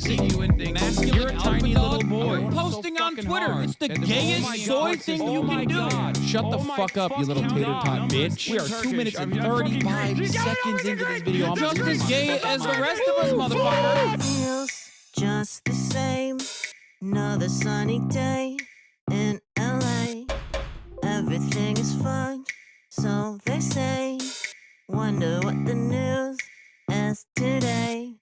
at you and think you're a tiny little boy. Posting on Twitter. It's the gayest soy thing you can do. Shut the fuck up, you little tater tot bitch. We are 2 minutes and 35 seconds into this video. I'm just as gay as the rest of us, motherfucker. Feels just the same. Another sunny day in LA. Everything is fine, so they say. Wonder what the news is today.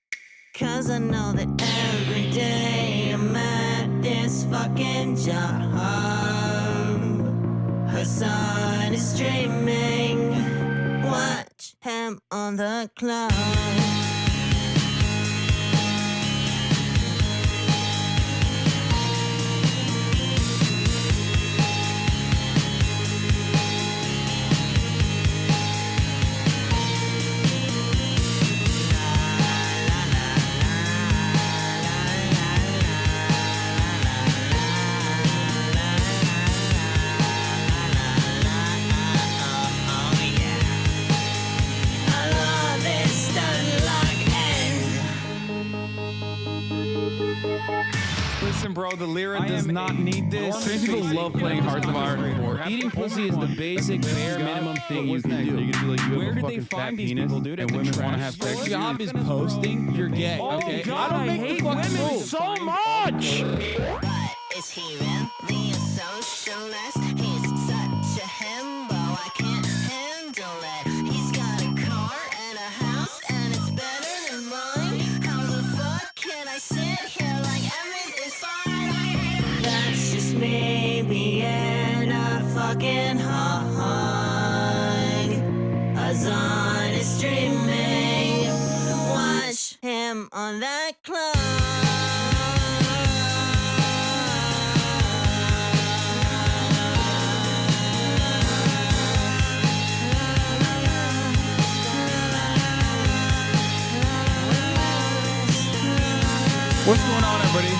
Cause I know that every day I'm at this fucking job. Hasan is streaming. Watch him on the cloud. Listen, bro, the Lyra does not need this. Trans people love playing Hearts of Iron 4. Eating pussy is the basic, bare minimum thing you can do. Where did they find these people, dude? And women want to have sex. Your job is posting. You're gay. Okay. God, I hate women so much. Is he really a socialist? He's such a himbo, I can't handle it. He's got a car and a house, and it's better than mine. How the fuck can I sit here like everything's fine? That's just me being a fucking hog. Hasan is streaming. Watch him on that club. What's going on, everybody?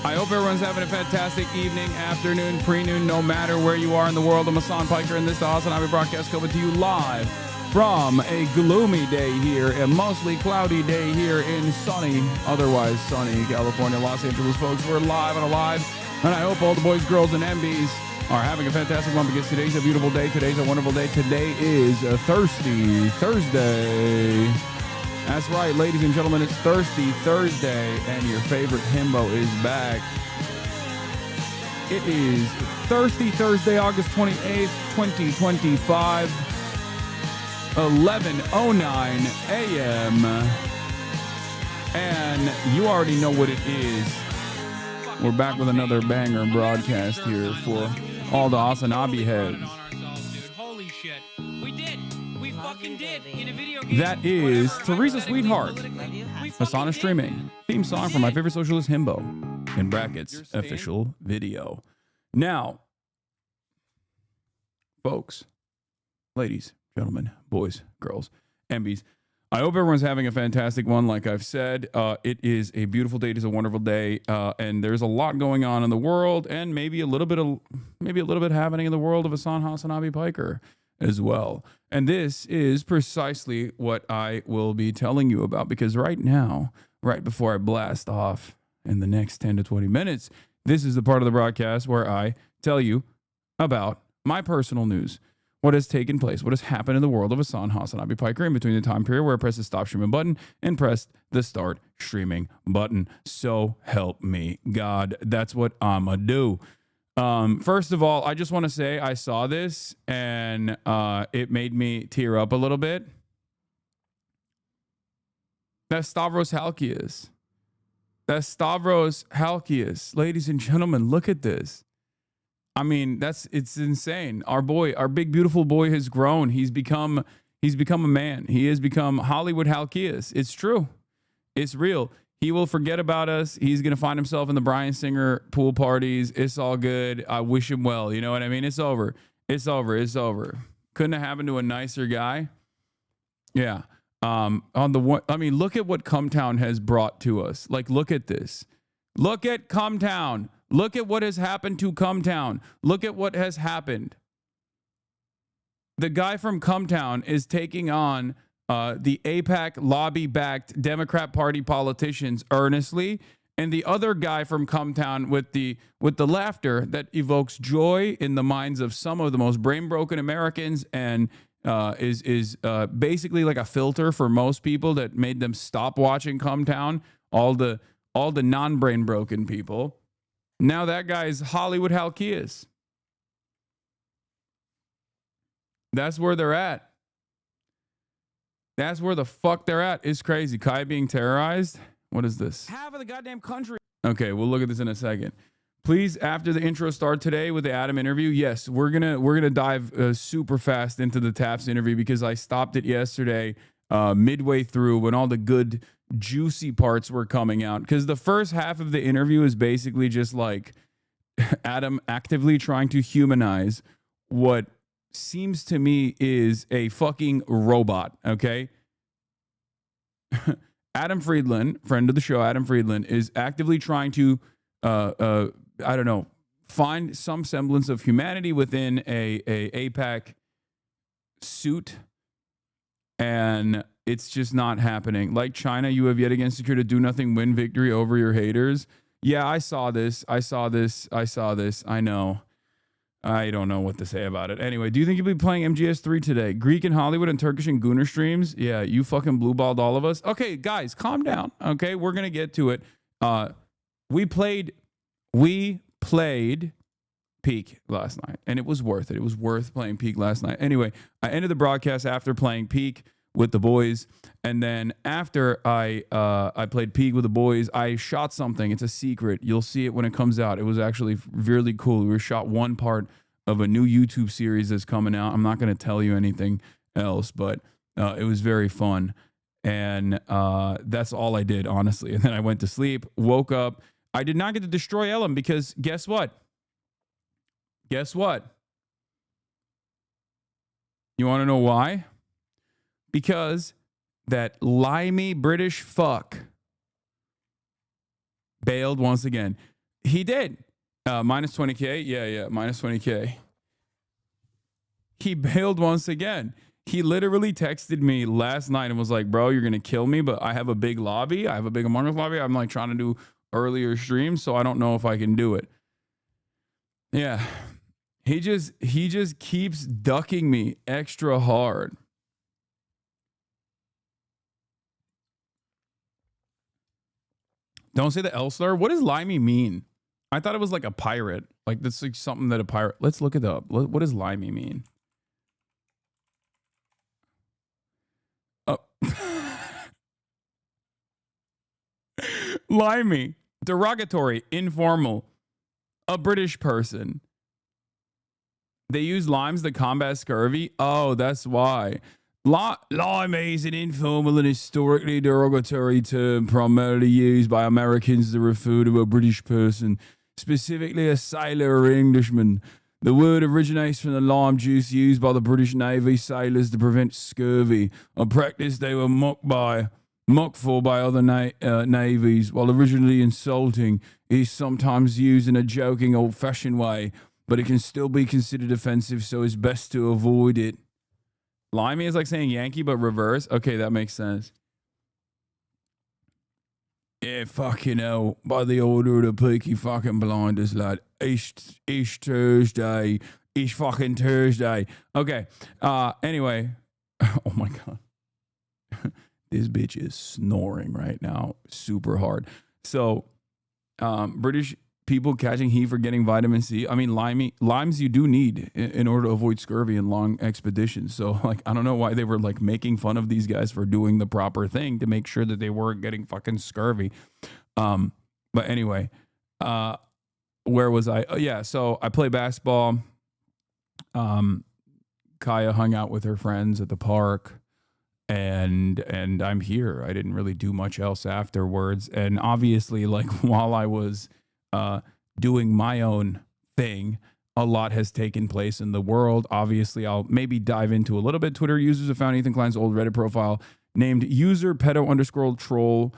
I hope everyone's having a fantastic evening, afternoon, pre-noon, no matter where you are in the world. I'm Hasan Piker, and this is the Hasanabi broadcast coming to you live from a gloomy day here, a mostly cloudy day here in sunny, otherwise sunny California, Los Angeles, folks. We're live and alive, and I hope all the boys, girls, and MBs are having a fantastic one because today's a beautiful day. Today's a wonderful day. Today is a Thirsty Thursday. That's right, ladies and gentlemen, it's Thirsty Thursday, and your favorite himbo is back. It is Thirsty Thursday, August 28th, 2025, 11:09 a.m., and you already know what it is. We're back with another banger broadcast here for all the Hasanabi heads. Holy shit, we did. We fucking did in a video game. That is Teresa Sweetheart. Hasan is streaming. Theme song from my favorite socialist himbo. In brackets, official video. Now, folks, ladies, gentlemen, boys, girls, MBs, I hope everyone's having a fantastic one. Like I've said, it is a beautiful day. It is a wonderful day, and there's a lot going on in the world, and maybe a little bit happening in the world of Hasan Hasanabi Piker as well. And this is precisely what I will be telling you about, because right now, right before I blast off in the next 10 to 20 minutes, this is the part of the broadcast where I tell you about my personal news. What has taken place, what has happened in the world of Hasan Hasanabi Piker in between the time period where I pressed the stop streaming button and pressed the start streaming button. So help me God, that's what I'ma do. First of all, I just want to say I saw this and it made me tear up a little bit. That's Stavros Halkias. That's Stavros Halkias. Ladies and gentlemen, look at this. I mean, it's insane. Our boy, our big beautiful boy has grown. He's become a man. He has become Hollywood Halkias. It's true. It's real. He will forget about us. He's going to find himself in the Bryan Singer pool parties. It's all good. I wish him well. You know what I mean? It's over. It's over. It's over. Couldn't have happened to a nicer guy. Yeah. On the one, I mean, look at what Cumtown has brought to us. Like, look at this. Look at Cumtown. Look at what has happened to Cumtown. Look at what has happened. The guy from Cumtown is taking on the AIPAC lobby-backed Democrat Party politicians earnestly, and the other guy from Cumtown with the laughter that evokes joy in the minds of some of the most brain-broken Americans, and is basically like a filter for most people that made them stop watching Cumtown. All the non-brain broken people. Now that guy's Hollywood Halkias. That's where they're at. That's where the fuck they're at. It's crazy. Kai being terrorized. What is this? Half of the goddamn country. Okay, we'll look at this in a second. Please, after the intro start today with the Adam interview, yes, we're gonna dive super fast into the TAFS interview because I stopped it yesterday midway through when all the good juicy parts were coming out. Because the first half of the interview is basically just like Adam actively trying to humanize what seems to me is a fucking robot. Okay. Adam Friedland, friend of the show, Adam Friedland, is actively trying to, I don't know, find some semblance of humanity within a AIPAC suit, and it's just not happening. Like China, you have yet again secured a do nothing win victory over your haters. Yeah, I saw this. I know. I don't know what to say about it. Anyway, do you think you'll be playing MGS3 today? Greek and Hollywood and Turkish and Gooner streams? Yeah, you fucking blue-balled all of us. Okay, guys, calm down. Okay, we're going to get to it. We played Peak last night, and it was worth it. It was worth playing Peak last night. Anyway, I ended the broadcast after playing Peak with the boys, and then after I played Peak with the boys, I shot something. It's a secret. You'll see it when it comes out. It was actually really cool. We shot one part of a new YouTube series that's coming out. I'm not going to tell you anything else, but it was very fun, and that's all I did, honestly. And then I went to sleep, woke up. I did not get to destroy Ellum because guess what? Guess what? You want to know why? Because that limey British fuck bailed once again. He did. Minus 20K. Yeah. Minus 20K. He bailed once again. He literally texted me last night and was like, bro, you're going to kill me, but I have a big lobby. I have a big Among Us lobby. I'm like trying to do earlier streams, so I don't know if I can do it. Yeah. He just keeps ducking me extra hard. Don't say the L slur. What does limey mean? I thought it was like a pirate. Like that's like something that a pirate. Let's look it up. What does limey mean? Oh. Limey. Derogatory. Informal. A British person. They use limes to combat scurvy. Oh, that's why. Limey is an informal and historically derogatory term primarily used by Americans to refer to a British person, specifically a sailor or Englishman. The word originates from the lime juice used by the British Navy sailors to prevent scurvy, a practice they were mocked for by other navies. While originally insulting, it is sometimes used in a joking, old-fashioned way, but it can still be considered offensive, so it's best to avoid it. Limey is like saying Yankee, but reverse. Okay, that makes sense. Yeah, fucking hell. By the order of the Peaky fucking blinders, lad. Each Thursday. Each fucking Thursday. Okay. Anyway. Oh my God. This bitch is snoring right now. Super hard. So, British people catching heat for getting vitamin C. I mean, limes you do need in order to avoid scurvy in long expeditions. So, like, I don't know why they were like making fun of these guys for doing the proper thing to make sure that they weren't getting fucking scurvy. But anyway, where was I? Oh, yeah. So I play basketball. Kaya hung out with her friends at the park, and I'm here. I didn't really do much else afterwards. And obviously, like, while I was doing my own thing, a lot has taken place in the world. Obviously, I'll maybe dive into a little bit. Twitter users have found Ethan Klein's old Reddit profile named user pedo_troll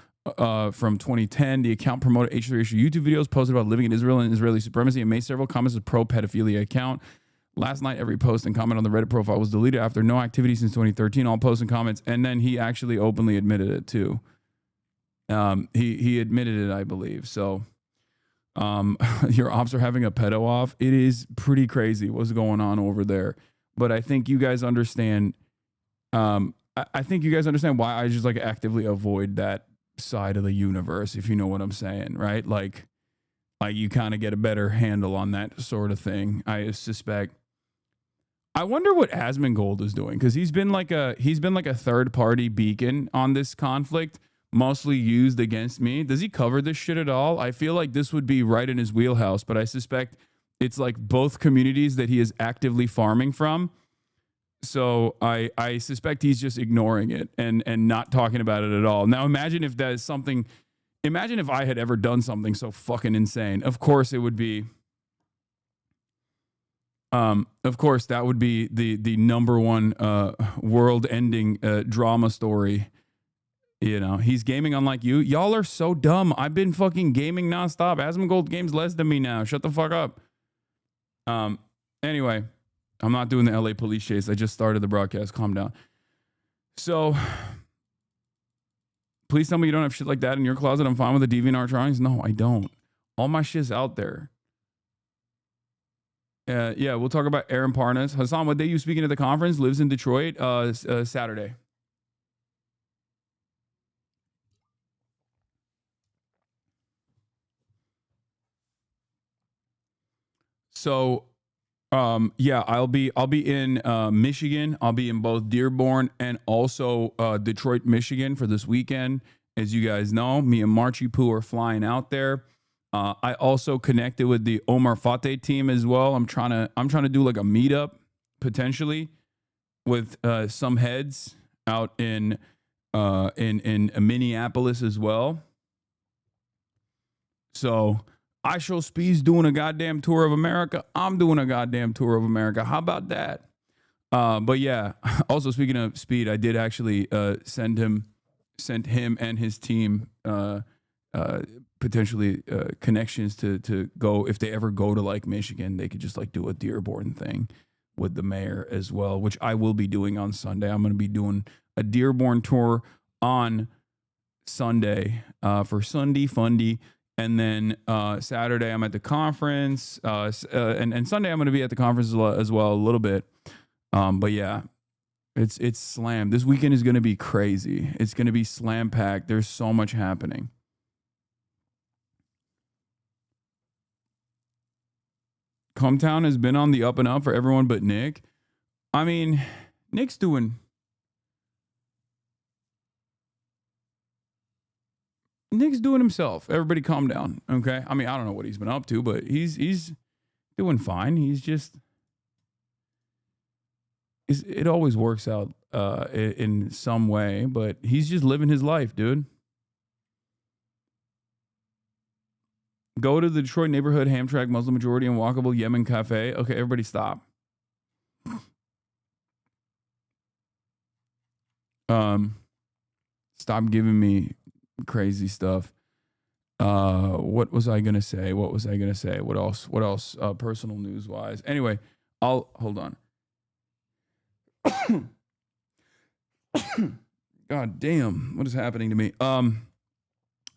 from 2010. The account promoted H3 YouTube videos, posted about living in Israel and Israeli supremacy, and made several comments of pro-pedophilia account. Last night, every post and comment on the Reddit profile was deleted after no activity since 2013. All posts and comments, and then he actually openly admitted it too. He admitted it, I believe. So, your ops are having a pedo off. It is pretty crazy what's going on over there. But I think you guys understand. I think you guys understand why I just like actively avoid that side of the universe, if you know what I'm saying, right? Like you kind of get a better handle on that sort of thing. I suspect. I wonder what Asmongold is doing, because he's been like a third party beacon on this conflict, mostly used against me. Does he cover this shit at all? I feel like this would be right in his wheelhouse, but I suspect it's like both communities that he is actively farming from. So I suspect he's just ignoring it and not talking about it at all. Now imagine if that is something. Imagine if I had ever done something so fucking insane. Of course, it would be. Of course, that would be the number one world-ending drama story. You know, he's gaming unlike you. Y'all are so dumb. I've been fucking gaming nonstop. Asmongold games less than me now. Shut the fuck up. Anyway, I'm not doing the LA police chase. I just started the broadcast. Calm down. So. Please tell me you don't have shit like that in your closet. I'm fine with the DeviantArt drawings. No, I don't. All my shit's out there. Yeah, we'll talk about Aaron Parnas. Hasan, what day you speaking at the conference? Lives in Detroit. Saturday. So, yeah, I'll be in Michigan. I'll be in both Dearborn and also Detroit, Michigan for this weekend. As you guys know, me and Marchie Poo are flying out there. I also connected with the Omar Fateh team as well. I'm trying to do like a meetup potentially with some heads out in Minneapolis as well. So I Show Speed's doing a goddamn tour of America. I'm doing a goddamn tour of America. How about that? But yeah, also speaking of Speed, I did actually send him and his team potentially connections to go, if they ever go to like Michigan, they could just like do a Dearborn thing with the mayor as well, which I will be doing on Sunday. I'm going to be doing a Dearborn tour on Sunday for Sunday Fundy. And then Saturday I'm at the conference, and Sunday I'm going to be at the conference as well a little bit. But yeah, it's slam. This weekend is going to be crazy. It's going to be slam packed. There's so much happening. Cometown has been on the up and up for everyone but Nick. I mean, Nick's doing himself. Everybody calm down, okay? I mean, I don't know what he's been up to, but he's doing fine. He's just... It always works out in some way, but he's just living his life, dude. Go to the Detroit neighborhood Hamtramck Muslim majority and walkable Yemen cafe. Okay, everybody stop. Stop giving me crazy stuff. What was I gonna say? What else? Personal news wise. Anyway, I'll hold on. God damn, what is happening to me?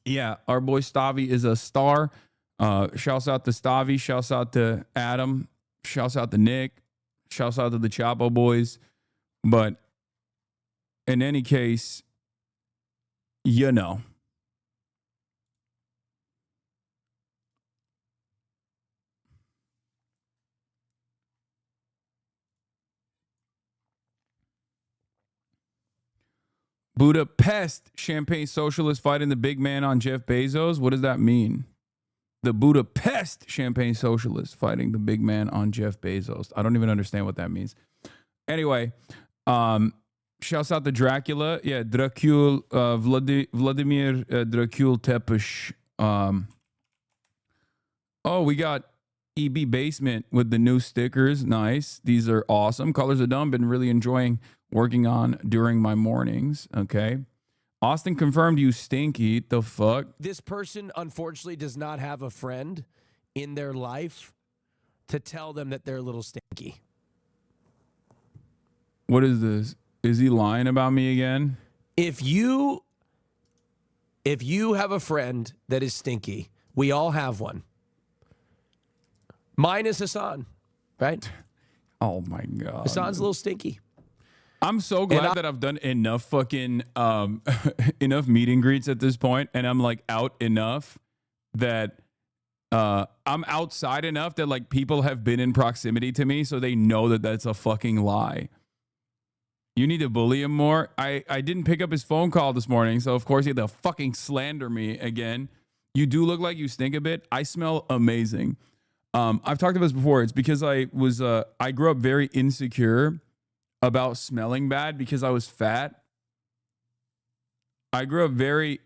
Yeah, our boy Stavi is a star. Shouts out to Stavi, shouts out to Adam, shouts out to Nick, shouts out to the Chapo boys. But in any case, you know. Budapest Champagne Socialist fighting the big man on Jeff Bezos. What does that mean? The Budapest Champagne Socialist fighting the big man on Jeff Bezos. I don't even understand what that means. Anyway, shouts out to Dracula. Yeah, Dracul, Vladimir Dracul Tepesh. Oh, we got EB Basement with the new stickers. Nice. These are awesome. Colors of Dumb. Been really enjoying working on during my mornings. Okay. Austin confirmed you stinky. The fuck? This person, unfortunately, does not have a friend in their life to tell them that they're a little stinky. What is this? Is he lying about me again? If you have a friend that is stinky, we all have one. Mine is Hasan, right? Oh my God. Hasan's a little stinky. I'm so glad that I've done enough fucking enough meet and greets at this point, and I'm like out enough that I'm outside enough that like people have been in proximity to me, so they know that that's a fucking lie. You need to bully him more. I didn't pick up his phone call this morning, so of course he had to fucking slander me again. You do look like you stink a bit. I smell amazing. I've talked about this before. It's because I grew up very insecure about smelling bad because I was fat. I grew up very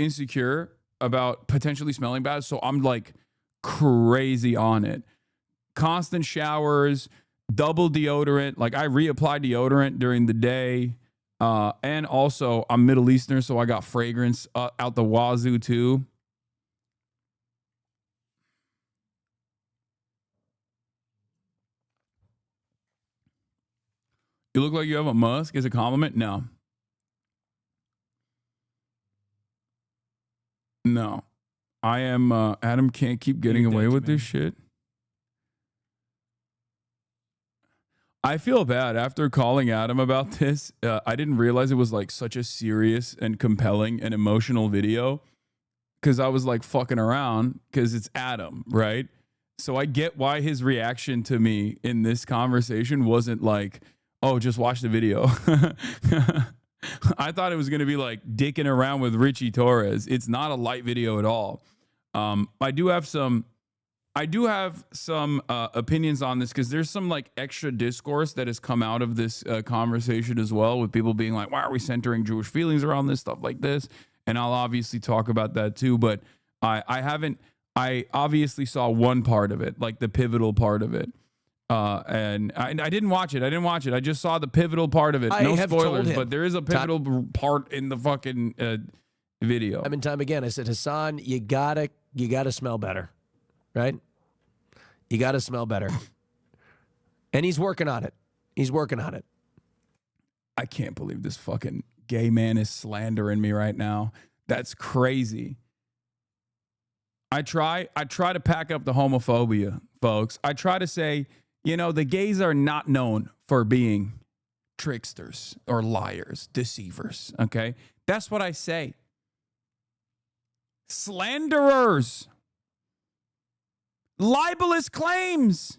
insecure about potentially smelling bad, so I'm like crazy on it. Constant showers, double deodorant. Like I reapply deodorant during the day. And also I'm Middle Eastern, so I got fragrance out the wazoo too. You look like you have a musk as a compliment? No. No. I am, Adam can't keep getting away with this shit. I feel bad after calling Adam about this. I didn't realize it was like such a serious and compelling and emotional video because I was like fucking around because it's Adam, right? So I get why his reaction to me in this conversation wasn't like, oh, just watch the video. I thought it was going to be like dicking around with Richie Torres. It's not a light video at all. I do have some opinions on this because there's some like extra discourse that has come out of this conversation as well, with people being like, why are we centering Jewish feelings around this stuff like this? And I'll obviously talk about that too, but I obviously saw one part of it, like the pivotal part of it. And I didn't watch it. I just saw the pivotal part of it. No spoilers, but there is a pivotal part in the fucking video. Time and time again, I said, Hasan, you gotta smell better, right? You gotta smell better, and he's working on it. I can't believe this fucking gay man is slandering me right now. That's crazy. I try to pack up the homophobia, folks. I try to say, the gays are not known for being tricksters or liars, deceivers, okay? That's what I say. Slanderers. Libelous claims.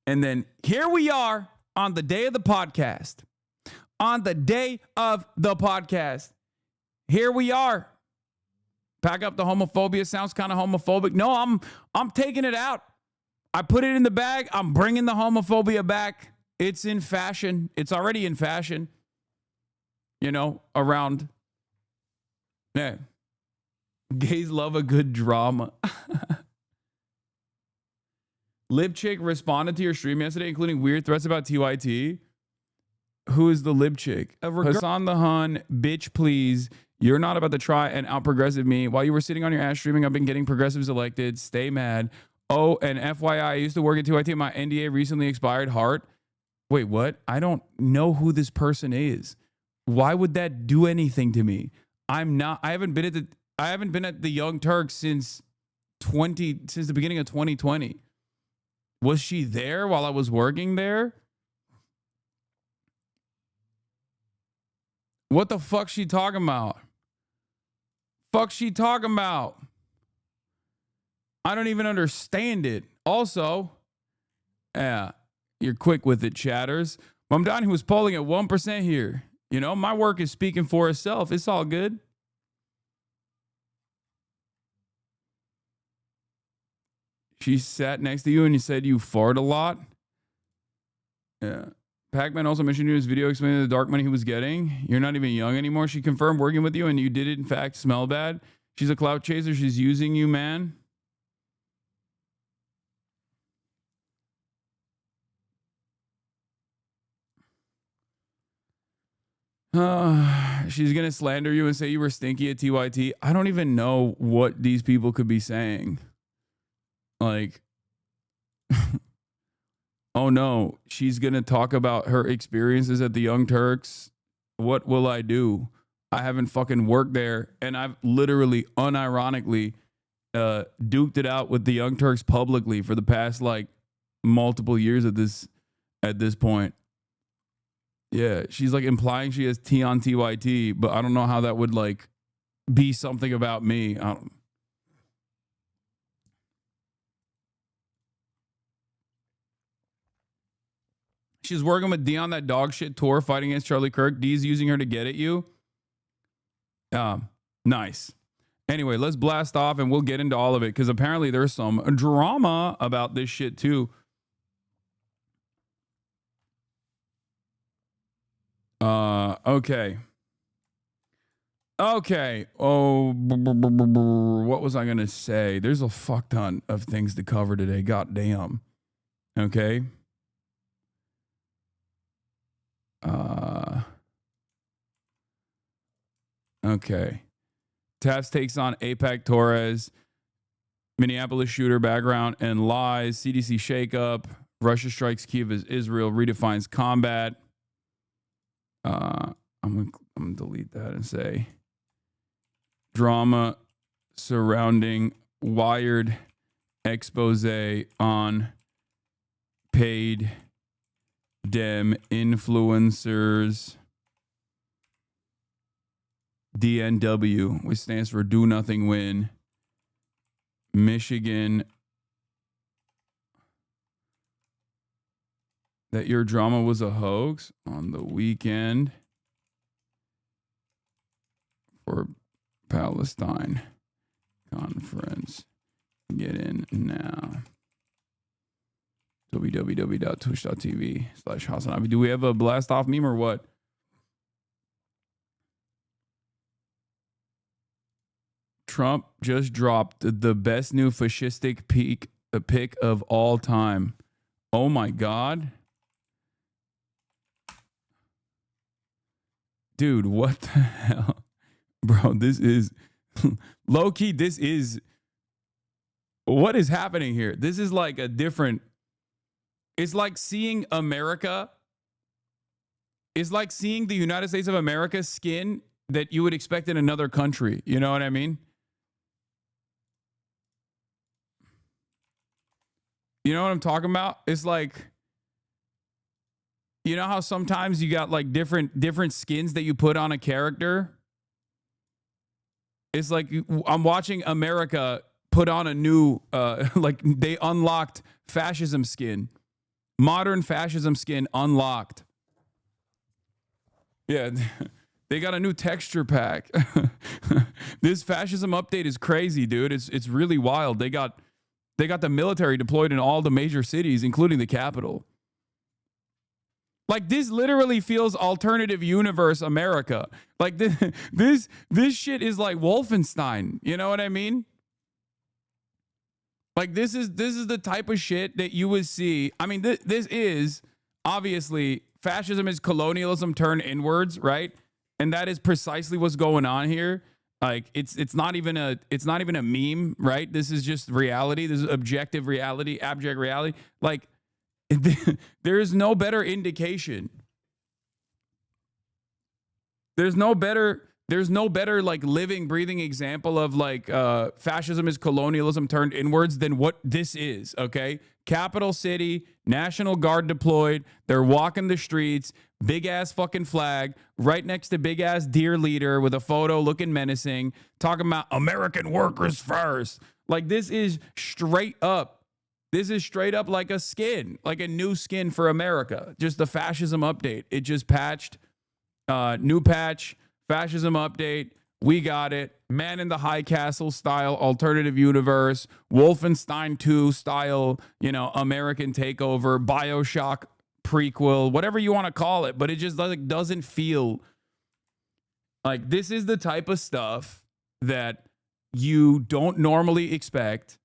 And then here we are on the day of the podcast. Here we are. Pack up the homophobia sounds kind of homophobic. No, I'm taking it out. I put it in the bag. I'm bringing the homophobia back. It's in fashion. It's already in fashion. Around. Yeah. Gays love a good drama. Lib chick responded to your stream yesterday, including weird threats about TYT. Who is the lib chick? Hasan the Hun, bitch, please. You're not about to try and out-progressive me. While you were sitting on your ass streaming, I've been getting progressives elected. Stay mad. Oh, and FYI, I used to work at TYT. My NDA recently expired. Heart. Wait, what? I don't know who this person is. Why would that do anything to me? I haven't been at the Young Turks since the beginning of 2020. Was she there while I was working there? What the fuck she talking about? I don't even understand it. Also, yeah, you're quick with it, chatters. Mamdani was polling at 1% here. My work is speaking for itself. It's all good. She sat next to you and you said you fart a lot. Yeah. Pac-Man also mentioned in his video explaining the dark money he was getting. You're not even young anymore. She confirmed working with you and you did, in fact, smell bad. She's a clout chaser. She's using you, man. She's going to slander you and say you were stinky at TYT. I don't even know what these people could be saying. Like, Oh no, she's going to talk about her experiences at the Young Turks. What will I do? I haven't fucking worked there. And I've literally, unironically, duked it out with the Young Turks publicly for the past like multiple years at this point. Yeah, she's like implying she has T on TYT, but I don't know how that would like be something about me. She's working with D on that dog shit tour, fighting against Charlie Kirk. D's using her to get at you. Nice. Anyway, let's blast off and we'll get into all of it because apparently there's some drama about this shit too. Okay. Oh, what was I going to say? There's a fuck ton of things to cover today. God damn. Okay. Okay. TAFS takes on AIPAC Torres. Minneapolis shooter background and lies. CDC shakeup. Russia strikes Kiev as Israel redefines combat. I'm gonna delete that and say drama surrounding Wired expose on paid Dem influencers. DNW, which stands for Do Nothing Win. Michigan. That your drama was a hoax on the weekend for Palestine conference. Get in now. www.twitch.tv/Hasanabi. Do we have a blast off meme or what? Trump just dropped the best new fascistic pic of all time. Oh my God. Dude, what the hell? Bro, this is low key. This is what is happening here. This is like a different. It's like seeing America. It's like seeing the United States of America skin that you would expect in another country. You know what I mean? You know what I'm talking about? It's like, you know how sometimes you got like different skins that you put on a character? It's like I'm watching America put on a new, like they unlocked fascism skin. Modern fascism skin unlocked. Yeah, they got a new texture pack. This fascism update is crazy, dude. It's really wild. They got the military deployed in all the major cities, including the capital. Like this literally feels alternative universe America. Like this shit is like Wolfenstein. You know what I mean? Like this is the type of shit that you would see. I mean, this is obviously fascism is colonialism turned inwards, right? And that is precisely what's going on here. Like it's not even a meme, right? This is just reality. This is objective reality, abject reality. Like there is no better indication. There's no better like living, breathing example of like fascism is colonialism turned inwards than what this is, okay? Capital city, National Guard deployed, they're walking the streets, big ass fucking flag, right next to big ass deer leader with a photo looking menacing, talking about American workers first. Like this is straight up like a skin, like a new skin for America. Just the fascism update. It just patched, new patch, fascism update. We got it. Man in the High Castle style alternative universe, Wolfenstein 2 style, you know, American takeover, BioShock prequel, whatever you want to call it. But it just doesn't feel like this is the type of stuff that you don't normally expect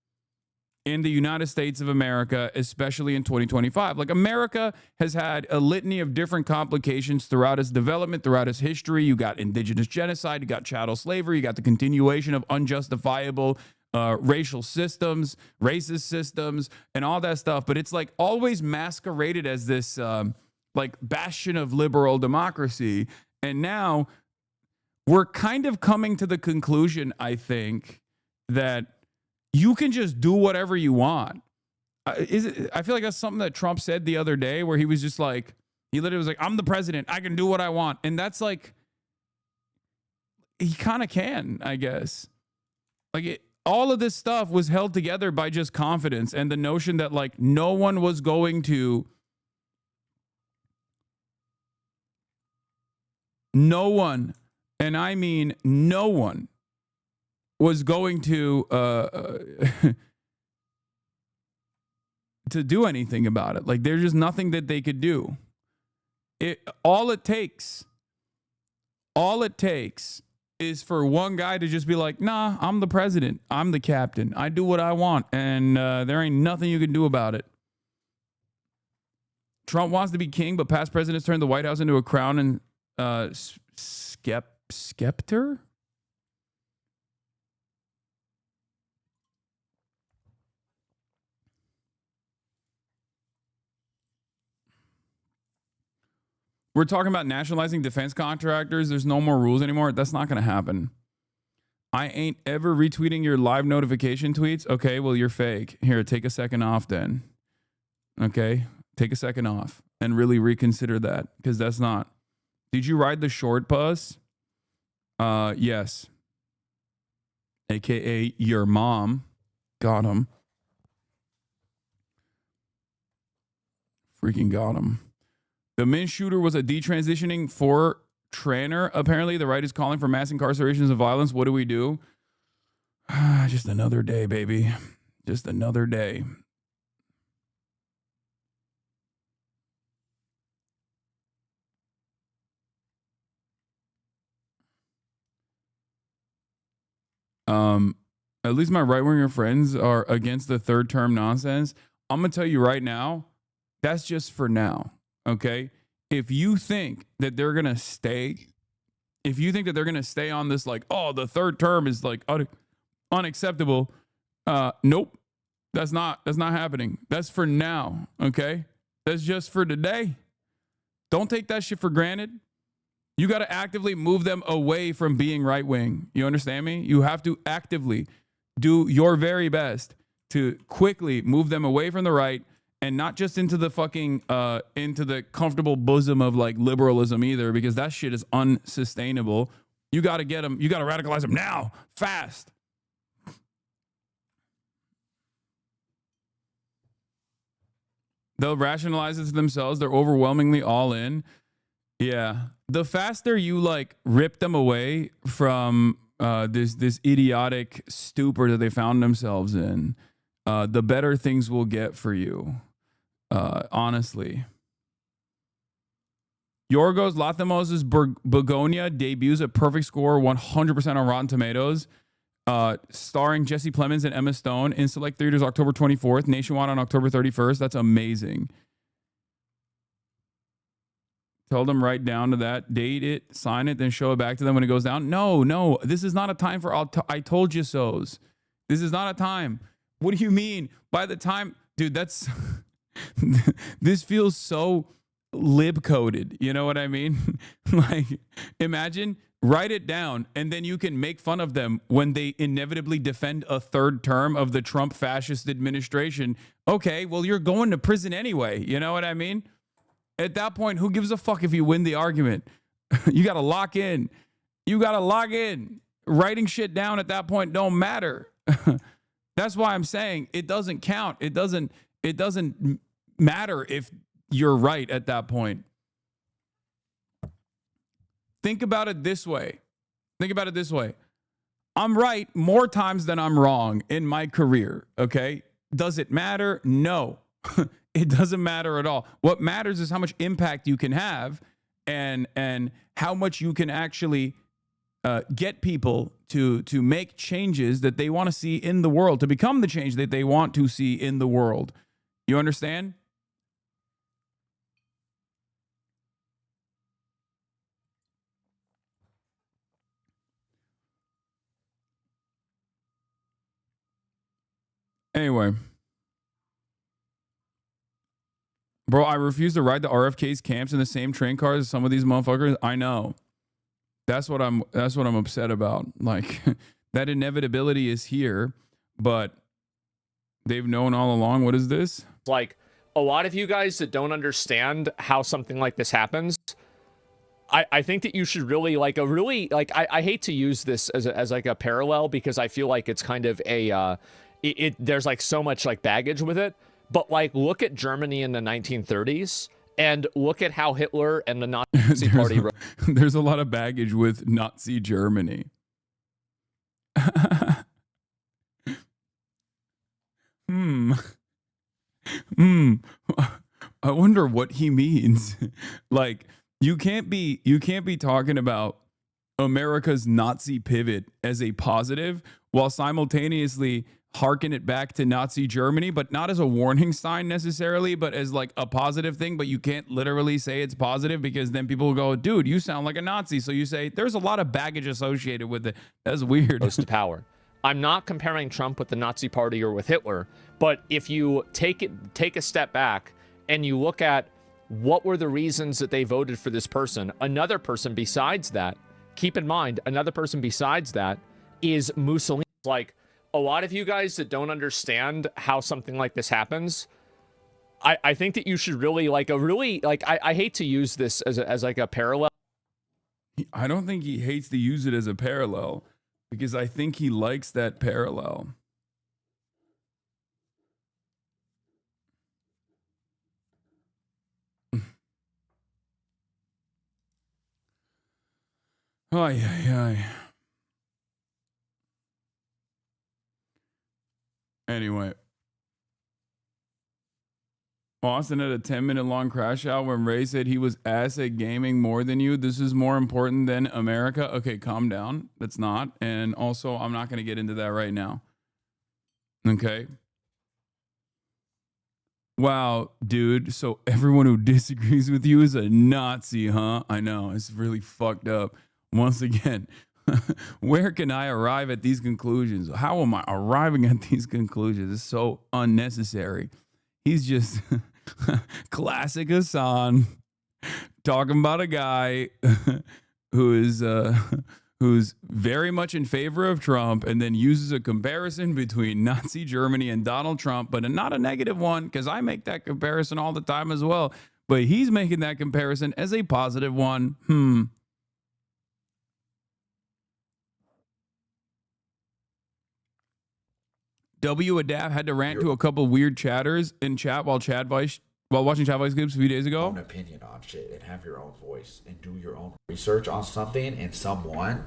in the United States of America, especially in 2025. Like America has had a litany of different complications throughout its development, throughout its history. You got indigenous genocide, you got chattel slavery, you got the continuation of unjustifiable racial systems, racist systems, and all that stuff. But it's like always masqueraded as this like bastion of liberal democracy. And now we're kind of coming to the conclusion, I think, that you can just do whatever you want. I feel like that's something that Trump said the other day, where he was just like, he literally was like, I'm the president, I can do what I want. And that's like, he kind of can, I guess. Like all of this stuff was held together by just confidence and the notion that like no one was going to, no one, and I mean no one, was going to to do anything about it. Like there's just nothing that they could do. All it takes is for one guy to just be like, nah, I'm the president, I'm the captain, I do what I want, and there ain't nothing you can do about it. Trump wants to be king, but past presidents turned the White House into a crown and scepter. We're talking about nationalizing defense contractors. There's no more rules anymore. That's not going to happen. I ain't ever retweeting your live notification tweets. Okay, well, you're fake. Here, take a second off then. Okay, take a second off and really reconsider that, because that's not. Did you ride the short bus? Yes. AKA your mom. Got him. Freaking got him. The main shooter was a detransitioning for Tranner. Apparently, the right is calling for mass incarcerations and violence. What do we do? Just another day, baby. Just another day. At least my right-winger friends are against the third term nonsense. I'm going to tell you right now, that's just for now. Okay, if you think that they're gonna stay, on this like, oh, the third term is like unacceptable, nope, that's not happening. That's for now. Okay, that's just for today. Don't take that shit for granted. You got to actively move them away from being right wing. You understand me? You have to actively do your very best to quickly move them away from the right. And not just into the fucking, into the comfortable bosom of like liberalism either, because that shit is unsustainable. You got to get them, you got to radicalize them now, fast. They'll rationalize it to themselves. They're overwhelmingly all in. Yeah. The faster you like rip them away from this idiotic stupor that they found themselves in, the better things will get for you. Honestly. Yorgos Lanthimos' Begonia debuts a perfect score 100% on Rotten Tomatoes, starring Jesse Plemons and Emma Stone in select theaters October 24th, nationwide on October 31st. That's amazing. Tell them right down to that, date it, sign it, then show it back to them when it goes down. No, this is not a time for I told you so's. This is not a time. What do you mean? By the time, dude, that's... this feels so lib coded. You know what I mean? Like, imagine, write it down, and then you can make fun of them when they inevitably defend a third term of the Trump fascist administration. Okay, well, you're going to prison anyway. You know what I mean? At that point, who gives a fuck if you win the argument? You got to lock in. Writing shit down at that point don't matter. That's why I'm saying it doesn't count. It doesn't matter if you're right at that point. Think about it this way. I'm right more times than I'm wrong in my career, okay? Does it matter? No. It doesn't matter at all. What matters is how much impact you can have and how much you can actually get people to make changes that they want to see in the world, to become the change that they want to see in the world. You understand? Anyway. Bro, I refuse to ride the RFK's camps in the same train cars as some of these motherfuckers. I know. That's what I'm upset about. Like, that inevitability is here, but they've known all along. What is this? Like, a lot of you guys that don't understand how something like this happens, I think that you should really I hate to use this as like a parallel because I feel like it's kind of a there's like so much like baggage with it. But like, look at Germany in the 1930s and look at how Hitler and the Nazi Party. There's a lot of baggage with Nazi Germany. I wonder what he means. Like, you can't be talking about America's Nazi pivot as a positive while simultaneously harken it back to Nazi Germany, but not as a warning sign necessarily, but as like a positive thing. But you can't literally say it's positive because then people will go, dude, you sound like a Nazi. So you say there's a lot of baggage associated with it. That's weird. Close to power. I'm not comparing Trump with the Nazi Party or with Hitler, but if you take a step back and you look at what were the reasons that they voted for this person, another person besides that, keep in mind, another person besides that is Mussolini. Like, a lot of you guys that don't understand how something like this happens, I think that you should really I hate to use this as like a parallel. I don't think he hates to use it as a parallel because I think he likes that parallel. Ay, ay, ay. Anyway. Austin had a 10-minute long crash out when Ray said he was ass at gaming more than you. This is more important than America. Okay, calm down. That's not. And also, I'm not going to get into that right now. Okay. Wow, dude. So everyone who disagrees with you is a Nazi, huh? I know. It's really fucked up. Once again, where can I arrive at these conclusions? How am I arriving at these conclusions? It's so unnecessary. He's just classic Hasan talking about a guy who is who's very much in favor of Trump and then uses a comparison between Nazi Germany and Donald Trump, but not a negative one because I make that comparison all the time as well. But he's making that comparison as a positive one. W Adapt had to rant to a couple weird chatters in chat while watching Chat Vice clips a few days ago. Own opinion on shit and have your own voice and do your own research on something and someone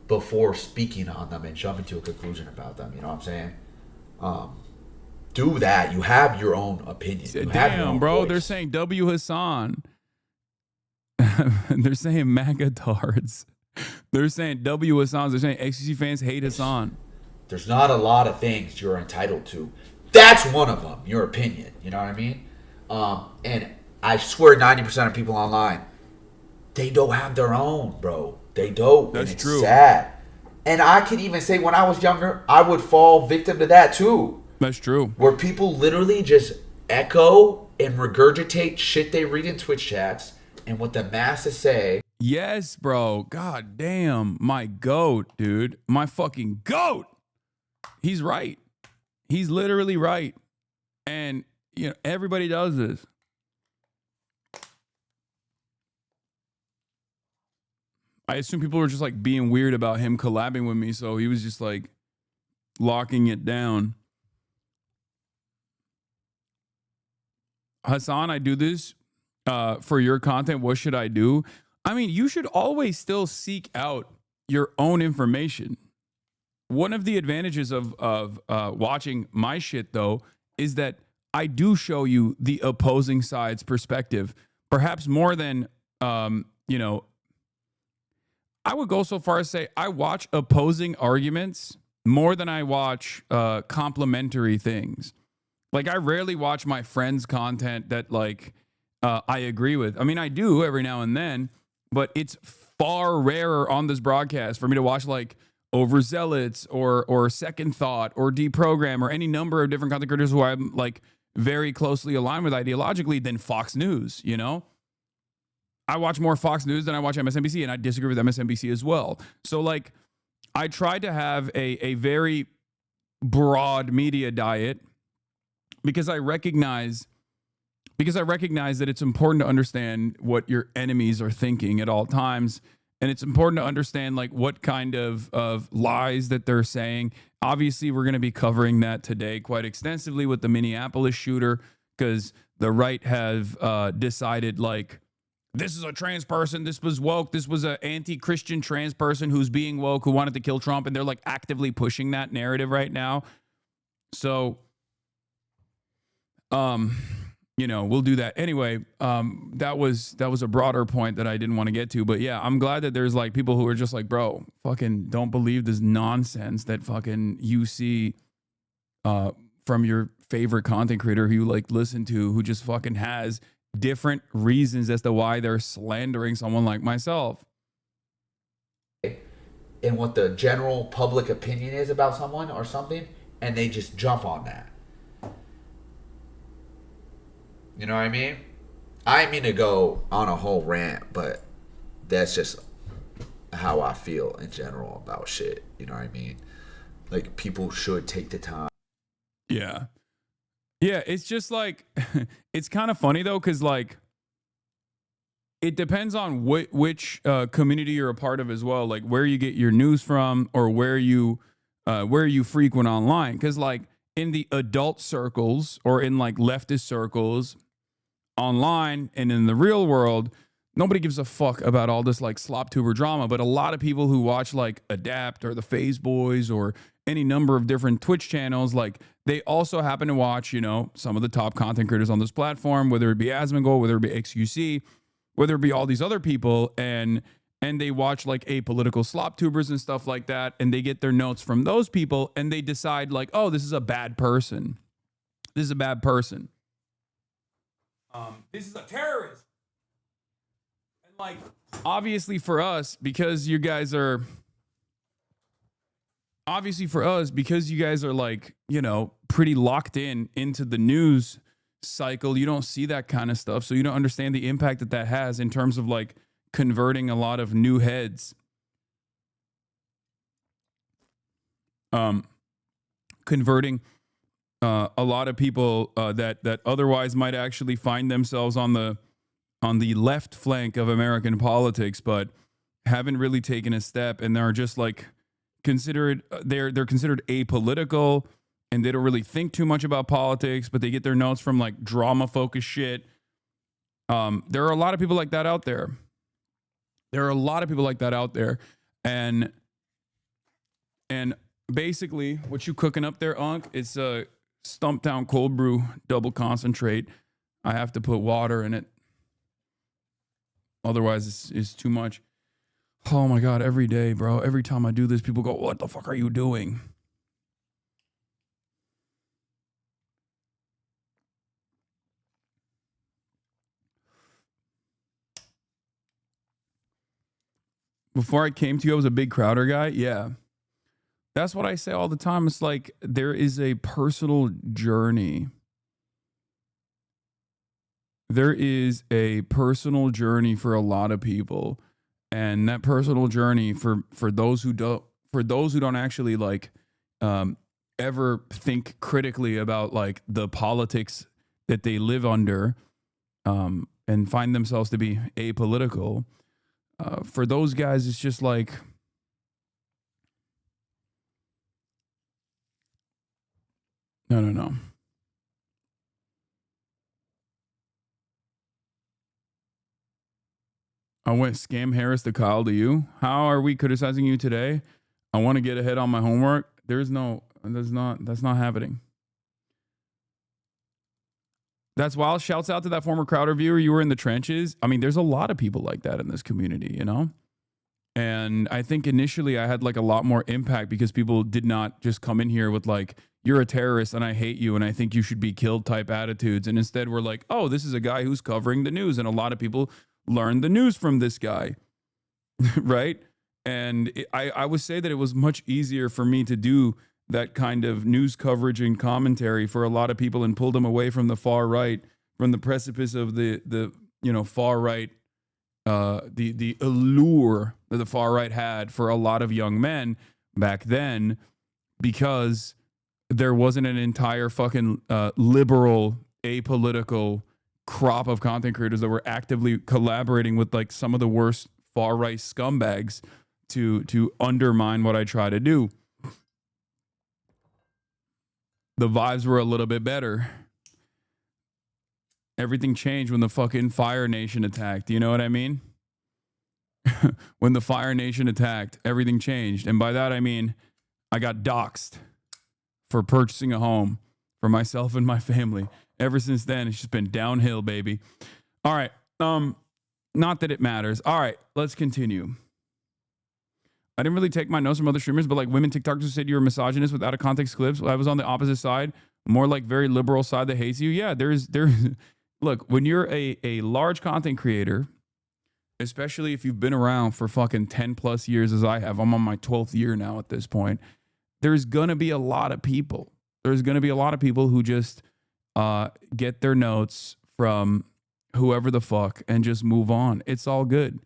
before speaking on them and jumping to a conclusion about them. You know what I'm saying? Do that. You have your own opinion. You have your own bro. voice. They're saying W Hasan. They're saying MAGA tards. They're saying W Hasan. They're saying XCC fans hate Hasan. There's not a lot of things you're entitled to. That's one of them, your opinion. You know what I mean? And I swear 90% of people online, they don't have their own, bro. They don't. That's and it's true. sad. And I can even say when I was younger, I would fall victim to that too. That's true. Where people literally just echo and regurgitate shit they read in Twitch chats and what the masses say. Yes, bro. God damn. My goat, dude. My fucking goat. He's right. He's literally right. And, you know, everybody does this. I assume people were just like being weird about him collabing with me. So he was just like locking it down. Hasan, I do this for your content. What should I do? I mean, you should always still seek out your own information. One of the advantages of watching my shit, though, is that I do show you the opposing side's perspective, perhaps more than, you know, I would go so far as say I watch opposing arguments more than I watch complementary things. Like, I rarely watch my friends' content that, like, I agree with. I mean, I do every now and then, but it's far rarer on this broadcast for me to watch, like, overzealots or second thought or deprogram or any number of different content creators who I'm like very closely aligned with ideologically than Fox News, you know? I watch more Fox News than I watch MSNBC, and I disagree with MSNBC as well. So like I tried to have a very broad media diet because I recognize that it's important to understand what your enemies are thinking at all times. And it's important to understand like what kind of lies that they're saying. Obviously, we're going to be covering that today quite extensively with the Minneapolis shooter, because the right have decided like, this is a trans person, this was woke, this was an anti-Christian trans person who's being woke, who wanted to kill Trump. And they're like actively pushing that narrative right now. So, you know, we'll do that anyway. That was a broader point that I didn't want to get to, but yeah, I'm glad that there's like people who are just like, bro, fucking don't believe this nonsense that fucking you see from your favorite content creator who you like listen to, who just fucking has different reasons as to why they're slandering someone like myself. And what the general public opinion is about someone or something, and they just jump on that. You know what I mean? I didn't mean to go on a whole rant, but that's just how I feel in general about shit. You know what I mean? Like, people should take the time. Yeah. Yeah, it's just like, it's kind of funny though, because like, it depends on which community you're a part of as well, like where you get your news from or where you frequent online. Because like in the adult circles or in like leftist circles online and in the real world, nobody gives a fuck about all this like slop tuber drama. But a lot of people who watch like Adapt or the Phase Boys or any number of different Twitch channels, like they also happen to watch, you know, some of the top content creators on this platform, whether it be Asmongold, whether it be XQC, whether it be all these other people, and they watch like apolitical slop tubers and stuff like that, and they get their notes from those people, and they decide like, oh, this is a bad person. This is a bad person. This is a terrorist. And like, obviously for us, because you guys are like, you know, pretty locked into the news cycle, you don't see that kind of stuff. So you don't understand the impact that has in terms of like converting a lot of new heads. Converting a lot of people that otherwise might actually find themselves on the left flank of American politics, but haven't really taken a step, and they're just like considered they're considered apolitical, and they don't really think too much about politics, but they get their notes from like drama focused shit. There are a lot of people like that out there. And basically what you cooking up there, Unc, it's a Stumptown cold brew double concentrate. I have to put water in it. Otherwise it's too much. Oh my God, every day, bro. Every time I do this, people go, what the fuck are you doing? Before I came to you, I was a big Crowder guy. Yeah. That's what I say all the time. It's like there is a personal journey. There is a personal journey for a lot of people. And that personal journey for those who don't actually like ever think critically about like the politics that they live under and find themselves to be apolitical. For those guys, it's just like, no. I went scam Harris to Kyle to you. How are we criticizing you today? I want to get ahead on my homework. That's not happening. That's wild. Shouts out to that former Crowder viewer. You were in the trenches. I mean, there's a lot of people like that in this community, you know? And I think initially I had like a lot more impact because people did not just come in here with like, you're a terrorist and I hate you and I think you should be killed type attitudes. And instead we're like, oh, this is a guy who's covering the news. And a lot of people learn the news from this guy, right? And I would say that it was much easier for me to do that kind of news coverage and commentary for a lot of people and pull them away from the far right, from the precipice of the far right, the allure that the far right had for a lot of young men back then, because there wasn't an entire fucking liberal, apolitical crop of content creators that were actively collaborating with like some of the worst far right scumbags to undermine what I try to do. The vibes were a little bit better. Everything changed when the fucking Fire Nation attacked. You know what I mean? When the Fire Nation attacked, everything changed. And by that, I mean, I got doxxed for purchasing a home for myself and my family. Ever since then, it's just been downhill, baby. All right. Not that it matters. All right, let's continue. I didn't really take my notes from other streamers, but like women TikTokers who said you were misogynist with out of context clips. I was on the opposite side, more like very liberal side that hates you. Yeah, there's look, when you're a large content creator, especially if you've been around for fucking 10 plus years as I have, I'm on my 12th year now at this point, there's going to be a lot of people. There's going to be a lot of people who just get their notes from whoever the fuck and just move on. It's all good.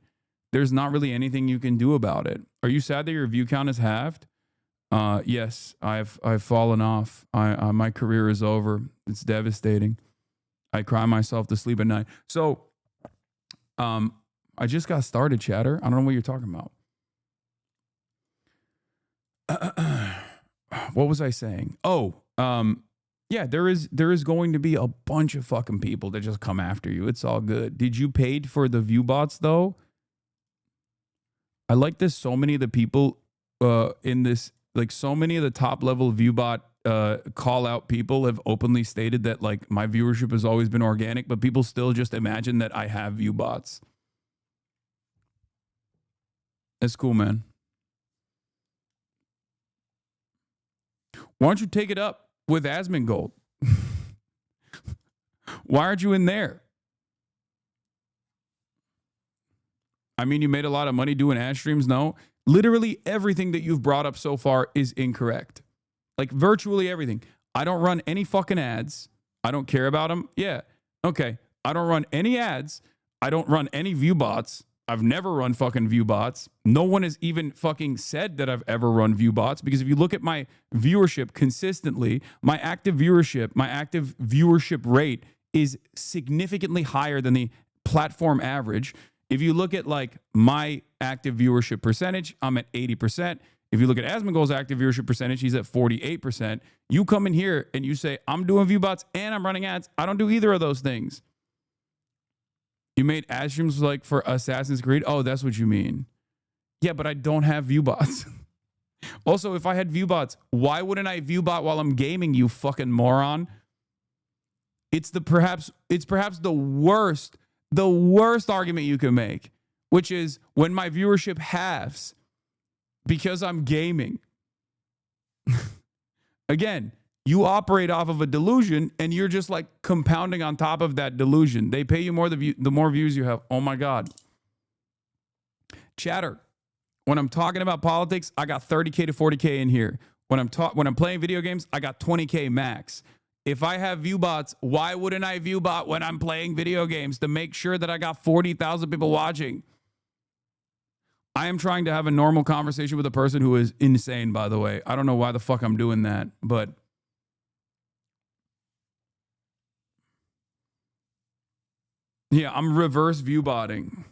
There's not really anything you can do about it. Are you sad that your view count is halved? Yes, I've fallen off. My career is over. It's devastating. I cry myself to sleep at night. So, I just got started, chatter. I don't know what you're talking about. What was I saying? Oh, yeah, there is going to be a bunch of fucking people that just come after you. It's all good. Did you paid for the view bots though? I like this. So many of the people in this, like so many of the top level viewbot call out people have openly stated that like my viewership has always been organic, but people still just imagine that I have view bots. It's cool, man. Why don't you take it up with Asmongold? Why aren't you in there? I mean, you made a lot of money doing ad streams. No, literally everything that you've brought up so far is incorrect. Like virtually everything. I don't run any fucking ads. I don't care about them. Yeah. Okay. I don't run any ads. I don't run any view bots. I've never run fucking view bots. No one has even fucking said that I've ever run view bots, because if you look at my viewership consistently, my active viewership rate is significantly higher than the platform average. If you look at like my active viewership percentage, I'm at 80%. If you look at Asmongold's active viewership percentage, he's at 48%. You come in here and you say, I'm doing view bots and I'm running ads. I don't do either of those things. You made ad streams like for Assassin's Creed. Oh, that's what you mean. Yeah, but I don't have view bots. Also, if I had view bots, why wouldn't I view bot while I'm gaming, you fucking moron? It's perhaps the worst argument you can make, which is when my viewership halves because I'm gaming. Again, you operate off of a delusion and you're just like compounding on top of that delusion. They pay you more the more views you have. Oh my God. Chatter. When I'm talking about politics, I got 30K to 40K in here. When I'm playing video games, I got 20K max. If I have view bots, why wouldn't I view bot when I'm playing video games to make sure that I got 40,000 people watching? I am trying to have a normal conversation with a person who is insane, by the way. I don't know why the fuck I'm doing that, but yeah, I'm reverse view botting.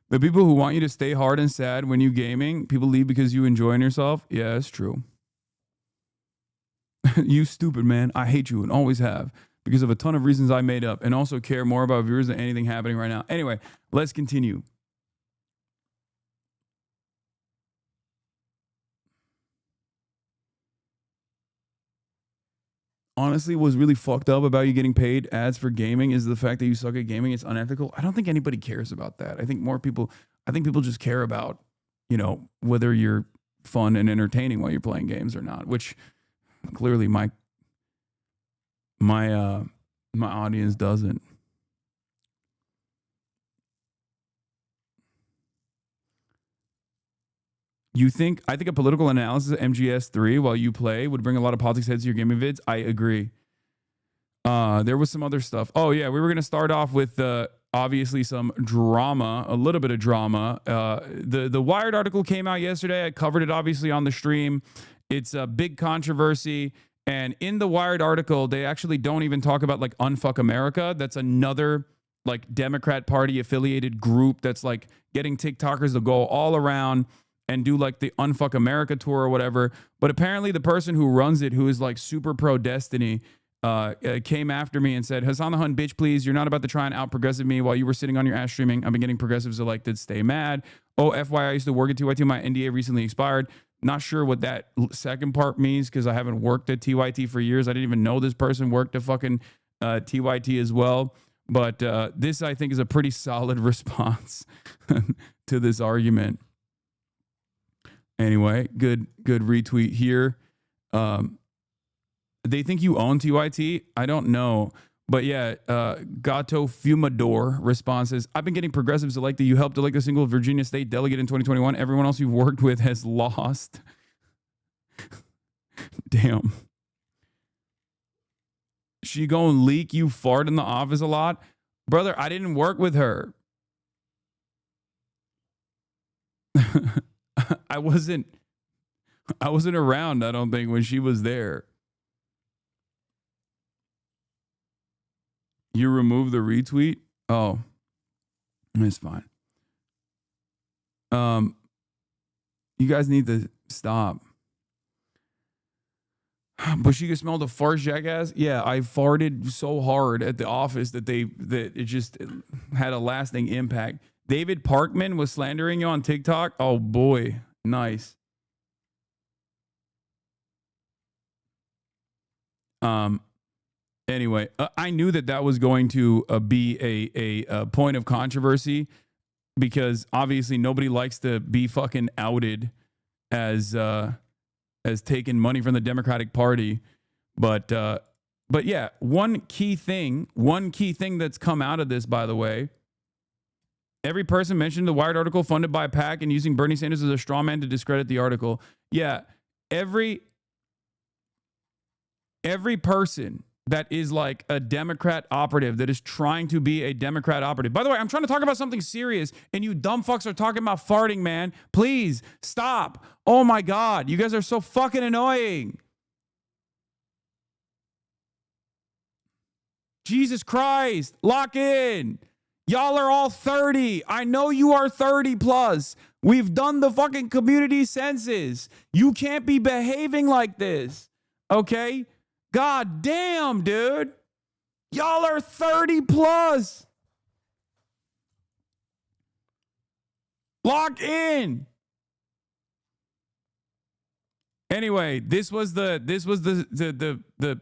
The people who want you to stay hard and sad when you gaming, people leave because you enjoying yourself. Yeah, it's true. You stupid man. I hate you and always have because of a ton of reasons I made up, and also care more about viewers than anything happening right now. Anyway, let's continue. Honestly, what's really fucked up about you getting paid ads for gaming is the fact that you suck at gaming. It's unethical. I don't think anybody cares about that. I think people just care about, whether you're fun and entertaining while you're playing games or not, which clearly my audience doesn't. I think a political analysis of MGS3 while you play would bring a lot of politics heads to your gaming vids. I agree. There was some other stuff. Oh yeah, we were gonna start off with obviously some drama, a little bit of drama. The Wired article came out yesterday. I covered it obviously on the stream. It's a big controversy, and in the Wired article, they actually don't even talk about like Unfuck America. That's another like Democrat Party affiliated group that's like getting TikTokers to go all around and do like the Unfuck America tour or whatever. But apparently the person who runs it, who is like super pro Destiny, came after me and said, Hasan the Hun, bitch, please, you're not about to try and out progressive me while you were sitting on your ass streaming. I've been getting progressives elected. Stay mad. Oh, FYI, I used to work at TYT. My NDA recently expired. Not sure what that second part means because I haven't worked at TYT for years. I didn't even know this person worked at fucking TYT as well. But this, I think, is a pretty solid response to this argument. Anyway, good retweet here. They think you own TYT. I don't know. But yeah, Gato Fumador responses, I've been getting progressives elected. You helped elect a single Virginia state delegate in 2021. Everyone else you've worked with has lost. Damn. She gonna leak you fart in the office a lot? Brother, I didn't work with her. I wasn't around, I don't think, when she was there. You remove the retweet? Oh, it's fine. You guys need to stop. But she could smell the fart, jackass. Yeah, I farted so hard at the office that it just had a lasting impact. David Parkman was slandering you on TikTok. Oh boy, nice. Anyway, I knew that was going to be a point of controversy because obviously nobody likes to be fucking outed as taking money from the Democratic Party. But yeah, one key thing that's come out of this, by the way, every person mentioned the Wired article funded by PAC and using Bernie Sanders as a straw man to discredit the article. Yeah, every person that is like a Democrat operative that is trying to be a Democrat operative. By the way, I'm trying to talk about something serious and you dumb fucks are talking about farting, man. Please stop. Oh my God. You guys are so fucking annoying. Jesus Christ. Lock in. Y'all are all 30. I know you are 30 plus. We've done the fucking community census. You can't be behaving like this. Okay? God damn, dude. Y'all are 30 plus. Lock in. Anyway, this was the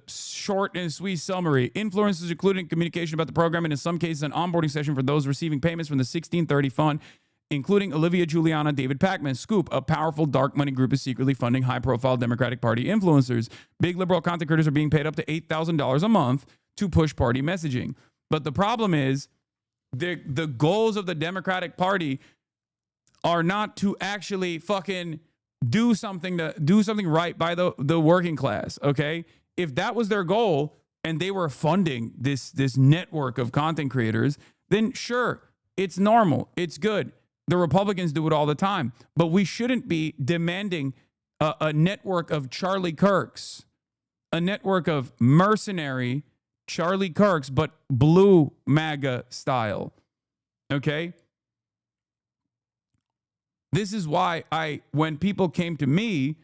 short and sweet summary. Influencers including communication about the program and in some cases an onboarding session for those receiving payments from the 1630 fund, including Olivia Giuliana, David Pacman. Scoop, a powerful dark money group is secretly funding high-profile Democratic Party influencers. Big liberal content creators are being paid up to $8,000 a month to push party messaging. But the problem is the goals of the Democratic Party are not to actually fucking do something right by the working class, okay? If that was their goal and they were funding this network of content creators, then sure, it's normal. It's good. The Republicans do it all the time. But we shouldn't be demanding a network of Charlie Kirks, a network of mercenary Charlie Kirks, but blue MAGA style. Okay? This is why when people came to me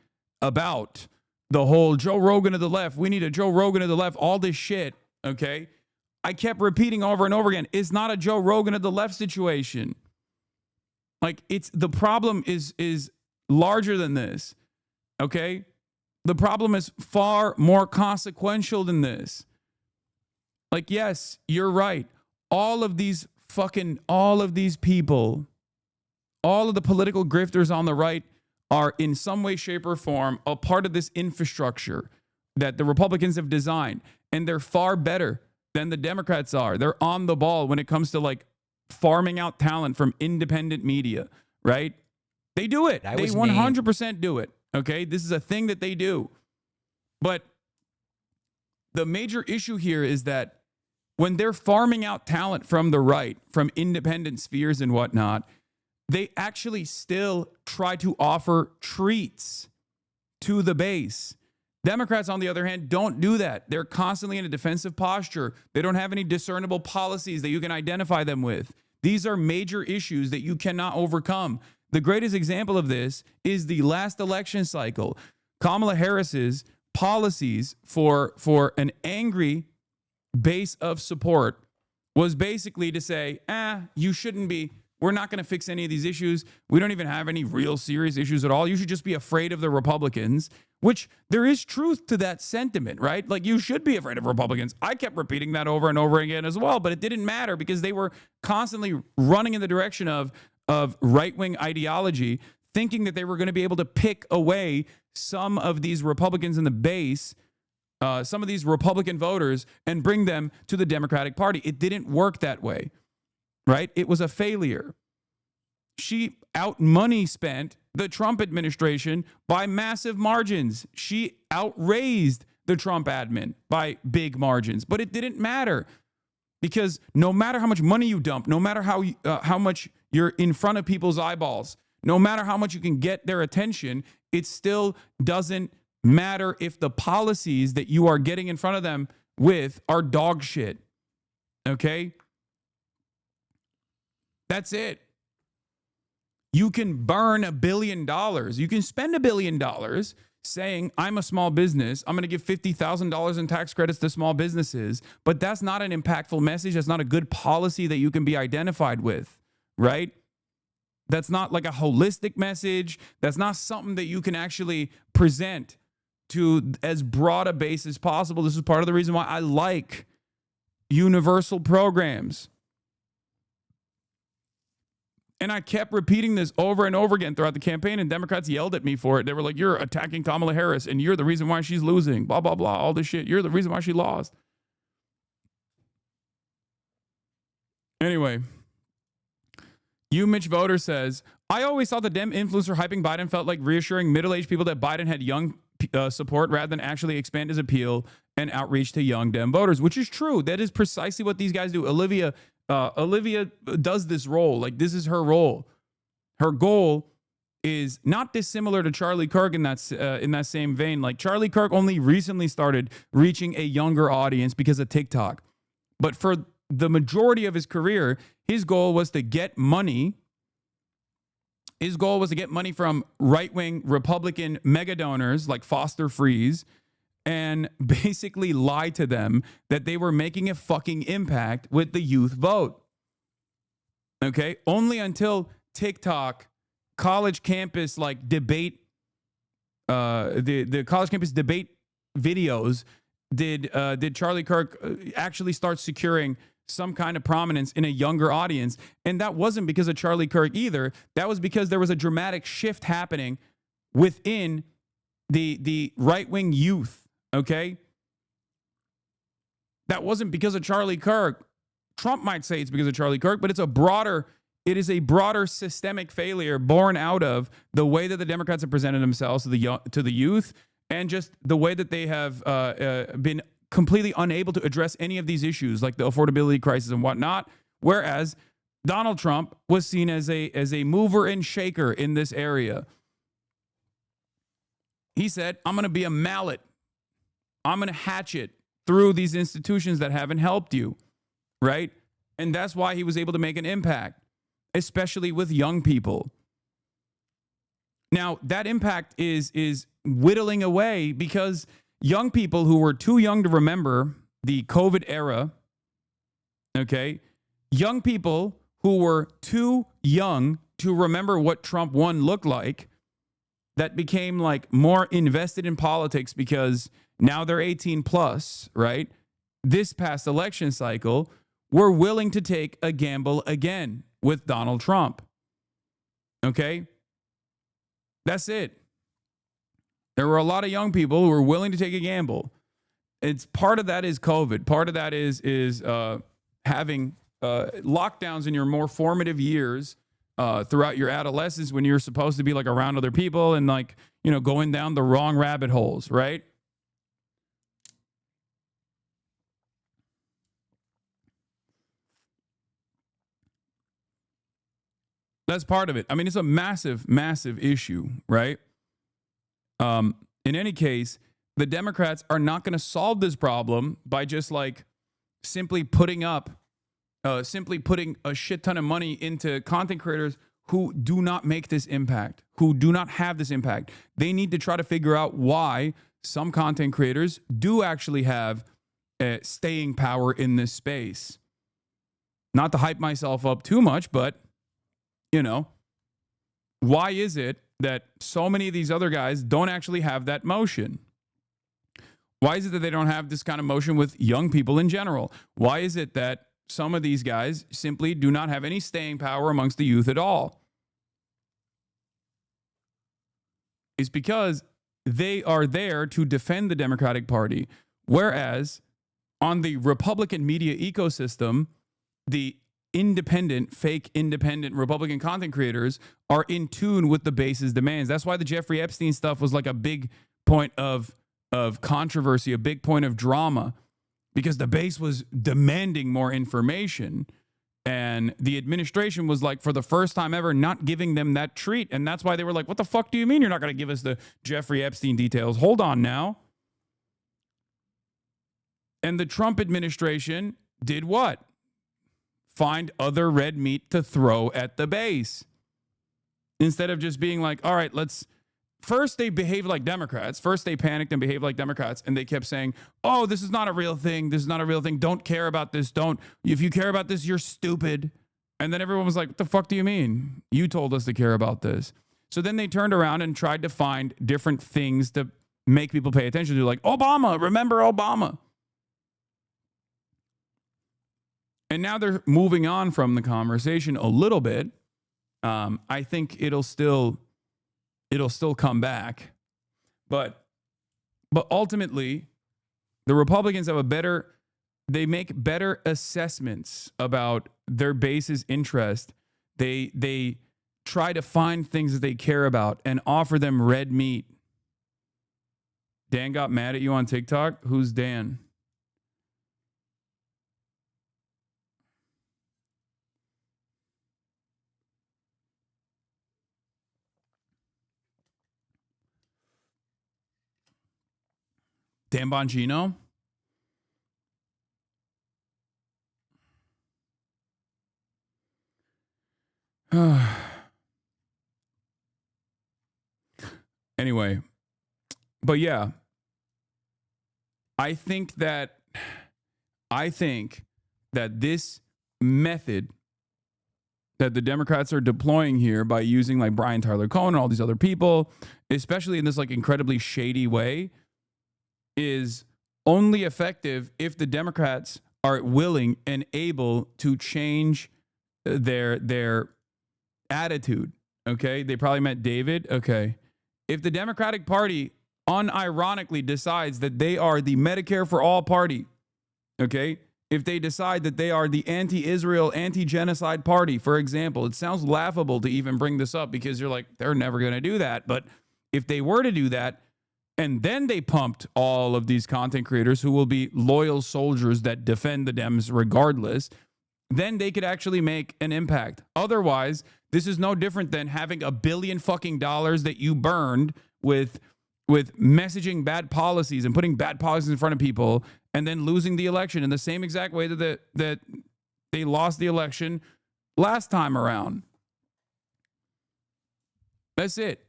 about the whole Joe Rogan of the left, we need a Joe Rogan of the left, all this shit, okay? I kept repeating over and over again, it's not a Joe Rogan of the left situation. Like, the problem is larger than this, okay? The problem is far more consequential than this. Like, yes, you're right. All of these people, all of the political grifters on the right are in some way, shape, or form a part of this infrastructure that the Republicans have designed. And they're far better than the Democrats are. They're on the ball when it comes to like farming out talent from independent media, right? They do it. I They was 100% do it. Okay. This is a thing that they do. But the major issue here is that when they're farming out talent from the right, from independent spheres and whatnot, they actually still try to offer treats to the base. Democrats, on the other hand, don't do that. They're constantly in a defensive posture. They don't have any discernible policies that you can identify them with. These are major issues that you cannot overcome. The greatest example of this is the last election cycle. Kamala Harris's policies for an angry base of support was basically to say, you shouldn't be. We're not going to fix any of these issues. We don't even have any real serious issues at all. You should just be afraid of the Republicans, which there is truth to that sentiment, right? Like, you should be afraid of Republicans. I kept repeating that over and over again as well, but it didn't matter because they were constantly running in the direction of right-wing ideology, thinking that they were going to be able to pick away some of these Republicans in the base, some of these Republican voters, and bring them to the Democratic Party. It didn't work that way. Right? It was a failure. She out-money spent the Trump administration by massive margins. She outraised the Trump admin by big margins. But it didn't matter because no matter how much money you dump, no matter how much you're in front of people's eyeballs, no matter how much you can get their attention, it still doesn't matter if the policies that you are getting in front of them with are dog shit. Okay? That's it. You can burn $1 billion. You can spend $1 billion saying, I'm a small business. I'm going to give $50,000 in tax credits to small businesses. But that's not an impactful message. That's not a good policy that you can be identified with, right? That's not like a holistic message. That's not something that you can actually present to as broad a base as possible. This is part of the reason why I like universal programs. And I kept repeating this over and over again throughout the campaign, and Democrats yelled at me for it. They were like, you're attacking Kamala Harris, and you're the reason why she's losing, blah, blah, blah, all this shit. You're the reason why she lost. Anyway, Mitch Voter says, I always thought the Dem influencer hyping Biden felt like reassuring middle-aged people that Biden had young support rather than actually expand his appeal and outreach to young Dem voters, which is true. That is precisely what these guys do. Olivia does this role. Like, this is her role. Her goal is not dissimilar to Charlie Kirk in that same vein. Like, Charlie Kirk only recently started reaching a younger audience because of TikTok. But for the majority of his career, his goal was to get money. His goal was to get money from right-wing Republican mega donors like Foster Freeze and basically lie to them that they were making a fucking impact with the youth vote. Okay? Only until TikTok, college campus like debate, the college campus debate videos did Charlie Kirk actually start securing some kind of prominence in a younger audience. And that wasn't because of Charlie Kirk either. That was because there was a dramatic shift happening within the right-wing youth. Okay? That wasn't because of Charlie Kirk. Trump might say it's because of Charlie Kirk, but it is a broader systemic failure born out of the way that the Democrats have presented themselves to the youth, and just the way that they have been completely unable to address any of these issues like the affordability crisis and whatnot. Whereas Donald Trump was seen as a mover and shaker in this area. He said, I'm going to be a mallet. I'm going to hatchet through these institutions that haven't helped you, right? And that's why he was able to make an impact, especially with young people. Now, that impact is whittling away because young people who were too young to remember the COVID era, okay, young people who were too young to remember what Trump 1 looked like, that became like more invested in politics because now they're 18 plus, right? This past election cycle, were willing to take a gamble again with Donald Trump. Okay? That's it. There were a lot of young people who were willing to take a gamble. It's part of that is COVID. Part of that is having lockdowns in your more formative years throughout your adolescence when you're supposed to be like around other people and like, you know, going down the wrong rabbit holes, right? That's part of it. I mean, it's a massive, massive issue, right? In any case, the Democrats are not going to solve this problem by just like simply putting a shit ton of money into content creators who do not make this impact, who do not have this impact. They need to try to figure out why some content creators do actually have staying power in this space. Not to hype myself up too much, but, you know, why is it that so many of these other guys don't actually have that motion? Why is it that they don't have this kind of motion with young people in general? Why is it that some of these guys simply do not have any staying power amongst the youth at all? It's because they are there to defend the Democratic Party, whereas on the Republican media ecosystem, the fake independent Republican content creators are in tune with the base's demands. That's why the Jeffrey Epstein stuff was like a big point of controversy, a big point of drama, because the base was demanding more information. And the administration was like, for the first time ever, not giving them that treat. And that's why they were like, what the fuck do you mean you're not going to give us the Jeffrey Epstein details? Hold on now. And the Trump administration did what? Find other red meat to throw at the base. Instead of just being like, all right, first they behaved like Democrats. First they panicked and behaved like Democrats. And they kept saying, oh, this is not a real thing. This is not a real thing. Don't care about this. If you care about this, you're stupid. And then everyone was like, what the fuck do you mean? You told us to care about this. So then they turned around and tried to find different things to make people pay attention to, like Obama, remember Obama. And now they're moving on from the conversation a little bit. I think it'll still come back. But ultimately, the Republicans have they make better assessments about their base's interest. They try to find things that they care about and offer them red meat. Dan got mad at you on TikTok? Who's Dan? Dan Bongino? Anyway, but yeah, I think that this method that the Democrats are deploying here by using like Brian Tyler Cohen and all these other people, especially in this like incredibly shady way, is only effective if the Democrats are willing and able to change their attitude. Okay, they probably meant David. Okay, if the Democratic Party unironically decides that they are the Medicare for all party, okay, if they decide that they are the anti-Israel, anti-genocide party, for example, it sounds laughable to even bring this up because you're like, they're never going to do that. But if they were to do that, and then they pumped all of these content creators who will be loyal soldiers that defend the Dems regardless, then they could actually make an impact. Otherwise, this is no different than having $1 billion fucking dollars that you burned with messaging bad policies and putting bad policies in front of people and then losing the election in the same exact way that they lost the election last time around. That's it.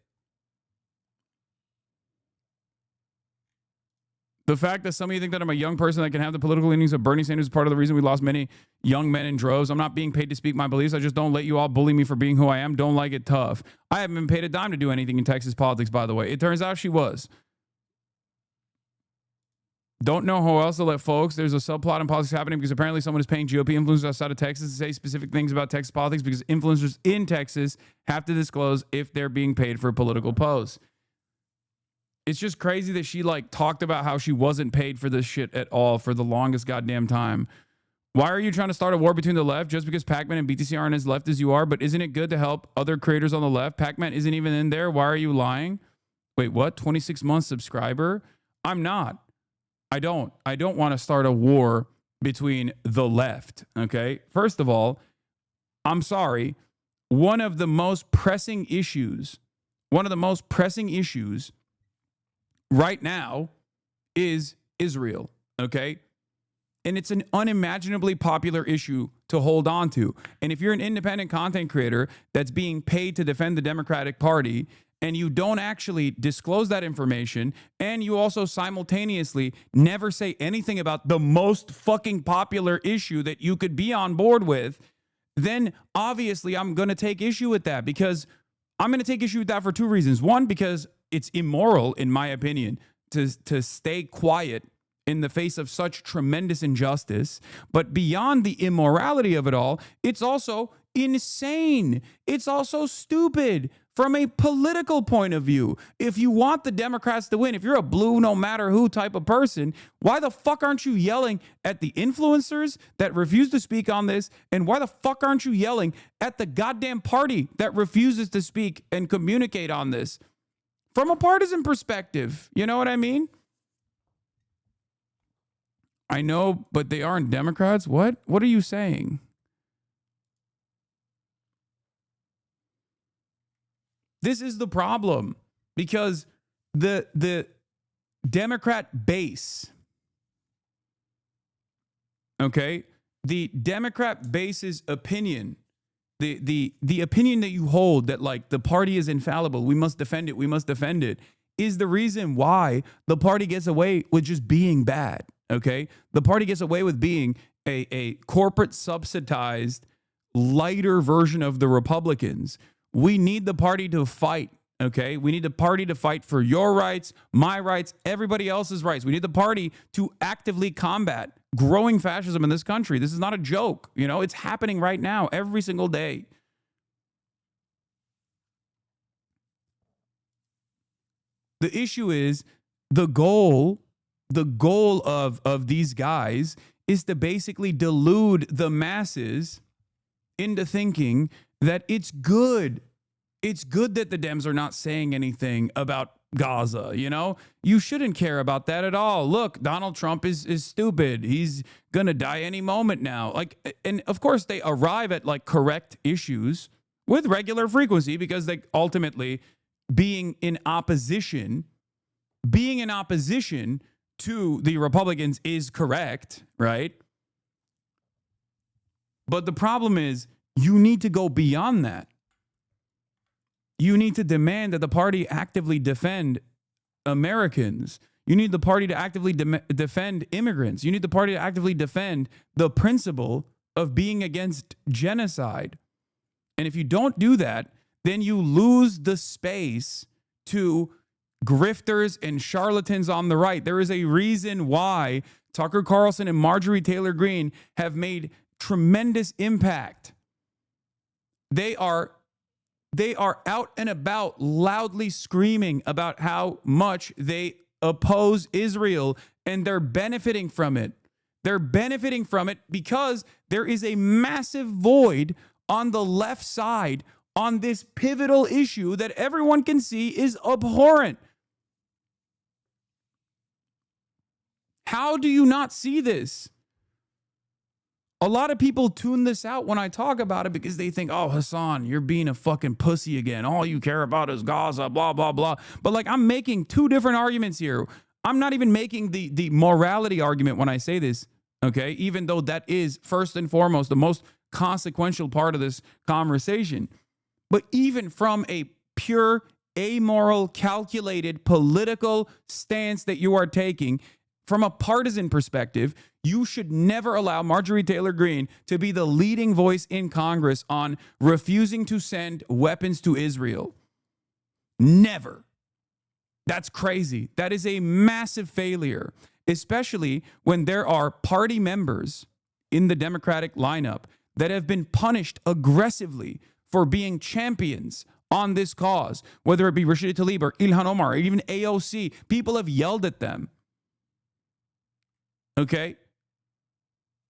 The fact that some of you think that I'm a young person that can have the political leanings of Bernie Sanders is part of the reason we lost many young men in droves. I'm not being paid to speak my beliefs. I just don't let you all bully me for being who I am. Don't like it tough. I haven't been paid a dime to do anything in Texas politics, by the way. It turns out she was. Don't know who else to let folks. There's a subplot in politics happening because apparently someone is paying GOP influencers outside of Texas to say specific things about Texas politics because influencers in Texas have to disclose if they're being paid for political posts. It's just crazy that she like talked about how she wasn't paid for this shit at all for the longest goddamn time Why are you trying to start a war between the left just because Pac-Man and BTC aren't as left as you are? But isn't it good to help other creators on the left? Pac-Man isn't even in there. Why are you lying? Wait, what? 26 months subscriber? I'm not. I don't want to start a war between the left, okay? First of all, I'm sorry. One of the most pressing issues right now is Israel, okay? And it's an unimaginably popular issue to hold on to. And if you're an independent content creator that's being paid to defend the Democratic Party and you don't actually disclose that information and you also simultaneously never say anything about the most fucking popular issue that you could be on board with, then obviously I'm going to take issue with that, because I'm going to take issue with that for two reasons. One, because it's immoral, in my opinion, to stay quiet in the face of such tremendous injustice. But beyond the immorality of it all, it's also insane. It's also stupid from a political point of view. If you want the Democrats to win, if you're a blue no matter who type of person, why the fuck aren't you yelling at the influencers that refuse to speak on this? And why the fuck aren't you yelling at the goddamn party that refuses to speak and communicate on this? From a partisan perspective, you know what I mean? I know, but they aren't Democrats. What? What are you saying? This is the problem, because the Democrat base, okay, the Democrat base's opinion, the opinion that you hold that like the party is infallible, we must defend it, is the reason why the party gets away with just being bad. Okay, the party gets away with being a corporate subsidized, lighter version of the Republicans. We need the party to fight. Okay, we need the party to fight for your rights, my rights, everybody else's rights. We need the party to actively combat growing fascism in this country. This is not a joke. You know, it's happening right now, every single day. The issue is the goal of these guys is to basically delude the masses into thinking that it's good. It's good that the Dems are not saying anything about Gaza, you know? You shouldn't care about that at all. Look, Donald Trump is stupid. He's going to die any moment now. Like, and of course they arrive at like correct issues with regular frequency, because they ultimately being in opposition to the Republicans is correct, right? But the problem is you need to go beyond that. You need to demand that the party actively defend Americans. You need the party to actively defend immigrants. You need the party to actively defend the principle of being against genocide. And if you don't do that, then you lose the space to grifters and charlatans on the right. There is a reason why Tucker Carlson and Marjorie Taylor Greene have made tremendous impact. They are out and about loudly screaming about how much they oppose Israel, and they're benefiting from it. They're benefiting from it because there is a massive void on the left side on this pivotal issue that everyone can see is abhorrent. How do you not see this? A lot of people tune this out when I talk about it because they think, oh, Hasan, you're being a fucking pussy again. All you care about is Gaza, blah, blah, blah. But like, I'm making two different arguments here. I'm not even making the morality argument when I say this, okay? Even though that is first and foremost the most consequential part of this conversation. But even from a pure, amoral, calculated political stance that you are taking, from a partisan perspective, you should never allow Marjorie Taylor Greene to be the leading voice in Congress on refusing to send weapons to Israel. Never. That's crazy. That is a massive failure, especially when there are party members in the Democratic lineup that have been punished aggressively for being champions on this cause, whether it be Rashida Tlaib or Ilhan Omar or even AOC. People have yelled at them. Okay?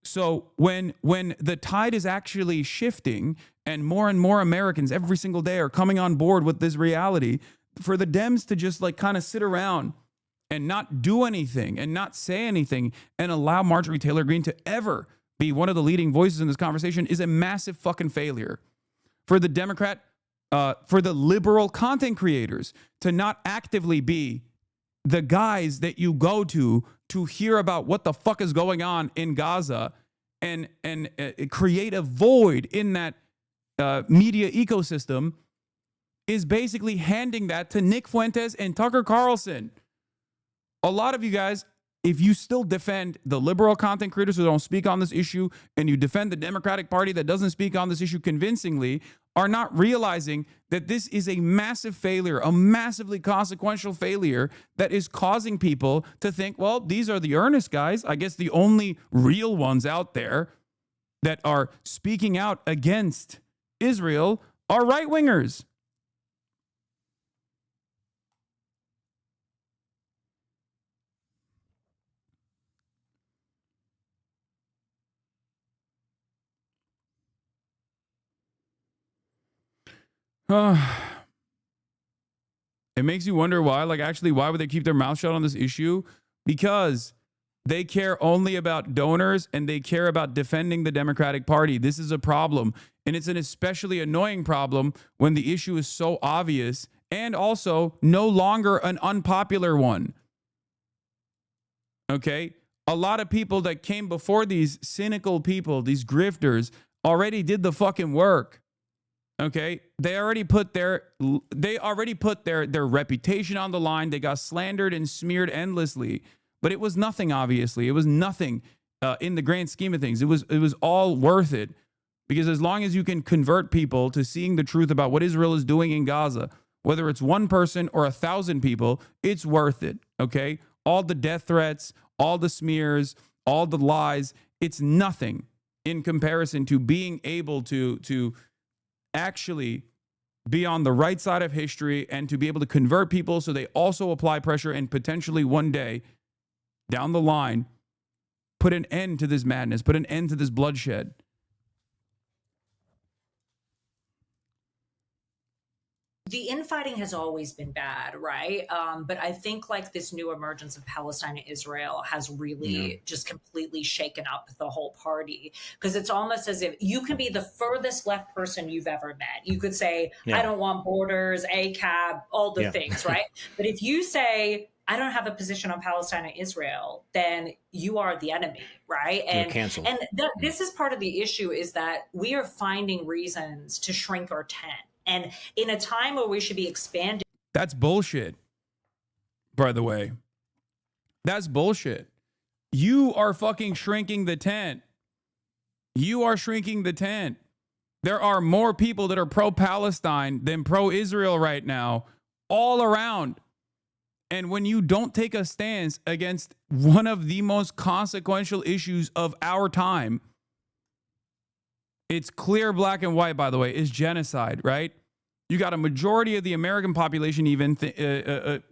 So when the tide is actually shifting and more Americans every single day are coming on board with this reality, for the Dems to just like kind of sit around and not do anything and not say anything and allow Marjorie Taylor Greene to ever be one of the leading voices in this conversation is a massive fucking failure. For the for the liberal content creators to not actively be the guys that you go to hear about what the fuck is going on in Gaza and create a void in that media ecosystem is basically handing that to Nick Fuentes and Tucker Carlson. A lot of you guys, if you still defend the liberal content creators who don't speak on this issue and you defend the Democratic Party that doesn't speak on this issue convincingly, are not realizing that this is a massive failure, a massively consequential failure that is causing people to think, well, these are the earnest guys. I guess the only real ones out there that are speaking out against Israel are right-wingers. It makes you wonder why, like, actually, why would they keep their mouth shut on this issue? Because they care only about donors and they care about defending the Democratic Party. This is a problem. And it's an especially annoying problem when the issue is so obvious and also no longer an unpopular one. Okay? A lot of people that came before these cynical people, these grifters, already did the fucking work. Okay, they already put their reputation on the line. They got slandered and smeared endlessly, but it was nothing. Obviously, it was nothing in the grand scheme of things. It was all worth it, because as long as you can convert people to seeing the truth about what Israel is doing in Gaza, whether it's one person or 1,000 people, it's worth it. Okay, all the death threats, all the smears, all the lies, it's nothing in comparison to being able to actually be on the right side of history and to be able to convert people so they also apply pressure and potentially one day down the line put an end to this madness, put an end to this bloodshed. The infighting has always been bad, right? But I think like this new emergence of Palestine and Israel has really just completely shaken up the whole party, because it's almost as if you can be the furthest left person you've ever met. You could say, I don't want borders, ACAB, all the things, right? But if you say, I don't have a position on Palestine and Israel, then you are the enemy, right? And you're canceled. And this is part of the issue, is that we are finding reasons to shrink our tent. And in a time where we should be expanding. That's bullshit, by the way. That's bullshit. You are fucking shrinking the tent. You are shrinking the tent. There are more people that are pro-Palestine than pro-Israel right now, all around. And when you don't take a stance against one of the most consequential issues of our time, it's clear, black and white, by the way, is genocide, right? You got a majority of the American population even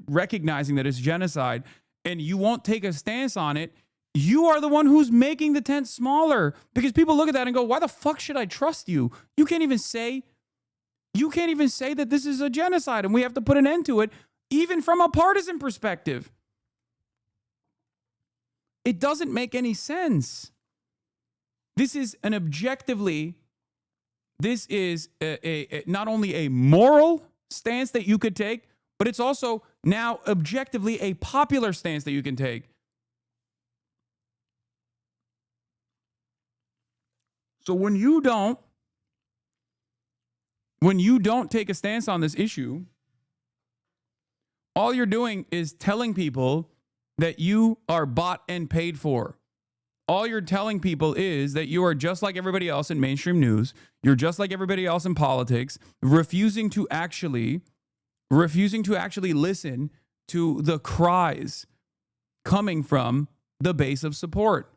recognizing that it's genocide, and you won't take a stance on it. You are the one who's making the tent smaller, because people look at that and go, why the fuck should I trust you? You can't even say that this is a genocide and we have to put an end to it, even from a partisan perspective. It doesn't make any sense. This is an objectively, this is not only a moral stance that you could take, but it's also now objectively a popular stance that you can take. So when you don't take a stance on this issue, all you're doing is telling people that you are bought and paid for. All you're telling people is that you are just like everybody else in mainstream news. You're just like everybody else in politics, refusing to actually listen to the cries coming from the base of support.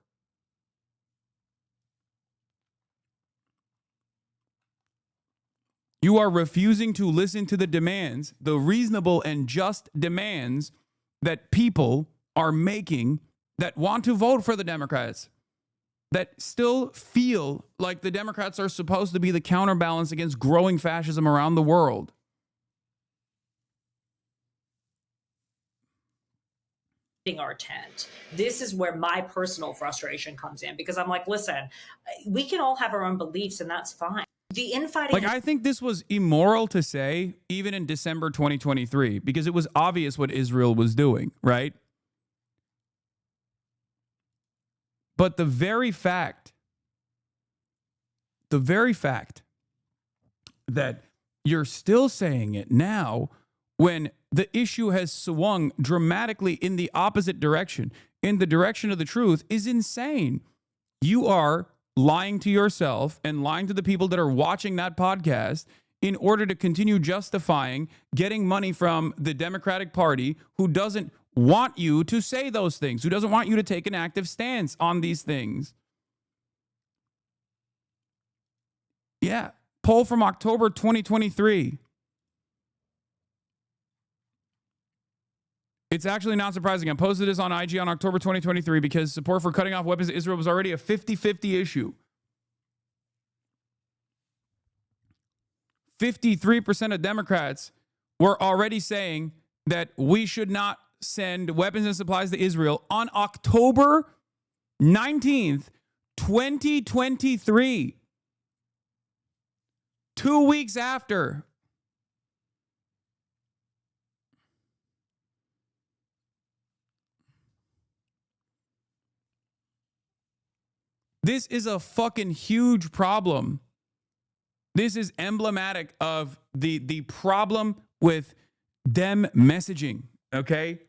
You are refusing to listen to the demands, the reasonable and just demands that people are making that want to vote for the Democrats. that still feel like the Democrats are supposed to be the counterbalance against growing fascism around the world. Our tent. This is where my personal frustration comes in, because I'm like, listen, we can all have our own beliefs and that's fine. The infighting. Like, I think this was immoral to say even in December 2023 because it was obvious what Israel was doing, right? But the very fact that you're still saying it now when the issue has swung dramatically in the opposite direction, in the direction of the truth, is insane. You are lying to yourself and lying to the people that are watching that podcast in order to continue justifying getting money from the Democratic Party, who doesn't want you to say those things, who doesn't want you to take an active stance on these things. Yeah. Poll from October 2023. It's actually not surprising. I posted this on IG on October 2023 because support for cutting off weapons to Israel was already a 50-50 issue. 53% of Democrats were already saying that we should not send weapons and supplies to Israel on October 19th, 2023. 2 weeks after. This is a fucking huge problem. This is emblematic of the problem with them messaging, okay?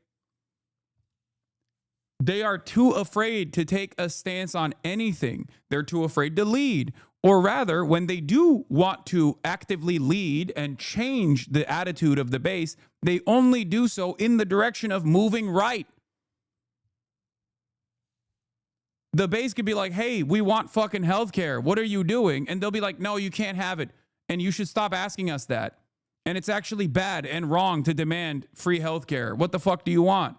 They are too afraid to take a stance on anything. They're too afraid to lead. Or rather, when they do want to actively lead and change the attitude of the base, they only do so in the direction of moving right. The base could be like, hey, we want fucking healthcare. What are you doing? And they'll be like, no, you can't have it. And you should stop asking us that. And it's actually bad and wrong to demand free healthcare. What the fuck do you want?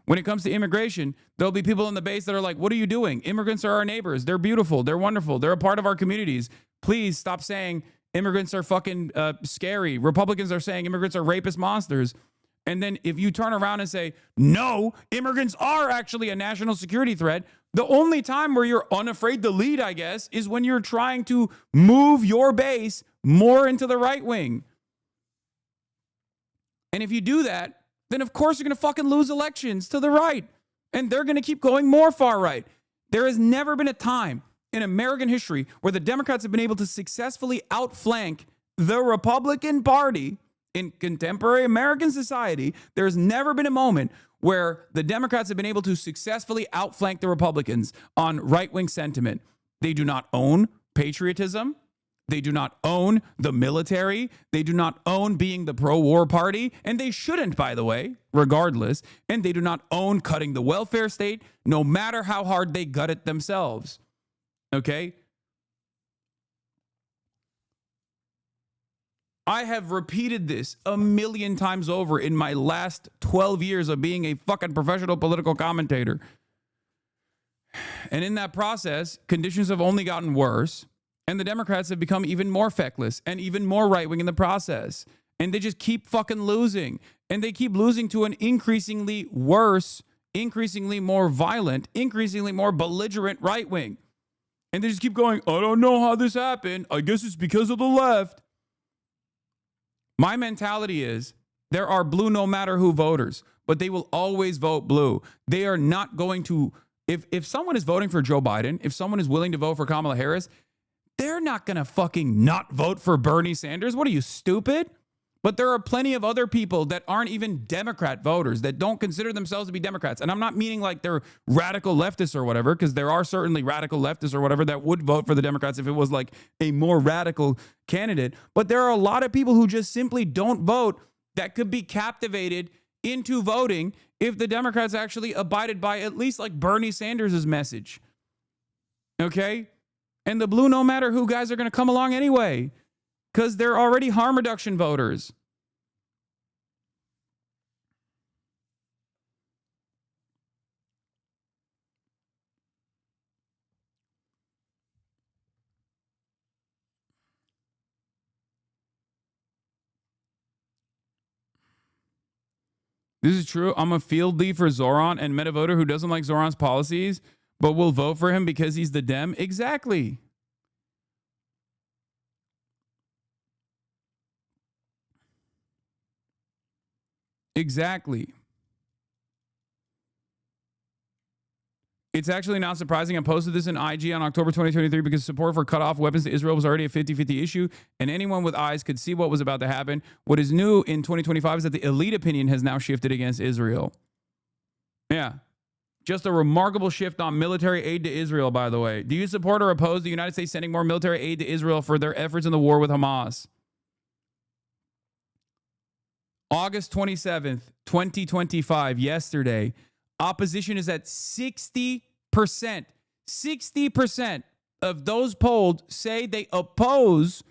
When it comes to immigration, there'll be people in the base that are like, what are you doing? Immigrants are our neighbors. They're beautiful. They're wonderful. They're a part of our communities. Please stop saying immigrants are fucking scary. Republicans are saying immigrants are rapist monsters. And then if you turn around and say, no, immigrants are actually a national security threat, the only time where you're unafraid to lead, I guess, is when you're trying to move your base more into the right wing. And if you do that, then of course you're going to fucking lose elections to the right. And they're going to keep going more far right. There has never been a time in American history where the Democrats have been able to successfully outflank the Republican Party in contemporary American society. There's never been a moment where the Democrats have been able to successfully outflank the Republicans on right-wing sentiment. They do not own patriotism. They do not own the military. They do not own being the pro-war party. And they shouldn't, by the way, regardless. And they do not own cutting the welfare state, no matter how hard they gut it themselves. Okay? I have repeated this a million times over in my last 12 years of being a fucking professional political commentator. And in that process, conditions have only gotten worse. And the Democrats have become even more feckless and even more right-wing in the process. And they just keep fucking losing. And they keep losing to an increasingly worse, increasingly more violent, increasingly more belligerent right-wing. And they just keep going, I don't know how this happened. I guess it's because of the left. My mentality is there are blue no matter who voters, but they will always vote blue. They are not going to, if someone is voting for Joe Biden, if someone is willing to vote for Kamala Harris, they're not going to fucking not vote for Bernie Sanders. What are you, stupid? But there are plenty of other people that aren't even Democrat voters that don't consider themselves to be Democrats. And I'm not meaning like they're radical leftists or whatever, because there are certainly radical leftists or whatever that would vote for the Democrats if it was like a more radical candidate. But there are a lot of people who just simply don't vote that could be captivated into voting if the Democrats actually abided by at least like Bernie Sanders' message. Okay? And the blue no matter who guys are going to come along anyway, because they're already harm reduction voters. This is true. I'm a field lead for Zoran and meta voter who doesn't like Zoran's policies, but will vote for him because he's the Dem. Exactly. Exactly. It's actually not surprising. I posted this in IG on October 2023 because support for cut-off weapons to Israel was already a 50-50 issue, and anyone with eyes could see what was about to happen. What is new in 2025 is that the elite opinion has now shifted against Israel. Yeah. Just a remarkable shift on military aid to Israel, by the way. Do you support or oppose the United States sending more military aid to Israel for their efforts in the war with Hamas? August 27th, 2025, yesterday, opposition is at 60%. 60% of those polled say they oppose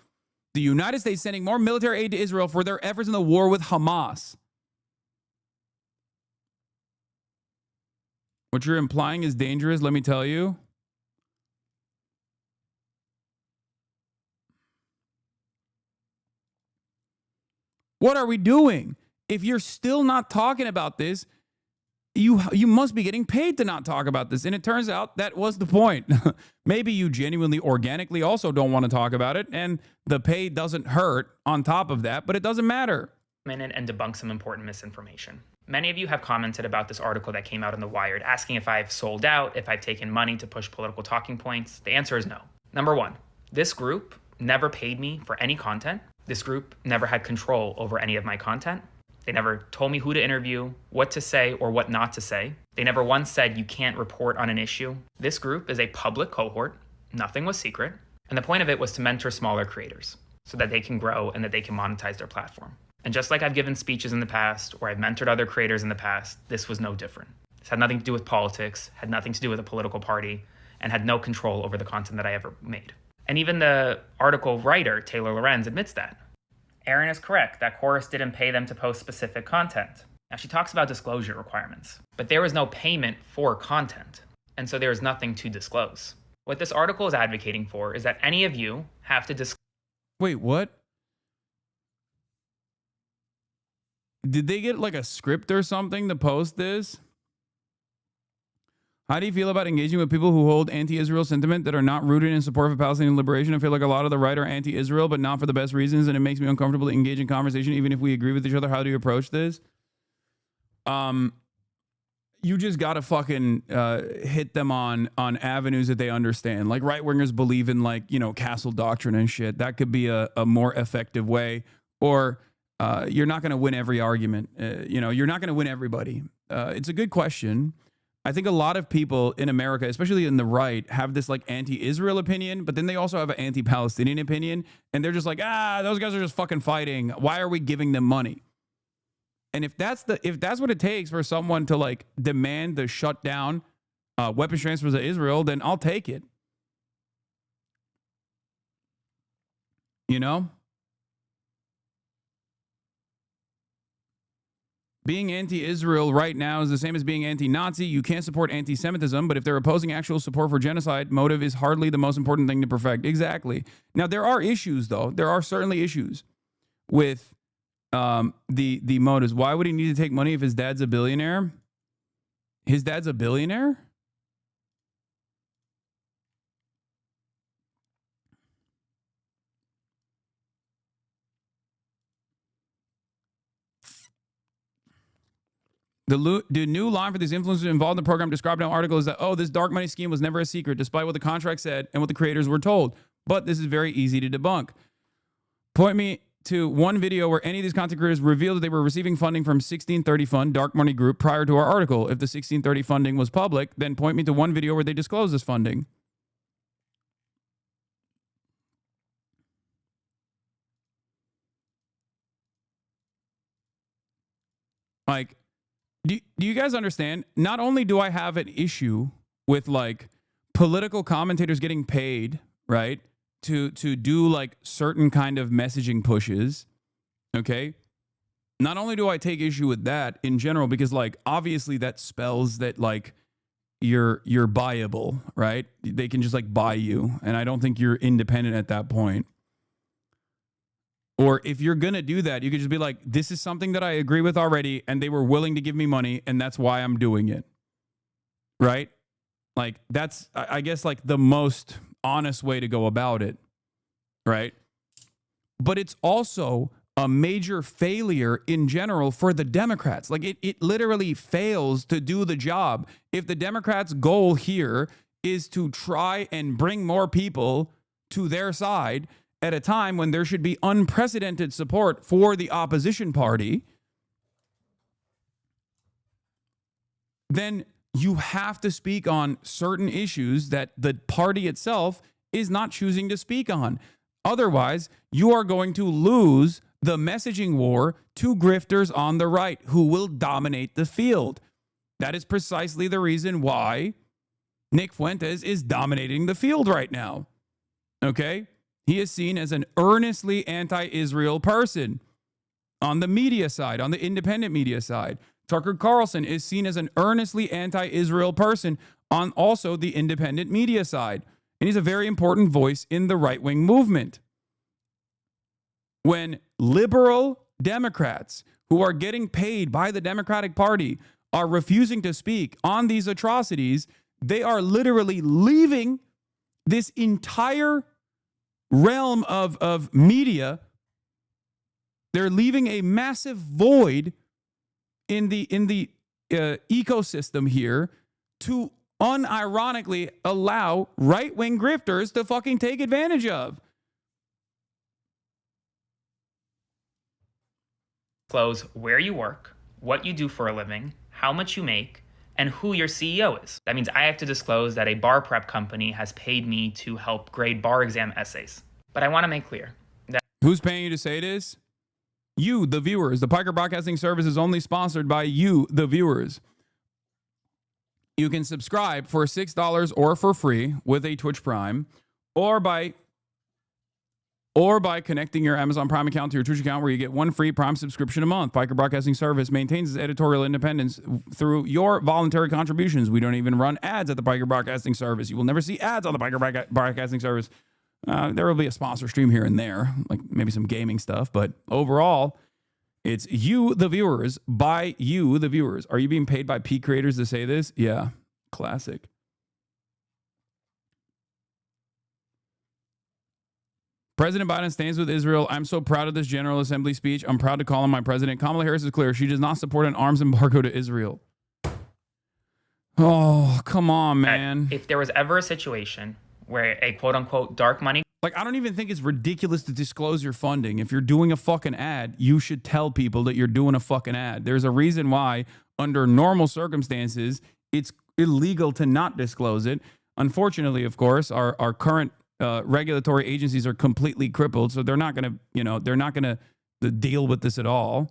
the United States sending more military aid to Israel for their efforts in the war with Hamas. What you're implying is dangerous, let me tell you. What are we doing? If you're still not talking about this, you must be getting paid to not talk about this. And it turns out that was the point. Maybe you genuinely, organically also don't want to talk about it. And the pay doesn't hurt on top of that, but it doesn't matter. And debunk some important misinformation. Many of you have commented about this article that came out in The Wired, asking if I've sold out, if I've taken money to push political talking points. The answer is no. Number one, this group never paid me for any content. This group never had control over any of my content. They never told me who to interview, what to say, or what not to say. They never once said you can't report on an issue. This group is a public cohort. Nothing was secret. And the point of it was to mentor smaller creators so that they can grow and that they can monetize their platform. And just like I've given speeches in the past or I've mentored other creators in the past, this was no different. This had nothing to do with politics, had nothing to do with a political party, and had no control over the content that I ever made. And even the article writer, Taylor Lorenz, admits that. Aaron is correct that Chorus didn't pay them to post specific content. Now, she talks about disclosure requirements, but there was no payment for content, and so there is nothing to disclose. What this article is advocating for is that any of you have to disclose. Wait, what? Did they get like a script or something to post this? How do you feel about engaging with people who hold anti-Israel sentiment that are not rooted in support for Palestinian liberation? I feel like a lot of the right are anti-Israel, but not for the best reasons, and it makes me uncomfortable to engage in conversation, even if we agree with each other. How do you approach this? You just gotta fucking hit them on avenues that they understand. Like right-wingers believe in like, you know, castle doctrine and shit. That could be a more effective way. Or you're not gonna win every argument. You know, you're not gonna win everybody. It's a good question. I think a lot of people in America, especially in the right, have this like anti-Israel opinion, but then they also have an anti-Palestinian opinion. And they're just like, those guys are just fucking fighting. Why are we giving them money? And if that's what it takes for someone to like demand the shutdown weapons transfers to Israel, then I'll take it. You know? Being anti-Israel right now is the same as being anti-Nazi. You can't support anti-Semitism, but if they're opposing actual support for genocide, motive is hardly the most important thing to perfect. Exactly. Now, there are issues, though. There are certainly issues with the motives. Why would he need to take money if his dad's a billionaire? His dad's a billionaire? The new line for these influencers involved in the program described in an article is that, this dark money scheme was never a secret, despite what the contract said and what the creators were told. But this is very easy to debunk. Point me to one video where any of these content creators revealed that they were receiving funding from 1630 Fund, dark money group, prior to our article. If the 1630 funding was public, then point me to one video where they disclosed this funding. Like, do you guys understand? Not only do I have an issue with like political commentators getting paid, right, to do like certain kind of messaging pushes, okay? Not only do I take issue with that in general, because like obviously that spells that like you're buyable, right? They can just like buy you, and I don't think you're independent at that point. Or if you're going to do that, you could just be like, this is something that I agree with already, and they were willing to give me money, and that's why I'm doing it. Right? Like, that's, I guess, like the most honest way to go about it. Right? But it's also a major failure in general for the Democrats. Like, it literally fails to do the job. If the Democrats' goal here is to try and bring more people to their side at a time when there should be unprecedented support for the opposition party, then you have to speak on certain issues that the party itself is not choosing to speak on. Otherwise, you are going to lose the messaging war to grifters on the right who will dominate the field. That is precisely the reason why Nick Fuentes is dominating the field right now. Okay? He is seen as an earnestly anti-Israel person on the media side, on the independent media side. Tucker Carlson is seen as an earnestly anti-Israel person on also the independent media side. And he's a very important voice in the right-wing movement. When liberal Democrats who are getting paid by the Democratic Party are refusing to speak on these atrocities, they are literally leaving this entire realm of media. They're leaving a massive void in the ecosystem here to unironically allow right-wing grifters to fucking take advantage of. Disclose where you work, what you do for a living, how much you make, and who your CEO is. That means I have to disclose that a bar prep company has paid me to help grade bar exam essays. But I want to make clear that... Who's paying you to say this? You, the viewers. The Piker Broadcasting Service is only sponsored by you, the viewers. You can subscribe for $6 or for free with a Twitch Prime, or by connecting your Amazon Prime account to your Twitch account, where you get one free Prime subscription a month. Piker Broadcasting Service maintains its editorial independence through your voluntary contributions. We don't even run ads at the Piker Broadcasting Service. You will never see ads on the Piker Broadcasting Service. There will be a sponsor stream here and there, like maybe some gaming stuff, but overall, it's you, the viewers, by you, the viewers. Are you being paid by P creators to say this? Yeah, classic. President Biden stands with Israel. I'm so proud of this General Assembly speech. I'm proud to call him my president. Kamala Harris is clear. She does not support an arms embargo to Israel. Oh, come on, man. If there was ever a situation where a quote-unquote dark money... Like, I don't even think it's ridiculous to disclose your funding. If you're doing a fucking ad, you should tell people that you're doing a fucking ad. There's a reason why, under normal circumstances, it's illegal to not disclose it. Unfortunately, of course, our current regulatory agencies are completely crippled, so they're not going to deal with this at all.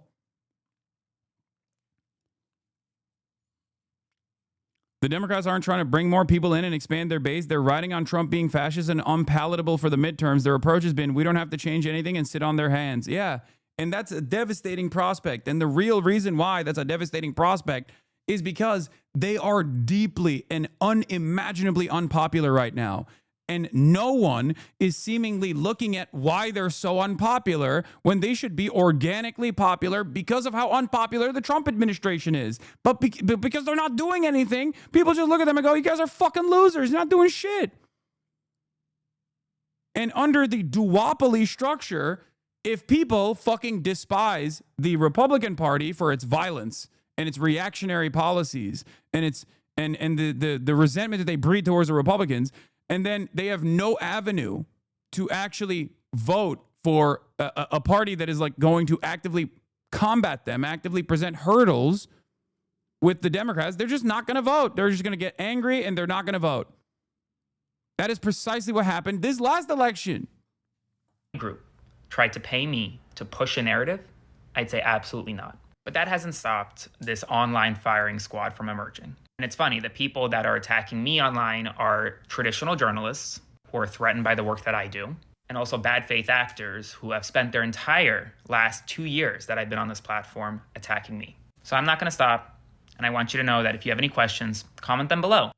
The Democrats aren't trying to bring more people in and expand their base. They're riding on Trump being fascist and unpalatable for the midterms. Their approach has been, we don't have to change anything and sit on their hands. Yeah, and that's a devastating prospect. And the real reason why that's a devastating prospect is because they are deeply and unimaginably unpopular right now. And no one is seemingly looking at why they're so unpopular when they should be organically popular because of how unpopular the Trump administration is. But because they're not doing anything, people just look at them and go, you guys are fucking losers. You're not doing shit. And under the duopoly structure, if people fucking despise the Republican Party for its violence and its reactionary policies and its the resentment that they breed towards the Republicans, and then they have no avenue to actually vote for a party that is like going to actively combat them, actively present hurdles with the Democrats, they're just not going to vote. They're just going to get angry and they're not going to vote. That is precisely what happened this last election. Group tried to pay me to push a narrative, I'd say absolutely not. But that hasn't stopped this online firing squad from emerging. And it's funny, the people that are attacking me online are traditional journalists who are threatened by the work that I do, and also bad faith actors who have spent their entire last 2 years that I've been on this platform attacking me. So I'm not going to stop, and I want you to know that if you have any questions, comment them below.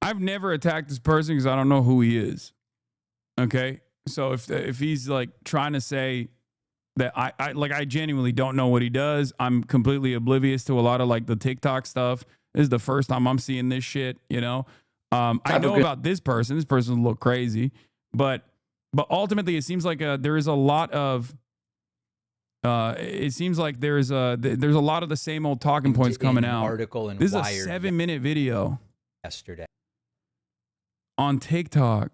I've never attacked this person because I don't know who he is. Okay? So if he's like trying to say that I genuinely don't know what he does. I'm completely oblivious to a lot of like the TikTok stuff. This is the first time I'm seeing this shit, you know. I know about this person. This person look crazy, but ultimately it seems like there is a lot of it seems like there's a lot of the same old talking points coming out. Article in This is a Wired 7-minute video yesterday on TikTok.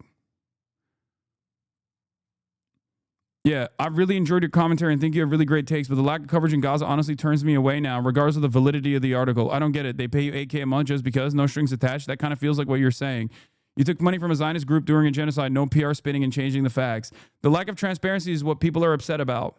Yeah, I've really enjoyed your commentary and think you have really great takes, but the lack of coverage in Gaza honestly turns me away now, regardless of the validity of the article. I don't get it. They pay you $8K a month just because, no strings attached. That kind of feels like what you're saying. You took money from a Zionist group during a genocide, no PR spinning and changing the facts. The lack of transparency is what people are upset about.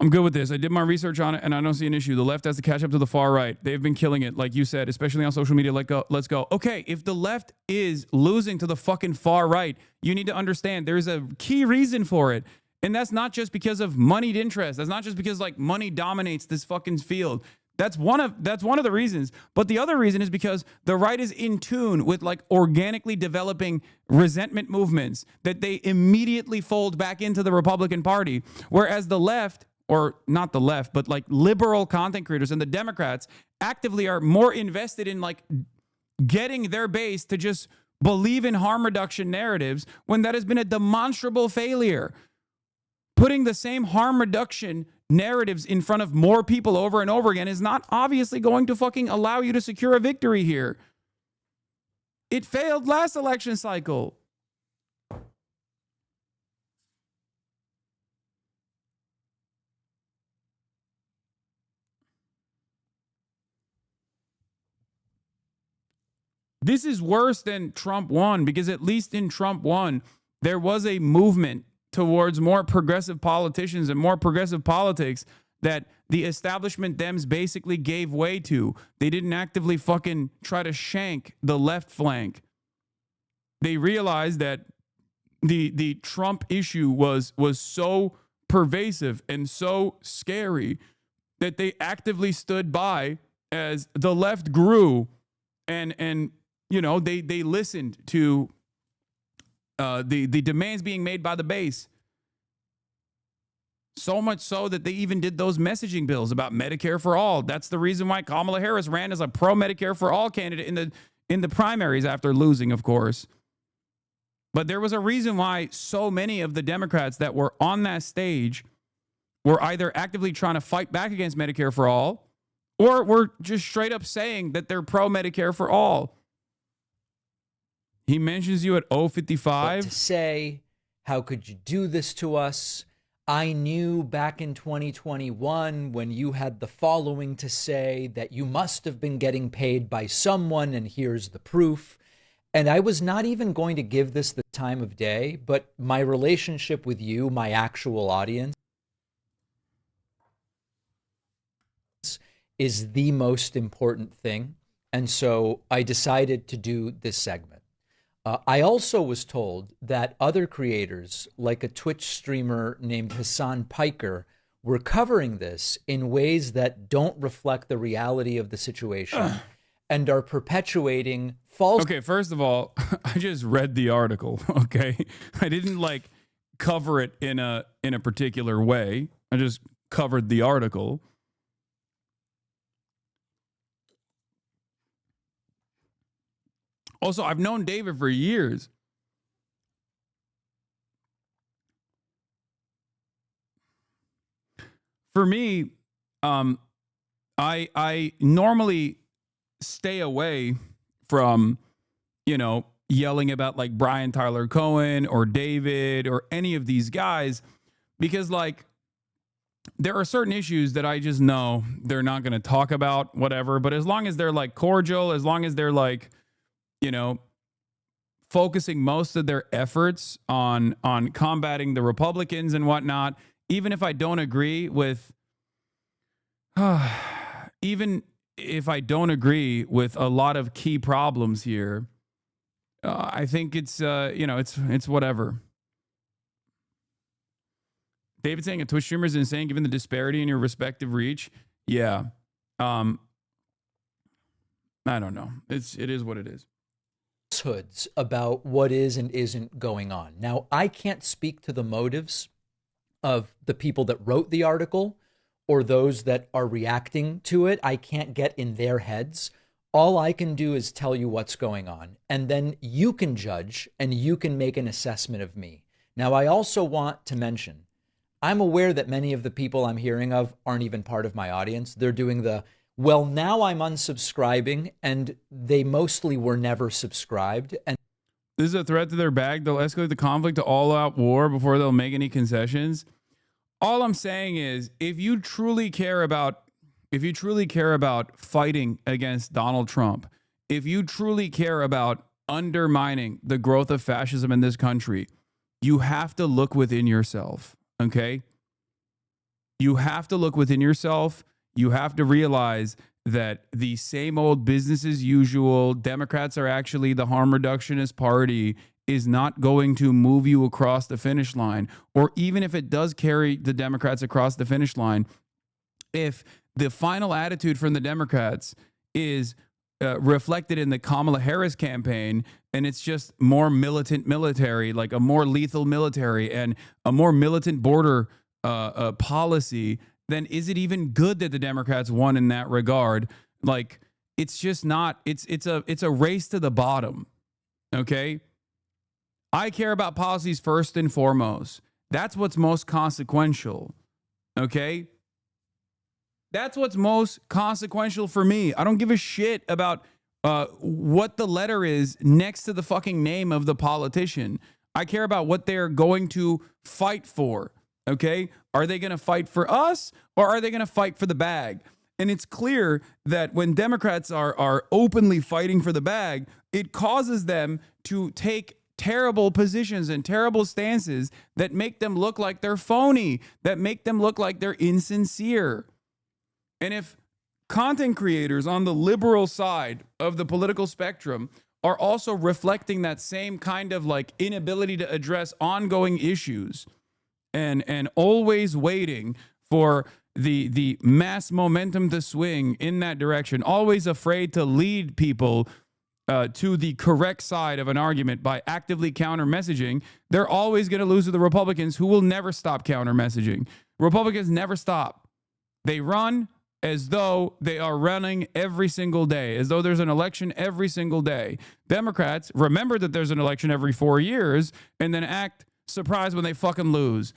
I'm good with this. I did my research on it, and I don't see an issue. The left has to catch up to the far right. They've been killing it, like you said, especially on social media. Let's go. Okay, if the left is losing to the fucking far right, you need to understand there's a key reason for it. And that's not just because of moneyed interest. That's not just because like money dominates this fucking field. That's one of the reasons. But the other reason is because the right is in tune with like organically developing resentment movements that they immediately fold back into the Republican Party. Whereas the left, or not the left, but like liberal content creators and the Democrats actively are more invested in like getting their base to just believe in harm reduction narratives when that has been a demonstrable failure. Putting the same harm reduction narratives in front of more people over and over again is not obviously going to fucking allow you to secure a victory here. It failed last election cycle. This is worse than Trump won, because at least in Trump won, there was a movement towards more progressive politicians and more progressive politics that the establishment Dems basically gave way to. They didn't actively fucking try to shank the left flank. They realized that the Trump issue was so pervasive and so scary that they actively stood by as the left grew, and you know, they listened to the demands being made by the base. So much so that they even did those messaging bills about Medicare for all. That's the reason why Kamala Harris ran as a pro-Medicare for all candidate in the primaries after losing, of course. But there was a reason why so many of the Democrats that were on that stage were either actively trying to fight back against Medicare for all, or were just straight up saying that they're pro-Medicare for all. He mentions you at 055. But to say, how could you do this to us? I knew back in 2021 when you had the following to say that you must have been getting paid by someone, and here's the proof. And I was not even going to give this the time of day, but my relationship with you, my actual audience, is the most important thing. And so I decided to do this segment. I also was told that other creators, like a Twitch streamer named Hasan Piker, were covering this in ways that don't reflect the reality of the situation and are perpetuating false. Okay, first of all, I just read the article, okay? I didn't like cover it in a particular way. I just covered the article. Also, I've known David for years. For me, I normally stay away from, you know, yelling about like Brian Tyler Cohen or David or any of these guys, because like there are certain issues that I just know they're not going to talk about, whatever. But as long as they're like cordial, as long as they're like, you know, focusing most of their efforts on combating the Republicans and whatnot, even if I don't agree with, even if I don't agree with a lot of key problems here, I think it's, you know, it's whatever. David saying a Twitch streamer is insane given the disparity in your respective reach. Yeah. I don't know. It is what it is. falsehoods about what is and isn't going on. Now, I can't speak to the motives of the people that wrote the article or those that are reacting to it. I can't get in their heads. All I can do is tell you what's going on, and then you can judge and you can make an assessment of me. Now, I also want to mention, I'm aware that many of the people I'm hearing of aren't even part of my audience. They're doing the, well, now I'm unsubscribing, and they mostly were never subscribed. And this is a threat to their bag. They'll escalate the conflict to all-out war before they'll make any concessions. All I'm saying is, if you truly care about fighting against Donald Trump, if you truly care about undermining the growth of fascism in this country, you have to look within yourself, okay? You have to look within yourself. You have to realize that the same old business as usual, Democrats are actually the harm reductionist party, is not going to move you across the finish line. Or even if it does carry the Democrats across the finish line, if the final attitude from the Democrats is reflected in the Kamala Harris campaign, and it's just more militant military, like a more lethal military and a more militant border policy, then is it even good that the Democrats won in that regard? Like, it's just not. It's a race to the bottom. Okay, I care about policies first and foremost. That's what's most consequential. Okay. That's what's most consequential for me. I don't give a shit about what the letter is next to the fucking name of the politician. I care about what they're going to fight for. Okay? Are they going to fight for us, or are they going to fight for the bag? And it's clear that when Democrats are openly fighting for the bag, it causes them to take terrible positions and terrible stances that make them look like they're phony, that make them look like they're insincere. And if content creators on the liberal side of the political spectrum are also reflecting that same kind of like inability to address ongoing issues and always waiting for the mass momentum to swing in that direction, always afraid to lead people to the correct side of an argument by actively counter messaging, they're always going to lose to the Republicans, who will never stop counter messaging. Republicans never stop. They run as though they are running every single day, as though there's an election every single day. Democrats remember that there's an election every 4 years and then act surprised when they fucking lose.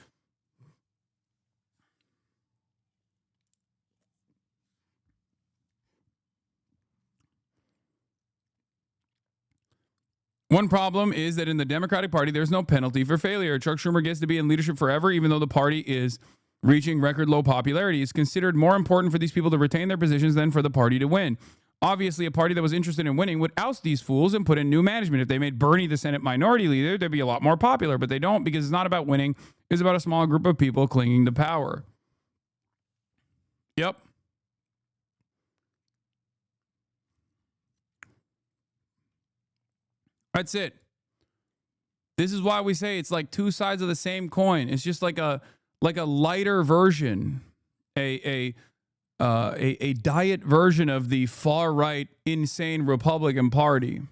One problem is that in the Democratic Party, there's no penalty for failure. Chuck Schumer gets to be in leadership forever, even though the party is reaching record low popularity. It's considered more important for these people to retain their positions than for the party to win. Obviously, a party that was interested in winning would oust these fools and put in new management. If they made Bernie the Senate minority leader, they'd be a lot more popular, but they don't, because it's not about winning. It's about a small group of people clinging to power. Yep. That's it. This is why we say it's like two sides of the same coin. It's just like a lighter version, a diet version of the far right, insane Republican Party.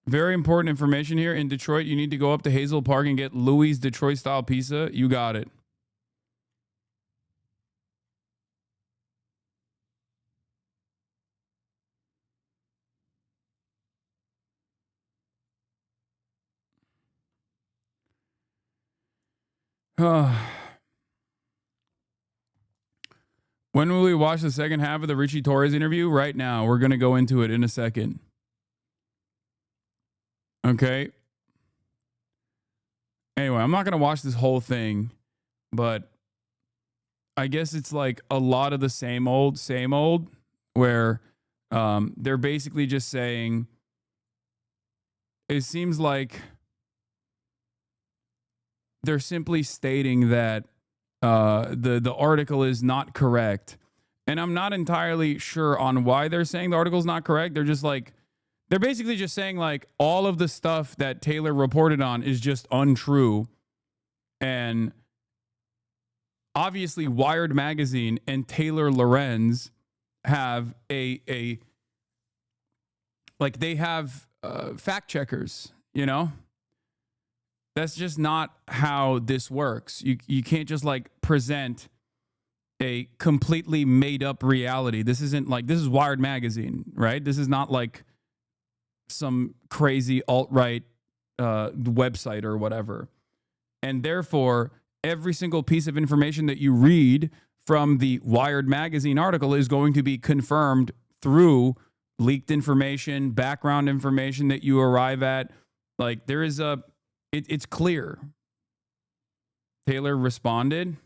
Very important information here. In Detroit, you need to go up to Hazel Park and get Louis' Detroit style pizza. You got it. When will we watch the second half of the Richie Torres interview? Right now. We're going to go into it in a second. Okay. Anyway, I'm not going to watch this whole thing, but I guess it's like a lot of the same old, where they're basically just saying, it seems like they're simply stating that the article is not correct. And I'm not entirely sure on why they're saying the article is not correct. They're basically just saying like all of the stuff that Taylor reported on is just untrue. And obviously Wired Magazine and Taylor Lorenz have they have fact checkers, you know? That's just not how this works. You can't just like present a completely made up reality. This is Wired Magazine, right? This is not like some crazy alt-right website or whatever. And therefore, every single piece of information that you read from the Wired Magazine article is going to be confirmed through leaked information, background information that you arrive at. Like there is it's clear. Taylor responded.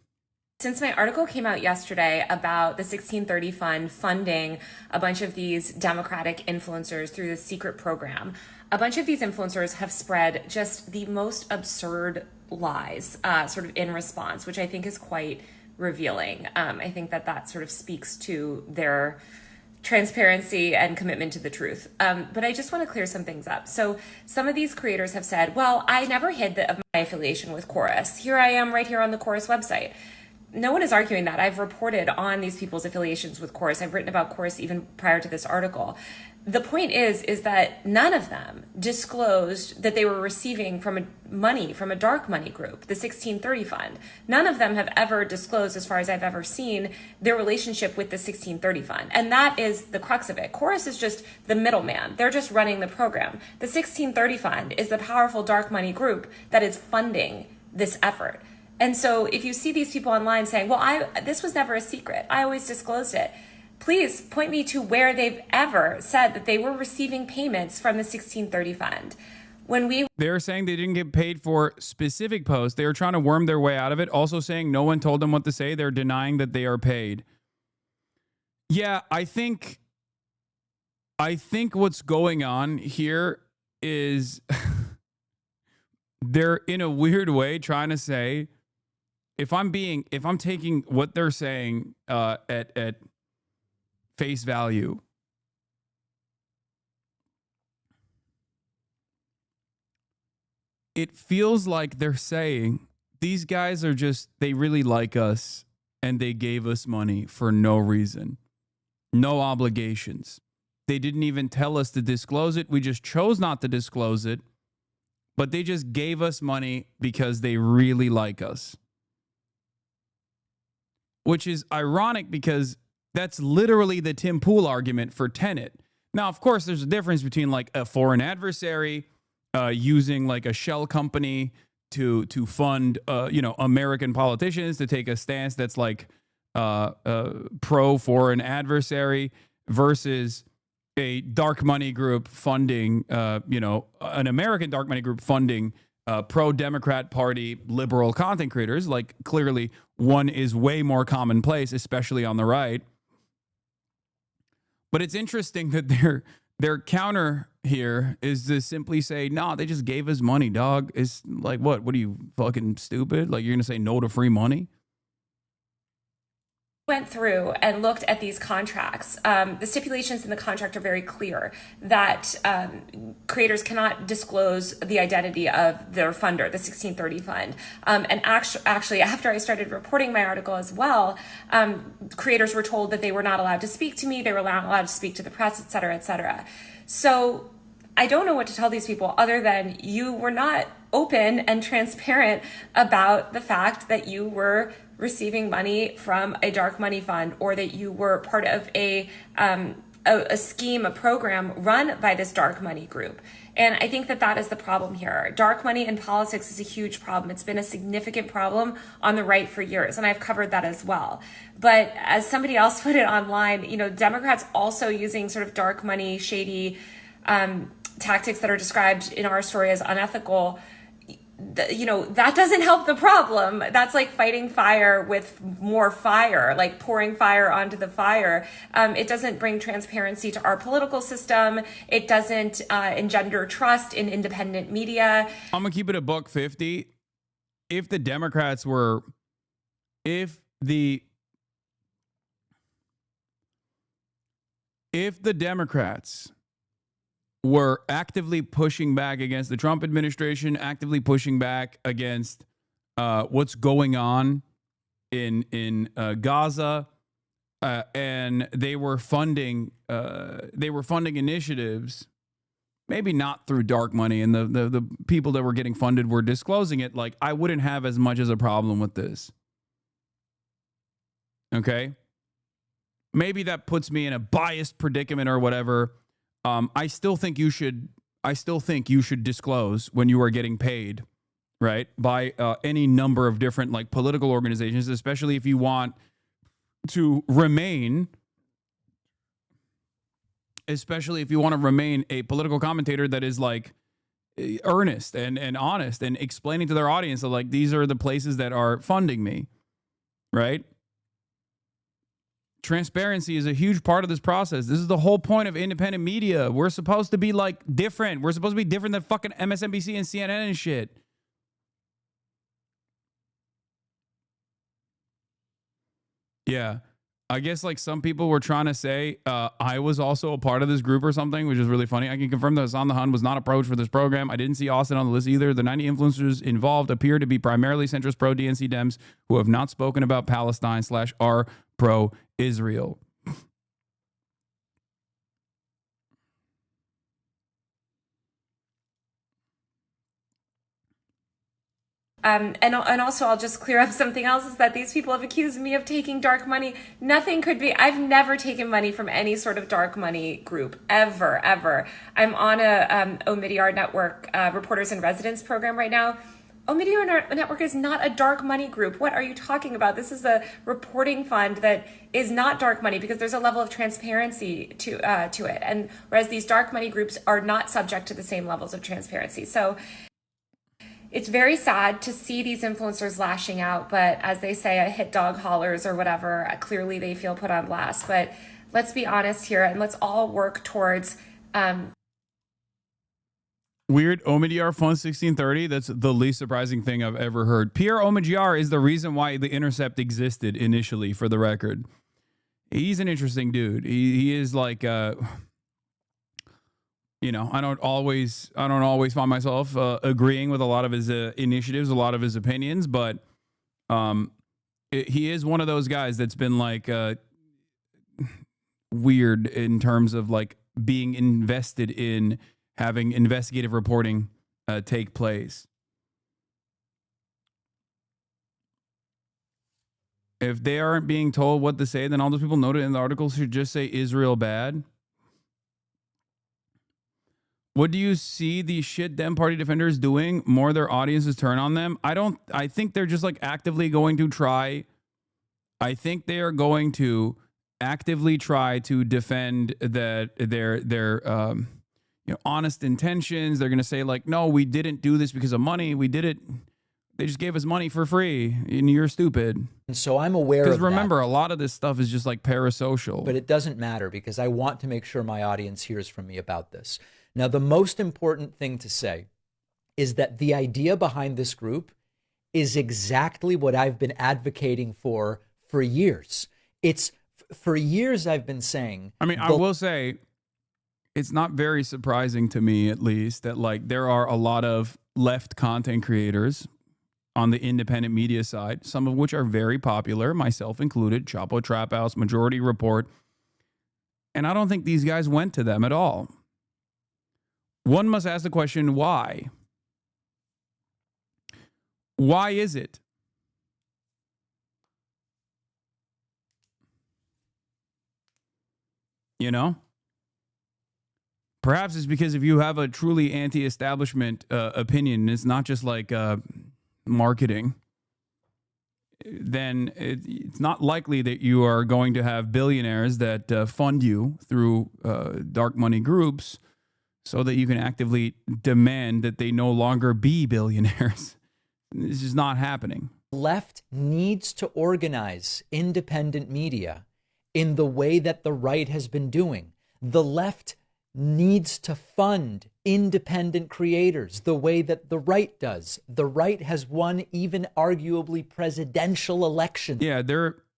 Since my article came out yesterday about the 1630 Fund funding a bunch of these Democratic influencers through this secret program, a bunch of these influencers have spread just the most absurd lies sort of in response, which I think is quite revealing. I think that sort of speaks to their transparency and commitment to the truth. But I just want to clear some things up. So some of these creators have said, well, I never hid of my affiliation with Chorus. Here I am right here on the Chorus website. No one is arguing that. I've reported on these people's affiliations with Chorus. I've written about Chorus even prior to this article. The point is that none of them disclosed that they were receiving money from a dark money group, the 1630 Fund. None of them have ever disclosed, as far as I've ever seen, their relationship with the 1630 Fund. And that is the crux of it. Chorus is just the middleman. They're just running the program. The 1630 Fund is the powerful dark money group that is funding this effort. And so if you see these people online saying, well, this was never a secret, I always disclosed it, please point me to where they've ever said that they were receiving payments from the 1630 Fund. They're saying they didn't get paid for specific posts. They were trying to worm their way out of it. Also saying no one told them what to say. They're denying that they are paid. Yeah, I think what's going on here is they're in a weird way trying to say, if I'm taking what they're saying at face value, it feels like they're saying these guys they really like us and they gave us money for no reason, no obligations. They didn't even tell us to disclose it. We just chose not to disclose it, but they just gave us money because they really like us. Which is ironic because that's literally the Tim Pool argument for Tenet. Now, of course, there's a difference between like a foreign adversary using like a shell company to fund American politicians to take a stance that's like pro foreign adversary versus a dark money group funding an American dark money group funding pro-Democrat Party liberal content creators. Like clearly one is way more commonplace, especially on the right. But it's interesting that their counter here is to simply say, no, they just gave us money, dog. It's like, what are you, fucking stupid? Like you're going to say no to free money? Went through and looked at these contracts. The stipulations in the contract are very clear that creators cannot disclose the identity of their funder, the 1630 Fund. And actually, after I started reporting my article as well, creators were told that they were not allowed to speak to me, they were not allowed to speak to the press, et cetera, et cetera. So I don't know what to tell these people other than you were not open and transparent about the fact that you were receiving money from a dark money fund, or that you were part of a scheme, a program run by this dark money group. And I think that is the problem here. Dark money in politics is a huge problem. It's been a significant problem on the right for years, and I've covered that as well. But as somebody else put it online, Democrats also using sort of dark money, shady tactics that are described in our story as unethical. That doesn't help the problem. That's like fighting fire with more fire, like pouring fire onto the fire. It doesn't bring transparency to our political system. It doesn't engender trust in independent media. I'm going to keep it a $1.50. If the Democrats were, if the Democrats were actively pushing back against the Trump administration, actively pushing back against what's going on in Gaza, and they were funding initiatives, maybe not through dark money, and the people that were getting funded were disclosing it. Like, I wouldn't have as much as a problem with this. Okay, maybe that puts me in a biased predicament or whatever. I still think you should disclose when you are getting paid, right, by any number of different like political organizations, especially if you want to remain a political commentator that is like earnest and honest and explaining to their audience that like these are the places that are funding me, right? Transparency is a huge part of this process. This is the whole point of independent media. We're supposed to be like different. We're supposed to be different than fucking MSNBC and CNN and shit. Yeah. I guess like some people were trying to say I was also a part of this group or something, which is really funny. I can confirm that Hassan the Hun was not approached for this program. I didn't see Austin on the list either. The 90 influencers involved appear to be primarily centrist pro-DNC Dems who have not spoken about Palestine / are pro-Israel. And also, I'll just clear up something else, is that these people have accused me of taking dark money. Nothing could be. I've never taken money from any sort of dark money group, ever. I'm on a Omidyar Network Reporters in Residence program right now. Omidyar Network is not a dark money group. What are you talking about? This is a reporting fund that is not dark money because there's a level of transparency to it. And whereas these dark money groups are not subject to the same levels of transparency. So it's very sad to see these influencers lashing out, but as they say, a hit dog hollers or whatever. Clearly they feel put on blast. But let's be honest here, and let's all work towards... Weird Omidyar Fund 1630. That's the least surprising thing I've ever heard. Pierre Omidyar is the reason why The Intercept existed initially, for the record. He's an interesting dude. He is like... you know, I don't always find myself agreeing with a lot of his initiatives, a lot of his opinions, but he is one of those guys that's been like weird in terms of like being invested in having investigative reporting take place. If they aren't being told what to say, then all those people noted in the article should just say Israel bad. What do you see these shit Dem Party defenders doing? More their audiences turn on them? I think they're just like actively going to try. I think they are going to actively try to defend their honest intentions. They're going to say like, no, we didn't do this because of money. We did it. They just gave us money for free and you're stupid. And so I'm aware of that. Because remember, a lot of this stuff is just like parasocial. But it doesn't matter because I want to make sure my audience hears from me about this. Now, the most important thing to say is that the idea behind this group is exactly what I've been advocating for years. It's for years I've been saying. I mean, I will say it's not very surprising to me, at least, that like there are a lot of left content creators on the independent media side, some of which are very popular, myself included, Chapo Trap House, Majority Report. And I don't think these guys went to them at all. One must ask the question, why? Why is it? You know? Perhaps it's because if you have a truly anti-establishment opinion, it's not just like marketing, then it's not likely that you are going to have billionaires that fund you through dark money groups so that you can actively demand that they no longer be billionaires. This is not happening. Left needs to organize independent media in the way that the right has been doing. The left needs to fund independent creators the way that the right does. The right has won even arguably presidential elections. Yeah,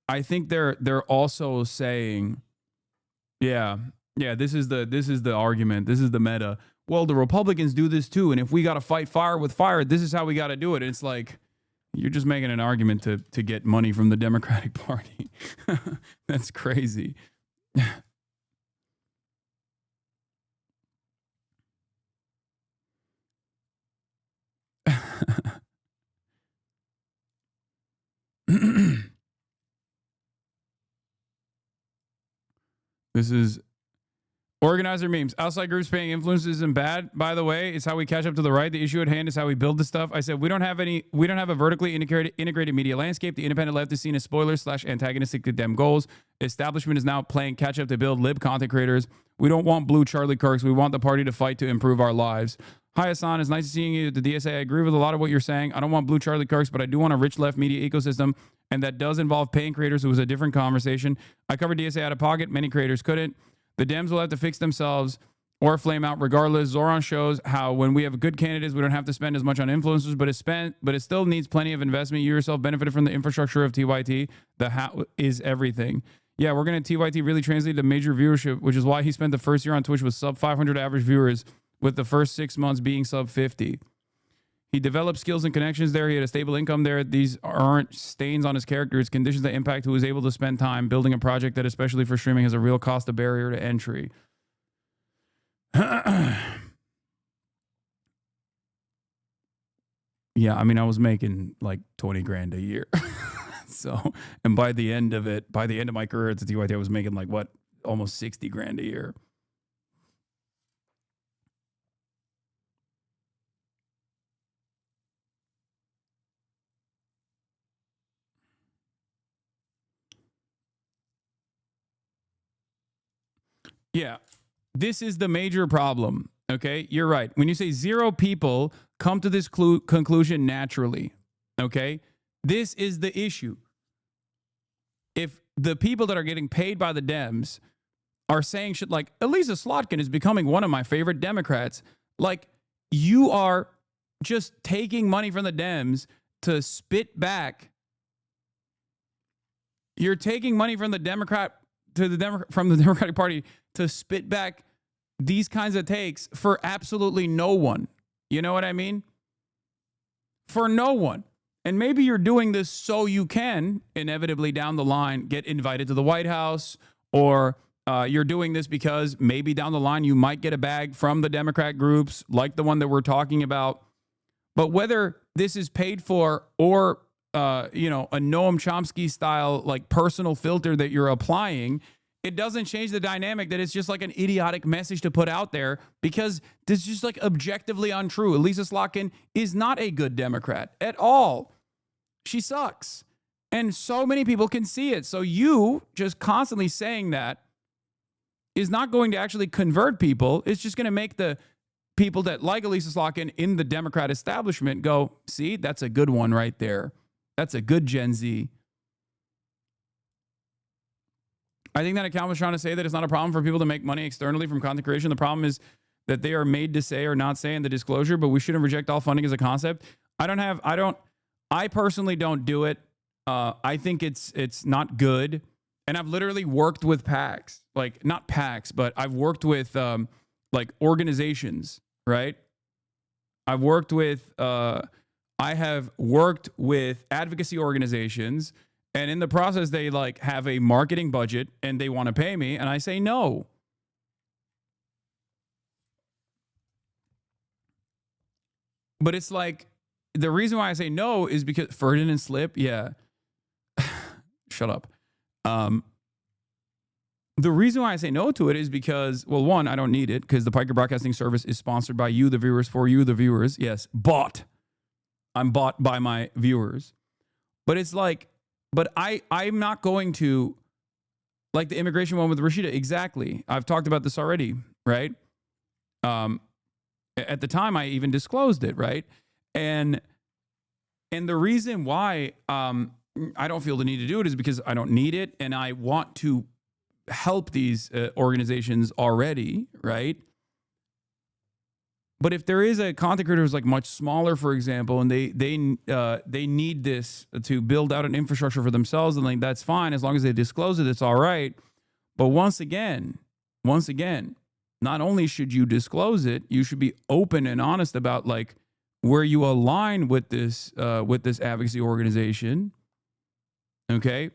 I think they're also saying, this is the argument. This is the meta. Well, the Republicans do this too, and if we got to fight fire with fire, this is how we got to do it. And it's like, You're just making an argument to get money from the Democratic Party. That's crazy. This is organizer memes. Outside groups paying influencers isn't bad, by the way. It's how we catch up to the right. The issue at hand is how we build this stuff. I said we don't have a vertically integrated media landscape. The independent left is seen as spoilers / antagonistic to dem goals. Establishment is now playing catch up to build lib content creators. We don't want blue Charlie Kirks. We want the party to fight to improve our lives. Hi, Hasan. It's nice seeing you at the DSA. I agree with a lot of what you're saying. I don't want blue Charlie Kirks, but I do want a rich left media ecosystem, and that does involve paying creators. It was a different conversation. I covered DSA out of pocket. Many creators couldn't. The Dems will have to fix themselves or flame out regardless. Zoran shows how when we have good candidates, we don't have to spend as much on influencers, but it still needs plenty of investment. You yourself benefited from the infrastructure of TYT. The how is everything. Yeah, we're going to TYT really translate to major viewership, which is why he spent the first year on Twitch with sub 500 average viewers, with the first 6 months being sub 50. He developed skills and connections there. He had a stable income there. These aren't stains on his character. It's conditions that impact who is able to spend time building a project that, especially for streaming, has a real cost of barrier to entry. Yeah, I mean, I was making like 20 grand a year. So, and by the end of my career at the TYT, I was making like what? Almost 60 grand a year. Yeah, this is the major problem. Okay, you're right. When you say 0 people come to this conclusion naturally, okay, this is the issue. If the people that are getting paid by the Dems are saying shit like, Elisa Slotkin is becoming one of my favorite Democrats, like, you are just taking money from the Dems to spit back. You're taking money from the from the Democratic Party to spit back these kinds of takes for absolutely no one. You know what I mean? For no one. And maybe you're doing this so you can inevitably down the line get invited to the White House, or you're doing this because maybe down the line you might get a bag from the Democrat groups like the one that we're talking about. But whether this is paid for or a Noam Chomsky style like personal filter that you're applying, it doesn't change the dynamic that it's just like an idiotic message to put out there, because this is just like objectively untrue. Elisa Slotkin is not a good Democrat at all. She sucks. And so many people can see it. So you just constantly saying that is not going to actually convert people. It's just going to make the people that like Elisa Slotkin in the Democrat establishment go, see, that's a good one right there. That's a good Gen Z. I think that account was trying to say that it's not a problem for people to make money externally from content creation. The problem is that they are made to say or not say in the disclosure, but we shouldn't reject all funding as a concept. I personally don't do it. I think it's not good. And I've literally worked with PACs, like not PACs, but I've worked with like organizations, right? I have worked with advocacy organizations, and in the process, they like have a marketing budget and they want to pay me, and I say no. But it's like, the reason why I say no is because Ferdinand Slip, yeah. Shut up. The reason why I say no to it is because, well, one, I don't need it because the Piker Broadcasting Service is sponsored by you, the viewers, for you, the viewers. Yes, bought. I'm bought by my viewers. But it's like, but I'm not going to, like the immigration one with Rashida, exactly. I've talked about this already, right? At the time, I even disclosed it, right? And the reason why I don't feel the need to do it is because I don't need it, and I want to help these organizations already, right? But if there is a content creator who's like much smaller, for example, and they need this to build out an infrastructure for themselves, and like that's fine as long as they disclose it, it's all right. But once again, not only should you disclose it, you should be open and honest about like where you align with this advocacy organization. Okay.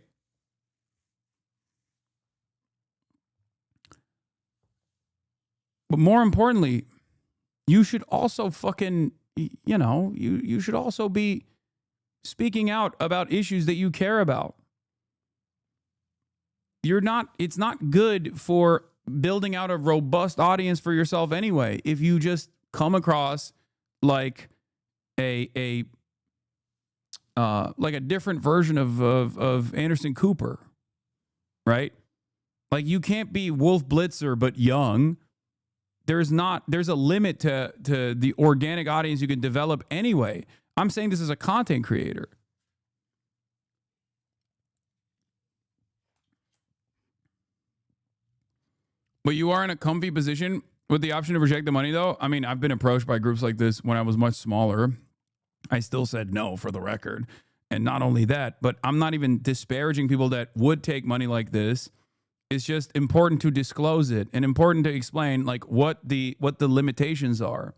But more importantly, you should also fucking, you should also be speaking out about issues that you care about. It's not good for building out a robust audience for yourself anyway if you just come across like a different version of Anderson Cooper, right? Like, you can't be Wolf Blitzer but young. There's a limit to the organic audience you can develop anyway. I'm saying this as a content creator. But you are in a comfy position with the option to reject the money, though. I mean, I've been approached by groups like this when I was much smaller. I still said no, for the record. And not only that, but I'm not even disparaging people that would take money like this. It's just important to disclose it and important to explain like what the limitations are.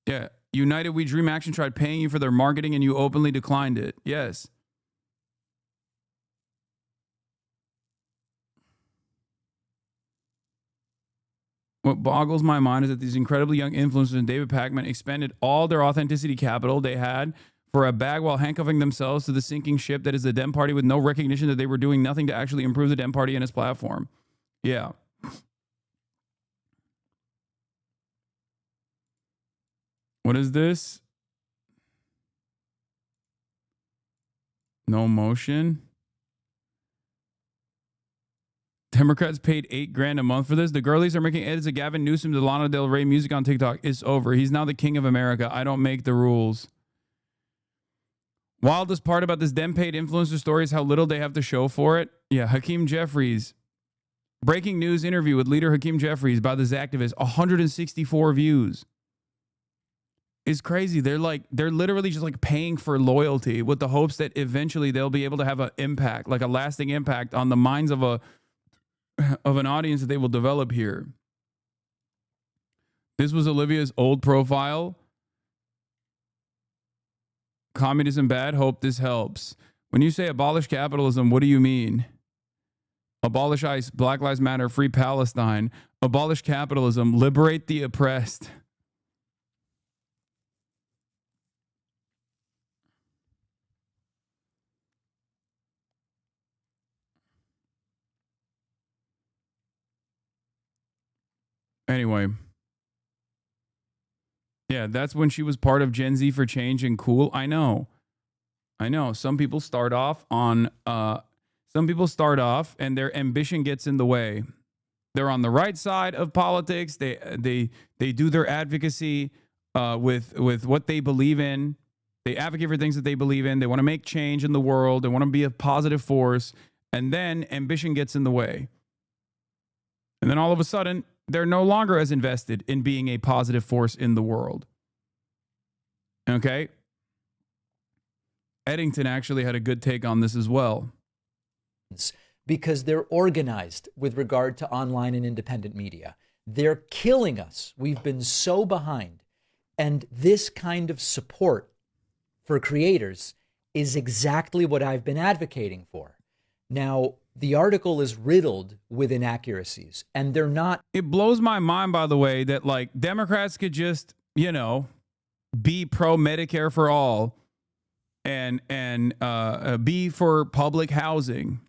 Yeah. United We Dream Action tried paying you for their marketing and you openly declined it. Yes. What boggles my mind is that these incredibly young influencers and David Pakman expended all their authenticity capital they had for a bag while handcuffing themselves to the sinking ship that is the Dem Party with no recognition that they were doing nothing to actually improve the Dem Party and its platform. Yeah. What is this? No motion. Democrats paid $8,000 a month for this. The girlies are making edits of Gavin Newsom to Lana Del Rey music on TikTok. It's over. He's now the king of America. I don't make the rules. Wildest part about this Dem paid influencer story is how little they have to show for it. Yeah, Hakeem Jeffries. Breaking news interview with leader Hakeem Jeffries by this activist. 164 views. It's crazy. They're literally just like paying for loyalty with the hopes that eventually they'll be able to have an impact, like a lasting impact on the minds of an audience that they will develop here. This was Olivia's old profile. Communism bad. Hope this helps. When you say abolish capitalism, what do you mean? Abolish ICE, Black Lives Matter, free Palestine. Abolish capitalism, liberate the oppressed. Anyway. Yeah, that's when she was part of Gen Z for Change and cool. I know. Some people start off and their ambition gets in the way. They're on the right side of politics. They do their advocacy with what they believe in. They advocate for things that they believe in. They want to make change in the world. They want to be a positive force. And then ambition gets in the way. And then all of a sudden, they're no longer as invested in being a positive force in the world. Okay? Eddington actually had a good take on this as well. Because they're organized with regard to online and independent media. They're killing us. We've been so behind. And this kind of support for creators is exactly what I've been advocating for. Now, the article is riddled with inaccuracies, and they're not. It blows my mind, by the way, that like Democrats could just, be pro Medicare for all and be for public housing,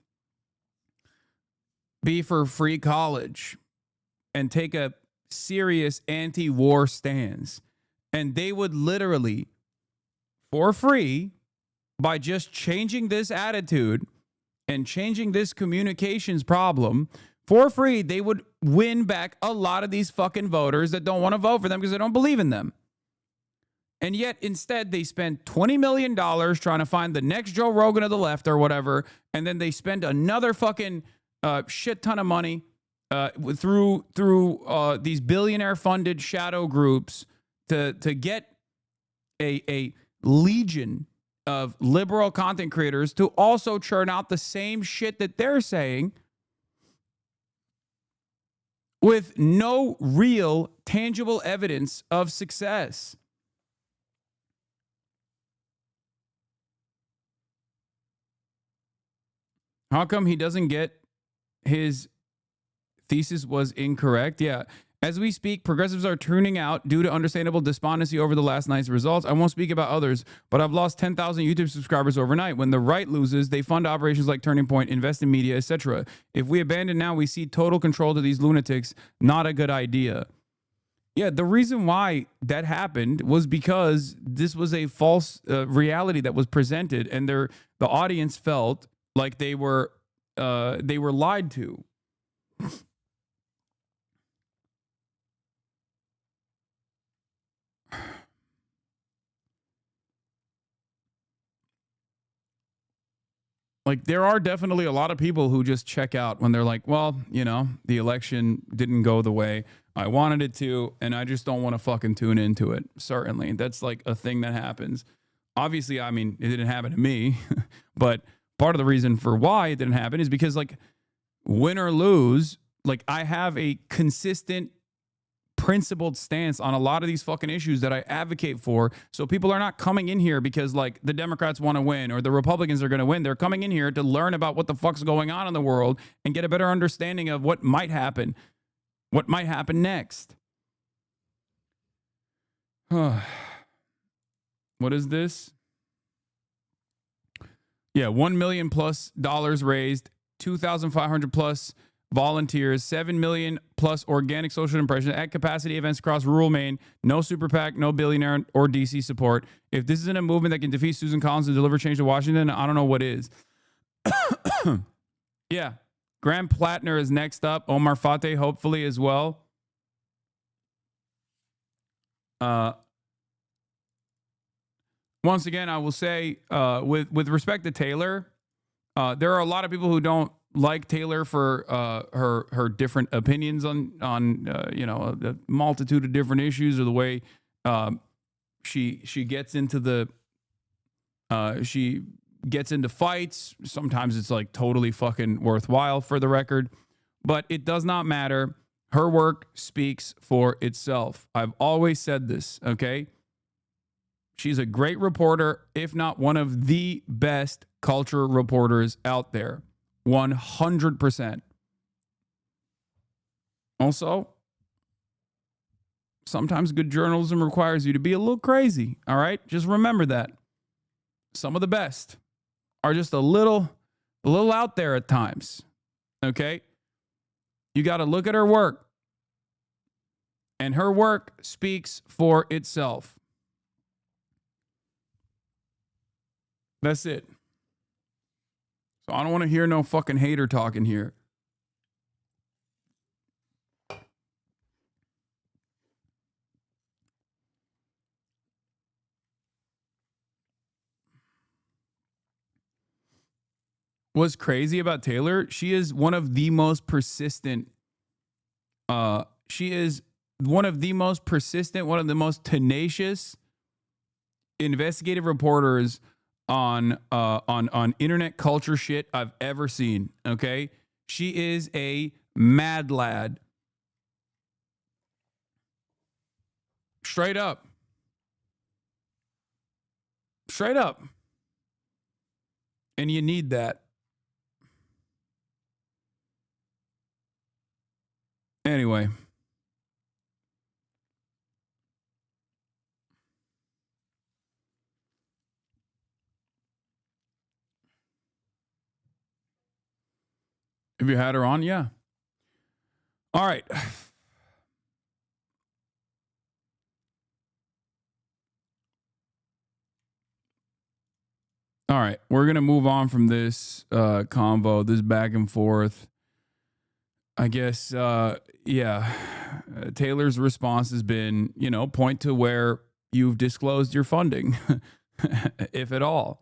be for free college, and take a serious anti-war stance. And they would literally, for free, by just changing this attitude and changing this communications problem for free, they would win back a lot of these fucking voters that don't want to vote for them because they don't believe in them. And yet instead they spend $20 million trying to find the next Joe Rogan of the left or whatever. And then they spend another fucking shit ton of money through these billionaire funded shadow groups to get a legion of liberal content creators to also churn out the same shit that they're saying with no real tangible evidence of success. How come he doesn't get his thesis was incorrect? Yeah. As we speak, progressives are tuning out due to understandable despondency over the last night's results. I won't speak about others, but I've lost 10,000 YouTube subscribers overnight. When the right loses, they fund operations like Turning Point, invest in media, etc. If we abandon now, we see total control to these lunatics. Not a good idea. Yeah, the reason why that happened was because this was a false reality that was presented, and the audience felt like they were lied to. Like, there are definitely a lot of people who just check out when they're like, well, you know, the election didn't go the way I wanted it to, and I just don't want to fucking tune into it. Certainly. That's like a thing that happens. Obviously, I mean, it didn't happen to me, but part of the reason for why it didn't happen is because, like, win or lose, like, I have a consistent principled stance on a lot of these fucking issues that I advocate for. So people are not coming in here because, like, the Democrats want to win or the Republicans are going to win. They're coming in here to learn about what the fuck's going on in the world and get a better understanding of what might happen next. What is this? Yeah, $1 million plus raised, 2,500 plus volunteers, 7 million plus organic social impressions at capacity events across rural Maine. No super PAC, no billionaire or DC support. If this isn't a movement that can defeat Susan Collins and deliver change to Washington, I don't know what is. Yeah. Graham Plattner is next up. Omar Fateh, hopefully, as well. Once again, I will say, with respect to Taylor, there are a lot of people who don't like Taylor for her different opinions on you know, a multitude of different issues, or the way she gets into fights. Sometimes it's like totally fucking worthwhile, for the record, but it does not matter. Her work speaks for itself. I've always said this, okay? She's a great reporter, if not one of the best culture reporters out there. 100%. Also, sometimes good journalism requires you to be a little crazy, all right? Just remember that. Some of the best are just a little out there at times, okay? You got to look at her work, and her work speaks for itself. That's it. So I don't want to hear no fucking hater talking here. What's crazy about Taylor, she is one of the most persistent, one of the most tenacious investigative reporters on internet culture shit I've ever seen. Okay, she is a mad lad, straight up, and you need that. Anyway. Have you had her on? Yeah. All right. All right. We're going to move on from this convo, this back and forth. I guess, yeah. Taylor's response has been, you know, point to where you've disclosed your funding, if at all.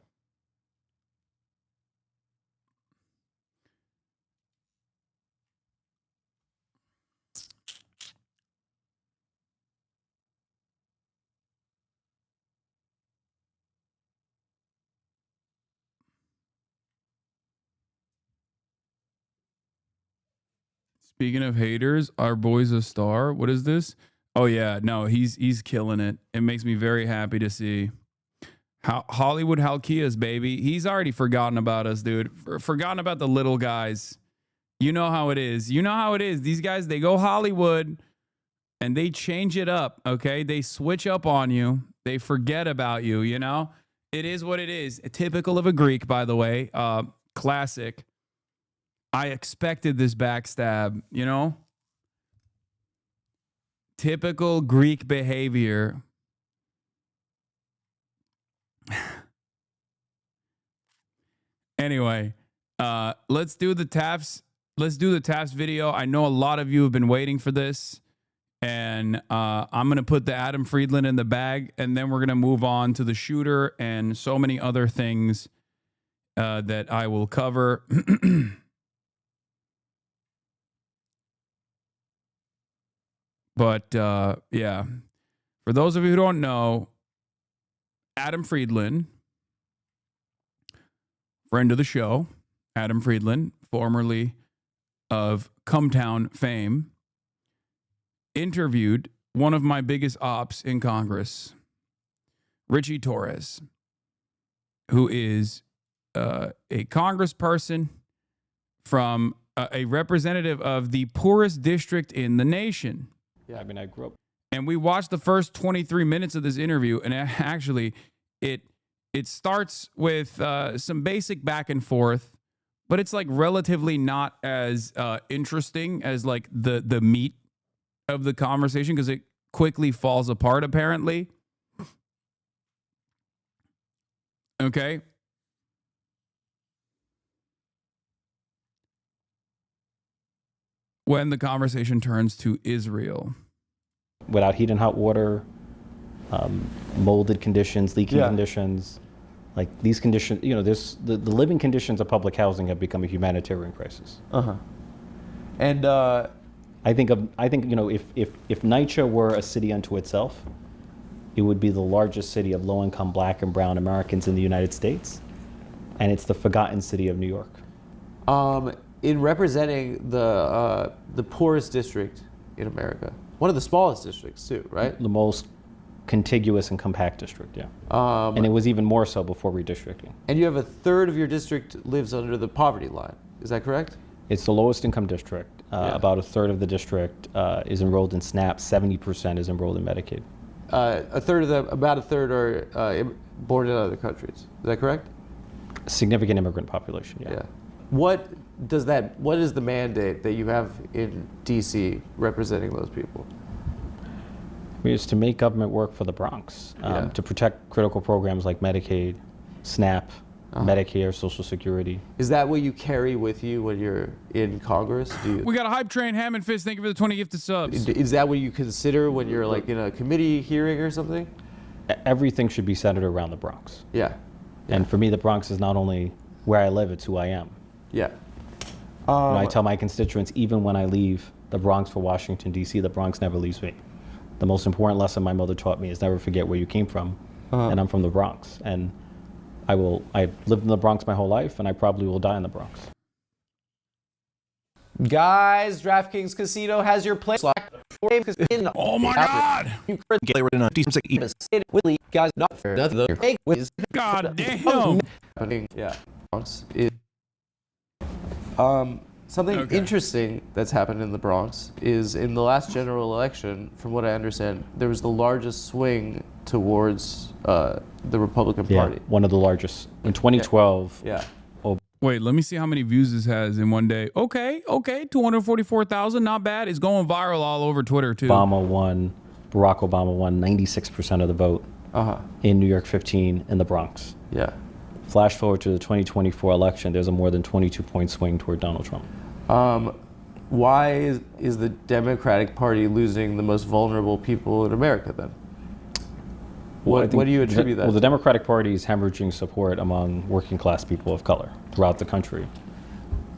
Speaking of haters, our boy's a star. What is this? Oh yeah, no, he's killing it. It makes me very happy to see. Hollywood Halkias, baby. He's already forgotten about us, dude. Forgotten about the little guys. You know how it is. You know how it is. These guys, they go Hollywood and they change it up, okay? They switch up on you. They forget about you, you know? It is what it is. Typical of a Greek, by the way. Classic. I expected this backstab, you know? Typical Greek behavior. Anyway, let's do the TAFS. Let's do the TAFS video. I know a lot of you have been waiting for this. And I'm going to put the Adam Friedland in the bag. And then we're going to move on to the shooter and so many other things that I will cover. But yeah, for those of you who don't know, Adam Friedland, friend of the show, Adam Friedland, formerly of Cumtown fame, interviewed one of my biggest ops in Congress, Richie Torres, who is a congressperson from a representative of the poorest district in the nation. Yeah, I mean, I grew up. And we watched the first 23 minutes of this interview, and actually, it starts with some basic back and forth, but it's like relatively not as interesting as like the meat of the conversation because it quickly falls apart, apparently. Okay. When the conversation turns to Israel. Without heat and hot water, molded conditions, leaking conditions, like these conditions, you know, the living conditions of public housing have become a humanitarian crisis. And I think you know, if NYCHA were a city unto itself, it would be the largest city of low-income Black and brown Americans in the United States, and it's the forgotten city of New York. In representing the poorest district in America, one of the smallest districts too, right? The most contiguous and compact district, yeah. And it was even more so before redistricting. And you have a third of your district lives under the poverty line. Is that correct? It's the lowest income district. About a third of the district is enrolled in SNAP. 70% is enrolled in Medicaid. About a third are born in other countries. Is that correct? Significant immigrant population, yeah. What is the mandate that you have in DC representing those people? It's to make government work for the Bronx, to protect critical programs like Medicaid, SNAP, Medicare, Social Security. Is that what you carry with you when you're in Congress? We got a hype train, Ham and Fist. Thank you for the 20 gifted subs. Is that what you consider when you're like in a committee hearing or something? Everything should be centered around the Bronx. Yeah. And for me, the Bronx is not only where I live, it's who I am. Yeah. I tell my constituents, even when I leave the Bronx for Washington, D.C., the Bronx never leaves me. The most important lesson my mother taught me is never forget where you came from. And I'm from the Bronx. And I've lived in the Bronx my whole life, and I probably will die in the Bronx. Guys, DraftKings Casino has your play. Oh my God! God damn! Yeah. Something interesting that's happened in the Bronx is in the last general election, from what I understand, there was the largest swing towards the Republican Party. One of the largest. In 2012. Yeah. Wait, let me see how many views this has in one day. Okay, 244,000, not bad. It's going viral all over Twitter too. Barack Obama won 96% of the vote in New York 15 in the Bronx. Yeah. Flash forward to the 2024 election, there's a more than 22-point swing toward Donald Trump. Why is the Democratic Party losing the most vulnerable people in America then? What do you attribute that to? Well, the Democratic Party is hemorrhaging support among working class people of color throughout the country.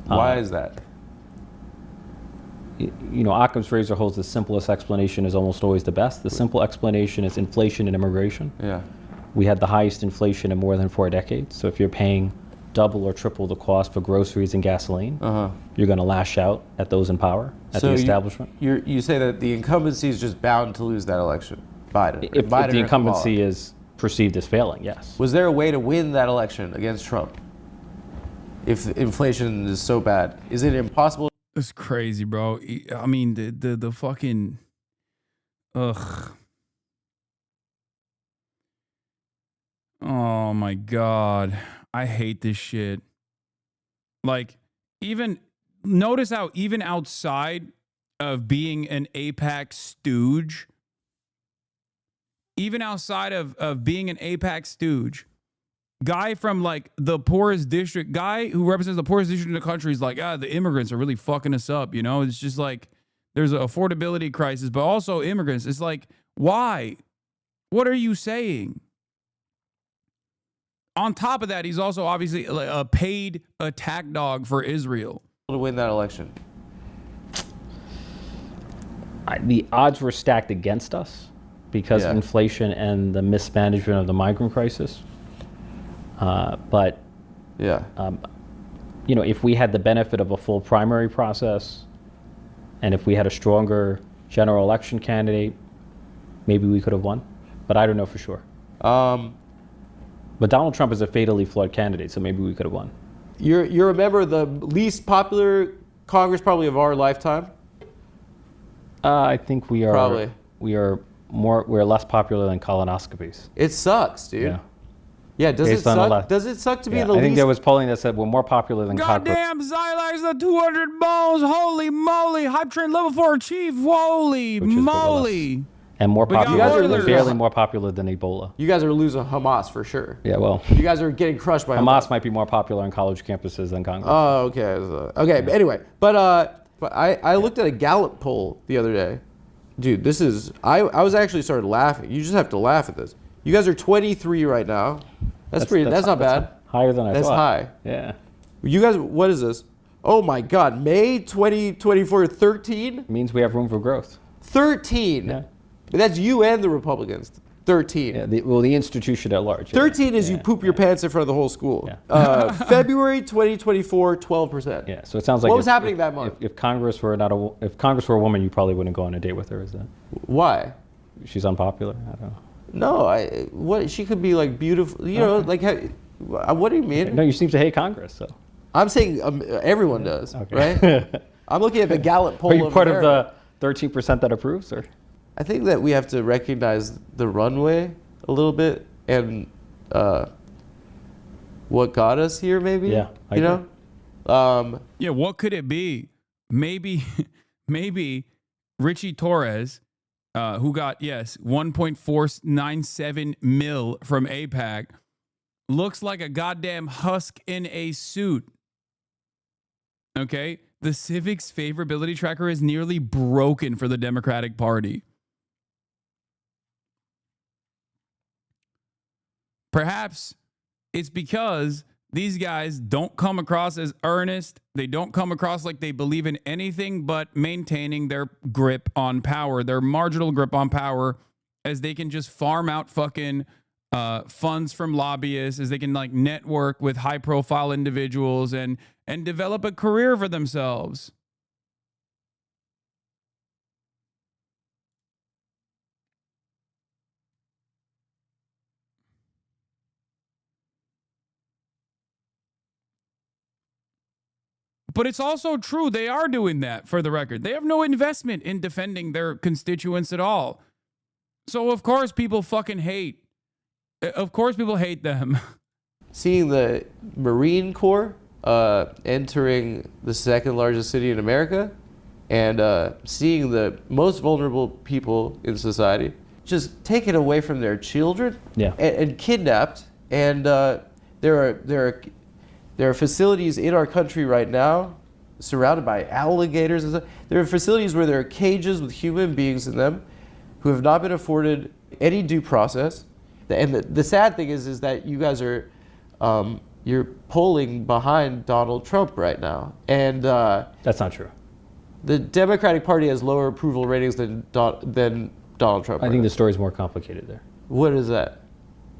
Why is that? You know, Occam's razor holds the simplest explanation is almost always the best. The simple explanation is inflation and immigration. Yeah. We had the highest inflation in more than 4 decades. So if you're paying double or triple the cost for groceries and gasoline, you're going to lash out at those in power, at the establishment. You say that the incumbency is just bound to lose that election, Biden. If Biden the or incumbency Kamala. is perceived as failing, yes. Was there a way to win that election against Trump? If inflation is so bad, is it impossible? It's crazy, bro. I mean, the fucking, ugh. Oh my God. I hate this shit. Like, even, notice how even outside of being an AIPAC stooge, even outside of being an AIPAC stooge, guy from like the poorest district, guy who represents the poorest district in the country is like, the immigrants are really fucking us up. You know, it's just like there's an affordability crisis, but also immigrants. It's like, why? What are you saying? On top of that, he's also obviously a paid attack dog for Israel. To win that election? The odds were stacked against us because of inflation and the mismanagement of the migrant crisis. But you know, if we had the benefit of a full primary process, and if we had a stronger general election candidate, maybe we could have won. But I don't know for sure. But Donald Trump is a fatally flawed candidate, so maybe we could have won. You're a member of the least popular Congress probably of our lifetime. I think we are. Probably. We're less popular than colonoscopies. It sucks, dude. Yeah. Yeah, does it suck? Does it suck to be in the least? I think there was polling that said we're more popular than cockroaches. Goddamn, Zylax, the 200 bones. Holy moly. Hype train level 4 chief. Holy moly. And more popular, guys are barely more popular than Ebola. You guys are losing Hamas for sure. Yeah, well. You guys are getting crushed by Hamas might be more popular on college campuses than Congress. Oh, okay. Okay, but anyway. But I looked at a Gallup poll the other day. Dude, this is, I was actually started laughing. You just have to laugh at this. You guys are 23 right now. That's not bad. Higher than I thought. That's high. Yeah. You guys, what is this? Oh my God, May 2024, 13? Means we have room for growth. 13. Yeah. But that's you and the Republicans. 13. Yeah, the institution at large. 13 is you poop your pants in front of the whole school. Yeah. February 2024, 12%. Yeah. So it sounds like what was happening that month? If Congress were if Congress were a woman, you probably wouldn't go on a date with her. Is that? Why? She's unpopular. I don't know. No, what she could be like beautiful. You know, like what do you mean? No, you seem to hate Congress. So I'm saying everyone does, right? I'm looking at the Gallup poll. Are you part of the 13% that approves, or? I think that we have to recognize the runway a little bit and what got us here, maybe. Yeah, you know. Yeah, what could it be? Maybe Richie Torres, who got 1.497 mil from AIPAC, looks like a goddamn husk in a suit. Okay, the Civics favorability tracker is nearly broken for the Democratic Party. Perhaps it's because these guys don't come across as earnest. They don't come across like they believe in anything but maintaining their grip on power, their marginal grip on power, as they can just farm out fucking funds from lobbyists, as they can like network with high profile individuals and develop a career for themselves. But it's also true they are doing that, for the record. They have no investment in defending their constituents at all. So, of course, people fucking hate. Of course, people hate them. Seeing the Marine Corps entering the second largest city in America and seeing the most vulnerable people in society just taken away from their children and kidnapped. And there are facilities in our country right now surrounded by alligators and stuff. There are facilities where there are cages with human beings in them who have not been afforded any due process. And the sad thing is that you guys are, you're polling behind Donald Trump right now. And that's not true. The Democratic Party has lower approval ratings than Donald Trump. I think the story's more complicated there. What is that?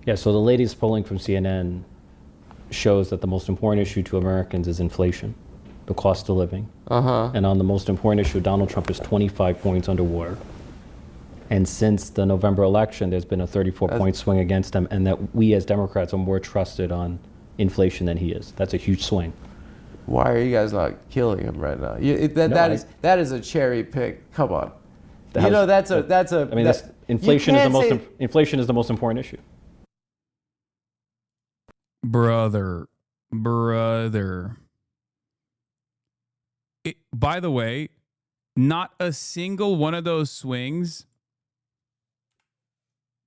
Yeah, so the latest polling from CNN shows that the most important issue to Americans is inflation, the cost of living. Uh-huh. And on the most important issue, Donald Trump is 25 points underwater. And since the November election, there's been a 34-point swing against him, and that we as Democrats are more trusted on inflation than he is. That's a huge swing. Why are you guys not killing him right now? That is a cherry pick. Come on. You know, that's a. I mean, inflation is the most important issue. Brother. By the way, not a single one of those swings.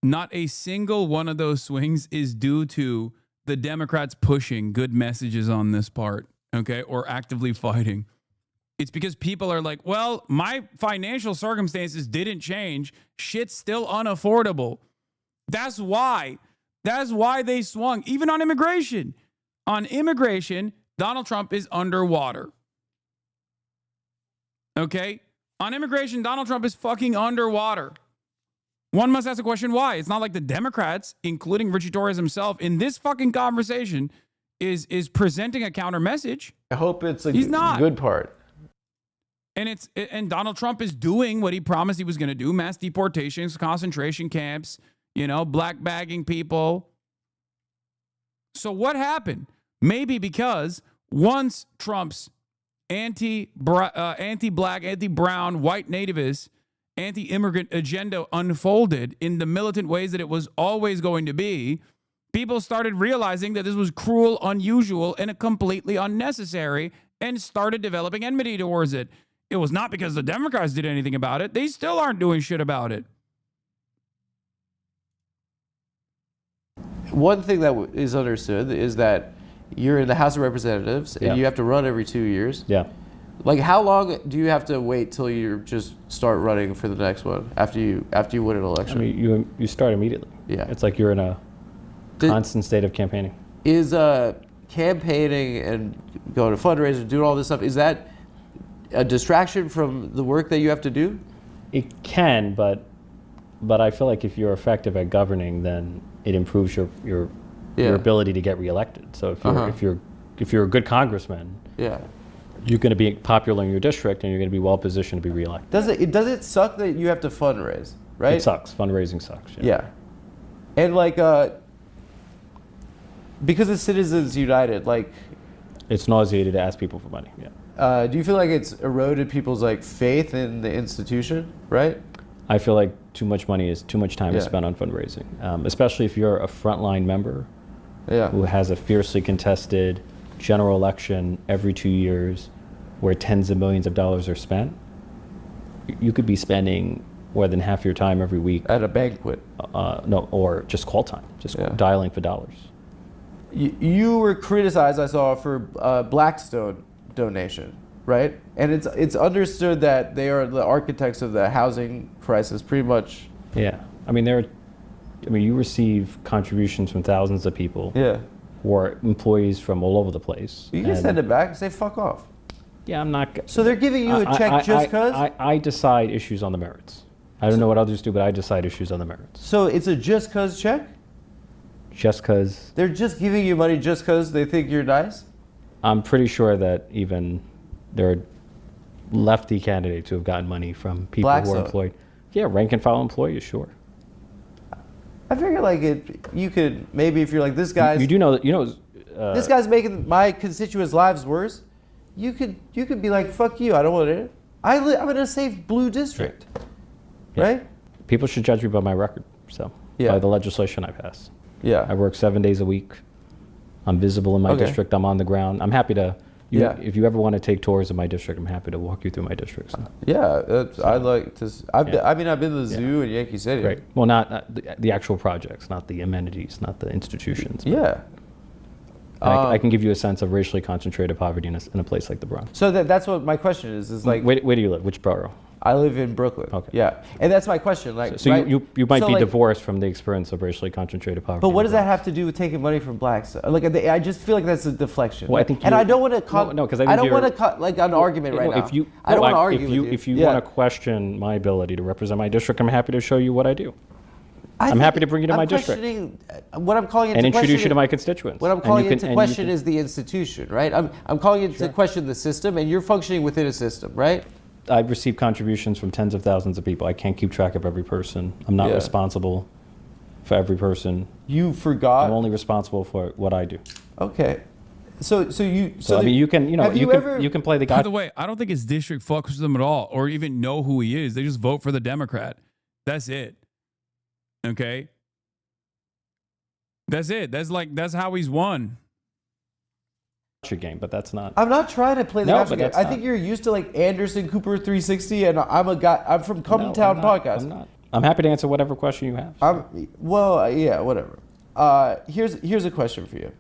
Not a single one of those swings is due to the Democrats pushing good messages on this part, okay, or actively fighting. It's because people are like, well, my financial circumstances didn't change. Shit's still unaffordable. That's why. That's why they swung. Even on immigration. On immigration, Donald Trump is underwater. Okay? On immigration, Donald Trump is fucking underwater. One must ask the question, why? It's not like the Democrats, including Richie Torres himself, in this fucking conversation is presenting a counter message. I hope it's a He's not. good part. And Donald Trump is doing what he promised he was going to do: mass deportations, concentration camps, black bagging people. So what happened? Maybe because once Trump's anti-black, anti-brown, white nativist, anti-immigrant agenda unfolded in the militant ways that it was always going to be, people started realizing that this was cruel, unusual, and completely unnecessary, and started developing enmity towards it. It was not because the Democrats did anything about it. They still aren't doing shit about it. One thing that is understood is that you're in the House of Representatives and you have to run every 2 years. Yeah. Like, how long do you have to wait till you just start running for the next one after you win an election? I mean, you start immediately. Yeah. It's like you're in a constant state of campaigning. Is campaigning and going to fundraisers, doing all this stuff, is that a distraction from the work that you have to do? It can, but I feel like if you're effective at governing, then it improves your ability to get reelected. So if you're a good congressman, you're going to be popular in your district, and you're going to be well positioned to be reelected. Does it suck that you have to fundraise, right? It sucks. Fundraising sucks. Yeah. And because of Citizens United, it's nauseating to ask people for money. Yeah. Do you feel like it's eroded people's faith in the institution, right? I feel like too much money is too much time is spent on fundraising, especially if you're a frontline member who has a fiercely contested general election every 2 years where tens of millions of dollars are spent. You could be spending more than half your time every week at a banquet. Or just call time, dialing for dollars. You were criticized, I saw, for Blackstone donation, right? And it's understood that they are the architects of the housing crisis, pretty much. Yeah, I mean you receive contributions from thousands of people. Yeah. Who are employees from all over the place. You can send it back and say fuck off. Yeah, I'm not. So they're giving you a check just because? I decide issues on the merits. I don't know what others do, but I decide issues on the merits. So it's a just cause check? Just cause. They're just giving you money just cause they think you're nice? I'm pretty sure that even there are lefty candidates who have gotten money from people who are employed. Yeah, rank and file employees, sure. I figure you could maybe, if you're like, this guy's. You do know that this guy's making my constituents' lives worse. You could be like, fuck you, I don't want it. I'm in a safe blue district, right? People should judge me by my record, by the legislation I pass. Yeah. I work 7 days a week. I'm visible in my district. I'm on the ground. I'm happy to. If you ever want to take tours of my district, I'm happy to walk you through my district. I'd like to. I've been to the zoo in Yankee Stadium. Right. Well, not the actual projects, not the amenities, not the institutions. Yeah. I can give you a sense of racially concentrated poverty in a place like the Bronx. So that's what my question is like. Where do you live? Which borough? I live in Brooklyn. Okay. Yeah, and that's my question. So you might be divorced from the experience of racially concentrated poverty. But what does that have to do with taking money from blacks? I just feel like that's a deflection. Well, I think I don't want to cut. No, because I don't want to cut an argument right now. I don't want to argue with you. If you want to question my ability to represent my district, I'm happy to show you what I do. I'm happy to bring you to my district. What I'm calling into and introduce question you to my constituents. What I'm calling into question is the institution, right? I'm calling into question the system, and you're functioning within a system, right? I've received contributions from tens of thousands of people. I can't keep track of every person. I'm not responsible for every person. You forgot. I'm only responsible for what I do. Okay. So I mean, you can play the guy. By the way, I don't think his district fucks with them at all, or even know who he is. They just vote for the Democrat. That's it. Okay. That's it. That's how he's won. Your game, but that's not. I'm not trying to play the gotcha game. I think you're used to like Anderson Cooper 360, and I'm a guy. I'm from Come Town Podcast. I'm not. I'm happy to answer whatever question you have. Yeah, whatever. Here's a question for you.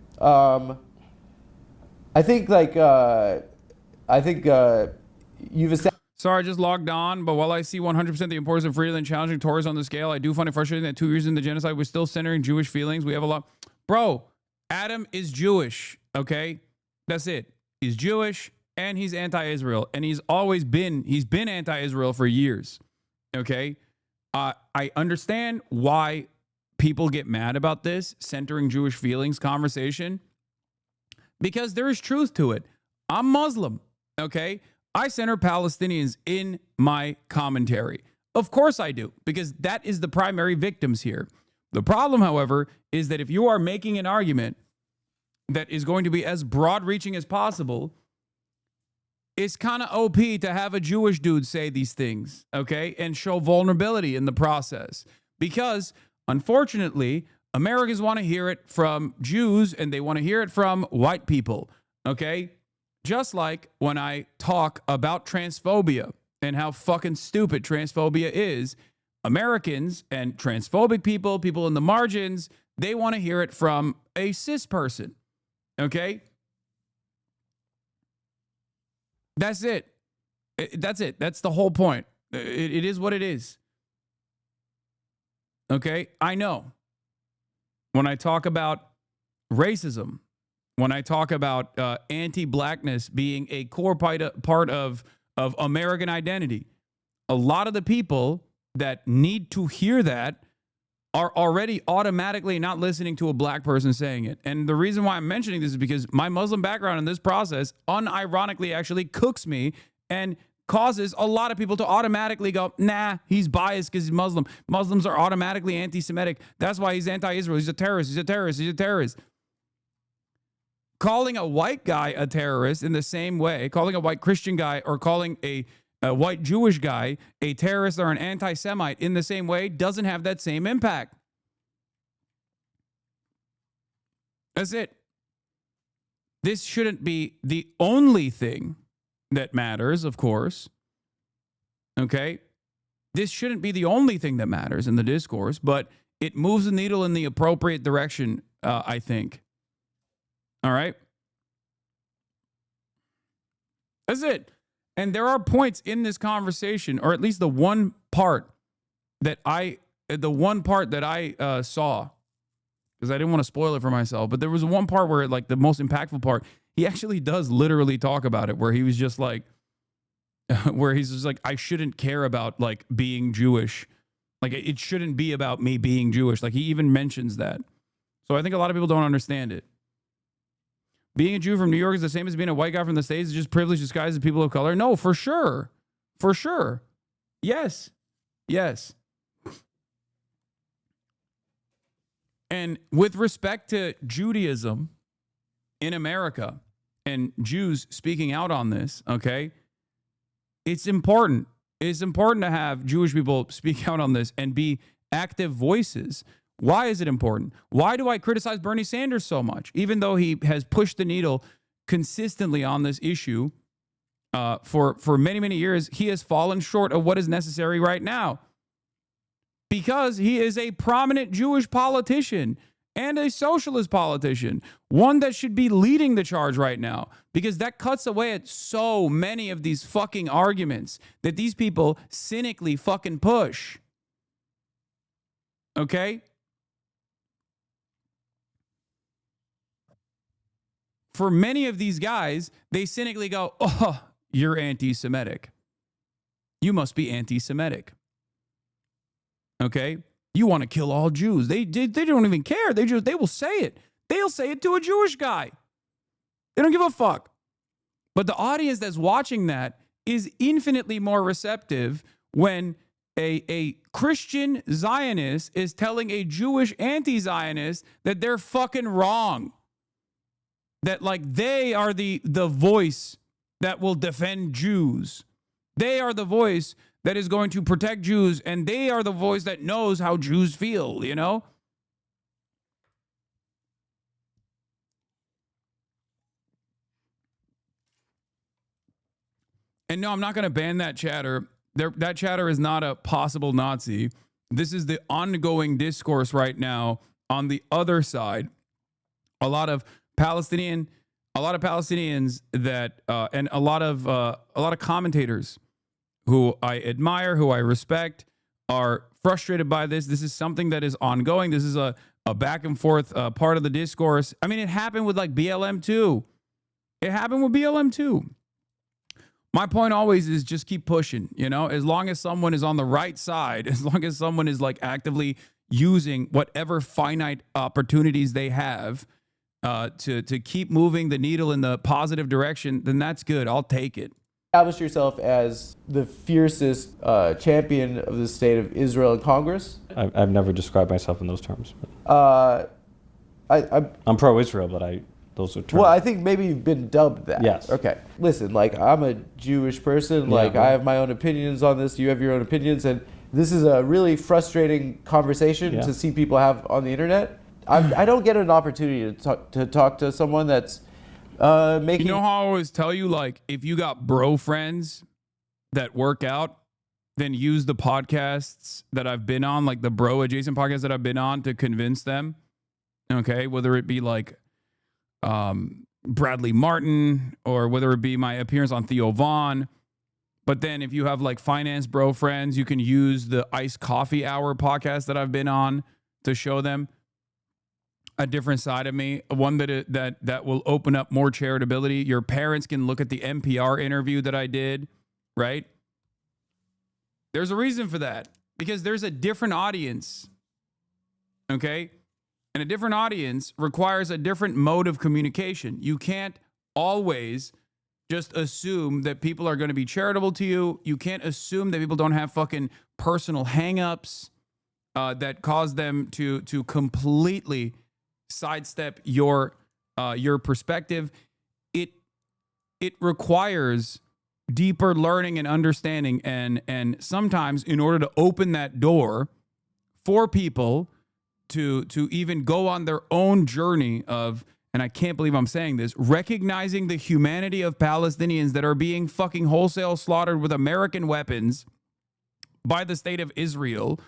I think you've established. Sorry, I just logged on, but while I see 100% the importance of freedom and challenging Torres on the scale, I do find it frustrating that 2 years into the genocide, we're still centering Jewish feelings. We have a lot. Bro, Adam is Jewish, okay? That's it. He's Jewish, and he's anti-Israel, and he's been anti-Israel for years, okay? I understand why people get mad about this centering Jewish feelings conversation, because there is truth to it. I'm Muslim, okay? I center Palestinians in my commentary. Of course I do, because that is the primary victims here. The problem, however, is that if you are making an argument that is going to be as broad-reaching as possible, it's kind of OP to have a Jewish dude say these things, okay, and show vulnerability in the process. Because, unfortunately, Americans want to hear it from Jews, and they want to hear it from white people, okay? Just like when I talk about transphobia and how fucking stupid transphobia is, Americans and transphobic people, people in the margins, they want to hear it from a cis person, okay? That's it. That's it. That's the whole point. It is what it is. Okay? I know. When I talk about racism, when I talk about anti-blackness being a core part of American identity, a lot of the people that need to hear that are already automatically not listening to a black person saying it. And the reason why I'm mentioning this is because my Muslim background in this process unironically actually cooks me and causes a lot of people to automatically go, nah, he's biased because he's Muslim. Muslims are automatically anti-Semitic. That's why he's anti-Israel. He's a terrorist. He's a terrorist. He's a terrorist. Calling a white guy a terrorist in the same way, calling a white Christian guy or calling a white Jewish guy a terrorist or an anti-Semite in the same way doesn't have that same impact. That's it. This shouldn't be the only thing that matters, of course. Okay? This shouldn't be the only thing that matters in the discourse, but it moves the needle in the appropriate direction, I think. All right? That's it. And there are points in this conversation, or at least the one part that I saw, because I didn't want to spoil it for myself, but there was one part where, like, the most impactful part, he actually does literally talk about it, where he was just like, I shouldn't care about, like, being Jewish. Like, it shouldn't be about me being Jewish. Like, he even mentions that. So I think a lot of people don't understand it. Being a Jew from New York is the same as being a white guy from the States. It's just privilege disguised as people of color. No, for sure. For sure. Yes. Yes. And with respect to Judaism in America and Jews speaking out on this, okay, it's important. It's important to have Jewish people speak out on this and be active voices. Why is it important? Why do I criticize Bernie Sanders so much? Even though he has pushed the needle consistently on this issue for many, many years, he has fallen short of what is necessary right now. Because he is a prominent Jewish politician and a socialist politician, one that should be leading the charge right now, because that cuts away at so many of these fucking arguments that these people cynically fucking push. Okay? For many of these guys, they cynically go, oh, you're anti-Semitic. You must be anti-Semitic. Okay? You want to kill all Jews. They don't even care. They will say it. They'll say it to a Jewish guy. They don't give a fuck. But the audience that's watching that is infinitely more receptive when a Christian Zionist is telling a Jewish anti-Zionist that they're fucking wrong. That like they are the voice that will defend Jews. They are the voice that is going to protect Jews, and they are the voice that knows how Jews feel, you know? And no, I'm not going to ban that chatter. That chatter is not a possible Nazi. This is the ongoing discourse right now on the other side. A lot of Palestinians that and a lot of commentators who I admire, who I respect, are frustrated by this. This is something that is ongoing. This is a back and forth part of the discourse. I mean, it happened with like BLM too. It happened with BLM too. My point always is just keep pushing, you know, as long as someone is on the right side, as long as someone is like actively using whatever finite opportunities they have to keep moving the needle in the positive direction, then that's good. I'll take it. Establish yourself as the fiercest champion of the state of Israel in Congress. I've never described myself in those terms. I'm pro-Israel, but those are terms. Well, I think maybe you've been dubbed that. Yes. Okay. Listen, like, I'm a Jewish person. Like, I have my own opinions on this. You have your own opinions. And this is a really frustrating conversation to see people have on the internet. I don't get an opportunity to talk to someone that's making... You know how I always tell you, like, if you got bro friends that work out, then use the podcasts that I've been on, like the bro adjacent podcasts that I've been on, to convince them. Okay? Whether it be like... Bradley Martin, or whether it be my appearance on Theo Vaughn. But then if you have like finance bro friends, you can use the Iced Coffee Hour podcast that I've been on to show them a different side of me, one that will open up more charitability. Your parents can look at the NPR interview that I did, right? There's a reason for that, because there's a different audience. Okay? And a different audience requires a different mode of communication. You can't always just assume that people are going to be charitable to you. You can't assume that people don't have fucking personal hangups that cause them to completely sidestep your perspective. It requires deeper learning and understanding, and sometimes in order to open that door for people to even go on their own journey of, and I can't believe I'm saying this, recognizing the humanity of Palestinians that are being fucking wholesale slaughtered with American weapons by the state of Israel,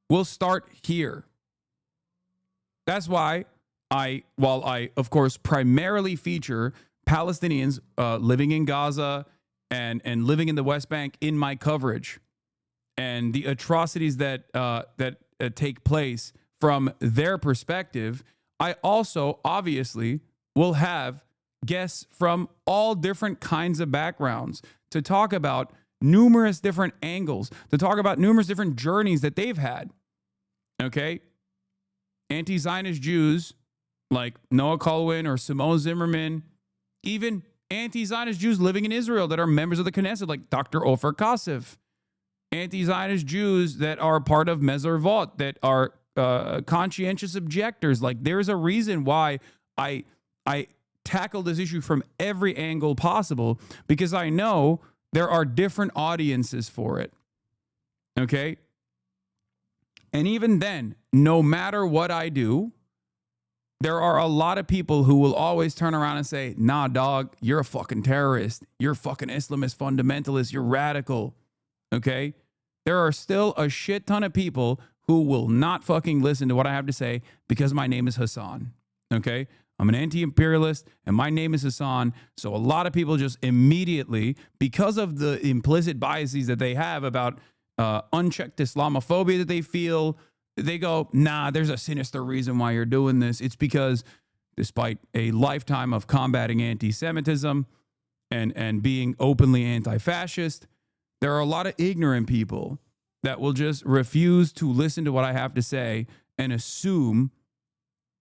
will start here. That's why while I, of course, primarily feature Palestinians living in Gaza and living in the West Bank in my coverage, and the atrocities that take place from their perspective, I also obviously will have guests from all different kinds of backgrounds to talk about numerous different angles, to talk about numerous different journeys that they've had. Okay? Anti-Zionist Jews like Noah Colwyn or Simone Zimmerman, even anti-Zionist Jews living in Israel that are members of the Knesset, like Dr. Ofer Kasif. Anti-Zionist Jews that are part of Mezer Vot, that are conscientious objectors. Like, there's a reason why I tackle this issue from every angle possible, because I know there are different audiences for it. Okay? And even then, no matter what I do, there are a lot of people who will always turn around and say, nah, dog, you're a fucking terrorist. You're a fucking Islamist fundamentalist. You're radical. Okay? There are still a shit ton of people who will not fucking listen to what I have to say because my name is Hasan. Okay? I'm an anti-imperialist and my name is Hasan. So a lot of people just immediately, because of the implicit biases that they have about unchecked Islamophobia that they feel, they go, nah, there's a sinister reason why you're doing this. It's because despite a lifetime of combating anti-Semitism and being openly anti-fascist, there are a lot of ignorant people that will just refuse to listen to what I have to say and assume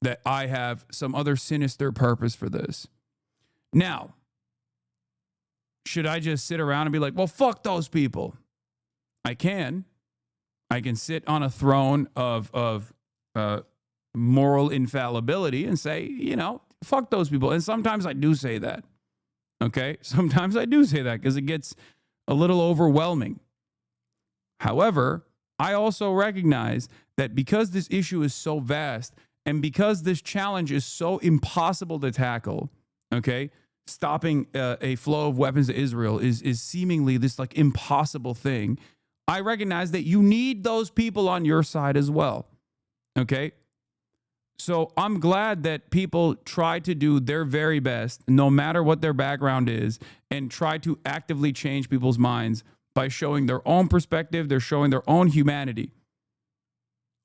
that I have some other sinister purpose for this. Now, should I just sit around and be like, well, fuck those people? I can. I can sit on a throne of moral infallibility and say, you know, fuck those people. And sometimes I do say that. Okay? Sometimes I do say that because it gets a little overwhelming. However, I also recognize that because this issue is so vast and because this challenge is so impossible to tackle, okay, stopping a flow of weapons to Israel is seemingly this like impossible thing. I recognize that you need those people on your side as well. Okay? So I'm glad that people try to do their very best, no matter what their background is, and try to actively change people's minds by showing their own perspective. They're showing their own humanity.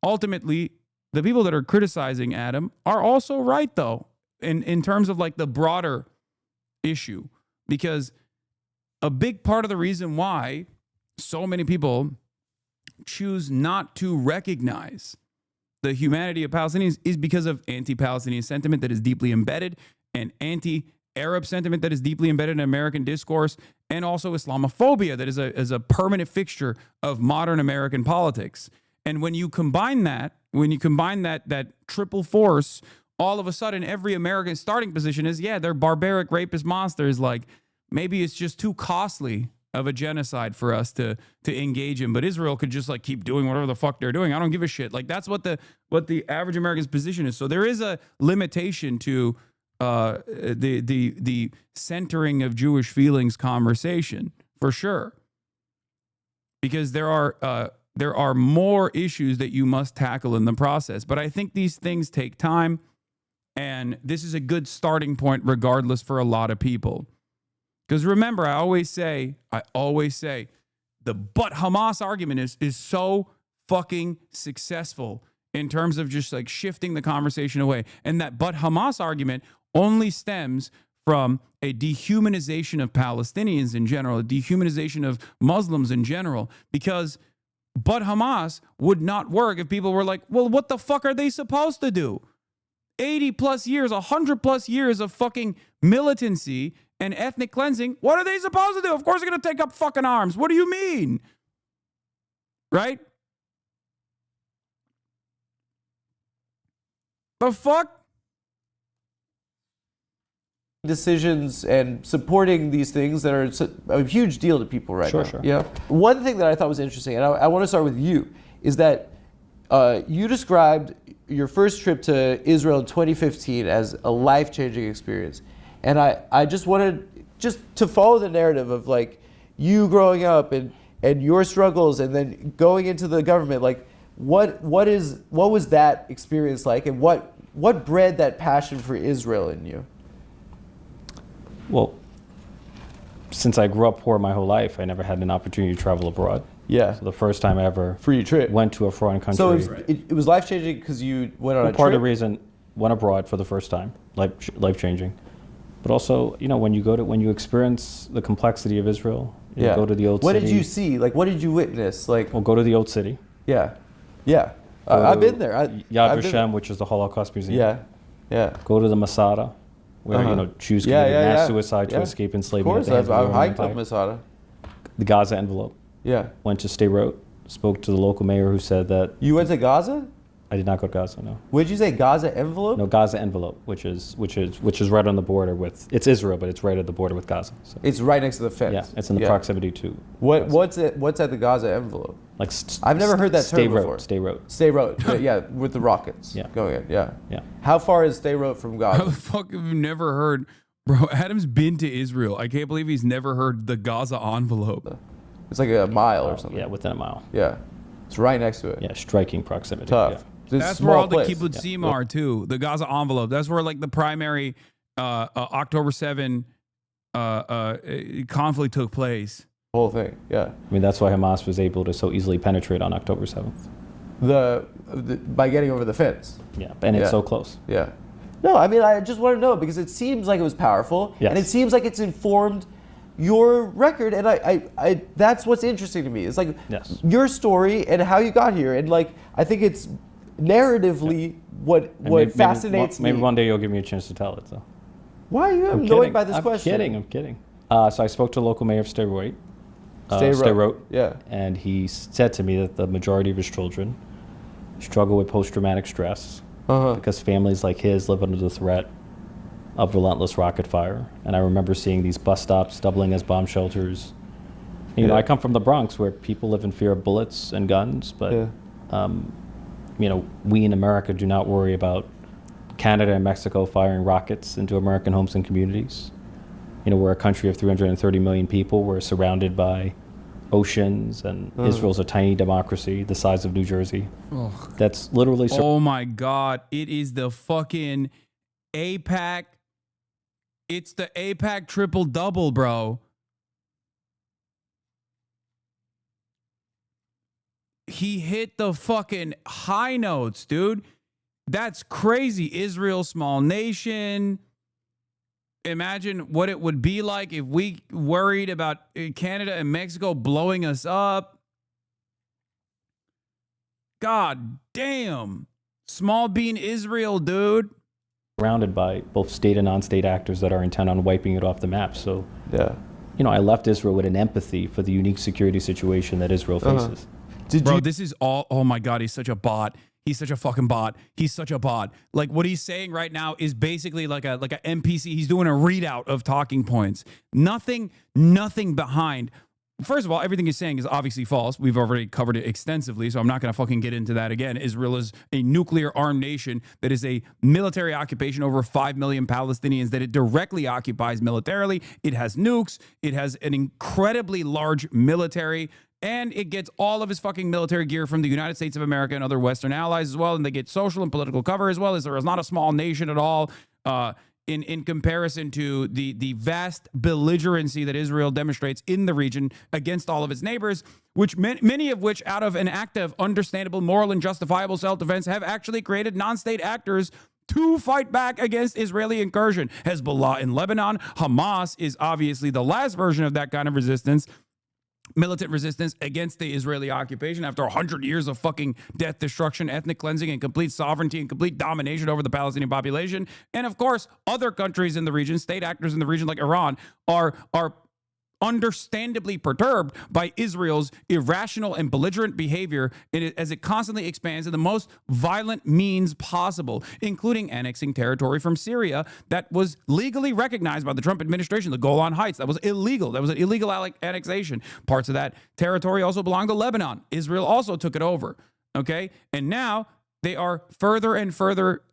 Ultimately, the people that are criticizing Adam are also right, though, in terms of like the broader issue, because a big part of the reason why so many people choose not to recognize the humanity of Palestinians is because of anti-Palestinian sentiment that is deeply embedded and anti-Arab sentiment that is deeply embedded in American discourse, and also Islamophobia that is a permanent fixture of modern American politics. And when you combine that, that triple force, all of a sudden every American starting position is, yeah, they're barbaric rapist monsters. Like, maybe it's just too costly of a genocide for us to engage in, but Israel could just like keep doing whatever the fuck they're doing. I don't give a shit. Like, that's what the average American's position is. So there is a limitation to the centering of Jewish feelings conversation, for sure, because there are more issues that you must tackle in the process. But I think these things take time, and this is a good starting point regardless for a lot of people. Because remember, I always say, the but Hamas argument is so fucking successful in terms of just like shifting the conversation away. And that but Hamas argument only stems from a dehumanization of Palestinians in general, a dehumanization of Muslims in general, because but Hamas would not work if people were like, well, what the fuck are they supposed to do? 80 plus years, 100 plus years of fucking militancy and ethnic cleansing. What are they supposed to do? Of course they're going to take up fucking arms. What do you mean? Right? The fuck? Decisions and supporting these things that are a huge deal to people right now. Sure. Yeah. One thing that I thought was interesting, and I want to start with you, is that you described your first trip to Israel in 2015 as a life-changing experience. And I just wanted to follow the narrative of like you growing up and your struggles and then going into the government. Like what was that experience like, and what bred that passion for Israel in you? Well, since I grew up poor my whole life, I never had an opportunity to travel abroad. Yeah. So the first time I ever free trip went to a foreign country. So it was life-changing because you went on a trip? Part of the reason, went abroad for the first time, life-changing. But also, you know, when you experience the complexity of Israel, you go to the old city. What did you see? Like, what did you witness? Like, well, go to the old city. Yeah. I've been there. Yad Vashem, which is the Holocaust Museum. Yeah. Go to the Masada, where Jews committed mass suicide to escape enslavement. Of course, I've hiked up Masada. The Gaza envelope. Yeah. Went to Sderot, spoke to the local mayor who said that. You went to Gaza? I did not go to Gaza, no. What did you say, Gaza envelope? No, Gaza envelope, which is right on the border with, it's Israel, but it's right at the border with Gaza. So. It's right next to the fence. Yeah, it's in the proximity to. What's at the Gaza envelope? Like I've never heard that term before. Sderot. Yeah, with the rockets. Yeah. Going in. Yeah. Yeah. How far is Sderot from Gaza? How the fuck have you never heard? Bro, Adam's been to Israel. I can't believe he's never heard the Gaza envelope. It's like a mile or something. Yeah, within a mile. Yeah. It's right next to it. Yeah, striking proximity. Tough. Yeah. That's where all the kibbutzim are too. The Gaza envelope. That's where like the primary October 7 conflict took place. Whole thing. Yeah. I mean, that's why Hamas was able to so easily penetrate on October 7th. By getting over the fence. Yeah, and it's so close. Yeah. No, I mean, I just want to know because it seems like it was powerful, yes. And it seems like it's informed your record, and I that's what's interesting to me. It's like your story and how you got here, and like I think it's narratively what fascinates me. Maybe one day you'll give me a chance to tell it. So why are you annoyed by this question? I'm kidding. So I spoke to the local mayor of Sderot. Yeah. And he said to me that the majority of his children struggle with post-traumatic stress because families like his live under the threat of relentless rocket fire. And I remember seeing these bus stops doubling as bomb shelters. You know, I come from the Bronx where people live in fear of bullets and guns, but you know, we in America do not worry about Canada and Mexico firing rockets into American homes and communities. You know, we're a country of 330 million people. We're surrounded by oceans, and Israel's a tiny democracy the size of New Jersey. That's literally... Oh my God. It is the fucking AIPAC. It's the AIPAC triple-double, bro. He hit the fucking high notes, dude. That's crazy. Israel, small nation. Imagine what it would be like if we worried about Canada and Mexico blowing us up. God damn. Small bean Israel, dude. Surrounded by both state and non-state actors that are intent on wiping it off the map. So, you know, I left Israel with an empathy for the unique security situation that Israel faces. Bro, this is all... Oh my God, he's such a bot. He's such a fucking bot. He's such a bot. Like, what he's saying right now is basically like a NPC. He's doing a readout of talking points. Nothing behind. First of all, everything he's saying is obviously false. We've already covered it extensively, so I'm not going to fucking get into that again. Israel is a nuclear armed nation that is a military occupation over 5 million Palestinians that it directly occupies militarily. It has nukes. It has an incredibly large military. And it gets all of his fucking military gear from the United States of America and other Western allies as well. And they get social and political cover as well. Israel is not a small nation at all in comparison to the vast belligerency that Israel demonstrates in the region against all of its neighbors, which many of which, out of an act of understandable, moral, and justifiable self-defense, have actually created non-state actors to fight back against Israeli incursion. Hezbollah in Lebanon. Hamas is obviously the last version of that kind of resistance. Militant resistance against the Israeli occupation after 100 years of fucking death, destruction, ethnic cleansing, and complete sovereignty and complete domination over the Palestinian population. And of course, other countries in the region, state actors in the region like Iran, are understandably perturbed by Israel's irrational and belligerent behavior as it constantly expands in the most violent means possible, including annexing territory from Syria that was legally recognized by the Trump administration, the Golan Heights. That was illegal. That was an illegal annexation. Parts of that territory also belong to Lebanon. Israel also took it over. Okay? And now they are further and further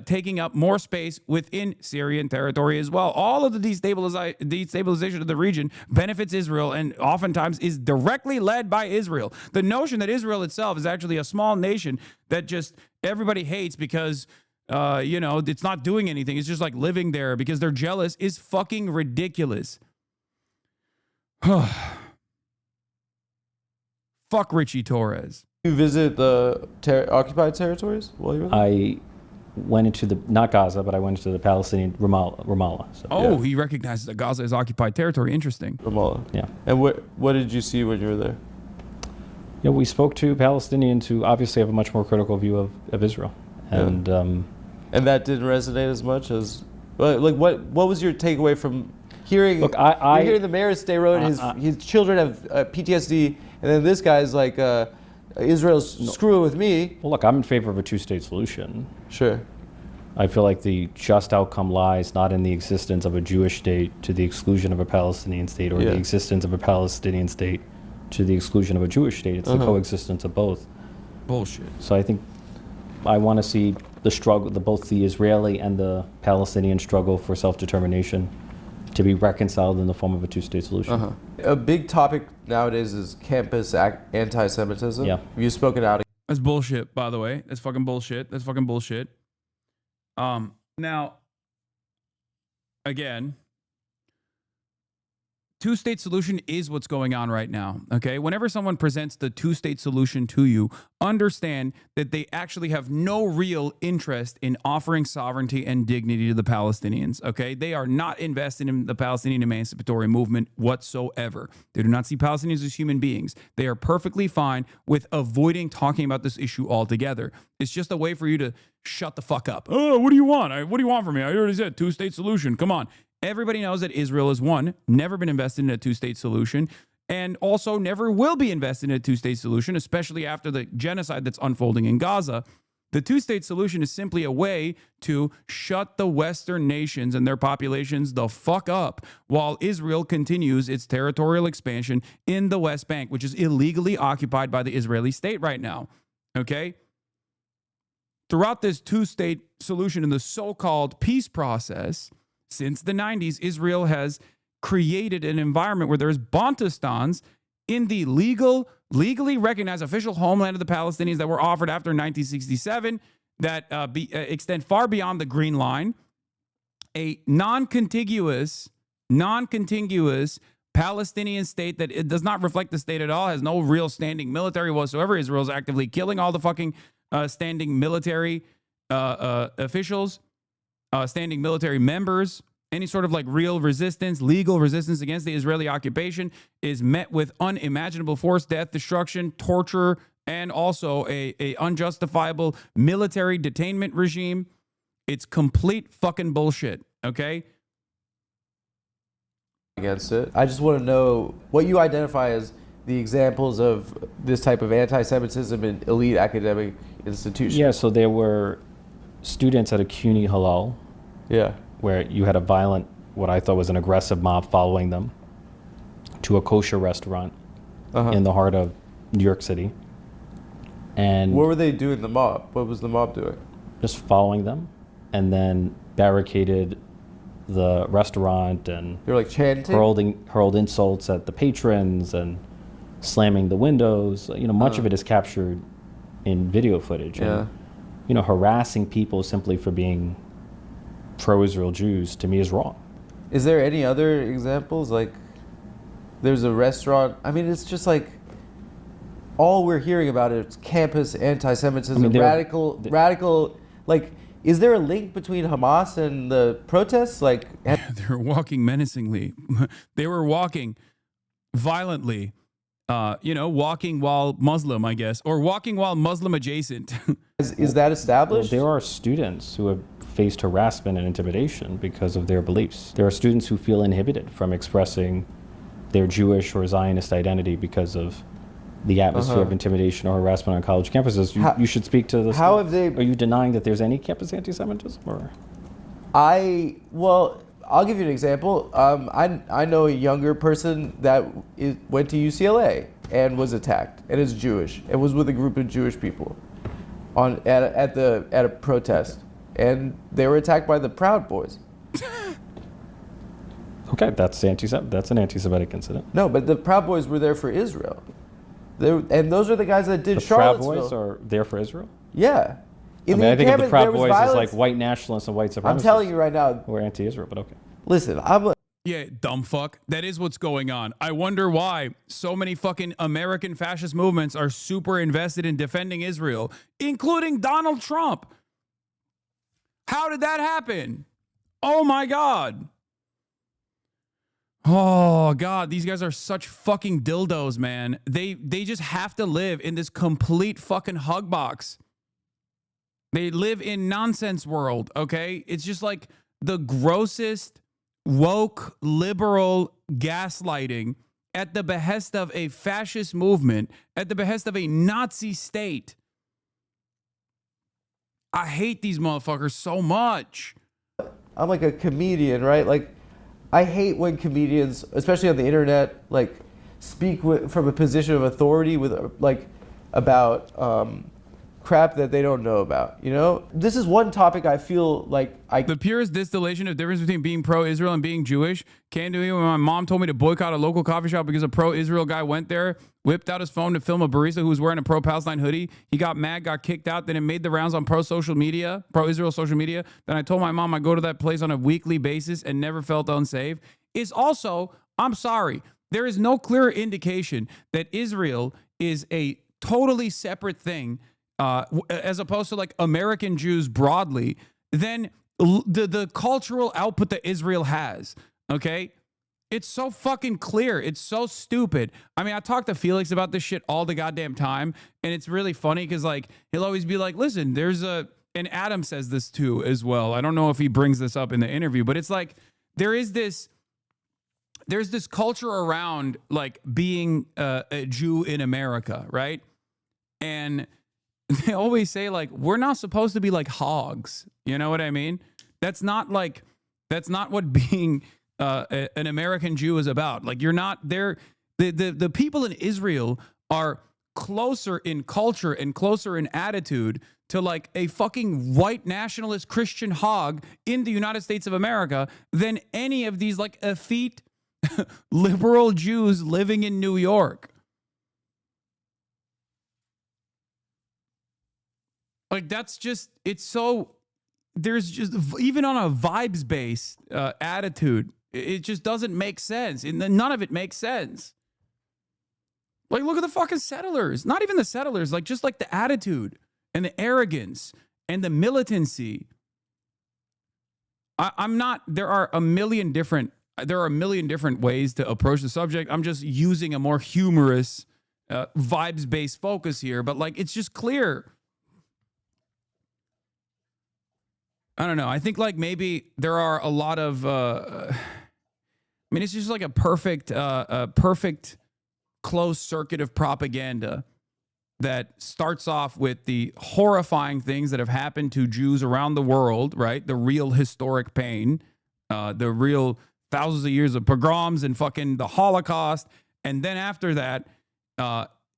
taking up more space within Syrian territory as well. All of the destabilization of the region benefits Israel and oftentimes is directly led by Israel. The notion that Israel itself is actually a small nation that just everybody hates because, you know, it's not doing anything. It's just like living there because they're jealous is fucking ridiculous. Fuck Richie Torres. You visit the occupied territories while you were there? I went into not Gaza, but I went into the Palestinian Ramallah. So. He recognizes that Gaza is occupied territory. Interesting. Ramallah. Yeah. And what did you see when you were there? Yeah, we spoke to Palestinians who obviously have a much more critical view of Israel, and that didn't resonate as much as like what was your takeaway from hearing? Look, you're hearing the mayor of Sderot, his children have PTSD, and then this guy's like. Israel's screwing with me. Well, look, I'm in favor of a two-state solution. Sure. I feel like the just outcome lies not in the existence of a Jewish state to the exclusion of a Palestinian state, or the existence of a Palestinian state to the exclusion of a Jewish state. It's the coexistence of both. Bullshit. So I think I want to see the struggle, both the Israeli and the Palestinian struggle for self-determination, to be reconciled in the form of a two-state solution. A big topic nowadays is campus anti-Semitism. Yeah. You've spoken out. That's bullshit, by the way. That's fucking bullshit. That's fucking bullshit. Now, again, two-state solution is what's going on right now, okay? Whenever someone presents the two-state solution to you, understand that they actually have no real interest in offering sovereignty and dignity to the Palestinians, okay? They are not invested in the Palestinian emancipatory movement whatsoever. They do not see Palestinians as human beings. They are perfectly fine with avoiding talking about this issue altogether. It's just a way for you to shut the fuck up. Oh, what do you want? What do you want from me? I already said two-state solution. Come on. Everybody knows that Israel is one, never been invested in a two-state solution, and also never will be invested in a two-state solution, especially after the genocide that's unfolding in Gaza. The two-state solution is simply a way to shut the Western nations and their populations the fuck up while Israel continues its territorial expansion in the West Bank, which is illegally occupied by the Israeli state right now. Okay? Throughout this two-state solution in the so-called peace process, since the 90s, Israel has created an environment where there's Bantustans in the legally recognized official homeland of the Palestinians that were offered after 1967 that extend far beyond the Green Line, a non-contiguous Palestinian state that it does not reflect the state at all, has no real standing military whatsoever. Israel's actively killing all the fucking standing military officials, standing military members. Any sort of like real resistance, legal resistance against the Israeli occupation is met with unimaginable force, death, destruction, torture, and also a unjustifiable military detainment regime. It's complete fucking bullshit, okay? Against it. I just want to know what you identify as the examples of this type of anti-Semitism in elite academic institutions. Yeah, so there were students at a CUNY Halal. Yeah. Where you had a violent, what I thought was an aggressive mob following them to a kosher restaurant in the heart of New York City. And what were they doing, the mob? What was the mob doing? Just following them, and then barricaded the restaurant, and they were like chanting? hurled insults at the patrons and slamming the windows. You know, much of it is captured in video footage. Yeah. And, you know, harassing people simply for being pro-Israel Jews, to me, is wrong. Is there any other examples? Like, there's a restaurant. I mean, it's just like all we're hearing about is campus anti-Semitism, radical. Like, is there a link between Hamas and the protests? Like, they're walking menacingly. They were walking violently. Walking while Muslim, I guess, or walking while Muslim adjacent. Is that established? Well, there are students who have faced harassment and intimidation because of their beliefs. There are students who feel inhibited from expressing their Jewish or Zionist identity because of the atmosphere of intimidation or harassment on college campuses. You should speak to this. How have they? Are you denying that there's any campus anti-Semitism? Or? I'll give you an example. I know a younger person that went to UCLA and was attacked and is Jewish and was with a group of Jewish people at a protest, and they were attacked by the Proud Boys. Okay, that's an anti-Semitic incident. No, but the Proud Boys were there for Israel. And those are the guys that did Charlottesville. The Proud Boys are there for Israel? Yeah. I think of the Proud Boys as like white nationalists and white supremacists. I'm telling you right now. Who are anti-Israel, but okay. Listen, Yeah, dumb fuck. That is what's going on. I wonder why so many fucking American fascist movements are super invested in defending Israel, including Donald Trump. How did that happen? Oh my God. Oh God, these guys are such fucking dildos, man. They just have to live in this complete fucking hug box. They live in nonsense world, okay? It's just like the grossest woke liberal gaslighting at the behest of a fascist movement, at the behest of a Nazi state. I hate these motherfuckers so much. I'm like a comedian, right? Like, I hate when comedians, especially on the internet, like speak from a position of authority with about crap that they don't know about. You know, this is one topic I feel like the purest distillation of difference between being pro-Israel and being Jewish came to me when my mom told me to boycott a local coffee shop because a pro-Israel guy went there, whipped out his phone to film a barista who was wearing a pro-Palestine hoodie. He got mad, got kicked out. Then it made the rounds on pro-Israel social media. Then I told my mom I go to that place on a weekly basis and never felt unsafe. It's also I'm sorry. There is no clear indication that Israel is a totally separate thing, as opposed to like American Jews broadly, than the cultural output that Israel has. Okay? It's so fucking clear. It's so stupid. I mean, I talk to Felix about this shit all the goddamn time, and it's really funny because like he'll always be like, listen, and Adam says this too as well. I don't know if he brings this up in the interview, but it's like there's this culture around like being a Jew in America, right? And they always say like, we're not supposed to be like hogs. You know what I mean? That's not what being an American Jew is about. Like, you're not there. The people in Israel are closer in culture and closer in attitude to like a fucking white nationalist Christian hog in the United States of America than any of these like effete liberal Jews living in New York. Like, that's just, it's so, there's just, even on a vibes-based attitude, it just doesn't make sense. And none of it makes sense. Like, look at the fucking settlers. Not even the settlers, like, just like the attitude and the arrogance and the militancy. There are a million different ways to approach the subject. I'm just using a more humorous, vibes-based focus here. But, like, it's just clear. I don't know. I think like maybe there are a lot of, I mean, it's just like a perfect closed circuit of propaganda that starts off with the horrifying things that have happened to Jews around the world, right? The real historic pain, the real thousands of years of pogroms and fucking the Holocaust. And then after that,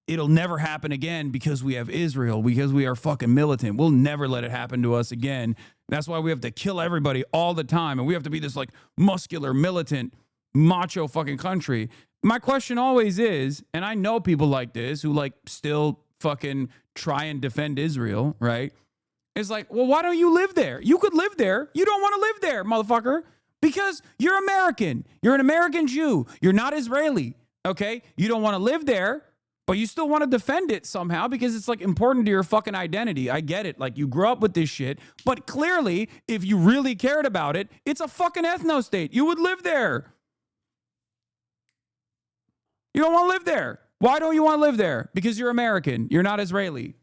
it'll never happen again because we have Israel, because we are fucking militant. We'll never let it happen to us again. That's why we have to kill everybody all the time. And we have to be this like muscular, militant, macho fucking country. My question always is, and I know people like this who like still fucking try and defend Israel, right? It's like, well, why don't you live there? You could live there. You don't want to live there, motherfucker, because you're American. You're an American Jew. You're not Israeli, okay? You don't want to live there, but you still want to defend it somehow because it's like important to your fucking identity. I get it. Like, you grew up with this shit, but clearly if you really cared about it, it's a fucking ethno state. You would live there. You don't want to live there. Why don't you want to live there? Because you're American. You're not Israeli.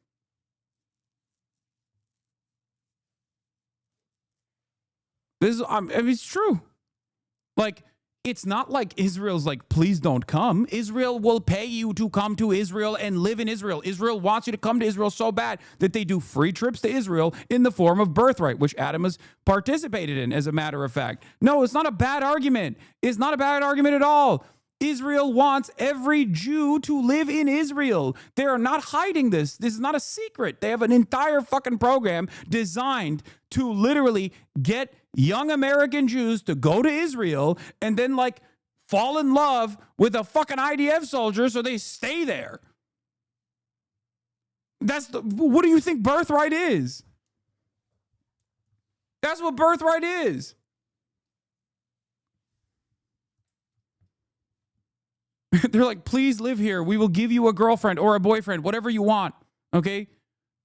I mean, it's true. Like, it's not like Israel's like, please don't come. Israel will pay you to come to Israel and live in Israel. Israel wants you to come to Israel so bad that they do free trips to Israel in the form of birthright, which Adam has participated in, as a matter of fact. No, it's not a bad argument. It's not a bad argument at all. Israel wants every Jew to live in Israel. They are not hiding this. This is not a secret. They have an entire fucking program designed to literally get young American Jews to go to Israel and then like fall in love with a fucking IDF soldier so they stay there. What do you think birthright is? That's what birthright is. They're like, please live here. We will give you a girlfriend or a boyfriend, whatever you want. Okay?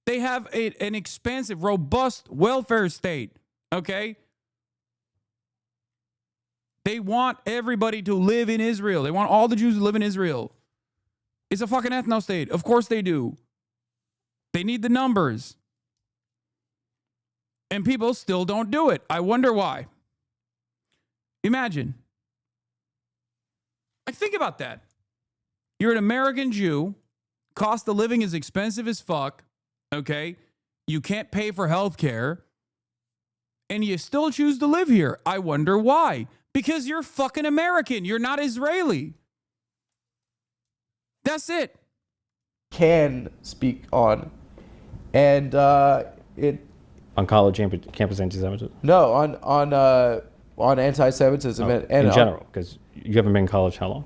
They have an expansive, robust welfare state. Okay? They want everybody to live in Israel. They want all the Jews to live in Israel. It's a fucking ethno state. Of course they do. They need the numbers. And people still don't do it. I wonder why. Imagine. Like, think about that. You're an American Jew. Cost of living is expensive as fuck. Okay? You can't pay for health care. And you still choose to live here. I wonder why. Because you're fucking American. You're not Israeli. That's it. Can speak on. And on college campus anti-Semitism? No, on anti-Semitism and in general, because you haven't been in college how long?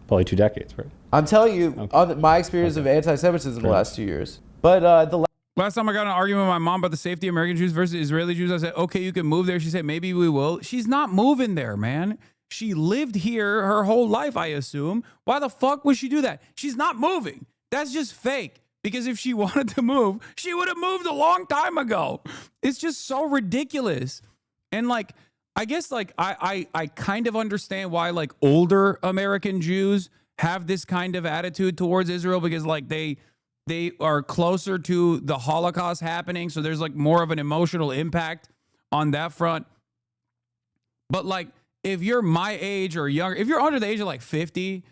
Probably 2 decades, right? I'm telling you, on my experience of anti-Semitism the last 2 years. But last time I got in an argument with my mom about the safety of American Jews versus Israeli Jews, I said, okay, you can move there. She said, maybe we will. She's not moving there, man. She lived here her whole life, I assume. Why the fuck would she do that? She's not moving. That's just fake. Because if she wanted to move, she would have moved a long time ago. It's just so ridiculous. And like, I guess like I kind of understand why like older American Jews have this kind of attitude towards Israel, because like they are closer to the Holocaust happening. So there's like more of an emotional impact on that front. But like, if you're my age or younger, if you're under the age of like 50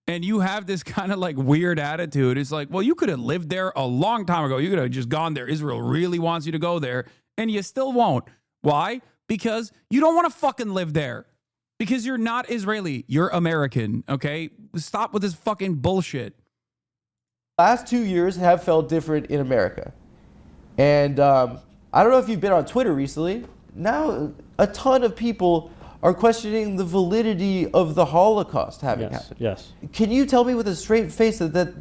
and you have this kind of like weird attitude, it's like, well, you could have lived there a long time ago. You could have just gone there. Israel really wants you to go there, and you still won't. Why? Because you don't want to fucking live there. Because you're not Israeli. You're American, okay? Stop with this fucking bullshit. Last 2 years have felt different in America. And I don't know if you've been on Twitter recently. Now, a ton of people are questioning the validity of the Holocaust having happened. Yes. Can you tell me with a straight face that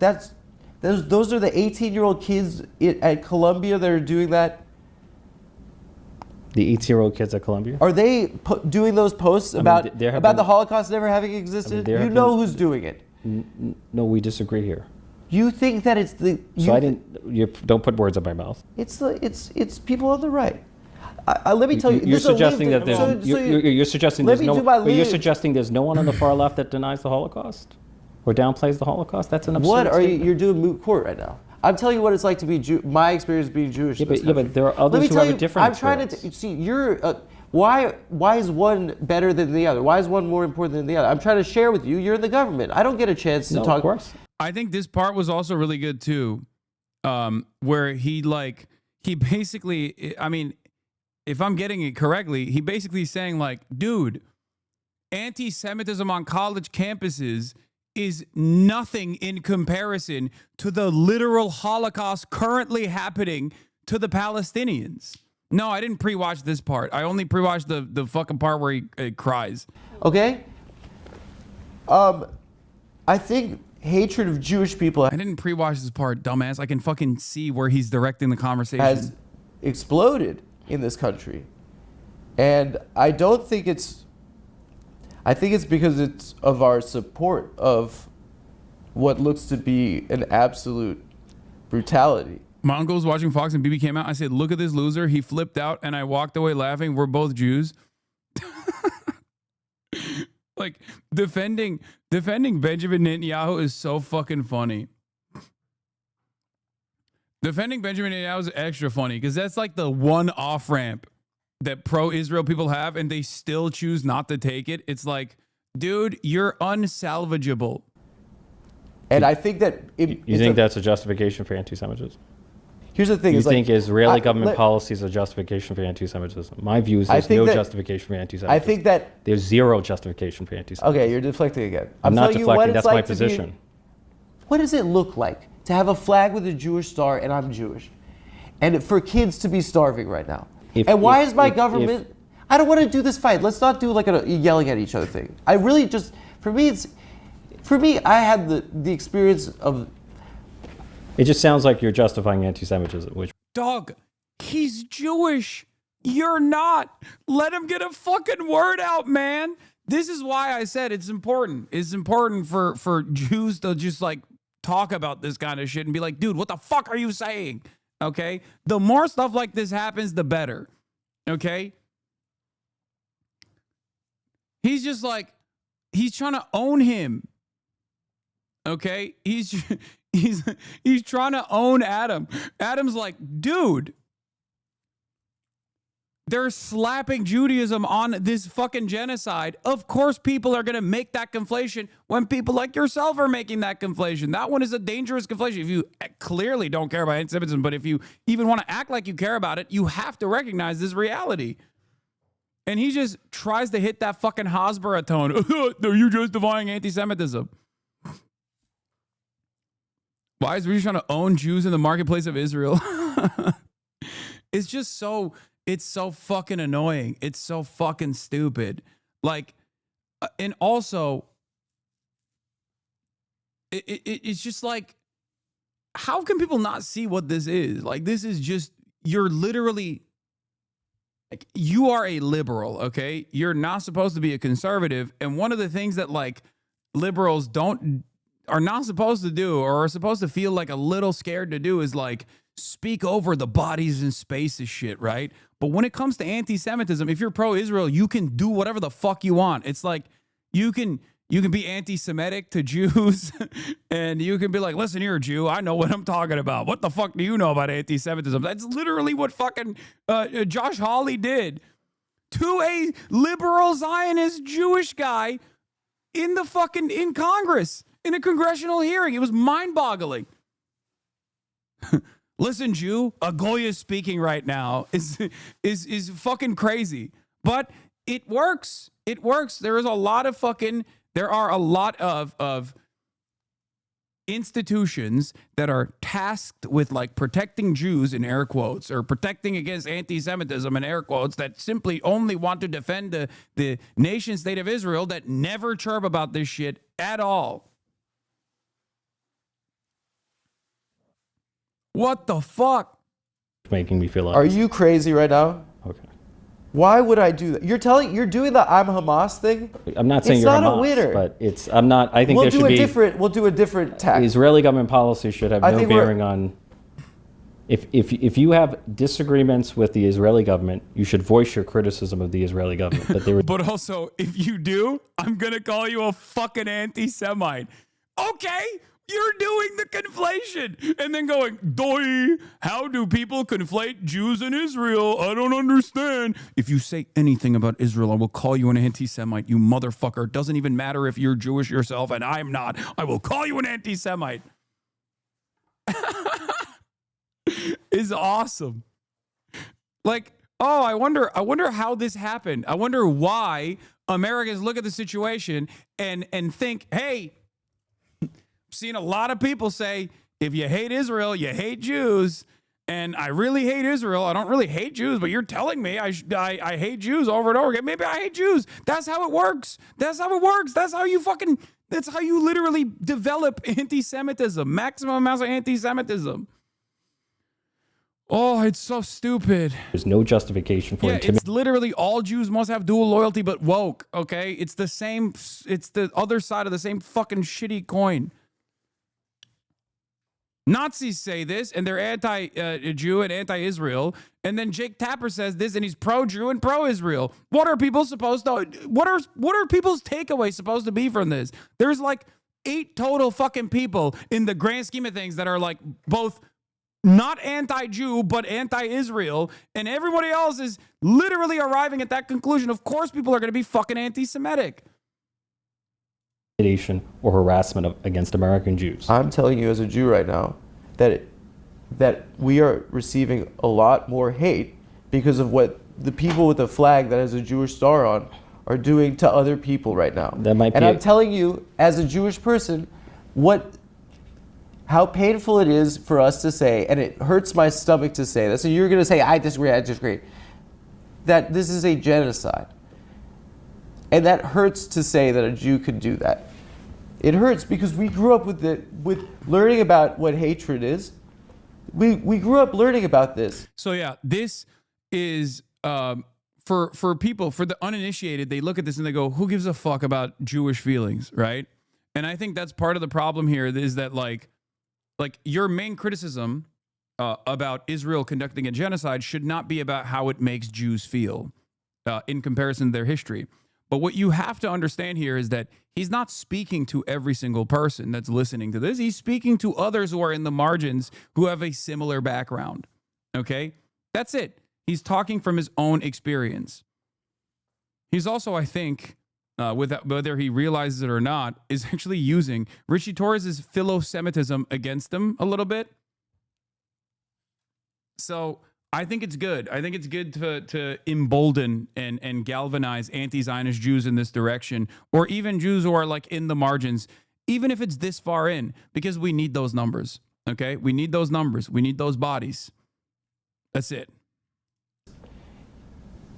those are the 18-year-old kids at Columbia that are doing that? The 18-year-old kids at Columbia? Are they doing those posts about the Holocaust never having existed? You know who's doing it. No, we disagree here. You think that it's the... You don't put words in my mouth. It's people on the right. Let me tell you. You're suggesting that there's. You're suggesting there's no. You're suggesting there's no one on the far left that denies the Holocaust or downplays the Holocaust. That's an absurd. What are you? You're doing moot court right now. I'm telling you what it's like to be my experience being Jewish. Yeah, but there are others who have a different. I'm trying to see. Why is one better than the other? Why is one more important than the other? I'm trying to share with you. You're in the government. I don't get a chance to talk. Of course. I think this part was also really good too, where he basically. I mean, if I'm getting it correctly, he basically saying like, dude, anti-Semitism on college campuses is nothing in comparison to the literal Holocaust currently happening to the Palestinians. No, I didn't pre-watch this part. I only pre-watched the fucking part where he cries. Okay. I think hatred of Jewish people... I didn't pre-watch this part, dumbass. I can fucking see where he's directing the conversation. ...has exploded in this country. And I don't think it's... I think it's because it's of our support of what looks to be an absolute brutality. My uncle was watching Fox and BB came out. I said, look at this loser. He flipped out and I walked away laughing. We're both Jews. Like, defending Benjamin Netanyahu is so fucking funny. Defending Benjamin Netanyahu is extra funny because that's like the one off-ramp that pro-Israel people have, and they still choose not to take it. It's like, dude, you're unsalvageable. And I think that... You think that's a justification for anti-Semitism? Here's the thing. You think Israeli government policy is a justification for anti-Semitism? My view is there's no justification for anti-Semitism. I think that... There's zero justification for anti-Semitism. Okay, you're deflecting again. I'm not deflecting. That's my position. What does it look like to have a flag with a Jewish star and I'm Jewish? And for kids to be starving right now? Why is my government... I don't want to do this fight. Let's not do like a yelling at each other thing. I really just... For me, I had the experience of... It just sounds like you're justifying anti-Semitism, which... Dog, he's Jewish. You're not. Let him get a fucking word out, man. This is why I said it's important. It's important for Jews to just like talk about this kind of shit and be like, dude, what the fuck are you saying? Okay? The more stuff like this happens, the better. Okay? He's just like, he's trying to own him. Okay? He's trying to own Adam. Adam's like, dude, they're slapping Judaism on this fucking genocide. Of course people are going to make that conflation when people like yourself are making that conflation. That one is a dangerous conflation. If you clearly don't care about anti-Semitism, but if you even want to act like you care about it, you have to recognize this reality. And he just tries to hit that fucking Hasbara tone. Are you justifying anti-Semitism? Why is he trying to own Jews in the marketplace of Israel? It's just so... It's so fucking annoying. It's so fucking stupid. Like, and also, it's just like, how can people not see what this is? Like, this is just, you're literally like, you are a liberal, okay? You're not supposed to be a conservative. And one of the things that like liberals are not supposed to do, or are supposed to feel like a little scared to do, is like speak over the bodies and spaces shit, right? But when it comes to anti-Semitism, if you're pro-Israel, you can do whatever the fuck you want. It's like you can be anti-Semitic to Jews, and you can be like, listen, you're a Jew. I know what I'm talking about. What the fuck do you know about anti-Semitism? That's literally what fucking Josh Hawley did to a liberal Zionist Jewish guy in Congress, in a congressional hearing. It was mind-boggling. Listen, Jew, a goy is speaking right now is fucking crazy. But it works. It works. There are a lot of institutions that are tasked with like protecting Jews in air quotes, or protecting against anti-Semitism in air quotes, that simply only want to defend the nation state of Israel, that never chirp about this shit at all. What the fuck? Making me feel like. Are you crazy right now? Okay. Why would I do that? You're doing the I'm Hamas thing? I'm not saying it's you're not Hamas, a winner. but I'm not. I think there should be we'll do a different tack. Israeli government policy should have no bearing on. If you have disagreements with the Israeli government, you should voice your criticism of the Israeli government. That they were. But also, if you do, I'm gonna call you a fucking anti-Semite. Okay. You're doing the conflation and then going, doy, how do people conflate Jews and Israel? I don't understand. If you say anything about Israel, I will call you an anti-Semite, you motherfucker. It doesn't even matter if you're Jewish yourself, and I'm not. I will call you an anti-Semite. Is awesome. Like, oh, I wonder how this happened. I wonder why Americans look at the situation and think, hey, seen a lot of people say, if you hate Israel, you hate Jews. And I really hate Israel. I don't really hate Jews, but you're telling me I hate Jews over and over again. Maybe I hate Jews. That's how it works. That's how it works. That's how you literally develop anti-Semitism, maximum amounts of anti-Semitism. Oh, it's so stupid. There's no justification for intimidation. It's literally all Jews must have dual loyalty, but woke, okay? It's the same, it's the other side of the same fucking shitty coin. Nazis say this, and they're anti-Jew and anti-Israel. And then Jake Tapper says this, and he's pro-Jew and pro-Israel. What are people supposed to? What are people's takeaways supposed to be from this? There's like 8 total fucking people in the grand scheme of things that are like both not anti-Jew but anti-Israel, and everybody else is literally arriving at that conclusion. Of course, people are going to be fucking anti-Semitic. Or harassment against American Jews. I'm telling you as a Jew right now that we are receiving a lot more hate because of what the people with a flag that has a Jewish star on are doing to other people right now. I'm telling you as a Jewish person how painful it is for us to say, and it hurts my stomach to say this, so you're going to say, I disagree, that this is a genocide. And that hurts to say that a Jew could do that. It hurts because we grew up with learning about what hatred is. We grew up learning about this. So yeah, this is for people, for the uninitiated, they look at this and they go, who gives a fuck about Jewish feelings, right? And I think that's part of the problem here, is that like your main criticism about Israel conducting a genocide should not be about how it makes Jews feel in comparison to their history. But what you have to understand here is that he's not speaking to every single person that's listening to this. He's speaking to others who are in the margins who have a similar background. Okay? That's it. He's talking from his own experience. He's also, I think, whether he realizes it or not, is actually using Richie Torres' philo-Semitism against him a little bit. So I think it's good. I think it's good to embolden and galvanize anti-Zionist Jews in this direction, or even Jews who are like in the margins, even if it's this far in, because we need those numbers. Okay? We need those numbers. We need those bodies. That's it.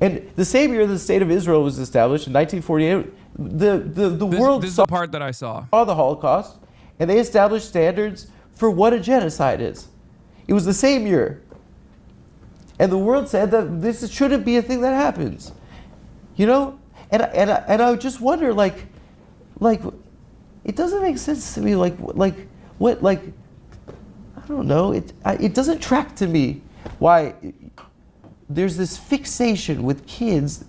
And the same year the state of Israel was established in 1948, the world this is the part that I saw the Holocaust, and they established standards for what a genocide is. It was the same year. and the world said that this shouldn't be a thing that happens. You know, and I just wonder, like, it doesn't make sense to me. Like what? Like, I don't know. It doesn't track to me why there's this fixation with kids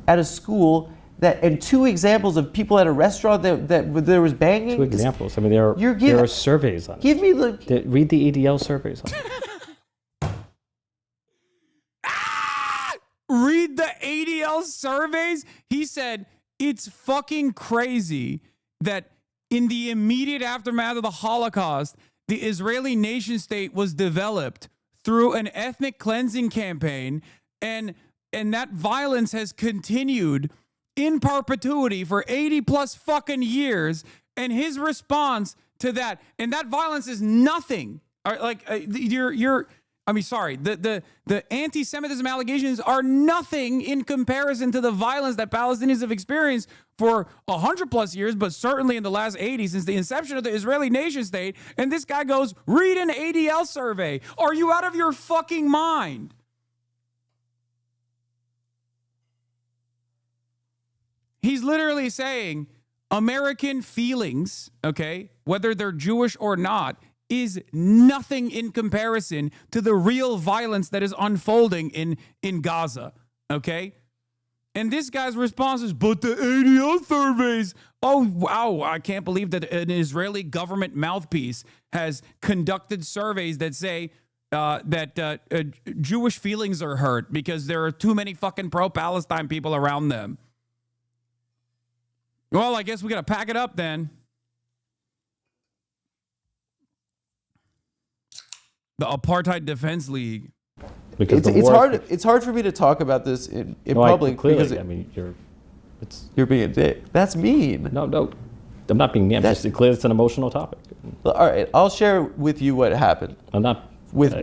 at a school that, and 2 examples of people at a restaurant that there was banging. 2 examples. I mean, there are surveys on it. Give me the read the EDL surveys on it. Read the ADL surveys. He said it's fucking crazy that in the immediate aftermath of the Holocaust, the Israeli nation state was developed through an ethnic cleansing campaign, and that violence has continued in perpetuity for 80 plus fucking years. And his response to that, and that violence is nothing. The anti-Semitism allegations are nothing in comparison to the violence that Palestinians have experienced for 100 plus years, but certainly in the last 80 since the inception of the Israeli nation state. And this guy goes, read an ADL survey. Are you out of your fucking mind? He's literally saying American feelings, okay, whether they're Jewish or not, is nothing in comparison to the real violence that is unfolding in Gaza, okay? And this guy's response is, but the ADL surveys, oh, wow, I can't believe that an Israeli government mouthpiece has conducted surveys that say that Jewish feelings are hurt because there are too many fucking pro-Palestine people around them. Well, I guess we got to pack it up then. The Apartheid Defense League. Because it's hard for me to talk about this in public because you're being a dick. That's mean. No, I'm not being mean. It's clear it's an emotional topic. All right, I'll share with you what happened. I'm not with.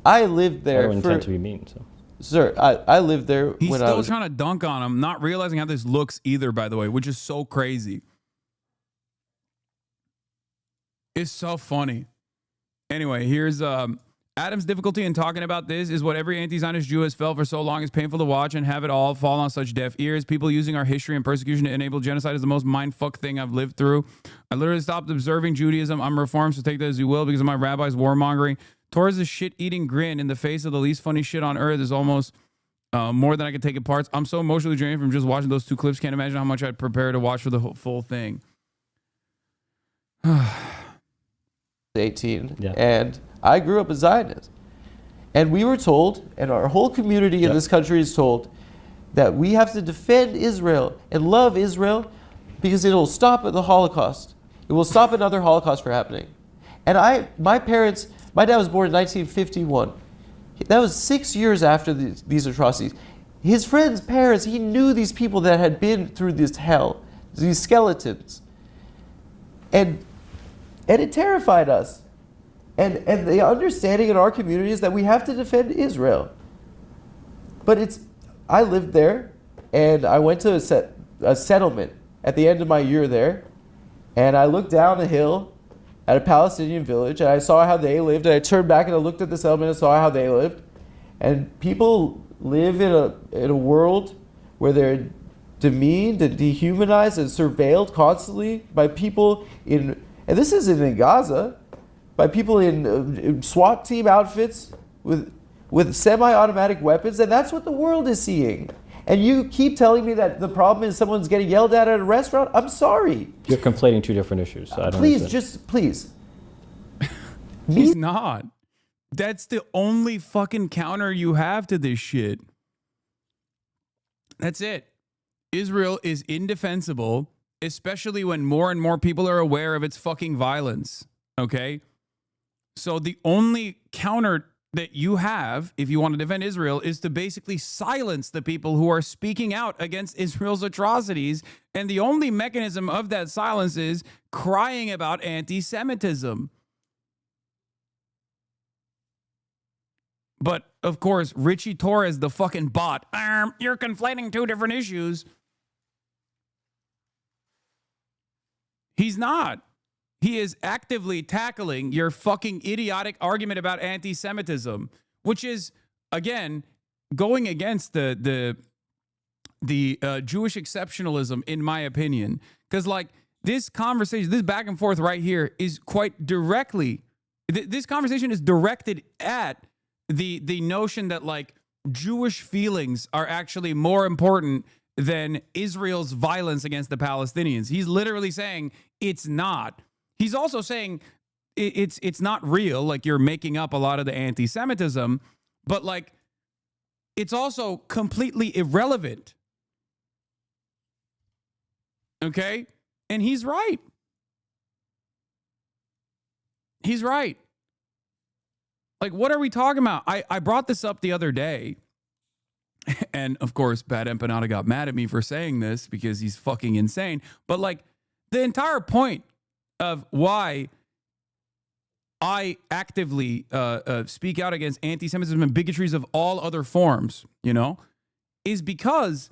I lived there. I don't intend to be mean. So. Sir, I lived there. He's still trying to dunk on him, not realizing how this looks either. By the way, which is so crazy. It's so funny. Anyway, here's Adam's difficulty in talking about this is what every anti-Zionist Jew has felt for so long. It's painful to watch and have it all fall on such deaf ears. People using our history and persecution to enable genocide is the most mindfuck thing I've lived through. I literally stopped observing Judaism. I'm reformed, so take that as you will, because of my rabbi's warmongering. Torres' shit-eating grin in the face of the least funny shit on earth is almost more than I can take apart. I'm so emotionally drained from just watching those 2 clips. Can't imagine how much I'd prepare to watch for the full thing. 18, and I grew up a Zionist, and we were told, and our whole community in this country is told, that we have to defend Israel and love Israel because it will stop at the Holocaust. It will stop another Holocaust from happening. And my dad was born in 1951. That was 6 years after these atrocities. His friends' parents, he knew these people that had been through this hell, these skeletons, and it terrified us. And the understanding in our community is that we have to defend Israel. But I lived there, and I went to a settlement at the end of my year there, and I looked down a hill at a Palestinian village, and I saw how they lived, and I turned back and I looked at the settlement and saw how they lived. And people live in a world where they're demeaned and dehumanized and surveilled constantly by people and this isn't in Gaza, by people in SWAT team outfits with semi-automatic weapons, and that's what the world is seeing. And you keep telling me that the problem is someone's getting yelled at a restaurant? I'm sorry. You're conflating 2 different issues. So I don't please. He's not. That's the only fucking counter you have to this shit. That's it. Israel is indefensible, especially when more and more people are aware of its fucking violence. Okay? So the only counter that you have, if you want to defend Israel, is to basically silence the people who are speaking out against Israel's atrocities. And the only mechanism of that silence is crying about anti-Semitism. But, of course, Richie Torres, the fucking bot, you're conflating 2 different issues. He's not. He is actively tackling your fucking idiotic argument about anti-Semitism, which is again, going against the Jewish exceptionalism, in my opinion, because like this conversation, this back and forth right here is quite directly, this conversation is directed at the notion that like Jewish feelings are actually more important than Israel's violence against the Palestinians. He's literally saying it's not. He's also saying it's not real, like you're making up a lot of the anti-Semitism, but like it's also completely irrelevant. Okay? And he's right. He's right. Like, what are we talking about? I brought this up the other day. And of course, Bad Empanada got mad at me for saying this because he's fucking insane. But like the entire point of why I actively speak out against anti-Semitism and bigotries of all other forms, you know, is because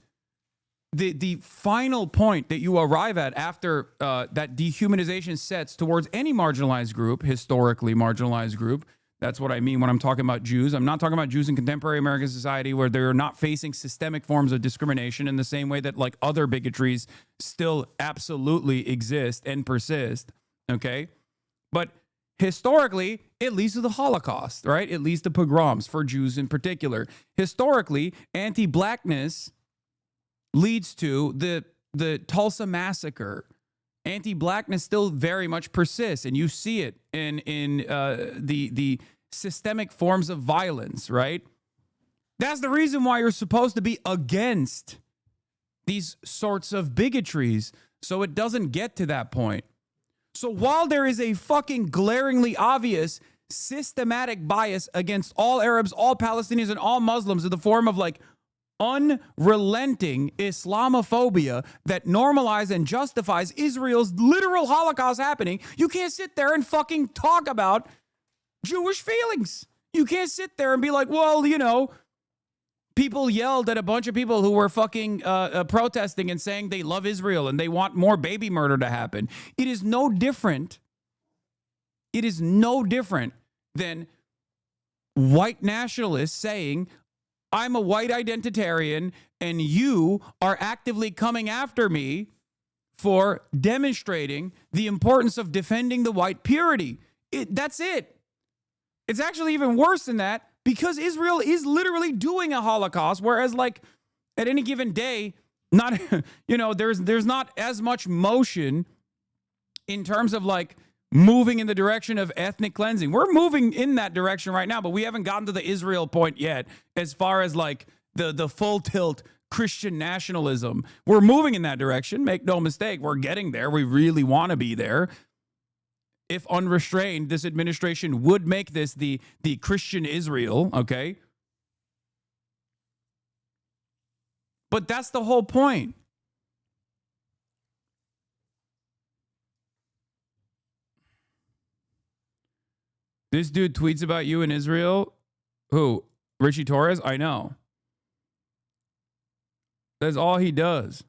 the final point that you arrive at after that dehumanization sets towards any marginalized group, historically marginalized group. That's what I mean when I'm talking about Jews. I'm not talking about Jews in contemporary American society where they're not facing systemic forms of discrimination in the same way that like other bigotries still absolutely exist and persist. Okay. But historically, it leads to the Holocaust, right? It leads to pogroms for Jews in particular. Historically, anti-blackness leads to the Tulsa massacre. Anti-blackness still very much persists, and you see it in the systemic forms of violence, right? That's the reason why you're supposed to be against these sorts of bigotries, so it doesn't get to that point. So while there is a fucking glaringly obvious systematic bias against all Arabs, all Palestinians, and all Muslims in the form of like unrelenting Islamophobia that normalizes and justifies Israel's literal Holocaust happening, you can't sit there and fucking talk about Jewish feelings. You can't sit there and be like, well, you know, people yelled at a bunch of people who were fucking protesting and saying they love Israel and they want more baby murder to happen. It is no different. It is no different than white nationalists saying, I'm a white identitarian and you are actively coming after me for demonstrating the importance of defending the white purity. That's it. It's actually even worse than that because Israel is literally doing a Holocaust, whereas like at any given day, not, you know, there's not as much motion in terms of like moving in the direction of ethnic cleansing. We're moving in that direction right now, but we haven't gotten to the Israel point yet as far as like the full tilt Christian nationalism. We're moving in that direction. Make no mistake. We're getting there. We really want to be there. If unrestrained, this administration would make this the Christian Israel, okay? But that's the whole point. This dude tweets about you in Israel. Who? Richie Torres? I know. That's all he does.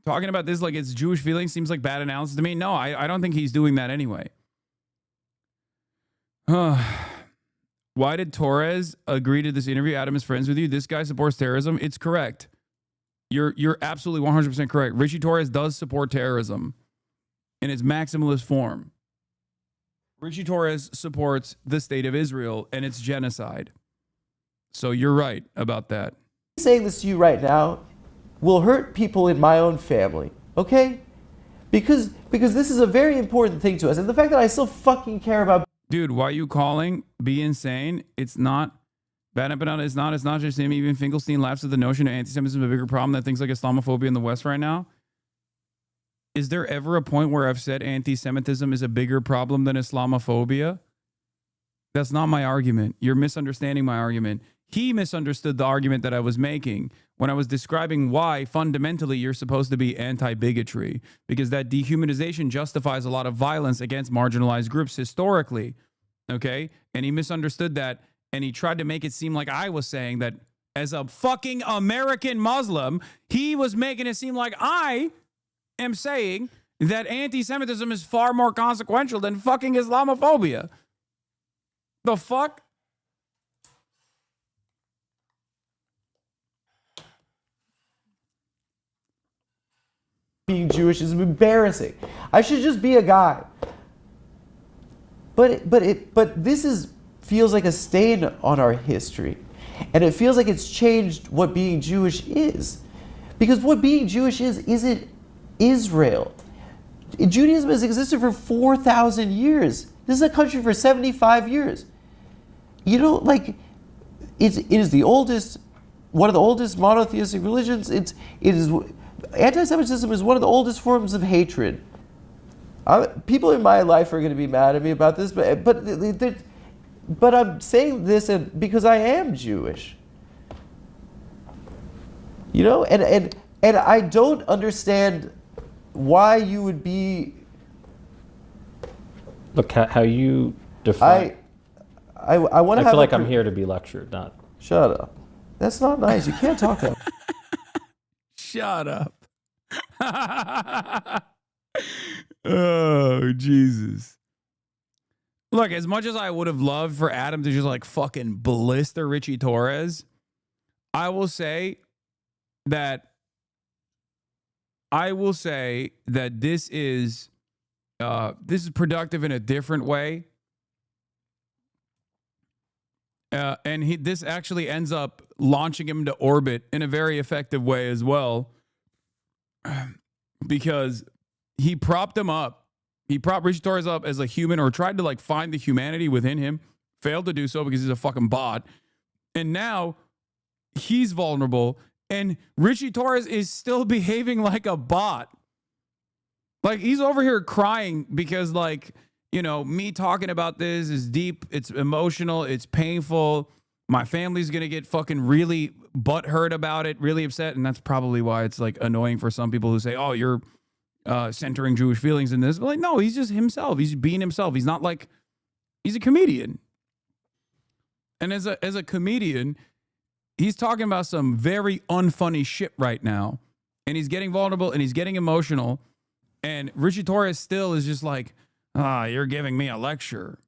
Talking about this like it's Jewish feelings seems like bad analysis to me. No, I don't think he's doing that anyway. Why did Torres agree to this interview? Adam is friends with you. This guy supports terrorism. It's correct. You're absolutely 100% correct. Richie Torres does support terrorism in its maximalist form. Richie Torres supports the state of Israel and its genocide. So you're right about that. Saying this to you right now will hurt people in my own family, okay? Because this is a very important thing to us. And the fact that I still fucking care about... Dude, why are you calling? Be insane. It's not... Bad Empanada is not. It's not just him. Even Finkelstein laughs at the notion of anti-Semitism is a bigger problem than things like Islamophobia in the West right now. Is there ever a point where I've said anti-Semitism is a bigger problem than Islamophobia? That's not my argument. You're misunderstanding my argument. He misunderstood the argument that I was making when I was describing why fundamentally you're supposed to be anti-bigotry, because that dehumanization justifies a lot of violence against marginalized groups historically. Okay? And he misunderstood that. And he tried to make it seem like I was saying that as a fucking American Muslim, he was making it seem like I am saying that anti-Semitism is far more consequential than fucking Islamophobia. The fuck? Being Jewish is embarrassing. I should just be a guy. But this feels like a stain on our history. And it feels like it's changed what being Jewish is. Because what being Jewish is isn't Israel. Judaism has existed for 4,000 years. This is a country for 75 years. You know, like, it is the oldest, one of the oldest monotheistic religions. Anti-Semitism is one of the oldest forms of hatred. People in my life are going to be mad at me about this, but I'm saying this because I am Jewish. You know, and I don't understand why you would be. Look how you define. I want to. I feel like I'm here to be lectured, not. Shut up. That's not nice. You can't talk that. Shut up. Oh, Jesus. Look, as much as I would have loved for Adam to just like fucking blister Richie Torres, I will say that this is productive in a different way. And this actually ends up launching him into orbit in a very effective way as well, because he propped him up. He propped Richie Torres up as a human, or tried to like find the humanity within him. Failed to do so because he's a fucking bot. And now he's vulnerable, and Richie Torres is still behaving like a bot. Like, he's over here crying because, like, you know, me talking about this is deep, it's emotional, it's painful. My family's going to get fucking really butthurt about it, really upset. And that's probably why it's like annoying for some people who say, oh, you're centering Jewish feelings in this. But like, no, he's just himself. He's being himself. He's not like, he's a comedian. And as a comedian, he's talking about some very unfunny shit right now. And he's getting vulnerable and he's getting emotional. And Richie Torres still is just like, you're giving me a lecture.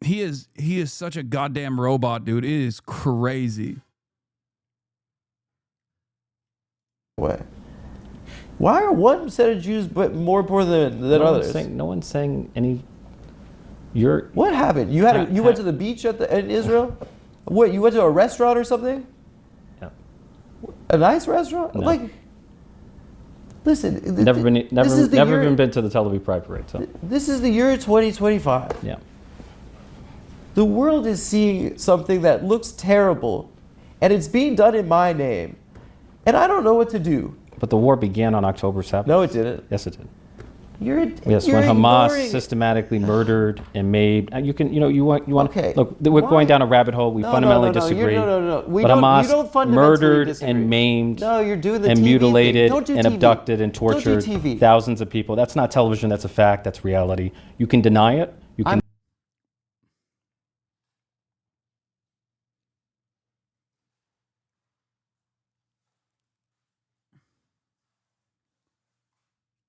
He is such a goddamn robot, dude. It is crazy. What? Why are one set of Jews but more important than others? No one's saying any. What happened? You went to the beach in Israel? What? You went to a restaurant or something? Yeah. A nice restaurant? No. Like, listen. Never been to the Tel Aviv Pride Parade. So. This is the year 2025. Yeah. The world is seeing something that looks terrible, and it's being done in my name, and I don't know what to do. But the war began on October 7th. No, it didn't. Yes, it did. When Hamas systematically murdered and made. You want. Okay. Look, we're going down a rabbit hole. We fundamentally disagree. No. But Hamas murdered and maimed. No, you're doing the and TV mutilated thing. and abducted and tortured thousands of people. That's not television. That's a fact. That's reality. You can deny it. You can.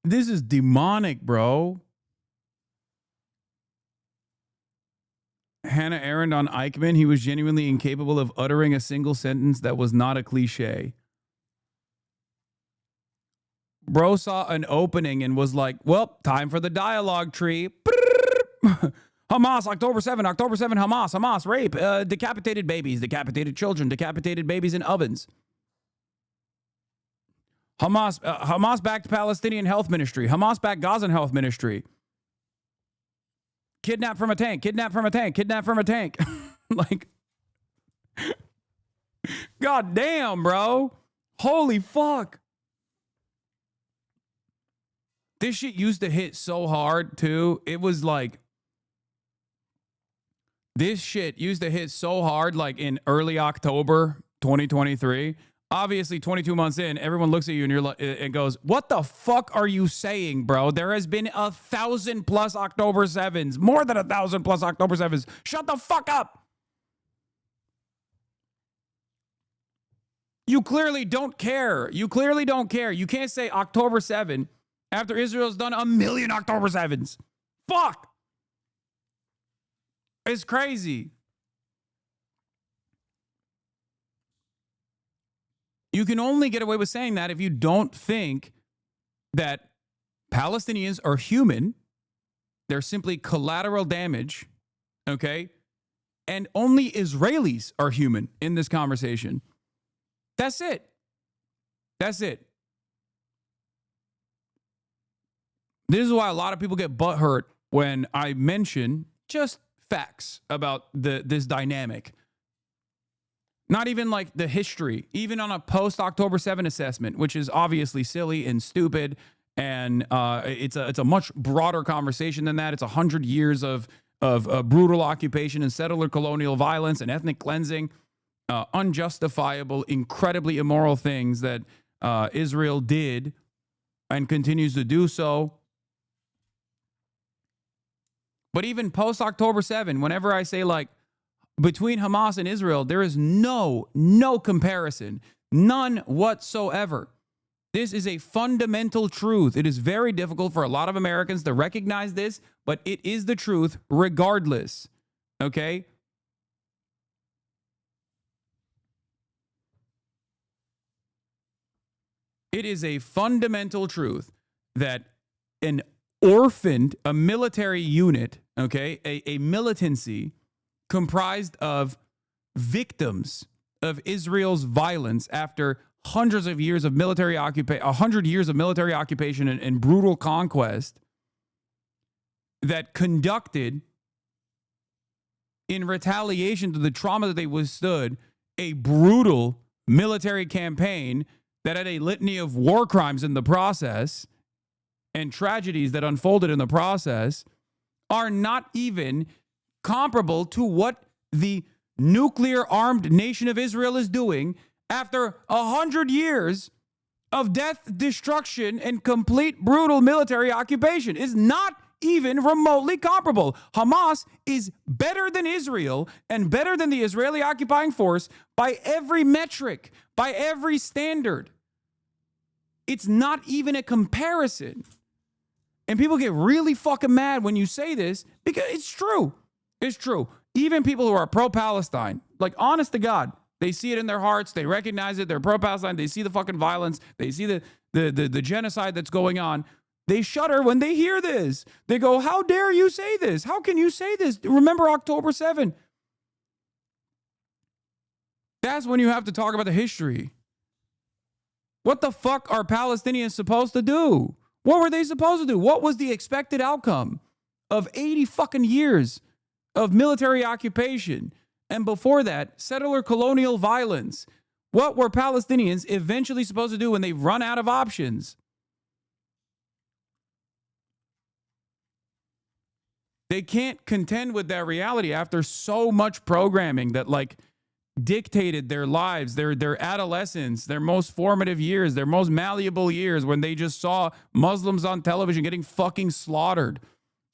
This is demonic, bro. Hannah Arendt on Eichmann. He was genuinely incapable of uttering a single sentence that was not a cliche. Bro saw an opening and was like, well, time for the dialogue tree. Hamas, October 7, Hamas, rape, decapitated babies, decapitated children, decapitated babies in ovens. Hamas-backed Palestinian Health Ministry. Hamas-backed Gazan Health Ministry. Kidnapped from a tank. Like, god damn, bro. Holy fuck. This shit used to hit so hard, too. It was like, this shit used to hit so hard, like in early October 2023. Obviously, 22 months in, everyone looks at you and you're like, and goes, "What the fuck are you saying, bro? There has been 1,000+ October 7s, more than 1,000+ October 7s. Shut the fuck up." You clearly don't care. You clearly don't care. You can't say October 7 after Israel's done 1 million October 7s. Fuck. It's crazy. You can only get away with saying that if you don't think that Palestinians are human. They're simply collateral damage, okay? And only Israelis are human in this conversation. That's it. That's it. This is why a lot of people get butthurt when I mention just facts about this dynamic. Not even like the history, even on a post-October 7 assessment, which is obviously silly and stupid, and it's a much broader conversation than that. It's 100 years of brutal occupation and settler colonial violence and ethnic cleansing, unjustifiable, incredibly immoral things that Israel did and continues to do so. But even post-October 7, whenever I say like, between Hamas and Israel, there is no comparison, none whatsoever. This is a fundamental truth. It is very difficult for a lot of Americans to recognize this, but it is the truth regardless, okay? It is a fundamental truth that a military unit, okay, a militancy comprised of victims of Israel's violence after hundreds of years of military occupation, 100 years of military occupation and brutal conquest, that conducted, in retaliation to the trauma that they withstood, a brutal military campaign that had a litany of war crimes in the process and tragedies that unfolded in the process, are not even comparable to what the nuclear armed nation of Israel is doing after 100 years of death, destruction, and complete brutal military occupation. Is not even remotely comparable. Hamas is better than Israel and better than the Israeli occupying force by every metric, by every standard. It's not even a comparison. And people get really fucking mad when you say this because it's true. It's true. Even people who are pro-Palestine, like honest to God, they see it in their hearts. They recognize it. They're pro-Palestine. They see the fucking violence. They see the genocide that's going on. They shudder when they hear this. They go, how dare you say this? How can you say this? Remember October 7. That's when you have to talk about the history. What the fuck are Palestinians supposed to do? What were they supposed to do? What was the expected outcome of 80 fucking years of military occupation? And before that, settler colonial violence. What were Palestinians eventually supposed to do when they run out of options? They can't contend with that reality after so much programming that like dictated their lives, their adolescence, their most formative years, their most malleable years, when they just saw Muslims on television getting fucking slaughtered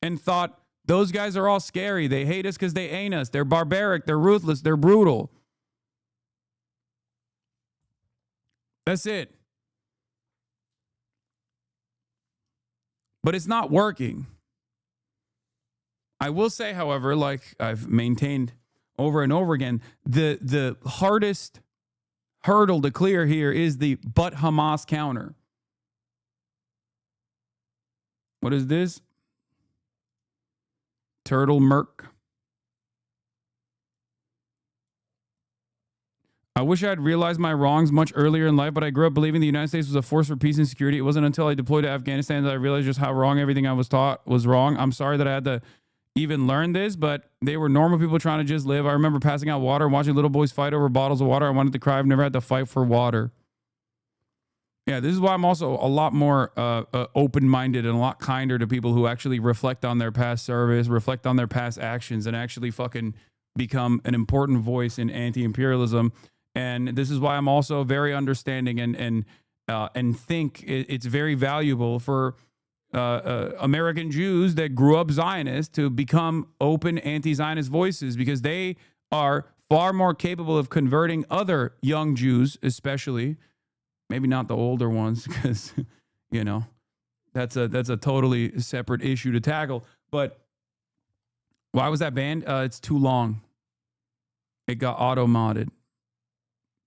and thought, those guys are all scary. They hate us because they ain't us. They're barbaric. They're ruthless. They're brutal. That's it. But it's not working. I will say, however, like I've maintained over and over again, the hardest hurdle to clear here is the but Hamas counter. What is this? Turtle Merc. I wish I had realized my wrongs much earlier in life, but I grew up believing the United States was a force for peace and security. It wasn't until I deployed to Afghanistan that I realized just how wrong everything I was taught was wrong. I'm sorry that I had to even learn this, but they were normal people trying to just live. I remember passing out water and watching little boys fight over bottles of water. I wanted to cry. I've never had to fight for water. Yeah, this is why I'm also a lot more open-minded and a lot kinder to people who actually reflect on their past service, reflect on their past actions, and actually fucking become an important voice in anti-imperialism. And this is why I'm also very understanding and think it's very valuable for American Jews that grew up Zionist to become open anti-Zionist voices, because they are far more capable of converting other young Jews, especially, maybe not the older ones, because, you know, that's a totally separate issue to tackle. But why was that banned? It's too long. It got auto-modded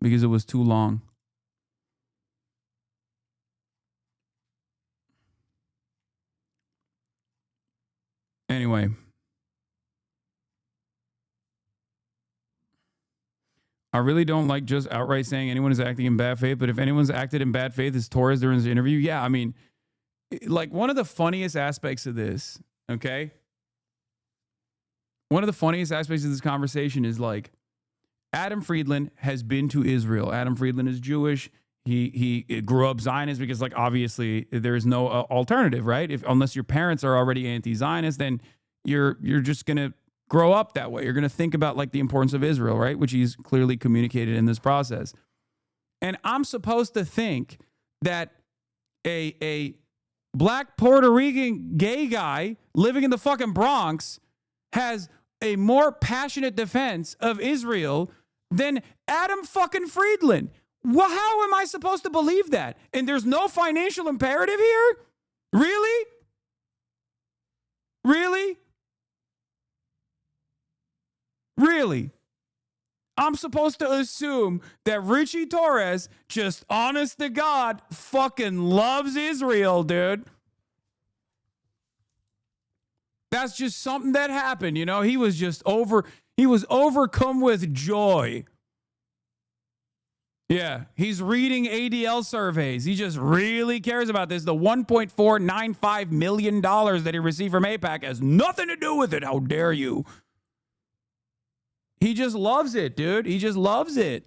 because it was too long. Anyway. I really don't like just outright saying anyone is acting in bad faith, but if anyone's acted in bad faith, it's Torres during his interview. Yeah, I mean, like one of the funniest aspects of this, okay? One of the funniest aspects of this conversation is like Adam Friedland has been to Israel. Adam Friedland is Jewish. He grew up Zionist because, like, obviously there's no alternative, right? Unless your parents are already anti-Zionist, then you're just gonna grow up that way. You're gonna think about like the importance of Israel, right? Which he's clearly communicated in this process. And I'm supposed to think that a black Puerto Rican gay guy living in the fucking Bronx has a more passionate defense of Israel than Adam fucking Friedland. Well, how am I supposed to believe that? And there's no financial imperative here? Really? Really? Really? I'm supposed to assume that Richie Torres, just honest to God, fucking loves Israel, dude. That's just something that happened, you know? He was overcome with joy. Yeah, he's reading ADL surveys. He just really cares about this. The $1.495 million that he received from AIPAC has nothing to do with it. How dare you? He just loves it, dude. He just loves it.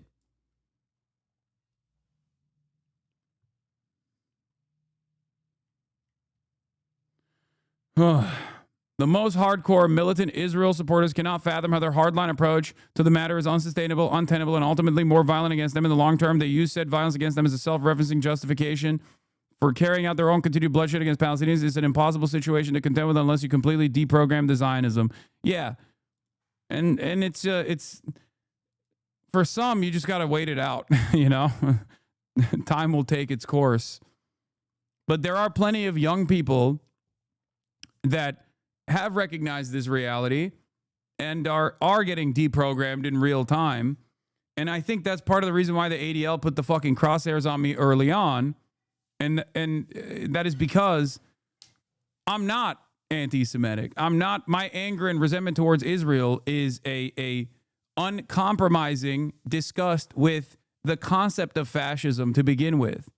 The most hardcore militant Israel supporters cannot fathom how their hardline approach to the matter is unsustainable, untenable, and ultimately more violent against them in the long term. They use said violence against them as a self-referencing justification for carrying out their own continued bloodshed against Palestinians. It's an impossible situation to contend with unless you completely deprogram the Zionism. Yeah. And it's for some, you just got to wait it out, you know? Time will take its course. But there are plenty of young people that have recognized this reality and are getting deprogrammed in real time. And I think that's part of the reason why the ADL put the fucking crosshairs on me early on. And that is because I'm not anti-Semitic. My anger and resentment towards Israel is a uncompromising disgust with the concept of fascism to begin with.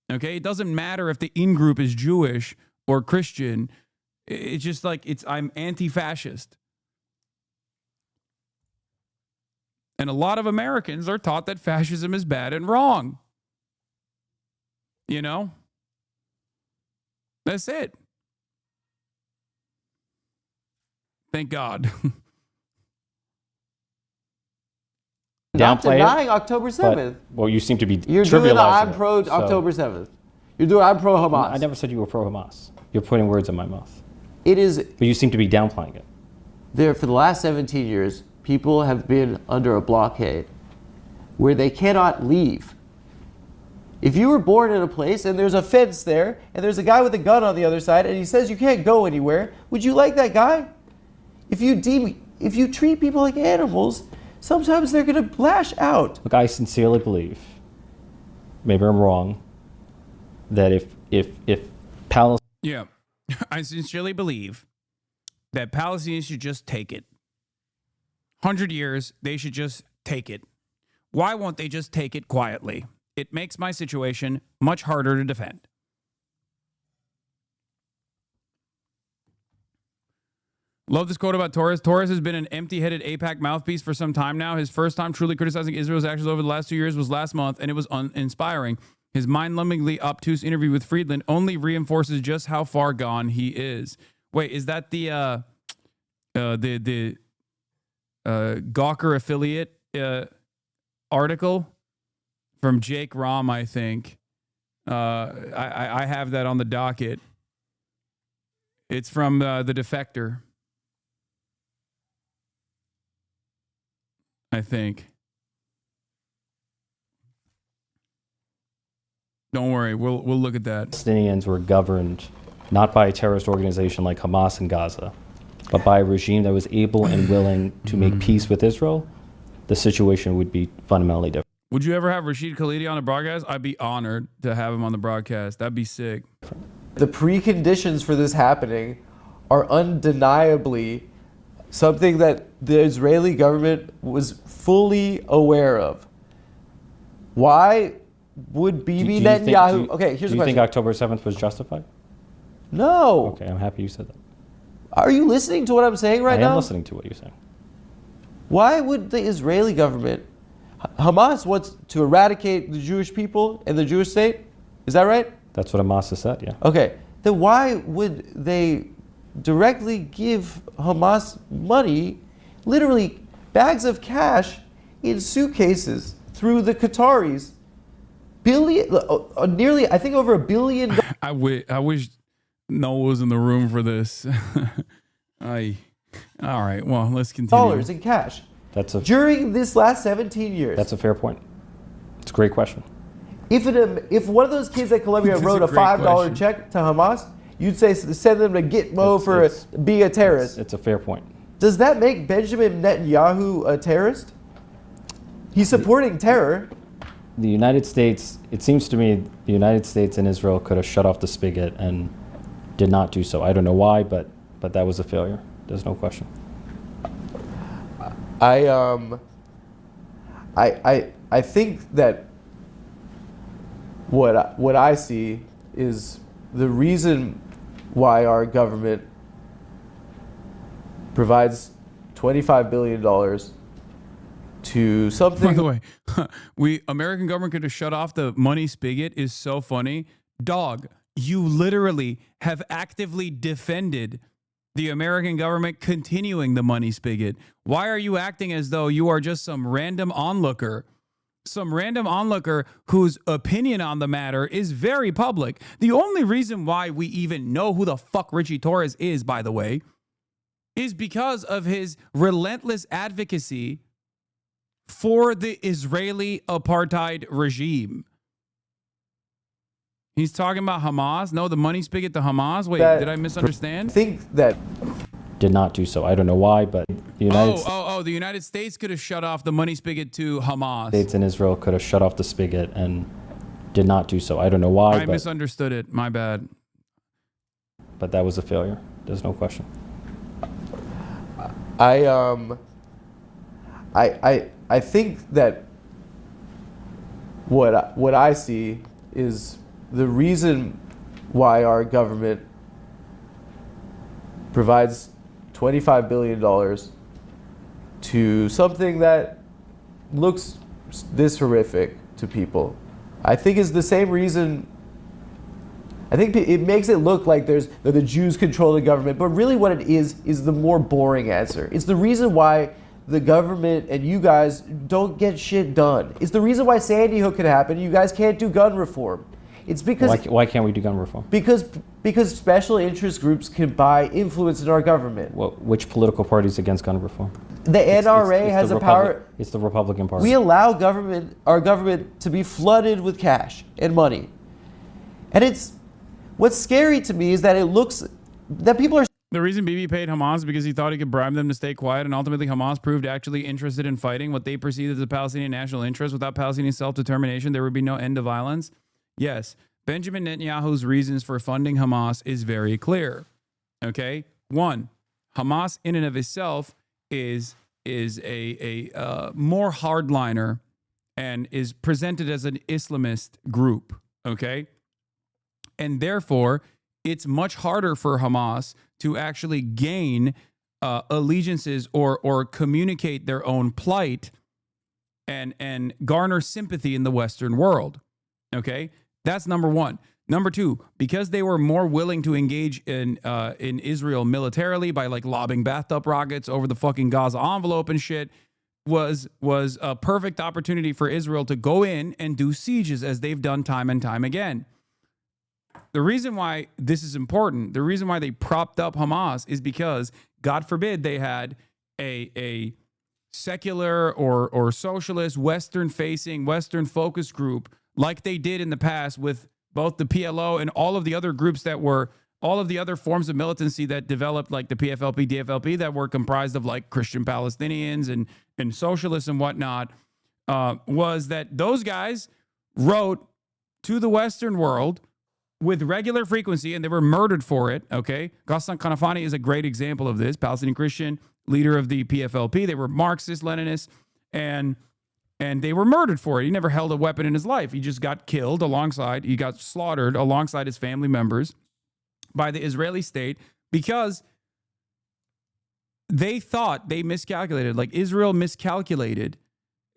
Okay? It doesn't matter if the in-group is Jewish or Christian. It's just like I'm anti-fascist. And a lot of Americans are taught that fascism is bad and wrong. You know? That's it. Thank God. Not Downplay denying it, October 7th. Well, you seem to be You're doing the I'm trivializing pro it, so- October 7th. You're doing I'm pro Hamas. I never said you were pro-Hamas. You're putting words in my mouth. It is But you seem to be downplaying it. there for the last 17 years. People have been under a blockade where they cannot leave. If you were born in a place and there's a fence there and there's a guy with a gun on the other side and he says you can't go anywhere, would you like that guy? If you treat people like animals, sometimes they're going to lash out. Look, I sincerely believe, maybe I'm wrong, that if Palestine... Yeah. I sincerely believe that Palestinians should just take it. 100 years, they should just take it. Why won't they just take it quietly? It makes my situation much harder to defend. Love this quote about Torres. Torres has been an empty-headed AIPAC mouthpiece for some time now. His first time truly criticizing Israel's actions over the last 2 years was last month, and it was uninspiring. His mind-numbingly obtuse interview with Friedland only reinforces just how far gone he is. Wait, is that the Gawker affiliate article from Jake Rom? I think I have that on the docket. It's from the Defector. I think. Don't worry, we'll look at that. Palestinians were governed not by a terrorist organization like Hamas in Gaza, but by a regime that was able and willing to make peace with Israel, the situation would be fundamentally different. Would you ever have Rashid Khalidi on the broadcast? I'd be honored to have him on the broadcast. That'd be sick. The preconditions for this happening are undeniably something that the Israeli government was fully aware of. Why would Bibi Netanyahu... Okay, here's the question. Do you think October 7th was justified? No. Okay, I'm happy you said that. Are you listening to what I'm saying right now? I am listening to what you're saying. Why would the Israeli government... Hamas wants to eradicate the Jewish people and the Jewish state? Is that right? That's what Hamas has said, yeah. Okay. Then why would they directly give Hamas money, literally bags of cash in suitcases through the Qataris? Nearly, I think over $1 billion. I wish Noah was in the room for this. All right, well, let's continue. Dollars in cash. During this last 17 years. That's a fair point. It's a great question. If one of those kids at Columbia wrote a $5 check to Hamas, you'd say send them to Gitmo for being a terrorist. It's a fair point. Does that make Benjamin Netanyahu a terrorist? He's supporting terror. The United States, it seems to me, the United States and Israel could have shut off the spigot and did not do so. I don't know why, but that was a failure. There's no question. I think that what I see is the reason why our government provides $25 billion to something. By the way, American government could have shut off the money spigot is so funny. Dog, you literally have actively defended the American government continuing the money spigot. Why are you acting as though you are just some random onlooker? Some random onlooker whose opinion on the matter is very public. The only reason why we even know who the fuck Richie Torres is, by the way, is because of his relentless advocacy for the Israeli apartheid regime. He's talking about Hamas. No, the money spigot to Hamas. Wait, did I misunderstand? I think that did not do so. I don't know why, but the United the United States could have shut off the money spigot to Hamas. States and Israel could have shut off the spigot and did not do so. I don't know why. I misunderstood it. My bad. But that was a failure. There's no question. I think that what I see is the reason why our government provides $25 billion to something that looks this horrific to people, I think is the same reason. I think it makes it look like that the Jews control the government, but really what it is the more boring answer. It's the reason why the government and you guys don't get shit done. It's the reason why Sandy Hook could happen. You guys can't do gun reform. It's because why can't we do gun reform? Because special interest groups can buy influence in our government. Well, which political party is against gun reform? The NRA has a power. It's the Republican Party. We allow our government to be flooded with cash and money, and what's scary to me is that it looks that people are. The reason Bibi paid Hamas is because he thought he could bribe them to stay quiet, and ultimately Hamas proved actually interested in fighting what they perceived as the Palestinian national interest. Without Palestinian self-determination, there would be no end to violence. Yes, Benjamin Netanyahu's reasons for funding Hamas is very clear. Okay, one, Hamas in and of itself is a more hardliner and is presented as an Islamist group. Okay, and therefore it's much harder for Hamas to actually gain allegiances or communicate their own plight and garner sympathy in the Western world. Okay, that's number one. Number two, because they were more willing to engage in Israel militarily by like lobbing bathtub rockets over the fucking Gaza envelope and shit, was a perfect opportunity for Israel to go in and do sieges as they've done time and time again. The reason why this is important, the reason why they propped up Hamas is because, God forbid, they had a secular or socialist, Western-facing, Western-focused group like they did in the past with both the PLO and all of the other groups that were, all of the other forms of militancy that developed, like the PFLP, DFLP, that were comprised of like Christian Palestinians and socialists and whatnot, was that those guys wrote to the Western world with regular frequency, and they were murdered for it, okay? Ghassan Kanafani is a great example of this, Palestinian Christian, leader of the PFLP. They were Marxist, Leninists, and they were murdered for it. He never held a weapon in his life. He just got killed alongside, he got slaughtered alongside his family members by the Israeli state because they thought, they miscalculated, like Israel miscalculated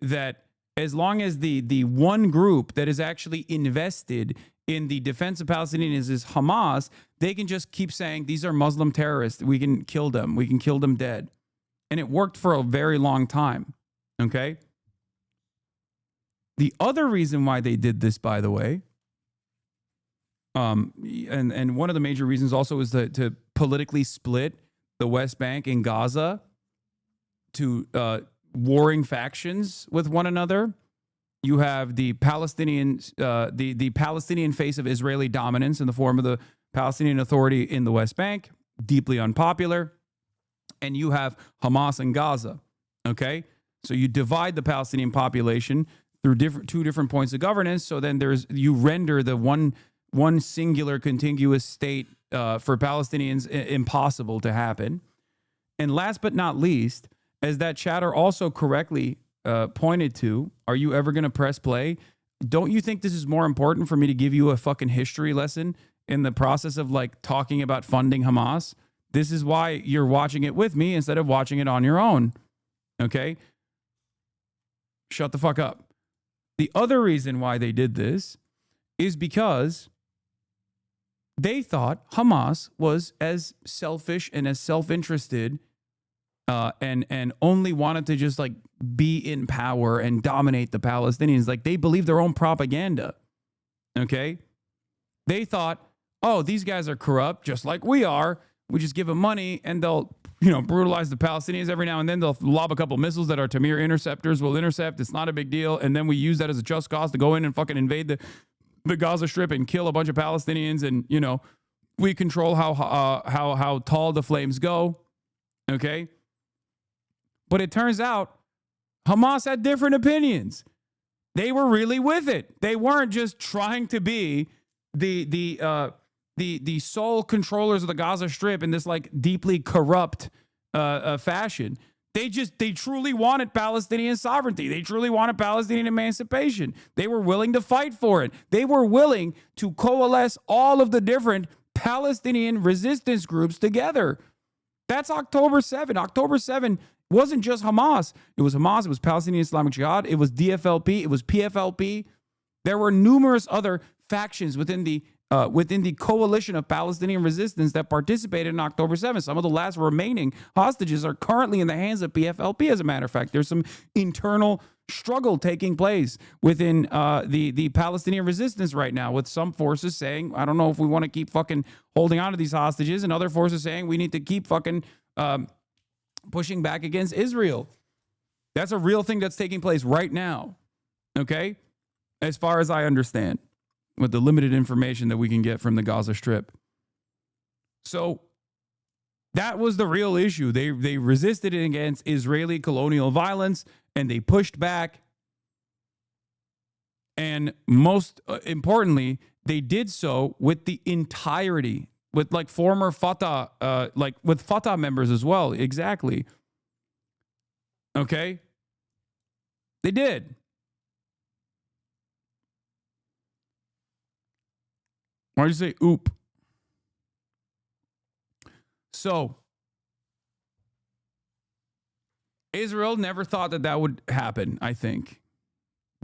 that as long as the one group that is actually invested in the defense of Palestinians is Hamas, they can just keep saying, these are Muslim terrorists. We can kill them. We can kill them dead. And it worked for a very long time. Okay? The other reason why they did this, by the way, and one of the major reasons also is to politically split the West Bank and Gaza to warring factions with one another. You have the Palestinian, the Palestinian face of Israeli dominance in the form of the Palestinian Authority in the West Bank, deeply unpopular, and you have Hamas in Gaza. Okay, so you divide the Palestinian population through two different points of governance. So then you render the one singular contiguous state for Palestinians impossible to happen. And last but not least, as that chatter also correctly pointed to, are you ever going to press play? Don't you think this is more important for me to give you a fucking history lesson in the process of like talking about funding Hamas? This is why you're watching it with me instead of watching it on your own. Okay? Shut the fuck up. The other reason why they did this is because they thought Hamas was as selfish and as self-interested and only wanted to just like be in power and dominate the Palestinians. Like they believe their own propaganda. Okay? They thought, oh, these guys are corrupt just like we are. We just give them money and they'll, brutalize the Palestinians every now and then. They'll lob a couple missiles that our Tamir interceptors will intercept. It's not a big deal. And then we use that as a just cause to go in and fucking invade the Gaza Strip and kill a bunch of Palestinians. And, we control how tall the flames go. Okay? But it turns out Hamas had different opinions. They were really with it. They weren't just trying to be the sole controllers of the Gaza Strip in this like deeply corrupt fashion. They truly wanted Palestinian sovereignty. They truly wanted Palestinian emancipation. They were willing to fight for it. They were willing to coalesce all of the different Palestinian resistance groups together. That's October 7. October 7 wasn't just Hamas. It was Hamas. It was Palestinian Islamic Jihad. It was DFLP. It was PFLP. There were numerous other factions within the coalition of Palestinian resistance that participated in October 7th. Some of the last remaining hostages are currently in the hands of PFLP, as a matter of fact. There's some internal struggle taking place within the Palestinian resistance right now, with some forces saying, I don't know if we want to keep fucking holding on to these hostages, and other forces saying we need to keep fucking pushing back against Israel. That's a real thing that's taking place right now, okay? As far as I understand, with the limited information that we can get from the Gaza Strip. So that was the real issue. They resisted against Israeli colonial violence, and they pushed back. And most importantly, they did so with the entirety, with like former Fatah, with Fatah members as well. Exactly. Okay? They did. Why did you say oop? So, Israel never thought that would happen, I think.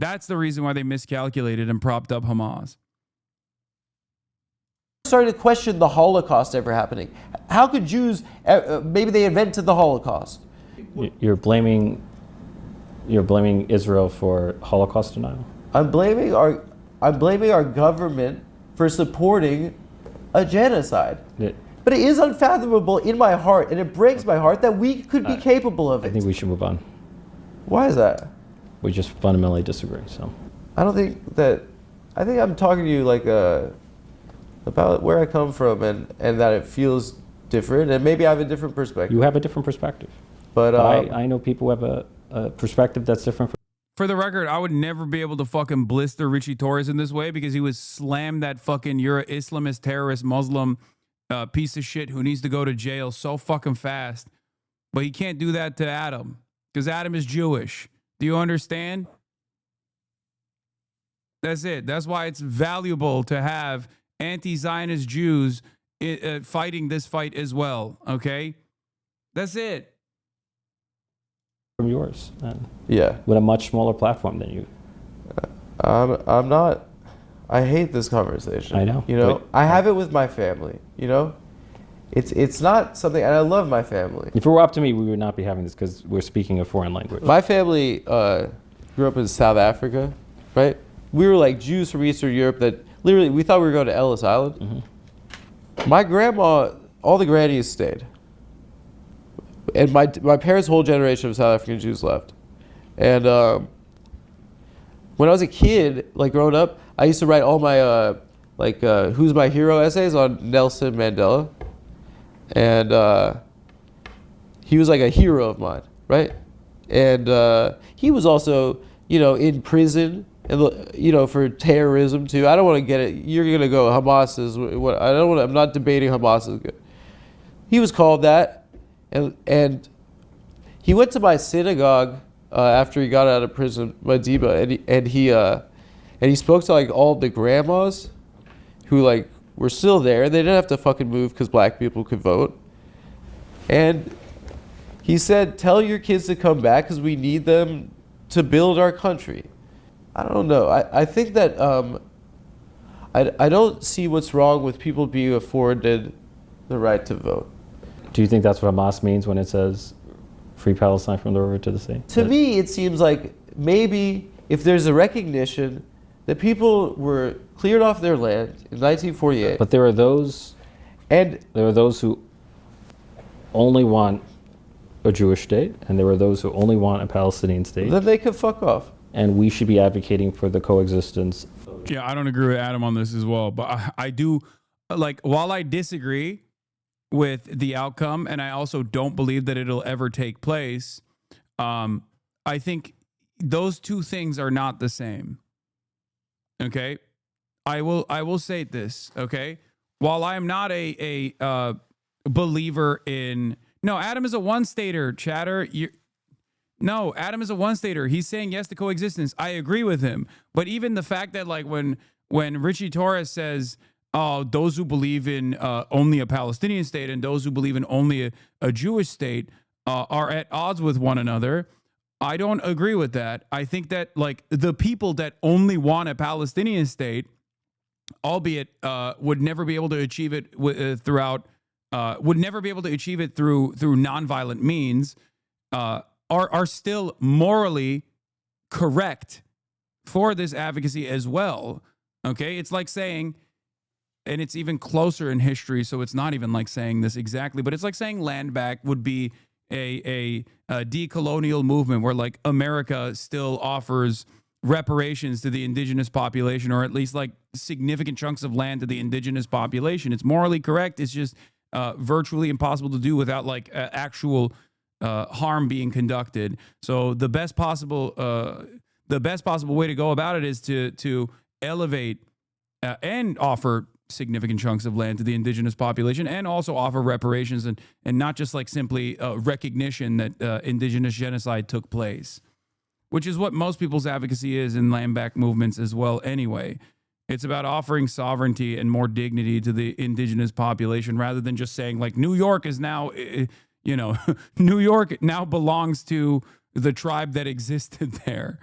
That's the reason why they miscalculated and propped up Hamas. Started to question the Holocaust ever happening. How could Jews, maybe they invented the Holocaust? You're blaming Israel for Holocaust denial? I'm blaming our government for supporting a genocide. But it is unfathomable in my heart, and it breaks my heart that we could be capable of it. I think we should move on. Why is that? We just fundamentally disagree. So I don't think that. I think I'm talking to you like about where I come from and that it feels different, and maybe I have a different perspective. you have a different perspective. But I know people who have a perspective that's different. For the record, I would never be able to fucking blister Richie Torres in this way because he was slammed that fucking you're an Islamist, terrorist, Muslim piece of shit who needs to go to jail so fucking fast. But he can't do that to Adam because Adam is Jewish. Do you understand? That's it. That's why it's valuable to have anti-Zionist Jews fighting this fight as well. Okay? That's it. From yours, and yeah, with a much smaller platform than you. I'm not. I hate this conversation. I know. You know, I have it with my family. You know, it's not something, and I love my family. If it were up to me, we would not be having this because we're speaking a foreign language. My family grew up in South Africa, right? We were like Jews from Eastern Europe that literally we thought we were going to Ellis Island. Mm-hmm. My grandma, all the grannies stayed. And my parents' whole generation of South African Jews left. And when I was a kid, like growing up, I used to write all my who's my hero essays on Nelson Mandela. And he was like a hero of mine, right? And he was also, in prison, and for terrorism too. I don't want to get it. You're gonna go Hamas is what I don't want. I'm not debating Hamas is good. He was called that. And he went to my synagogue after he got out of prison, Madiba, and he spoke to like all the grandmas who like were still there. They didn't have to fucking move because black people could vote. And he said, "Tell your kids to come back because we need them to build our country." I don't know. I think that I don't see what's wrong with people being afforded the right to vote. Do you think that's what Hamas means when it says free Palestine from the river to the sea? To me, it seems like maybe if there's a recognition that people were cleared off their land in 1948. But there are those who only want a Jewish state, and there are those who only want a Palestinian state. Then they could fuck off. And we should be advocating for the coexistence. Yeah, I don't agree with Adam on this as well, but I do, while I disagree with the outcome, and I also don't believe that it'll ever take place, I think those two things are not the same. Okay? I will say this, okay? While I am not a believer in... No, Adam is a one-stater, chatter. No, Adam is a one-stater. He's saying yes to coexistence. I agree with him. But even the fact that when Richie Torres says... those who believe in only a Palestinian state and those who believe in only a Jewish state are at odds with one another. I don't agree with that. I think that the people that only want a Palestinian state, albeit would never be able to achieve it would never be able to achieve it through nonviolent means, are still morally correct for this advocacy as well. Okay, it's like saying. And it's even closer in history, so it's not even like saying this exactly, but it's like saying land back would be a decolonial movement where America still offers reparations to the indigenous population, or at least significant chunks of land to the indigenous population. It's morally correct. It's just virtually impossible to do without actual harm being conducted. So the best possible way to go about it is to elevate and offer significant chunks of land to the indigenous population, and also offer reparations and not just simply recognition that indigenous genocide took place, which is what most people's advocacy is in land back movements as well anyway. It's about offering sovereignty and more dignity to the indigenous population rather than just saying New York is now, New York now belongs to the tribe that existed there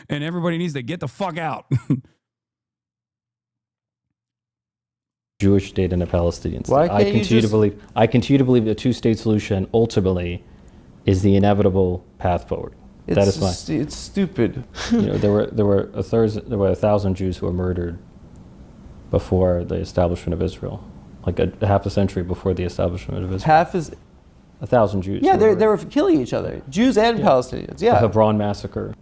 and everybody needs to get the fuck out. Jewish state and a Palestinian state. I continue to believe the two-state solution ultimately is the inevitable path forward. That is fine. It's stupid. There were 1,000 Jews who were murdered before the establishment of Israel, half a century before the establishment of Israel. 1,000 Jews. Yeah, they were killing each other, Jews and Palestinians. Yeah, The Hebron massacre.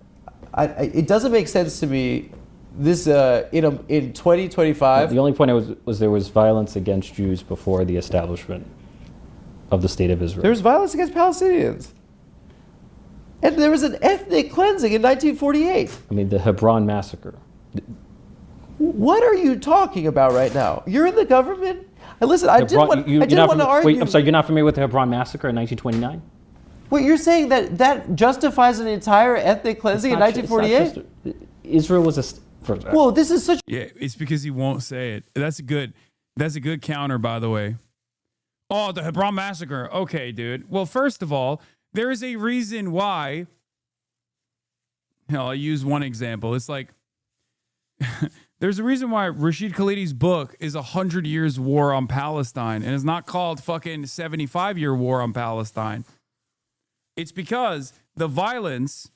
It doesn't make sense to me. This in 2025. The only point was there was violence against Jews before the establishment of the state of Israel. There was violence against Palestinians, and there was an ethnic cleansing in 1948. I mean, the Hebron massacre. What are you talking about right now? You're in the government. Listen, I didn't want to argue. Wait, I'm sorry, you're not familiar with the Hebron massacre in 1929? Wait, you're saying that justifies an entire ethnic cleansing in 1948? Israel was a. Well, this is such. Yeah, it's because he won't say it. That's a good counter, by the way. Oh, the Hebron massacre. Okay, dude. Well, first of all, there is a reason why. I'll use one example. It's like there's a reason why Rashid Khalidi's book is 100 Years War on Palestine and is not called fucking 75-year War on Palestine. It's because the violence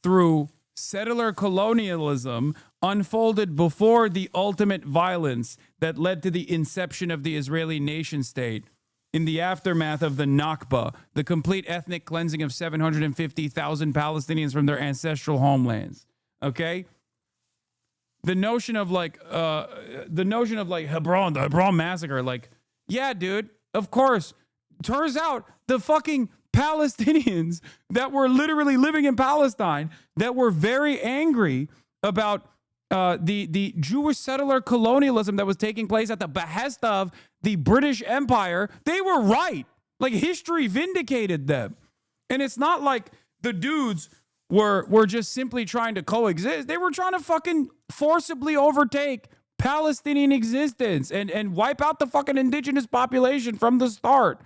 through settler colonialism unfolded before the ultimate violence that led to the inception of the Israeli nation state in the aftermath of the Nakba, the complete ethnic cleansing of 750,000 Palestinians from their ancestral homelands. Okay? The notion of Hebron, the Hebron massacre, like, yeah, dude, of course. Turns out the fucking Palestinians that were literally living in Palestine that were very angry about the Jewish settler colonialism that was taking place at the behest of the British Empire, they were right. Like, history vindicated them. And it's not like the dudes were just simply trying to coexist. They were trying to fucking forcibly overtake Palestinian existence and wipe out the fucking indigenous population from the start.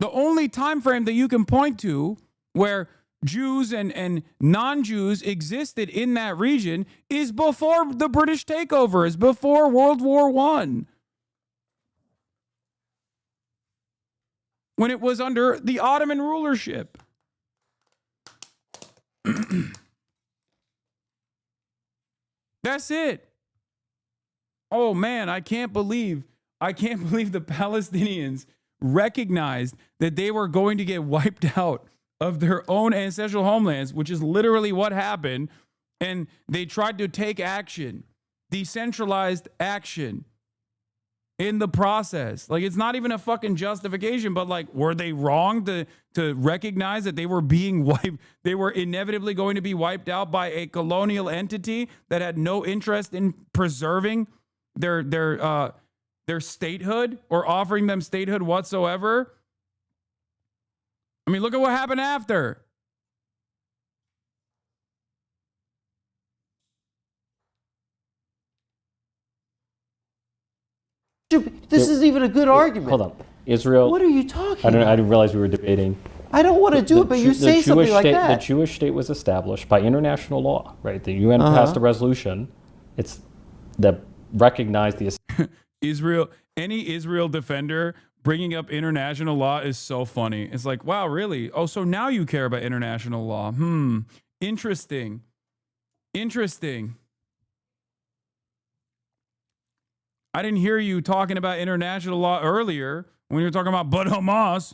The only time frame that you can point to where Jews and non-Jews existed in that region is before the British takeover, is before World War I. When it was under the Ottoman rulership. That's it. Oh man, I can't believe the Palestinians recognized that they were going to get wiped out of their own ancestral homelands, which is literally what happened. And they tried to take action, decentralized action in the process. Like, it's not even a fucking justification, but like, were they wrong to recognize that they were being wiped? They were inevitably going to be wiped out by a colonial entity that had no interest in preserving their statehood or offering them statehood whatsoever. I mean, look at what happened after. This isn't even a good argument. Hold on. Israel. What are you talking I about? didn't realize we were debating. I don't want to do it, but you say something like that. The Jewish state was established by international law, right? The UN passed a resolution. It's that recognized the Israel. Any Israel defender bringing up international law is so funny. It's like, wow, really? Oh, so now you care about international law? Interesting. I didn't hear you talking about international law earlier when you were talking about but Hamas.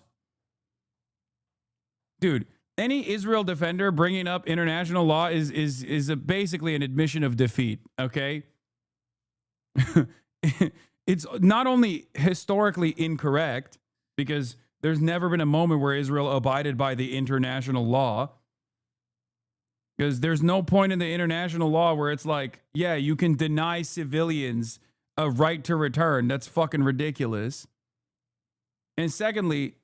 Dude, any Israel defender bringing up international law is basically an admission of defeat, okay? It's not only historically incorrect, because there's never been a moment where Israel abided by the international law, because there's no point in the international law where it's like, yeah, you can deny civilians a right to return. That's fucking ridiculous. And secondly,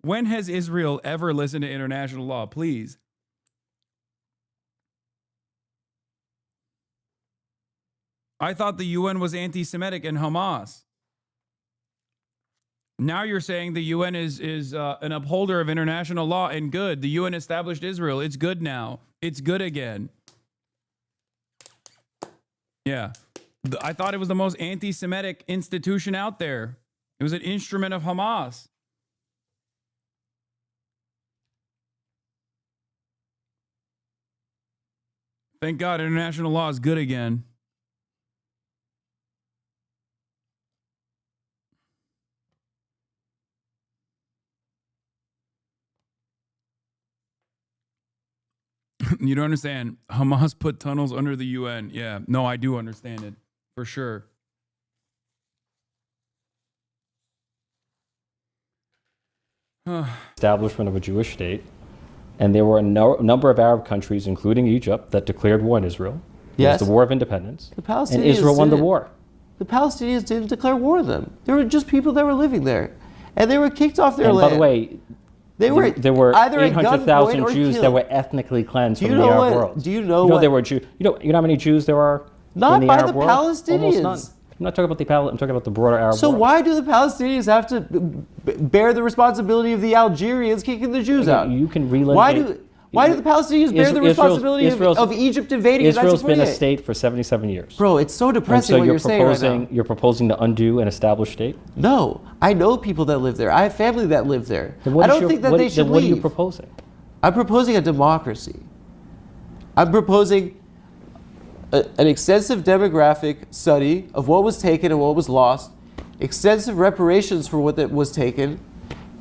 when has Israel ever listened to international law? Please. I thought the UN was anti-Semitic and Hamas. Now you're saying the UN is an upholder of international law and good. The UN established Israel. It's good now. It's good again. Yeah. I thought it was the most anti-Semitic institution out there. It was an instrument of Hamas. Thank God international law is good again. You don't understand. Hamas put tunnels under the UN. Yeah. No, I do understand it. For sure. Establishment of a Jewish state. And there were a number of Arab countries, including Egypt, that declared war on Israel. It was the War of Independence. The Palestinians and Israel won the war. The Palestinians didn't declare war on them. They were just people that were living there. And they were kicked off their land. By the way, there were 800,000 Jews that were ethnically cleansed from the Arab world. Do you know there were Jews? You know how many Jews there are not in the by Arab the world? Palestinians. Almost none. I'm not talking about the I'm talking about the broader Arab world. So why do the Palestinians have to bear the responsibility of the Algerians kicking the Jews out? You can relitigate. Why do the Palestinians bear the responsibility of Egypt invading in 1948? Israel's been a state for 77 years. Bro, it's so depressing what you're saying right now. You're proposing to undo an established state? No. I know people that live there. I have family that live there. I don't think that they should leave. What are you proposing? I'm proposing a democracy. I'm proposing an extensive demographic study of what was taken and what was lost, extensive reparations for what that was taken,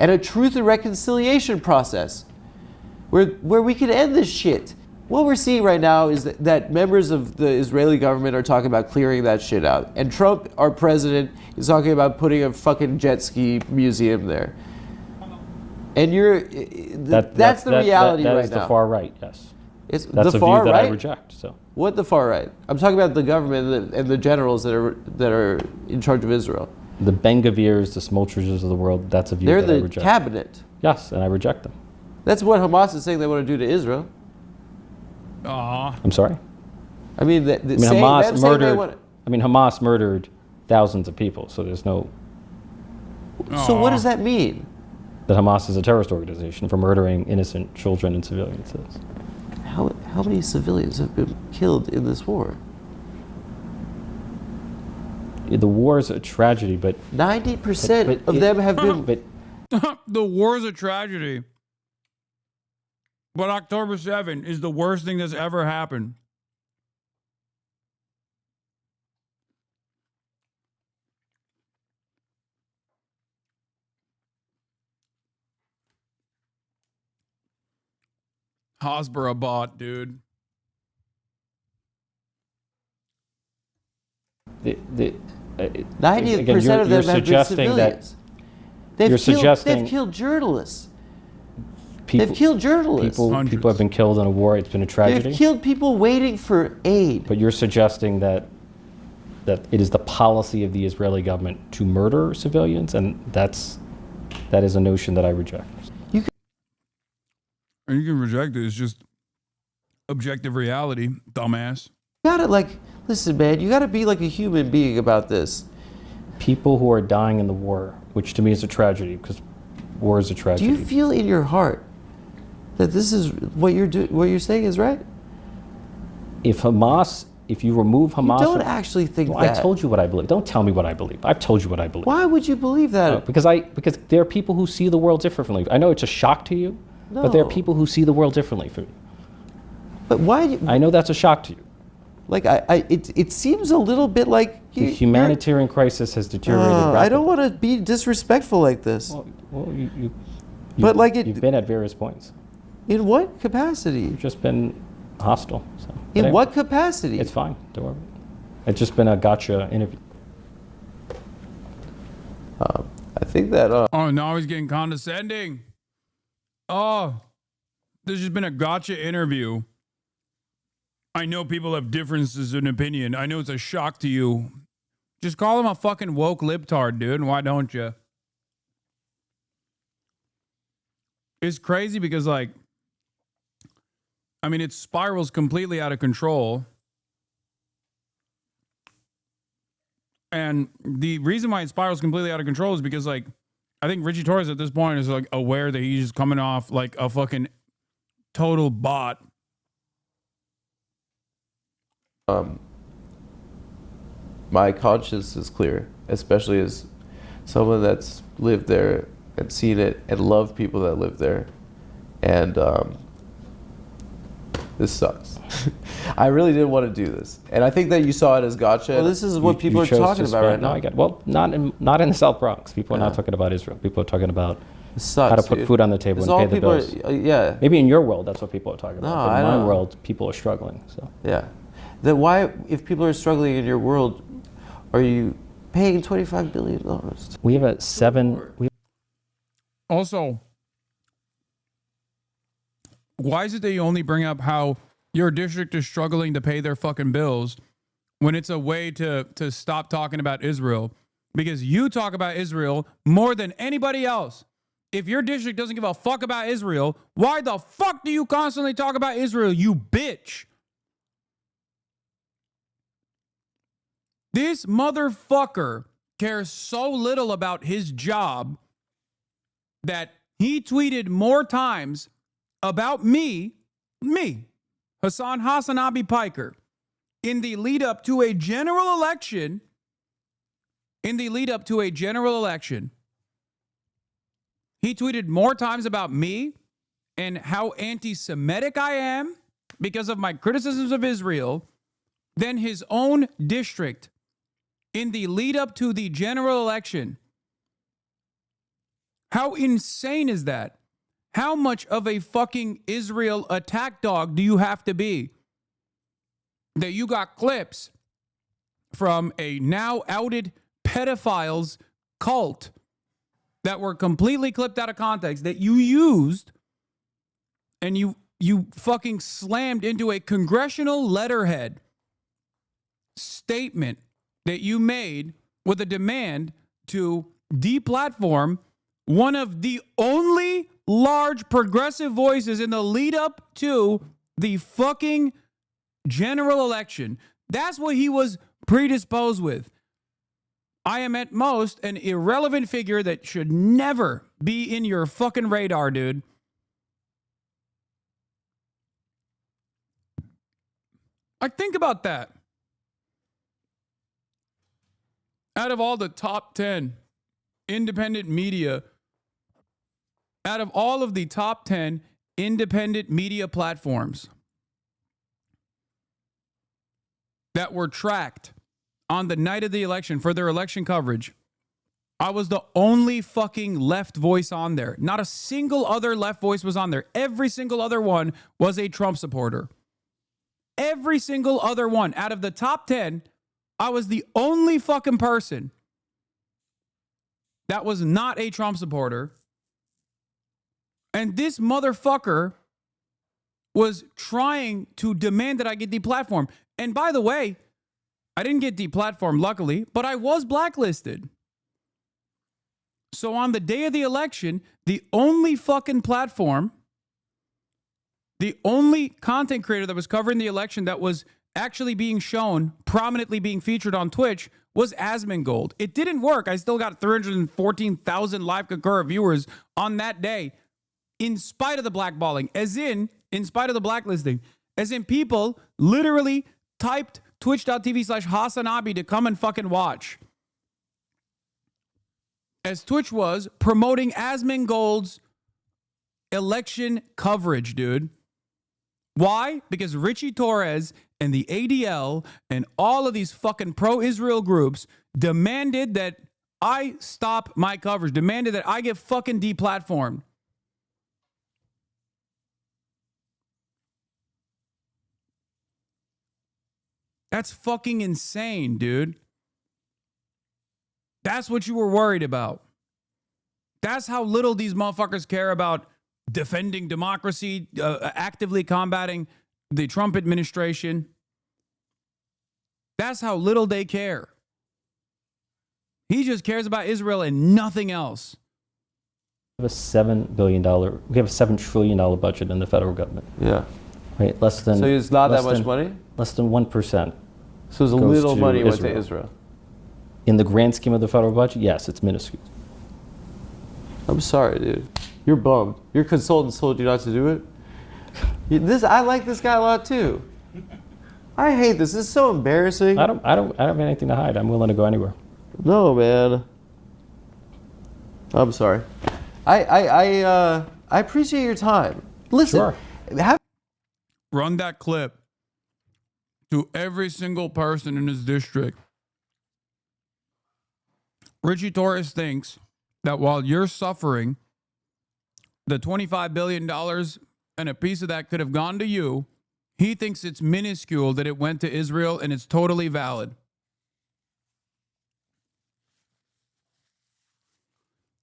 and a truth and reconciliation process where we can end this shit. What we're seeing right now is that members of the Israeli government are talking about clearing that shit out. And Trump, our president, is talking about putting a fucking jet ski museum there. And that's the reality right now. That is the far right, yes. It's that's the a far view that right? I reject. So. What the far right? I'm talking about the government and the generals that are in charge of Israel. The Ben-Gavirs, the Smoltrishes of the world, that's a view that I reject. They're the cabinet. Yes, and I reject them. That's what Hamas is saying they want to do to Israel. I'm sorry? I mean, Hamas murdered thousands of people, so there's no... So what does that mean? That Hamas is a terrorist organization for murdering innocent children and civilians. How many civilians have been killed in this war? The war is a tragedy, but... 90% of them have been... The war is a tragedy. But October 7 is the worst thing that's ever happened. Hasbara bot, dude. 90% of them have been civilians. They've killed journalists. They've killed journalists. People have been killed in a war. It's been a tragedy. They've killed people waiting for aid. But you're suggesting that it is the policy of the Israeli government to murder civilians, and that is a notion that I reject. You can reject it. It's just objective reality, dumbass. You gotta listen, man. You gotta be like a human being about this. People who are dying in the war, which to me is a tragedy, because war is a tragedy. Do you feel in your heart that this is what you're saying is right? If you remove Hamas... You don't actually think that. I told you what I believe. Don't tell me what I believe. I've told you what I believe. Why would you believe that? Because there are people who see the world differently. I know it's a shock to you, but there are people who see the world differently from you. But why... I know that's a shock to you. It seems a little bit like... The humanitarian crisis has deteriorated rapidly. I don't want to be disrespectful like this. Well, you've been at various points. In what capacity? You've just been hostile. So. In what capacity? It's fine. Don't worry. It's just been a gotcha interview. I think that... Oh, now he's getting condescending. Oh, there's just been a gotcha interview. I know people have differences in opinion. I know it's a shock to you. Just call him a fucking woke libtard, dude. Why don't you? It's crazy because, it spirals completely out of control. And the reason why it spirals completely out of control is because, I think Richie Torres at this point is, aware that he's just coming off like a fucking total bot. My conscience is clear, especially as someone that's lived there and seen it and loved people that live there. And this sucks. I really didn't want to do this. And I think that you saw it as gotcha. Well, this is what people are talking about right now. Well, not in the South Bronx. People are not talking about Israel. People are talking about It sucks, how to put dude. food on the table It's and all pay the people bills. yeah. Maybe in your world, that's what people are talking about. No, But I in my don't. world, people are struggling. So Yeah. Then why, if people are struggling in your world, are you paying $25 billion? we have a seven. Also, why is it that you only bring up how your district is struggling to pay their fucking bills when it's a way to stop talking about Israel? Because you talk about Israel more than anybody else. If your district doesn't give a fuck about Israel, why the fuck do you constantly talk about Israel, you bitch? This motherfucker cares so little about his job that he tweeted more times about me, Hasan Hasanabi Piker, in the lead up to a general election. He tweeted more times about me and how anti-Semitic I am because of my criticisms of Israel than his own district in the lead up to the general election. How insane is that? How much of a fucking Israel attack dog do you have to be that you got clips from a now outed pedophiles cult that were completely clipped out of context that you used and you fucking slammed into a congressional letterhead statement that you made with a demand to deplatform one of the only large progressive voices in the lead up to the fucking general election. That's what he was predisposed with. I am at most an irrelevant figure that should never be in your fucking radar, dude. Like, think about that. Out of all the top 10 independent media, out of all of the top 10 independent media platforms that were tracked on the night of the election for their election coverage, I was the only fucking left voice on there. Not a single other left voice was on there. Every single other one was a Trump supporter. Every single other one. Out of the top 10, I was the only fucking person that was not a Trump supporter. And this motherfucker was trying to demand that I get deplatformed. And by the way, I didn't get deplatformed, luckily, but I was blacklisted. So on the day of the election, the only fucking platform, the only content creator that was covering the election that was actually being shown, prominently being featured on Twitch, was Asmongold. It didn't work. I still got 314,000 live concurrent viewers on that day, in spite of the blackballing, as in spite of the blacklisting, as in people literally typed twitch.tv/Hasanabi to come and fucking watch. As Twitch was promoting Asmongold's election coverage, dude. Why? Because Richie Torres and the ADL and all of these fucking pro-Israel groups demanded that I stop my coverage, demanded that I get fucking deplatformed. That's fucking insane, dude. That's what you were worried about. That's how little these motherfuckers care about defending democracy, actively combating the Trump administration. That's how little they care. He just cares about Israel and nothing else. We have a $7 billion, we have a $7 trillion budget in the federal government. Yeah. Right, less than. So it's not that much money? Less than 1%. So it's a little money went to Israel. In the grand scheme of the federal budget, yes, it's minuscule. I'm sorry, dude. You're bummed. Your consultant told you not to do it. I like this guy a lot too. I hate this. This is so embarrassing. I don't have anything to hide. I'm willing to go anywhere. No, man. I'm sorry. I appreciate your time. Listen. Sure. Run that clip to every single person in his district. Richie Torres thinks that while you're suffering the $25 billion and a piece of that could have gone to you. He thinks it's minuscule that it went to Israel, and it's totally valid.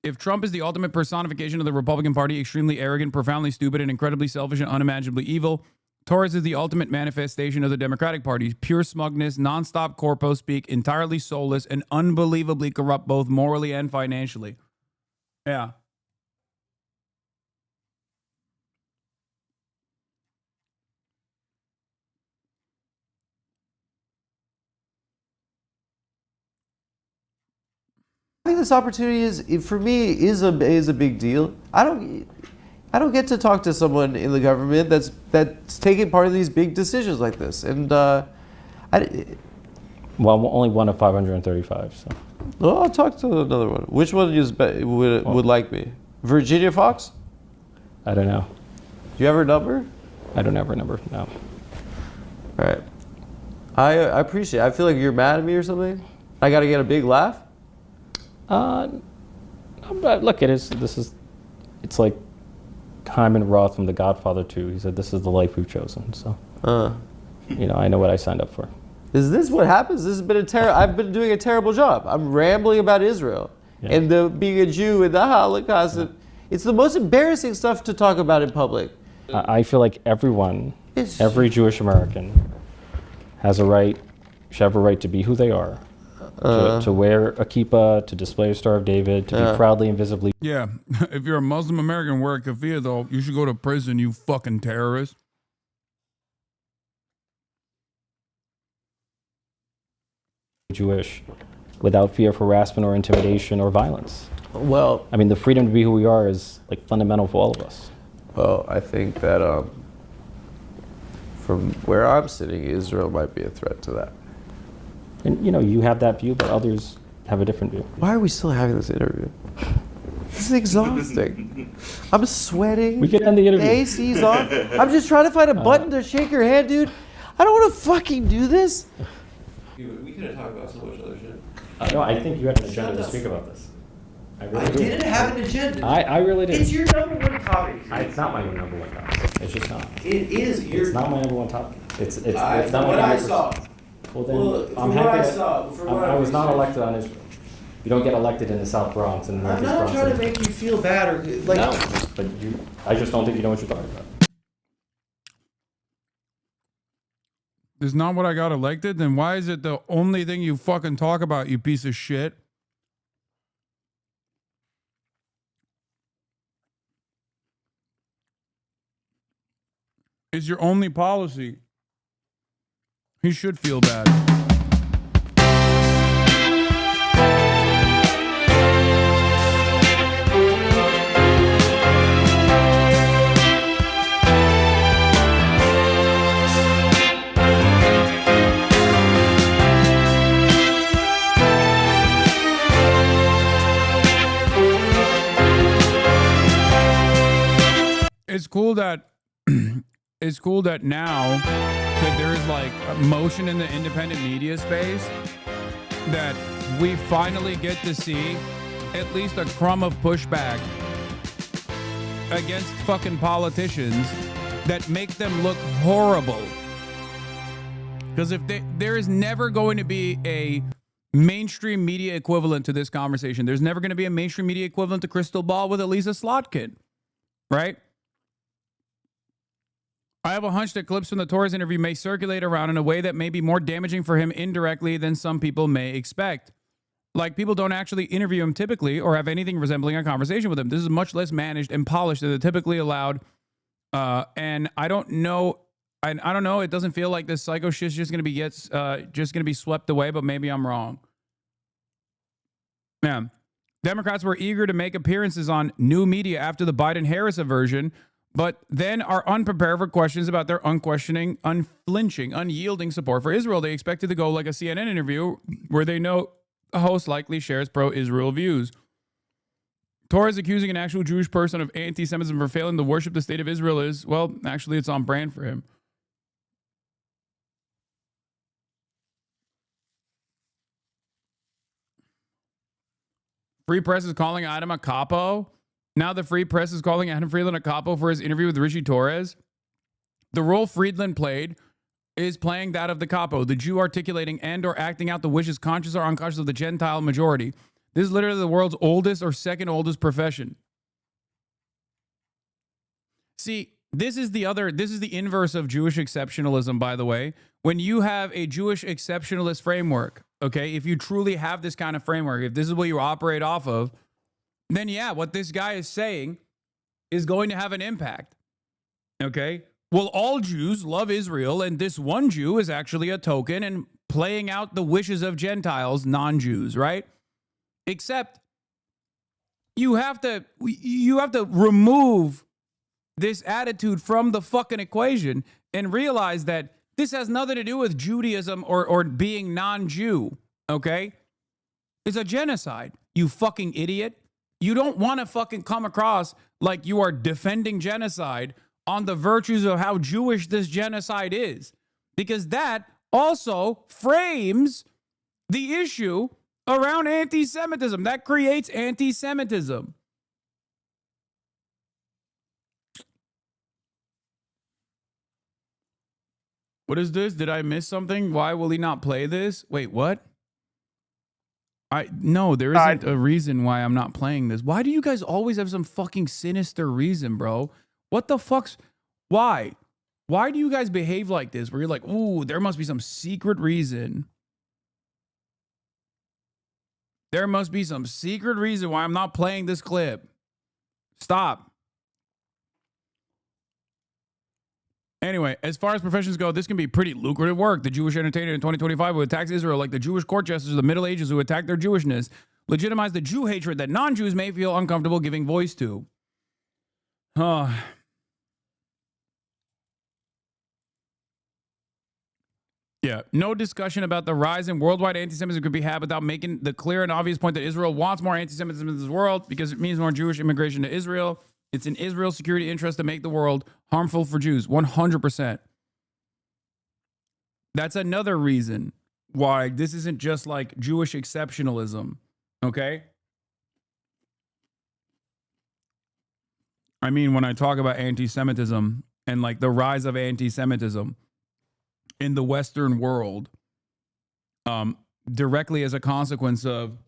If Trump is the ultimate personification of the Republican Party, extremely arrogant, profoundly stupid, and incredibly selfish and unimaginably evil, Torres is the ultimate manifestation of the Democratic Party. Pure smugness, nonstop corpo speak, entirely soulless, and unbelievably corrupt both morally and financially. Yeah. I think this opportunity is a big deal. I don't get to talk to someone in the government that's taking part in these big decisions like this, and Well, I'm only one of 535. So. Well, I'll talk to another one. Which one would like me? Virginia Fox? I don't know. Do you have her number? I don't have her number. No. All right. I appreciate it. I feel like you're mad at me or something. I got to get a big laugh. But look, it's like Hyman Roth from The Godfather 2. He said, "This is the life we've chosen." So, I know what I signed up for. Is this what happens? This has been I've been doing a terrible job. I'm rambling about Israel and being a Jew and the Holocaust. It's the most embarrassing stuff to talk about in public. I feel like every Jewish American should have a right to be who they are. To wear a kippah, to display a Star of David, to be proudly and visibly. Yeah, if you're a Muslim American, wear a keffiyeh, though, you should go to prison, you fucking terrorist. Jewish, without fear of harassment or intimidation or violence. Well, I mean, the freedom to be who we are is like fundamental for all of us. Well, I think that from where I'm sitting, Israel might be a threat to that. And you have that view, but others have a different view. Why are we still having this interview? This is exhausting. I'm sweating. We can end the interview. The AC's off. I'm just trying to find a button to shake your hand, dude. I don't want to fucking do this. Dude, we could have talked about so much other shit. No, I think you had an agenda to speak about this. I didn't have an agenda. I really did. It's your number one topic. It's not my number one topic. It's just not. It is. It's not my number one topic. It's not what I saw. Well, then I'm happy I was not elected on Israel. You don't get elected in the South Bronx and the I'm Northeast not Bronx. trying to make you feel bad or like. No, but I just don't think you know what you're talking about. Is not what I got elected? Then why is it the only thing you fucking talk about, you piece of shit? Is your only policy. He should feel bad. It's cool that now that there is like a motion in the independent media space that we finally get to see at least a crumb of pushback against fucking politicians that make them look horrible. Because there is never going to be a mainstream media equivalent to this conversation. There's never going to be a mainstream media equivalent to Crystal Ball with Elisa Slotkin, right? I have a hunch that clips from the Torres interview may circulate around in a way that may be more damaging for him indirectly than some people may expect. Like, people don't actually interview him typically or have anything resembling a conversation with him. This is much less managed and polished than the typically allowed. And I don't know. I don't know. It doesn't feel like this psycho shit's just going to be swept away, but maybe I'm wrong. Man, Democrats were eager to make appearances on new media after the Biden-Harris aversion, but then are unprepared for questions about their unquestioning, unflinching, unyielding support for Israel. They expected to go like a CNN interview where they know the host likely shares pro-Israel views. Torres accusing an actual Jewish person of anti-Semitism for failing to worship the state of Israel is, well, actually it's on brand for him. Free Press is calling Adam a capo. Now the Free Press is calling Adam Friedland a capo for his interview with Richie Torres. The role Friedland played is playing that of the capo, the Jew articulating and or acting out the wishes, conscious or unconscious, of the Gentile majority. This is literally the world's oldest or second oldest profession. See, this is the inverse of Jewish exceptionalism, by the way. When you have a Jewish exceptionalist framework, okay, if you truly have this kind of framework, if this is what you operate off of, then yeah, what this guy is saying is going to have an impact. Okay? Well, all Jews love Israel, and this one Jew is actually a token and playing out the wishes of Gentiles, non-Jews, right? Except you have to remove this attitude from the fucking equation and realize that this has nothing to do with Judaism or being non-Jew, okay? It's a genocide, you fucking idiot. You don't want to fucking come across like you are defending genocide on the virtues of how Jewish this genocide is, because that also frames the issue around anti-Semitism. That creates anti-Semitism. What is this? Did I miss something? Why will he not play this? Wait, what? No, there isn't a reason why I'm not playing this. Why do you guys always have some fucking sinister reason, bro? What the fuck's... Why? Why do you guys behave like this? Where you're like, ooh, there must be some secret reason. There must be some secret reason why I'm not playing this clip. Stop. Anyway, as far as professions go, this can be pretty lucrative work. The Jewish entertainer in 2025 who attacks Israel like the Jewish court jesters of the Middle Ages who attack their Jewishness, legitimize the Jew hatred that non-Jews may feel uncomfortable giving voice to. Yeah, no discussion about the rise in worldwide anti-Semitism could be had without making the clear and obvious point that Israel wants more anti-Semitism in this world because it means more Jewish immigration to Israel. It's in Israel's security interest to make the world harmful for Jews, 100%. That's another reason why this isn't just like Jewish exceptionalism, okay? I mean, when I talk about anti-Semitism and like the rise of anti-Semitism in the Western world, directly as a consequence of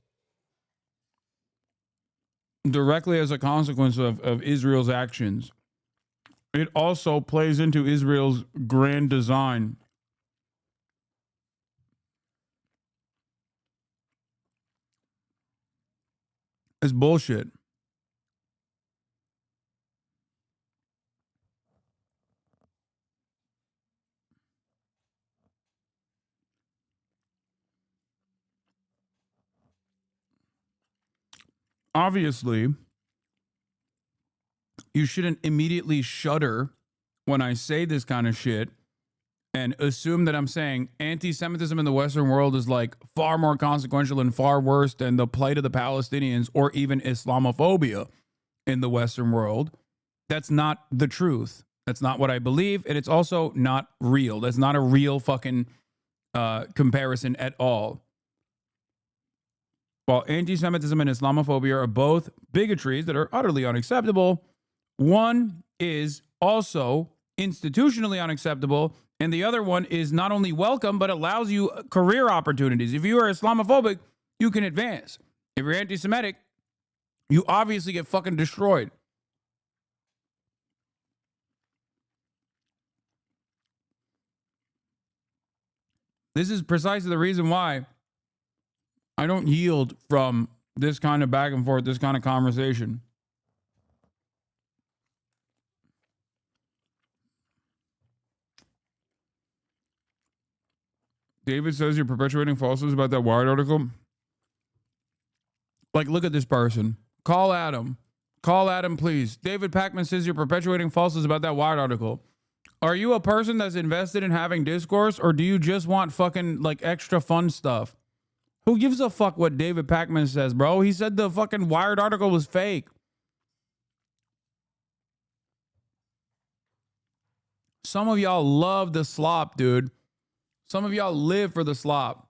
Israel's actions, it also plays into Israel's grand design. It's bullshit. Obviously, you shouldn't immediately shudder when I say this kind of shit and assume that I'm saying anti-Semitism in the Western world is like far more consequential and far worse than the plight of the Palestinians or even Islamophobia in the Western world. That's not the truth. That's not what I believe. And it's also not real. That's not a real fucking comparison at all. While anti-Semitism and Islamophobia are both bigotries that are utterly unacceptable, one is also institutionally unacceptable, and the other one is not only welcome, but allows you career opportunities. If you are Islamophobic, you can advance. If you're anti-Semitic, you obviously get fucking destroyed. This is precisely the reason why I don't yield from this kind of back and forth, this kind of conversation. David says you're perpetuating falsehoods about that Wired article. Like, look at this person. Call Adam. Call Adam, please. David Pacman says you're perpetuating falsehoods about that Wired article. Are you a person that's invested in having discourse, or do you just want fucking, like, extra fun stuff? Who gives a fuck what David Pacman says, bro? He said the fucking Wired article was fake. Some of y'all love the slop, dude. Some of y'all live for the slop.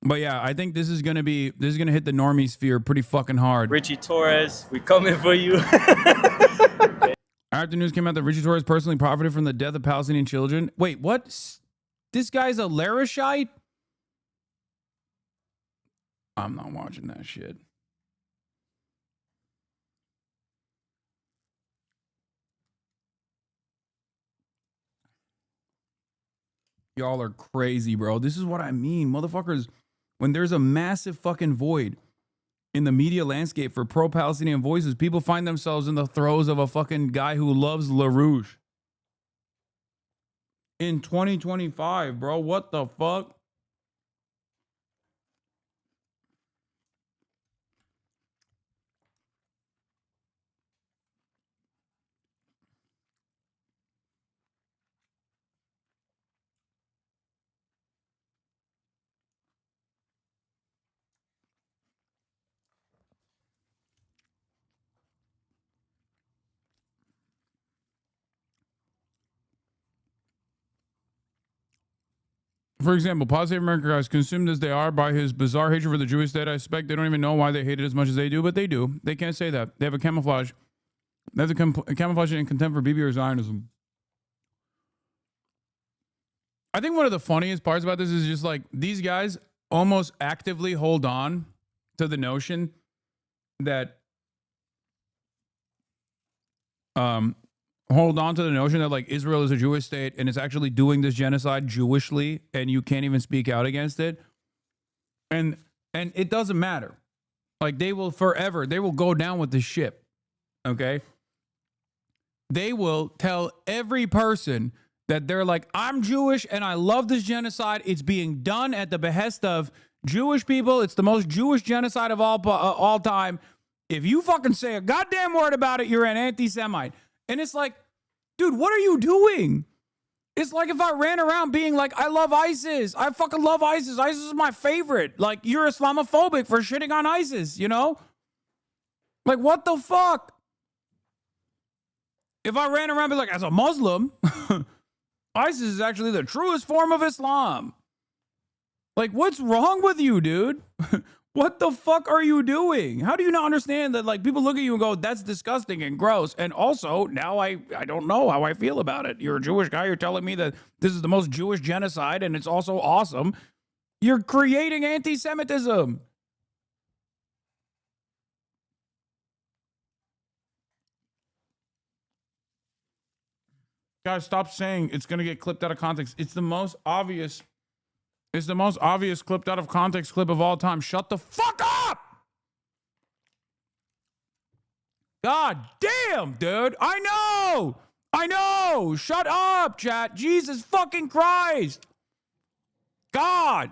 But yeah, I think this is gonna hit the normie sphere pretty fucking hard. Richie Torres, we coming for you. After news came out that Richie Torres personally profited from the death of Palestinian children. Wait, what? This guy's a Larishite? I'm not watching that shit. Y'all are crazy, bro. This is what I mean. Motherfuckers, when there's a massive fucking void in the media landscape for pro-Palestinian voices, people find themselves in the throes of a fucking guy who loves LaRouche. In 2025, bro. What the fuck? For example, positive American guys, consumed as they are by his bizarre hatred for the Jewish state, I expect they don't even know why they hate it as much as they do, but they do. They can't say that. They have a camouflage. They have a camouflage and contempt for BB or Zionism. I think one of the funniest parts about this is just like these guys almost actively hold on to the notion that like Israel is a Jewish state and it's actually doing this genocide Jewishly and you can't even speak out against it. And it doesn't matter. Like they will go down with the ship. Okay? They will tell every person that they're like, I'm Jewish and I love this genocide. It's being done at the behest of Jewish people. It's the most Jewish genocide of all time. If you fucking say a goddamn word about it, you're an anti-Semite. And it's like, dude, what are you doing? It's like if I ran around being like, I love ISIS. I fucking love ISIS. ISIS is my favorite. Like, you're Islamophobic for shitting on ISIS, you know? Like, what the fuck? If I ran around and be like, as a Muslim, ISIS is actually the truest form of Islam. Like, what's wrong with you, dude? What the fuck are you doing? How do you not understand that, like, people look at you and go, that's disgusting and gross. And also, now I don't know how I feel about it. You're a Jewish guy. You're telling me that this is the most Jewish genocide and it's also awesome. You're creating anti-Semitism. Guys, stop saying it's going to get clipped out of context. It's the most obvious clipped out of context clip of all time. Shut the fuck up! God damn, dude. I know. Shut up, chat. Jesus fucking Christ. God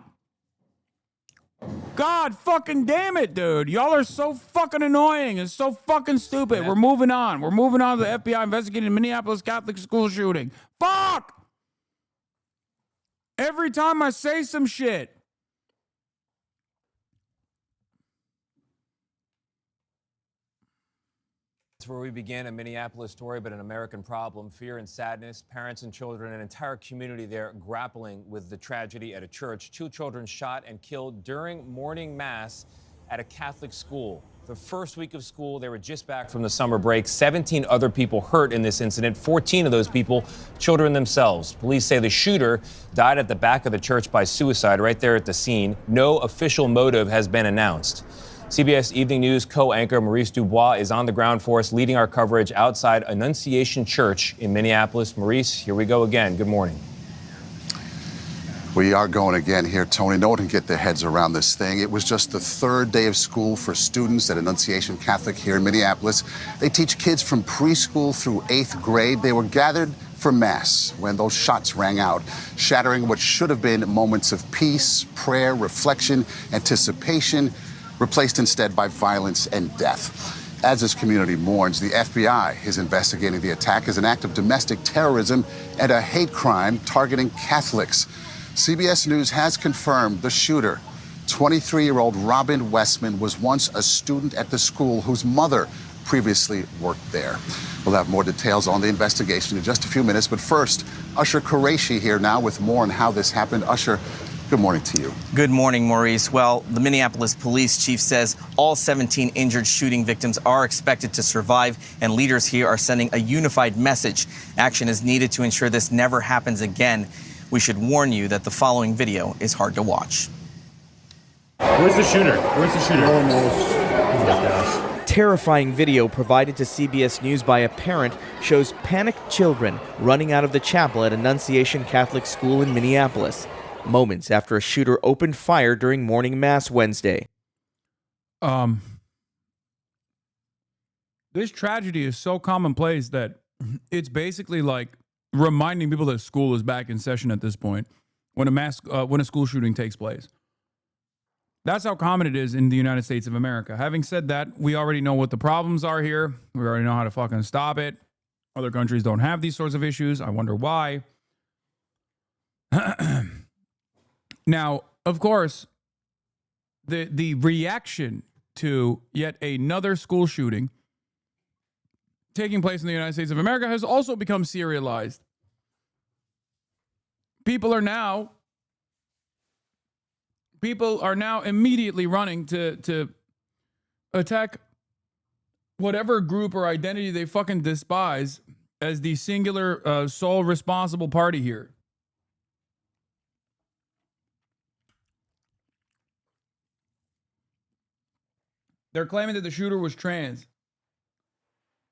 fucking damn it, dude. Y'all are so fucking annoying and so fucking stupid. Yeah. We're moving on. We're moving on to the FBI investigating the Minneapolis Catholic school shooting. Fuck! Every time I say some shit. That's where we begin, a Minneapolis story, but an American problem. Fear and sadness, parents and children, an entire community there grappling with the tragedy at a church. 2 children shot and killed during morning mass at a Catholic school. The first week of school, they were just back from the summer break. 17 other people hurt in this incident, 14 of those people, children themselves. Police say the shooter died at the back of the church by suicide right there at the scene. No official motive has been announced. CBS Evening News co-anchor Maurice Dubois is on the ground for us, leading our coverage outside Annunciation Church in Minneapolis. Maurice, here we go again. Good morning. We are going again here, Tony. No one can get their heads around this thing. It was just the 3rd day of school for students at Annunciation Catholic here in Minneapolis. They teach kids from preschool through 8th grade. They were gathered for Mass when those shots rang out, shattering what should have been moments of peace, prayer, reflection, anticipation, replaced instead by violence and death. As this community mourns, the FBI is investigating the attack as an act of domestic terrorism and a hate crime targeting Catholics. CBS News has confirmed the shooter, 23-year-old Robin Westman, was once a student at the school whose mother previously worked there. We'll have more details on the investigation in just a few minutes, but first, Usher Qureshi here now with more on how this happened. Usher, Good morning to you. Good morning, Maurice. Well, the Minneapolis police chief says all 17 injured shooting victims are expected to survive, and leaders here are sending a unified message. Action is needed to ensure this never happens again. We should warn you that the following video is hard to watch. Where's the shooter? Where's the shooter? Terrifying video provided to CBS News by a parent shows panicked children running out of the chapel at Annunciation Catholic School in Minneapolis, moments after a shooter opened fire during morning mass Wednesday. This tragedy is so commonplace that it's basically like reminding people that school is back in session at this point when a school shooting takes place. That's how common it is in the United States of America. Having said that, we already know what the problems are here. We already know how to fucking stop it. Other countries don't have these sorts of issues. I wonder why. Now, of course, the reaction to yet another school shooting taking place in the United States of America has also become serialized. People are now immediately running to attack whatever group or identity they fucking despise as the singular sole responsible party here. They're claiming that the shooter was trans.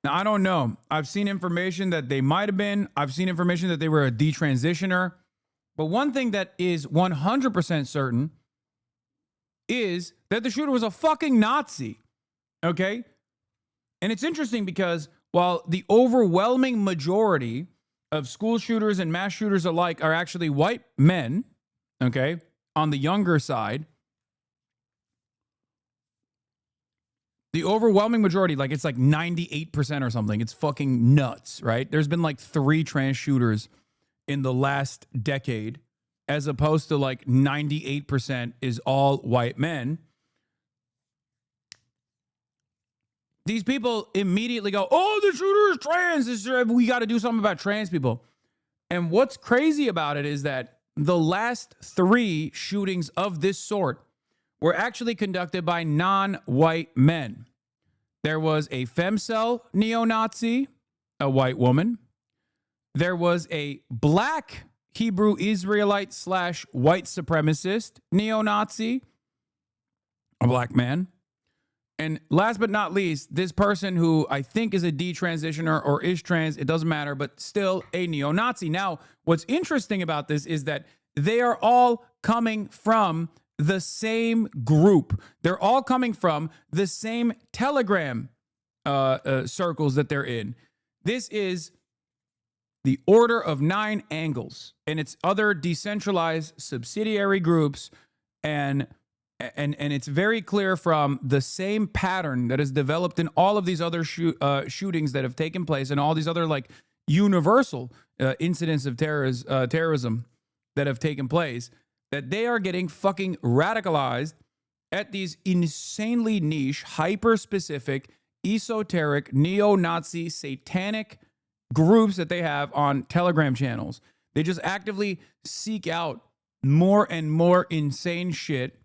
Now, I don't know. I've seen information that they might have been. I've seen information that they were a detransitioner. But one thing that is 100% certain is that the shooter was a fucking Nazi. Okay? And it's interesting because while the overwhelming majority of school shooters and mass shooters alike are actually white men, okay, on the younger side, the overwhelming majority, like it's like 98% or something. It's fucking nuts, right? There's been like 3 trans shooters in the last decade, as opposed to like 98% is all white men. These people immediately go, oh, the shooter is trans. We got to do something about trans people. And what's crazy about it is that the last 3 shootings of this sort were actually conducted by non-white men. There was a femcel neo-Nazi, a white woman. There was a black Hebrew Israelite / white supremacist neo-Nazi, a black man. And last but not least, this person who I think is a detransitioner or is trans, it doesn't matter, but still a neo-Nazi. Now, what's interesting about this is that they are all coming from the same group. They're all coming from the same Telegram circles that they're in. This is the Order of 9 Angles and its other decentralized subsidiary groups, and it's very clear from the same pattern that is developed in all of these other shootings that have taken place and all these other like universal incidents of terrorism that have taken place, that they are getting fucking radicalized at these insanely niche, hyper-specific, esoteric, neo-Nazi, satanic groups that they have on Telegram channels. They just actively seek out more and more insane shit.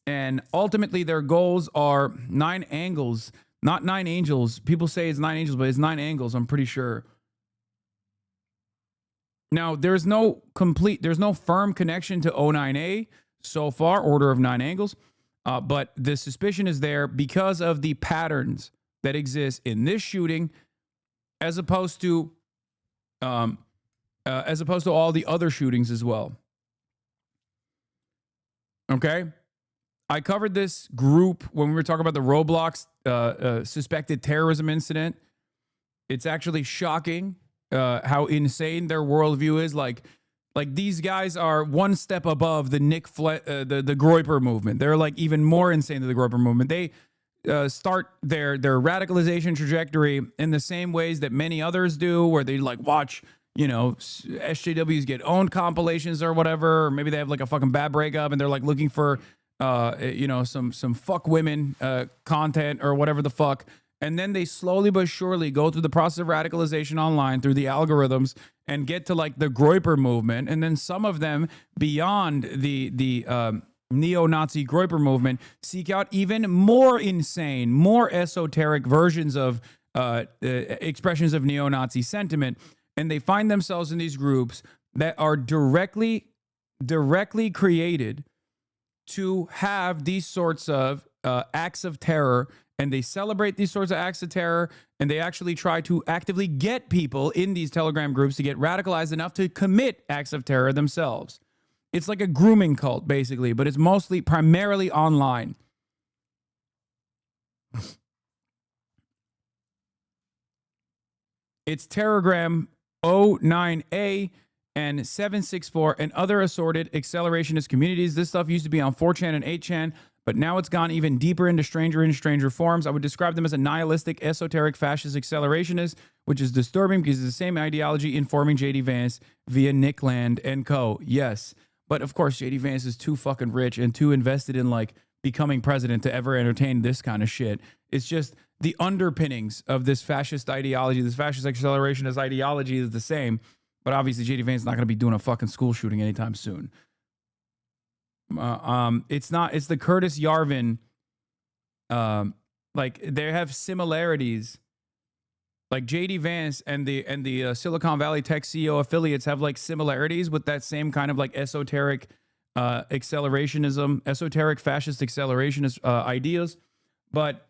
And ultimately, their goals are 9 angles, not 9 angels. People say it's 9 angels, but it's 9 angles, I'm pretty sure. Now, there's no firm connection to O9A so far, Order of 9 Angles, but the suspicion is there because of the patterns that exist in this shooting, as opposed to all the other shootings as well. Okay, I covered this group when we were talking about the Roblox suspected terrorism incident. It's actually shocking how insane their worldview is. Like these guys are one step above the the Groyper movement. They're like even more insane than the Groyper movement. They start their radicalization trajectory in the same ways that many others do, where they like watch, SJWs get owned compilations or whatever, or maybe they have like a fucking bad breakup and they're like looking for some fuck women content or whatever the fuck. And then they slowly but surely go through the process of radicalization online through the algorithms and get to like the Groyper movement. And then some of them beyond the neo-Nazi Groyper movement seek out even more insane, more esoteric versions of expressions of neo-Nazi sentiment. And they find themselves in these groups that are directly created to have these sorts of acts of terror, and they celebrate these sorts of acts of terror, and they actually try to actively get people in these Telegram groups to get radicalized enough to commit acts of terror themselves. It's like a grooming cult, basically, but it's primarily online. It's Terragram 09A and 764 and other assorted accelerationist communities. This stuff used to be on 4chan and 8chan, but now it's gone even deeper into stranger forms. I would describe them as a nihilistic, esoteric, fascist accelerationist, which is disturbing because it's the same ideology informing JD Vance via Nick Land and co. Yes, but of course JD Vance is too fucking rich and too invested in like becoming president to ever entertain this kind of shit. It's just the underpinnings of this fascist ideology, this fascist accelerationist ideology is the same, but obviously JD Vance is not going to be doing a fucking school shooting anytime soon. It's the Curtis Yarvin, like they have similarities. Like JD Vance and the Silicon Valley Tech CEO affiliates have like similarities with that same kind of like esoteric accelerationism, esoteric fascist accelerationist ideas, but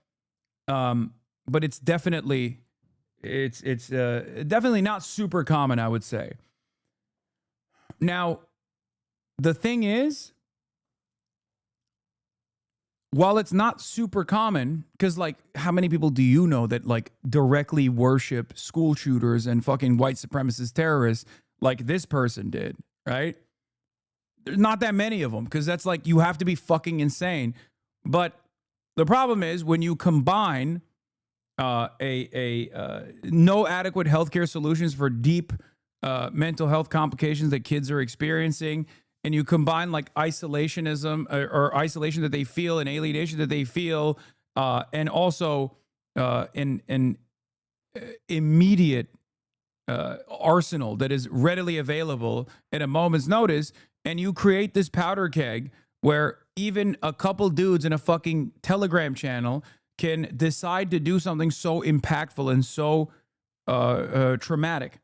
it's definitely definitely not super common, I would say. Now, the thing is, while it's not super common, because like how many people do you know that like directly worship school shooters and fucking white supremacist terrorists like this person did, right? There's not that many of them, because that's like you have to be fucking insane. But the problem is when you combine no adequate healthcare solutions for deep mental health complications that kids are experiencing, and you combine like isolationism or isolation that they feel and alienation that they feel, and also an immediate arsenal that is readily available at a moment's notice, and you create this powder keg where even a couple dudes in a fucking Telegram channel can decide to do something so impactful and so traumatic.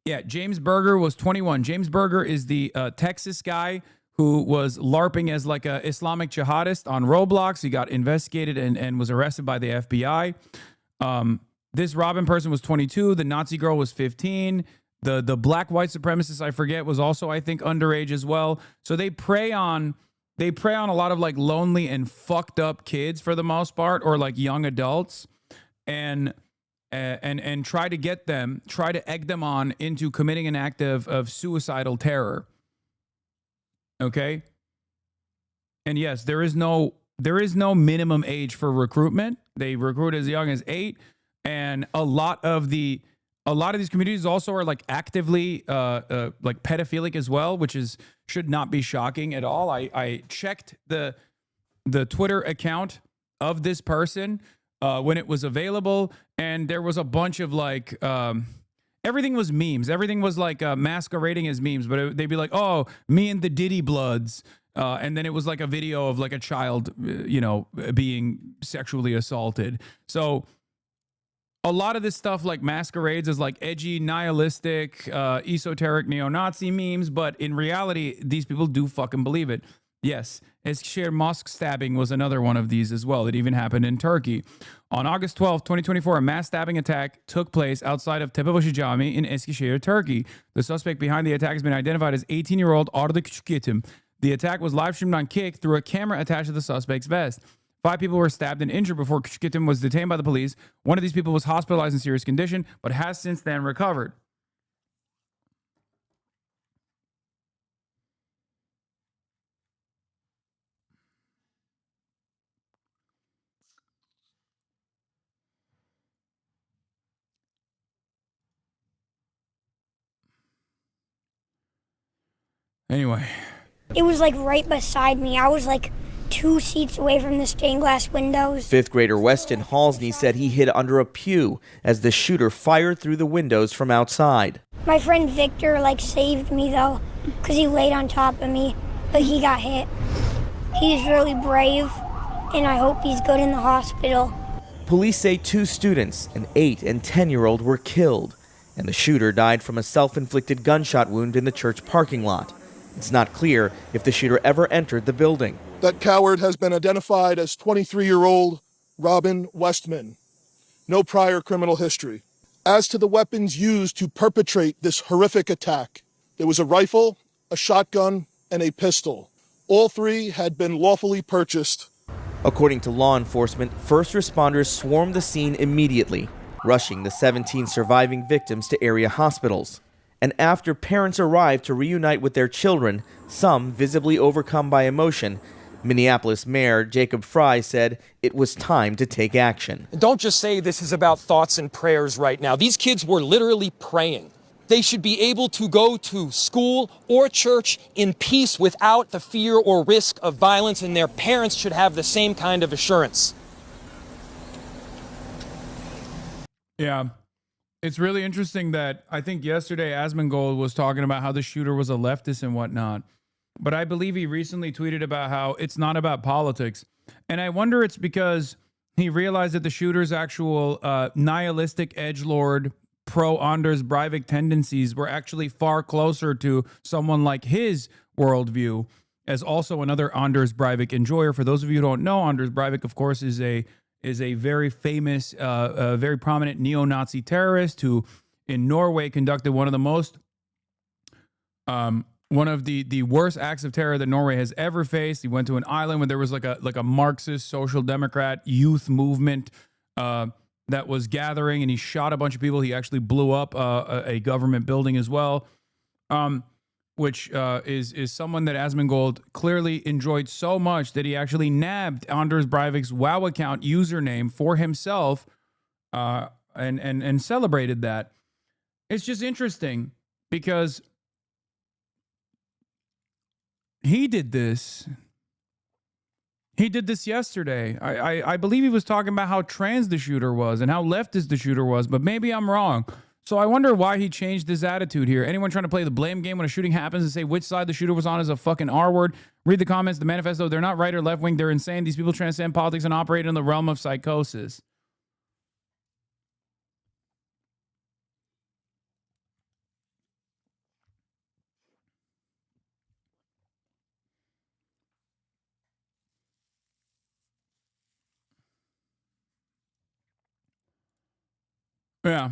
Yeah, James Berger was 21. James Berger is the Texas guy who was LARPing as like a Islamic jihadist on Roblox. He got investigated and was arrested by the FBI. This Robin person was 22. The Nazi girl was 15. The black white supremacist, I forget, was also, I think, underage as well. So they prey on a lot of like lonely and fucked up kids for the most part, or like young adults, and try to egg them on into committing an act of suicidal terror. Okay? And yes, there is no minimum age for recruitment. They recruit as young as 8, and a lot of these communities also are like actively like pedophilic as well, which should not be shocking at all. I checked the Twitter account of this person when it was available, and there was a bunch of like everything was memes. Everything was like masquerading as memes, but they'd be like, "Oh, me and the Diddy Bloods," and then it was like a video of like a child, being sexually assaulted. So a lot of this stuff like masquerades as like edgy, nihilistic, esoteric neo-Nazi memes, but in reality, these people do fucking believe it. Yes, Eskişehir mosque stabbing was another one of these as well. It even happened in Turkey. On August 12, 2024, a mass stabbing attack took place outside of Tepebaşı Cami in Eskişehir, Turkey. The suspect behind the attack has been identified as 18-year-old Arda Küçükyetim. The attack was live-streamed on Kick through a camera attached to the suspect's vest. 5 people were stabbed and injured before Küçükyetim was detained by the police. One of these people was hospitalized in serious condition, but has since then recovered. Anyway. It was like right beside me. I was like 2 seats away from the stained glass windows. Fifth grader Weston Halsney said he hid under a pew as the shooter fired through the windows from outside. My friend Victor saved me though, because he laid on top of me, but he got hit. He's really brave, and I hope he's good in the hospital. Police say 2 students, an 8 and 10-year-old, were killed, and the shooter died from a self-inflicted gunshot wound in the church parking lot. It's not clear if the shooter ever entered the building. That coward has been identified as 23-year-old Robin Westman. No prior criminal history. As to the weapons used to perpetrate this horrific attack, there was a rifle, a shotgun, and a pistol. All 3 had been lawfully purchased. According to law enforcement, first responders swarmed the scene immediately, rushing the 17 surviving victims to area hospitals. And after parents arrived to reunite with their children, some visibly overcome by emotion, Minneapolis Mayor Jacob Fry said it was time to take action. Don't just say this is about thoughts and prayers right now. These kids were literally praying. They should be able to go to school or church in peace without the fear or risk of violence, and their parents should have the same kind of assurance. Yeah. It's really interesting that I think yesterday Asmongold was talking about how the shooter was a leftist and whatnot. But I believe he recently tweeted about how it's not about politics. And I wonder it's because he realized that the shooter's actual nihilistic edgelord pro-Anders Breivik tendencies were actually far closer to someone like his worldview, as also another Anders Breivik enjoyer. For those of you who don't know, Anders Breivik, of course, is a very famous, very prominent neo-Nazi terrorist who in Norway conducted one of the most, one of the worst acts of terror that Norway has ever faced. He went to an island where there was like a Marxist social democrat youth movement that was gathering, and he shot a bunch of people. He actually blew up a government building as well, which is someone that Asmongold clearly enjoyed so much that he actually nabbed Anders Breivik's WoW account username for himself and celebrated that. It's just interesting because he did this. He did this yesterday. I believe he was talking about how trans the shooter was and how leftist the shooter was, but maybe I'm wrong. So I wonder why he changed his attitude here. Anyone trying to play the blame game when a shooting happens and say which side the shooter was on is a fucking R word? Read the comments, the manifesto. They're not right or left wing. They're insane. These people transcend politics and operate in the realm of psychosis. Yeah.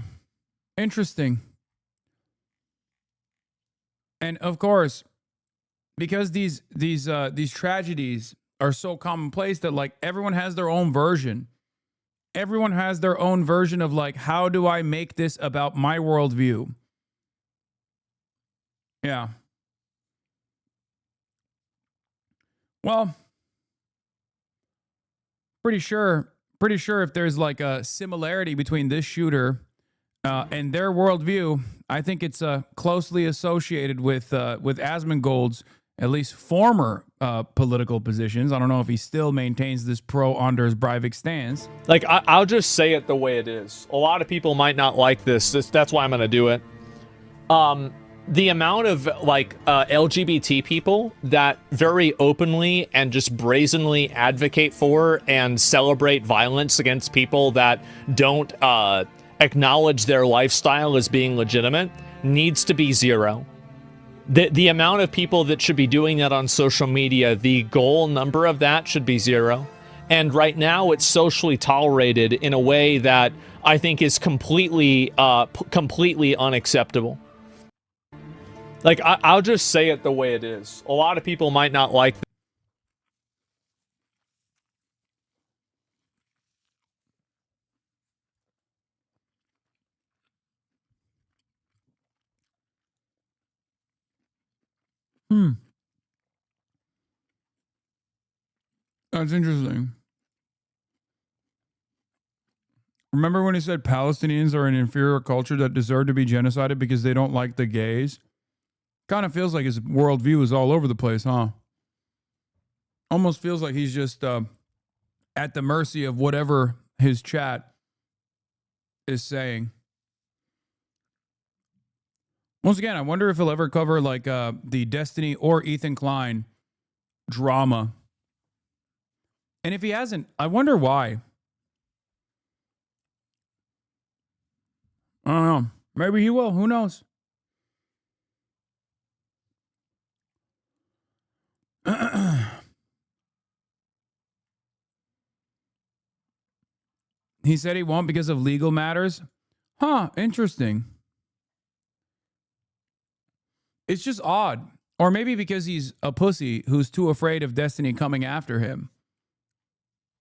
Interesting. And of course, because these tragedies are so commonplace that like everyone has their own version. Everyone has their own version of like, how do I make this about my worldview? Yeah. Well, pretty sure if there's like a similarity between this shooter and their worldview, I think it's closely associated with Asmongold's at least former political positions. I don't know if he still maintains this pro-Anders Breivik stance. Like, I'll just say it the way it is. A lot of people might not like this. That's why I'm going to do it. The amount of like LGBT people that very openly and just brazenly advocate for and celebrate violence against people that don't acknowledge their lifestyle as being legitimate needs to be zero. The amount of people that should be doing that on social media, the goal number of that should be zero. And right now it's socially tolerated in a way that I think is completely unacceptable. Like, I'll just say it the way it is. A lot of people might not like this. That's interesting. Remember when he said Palestinians are an inferior culture that deserve to be genocided because they don't like the gays? Kind of feels like his worldview is all over the place, huh? almost feels like he's just at the mercy of whatever his chat is saying. Once again, I wonder if he'll ever cover like the Destiny or Ethan Klein drama. And if he hasn't, I wonder why. I don't know. Maybe he will. Who knows? He said he won't because of legal matters. Huh, interesting. It's just odd. Or maybe because he's a pussy who's too afraid of Destiny coming after him.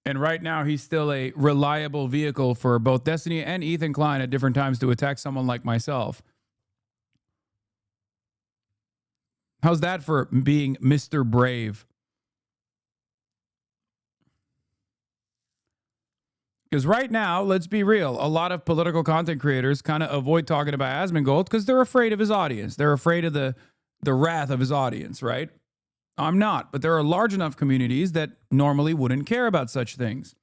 And right now he's still a reliable vehicle for both Destiny and Ethan Klein at different times to attack someone like myself. How's that for being Mr. Brave? Because right now, let's be real, a lot of political content creators kind of avoid talking about Asmongold because they're afraid of his audience. They're afraid of the wrath of his audience, right? I'm not, but there are large enough communities that normally wouldn't care about such things.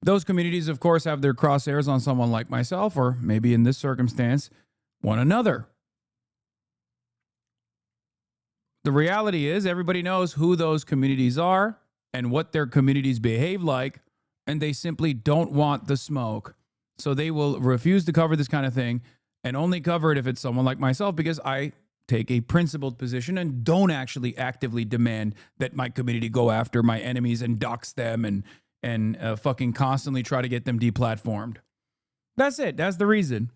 Those communities, of course, have their crosshairs on someone like myself, or maybe in this circumstance, one another. The reality is everybody knows who those communities are and what their communities behave like, and they simply don't want the smoke. So they will refuse to cover this kind of thing and only cover it if it's someone like myself, because I take a principled position and don't actually actively demand that my community go after my enemies and dox them and fucking constantly try to get them deplatformed. That's it. That's the reason.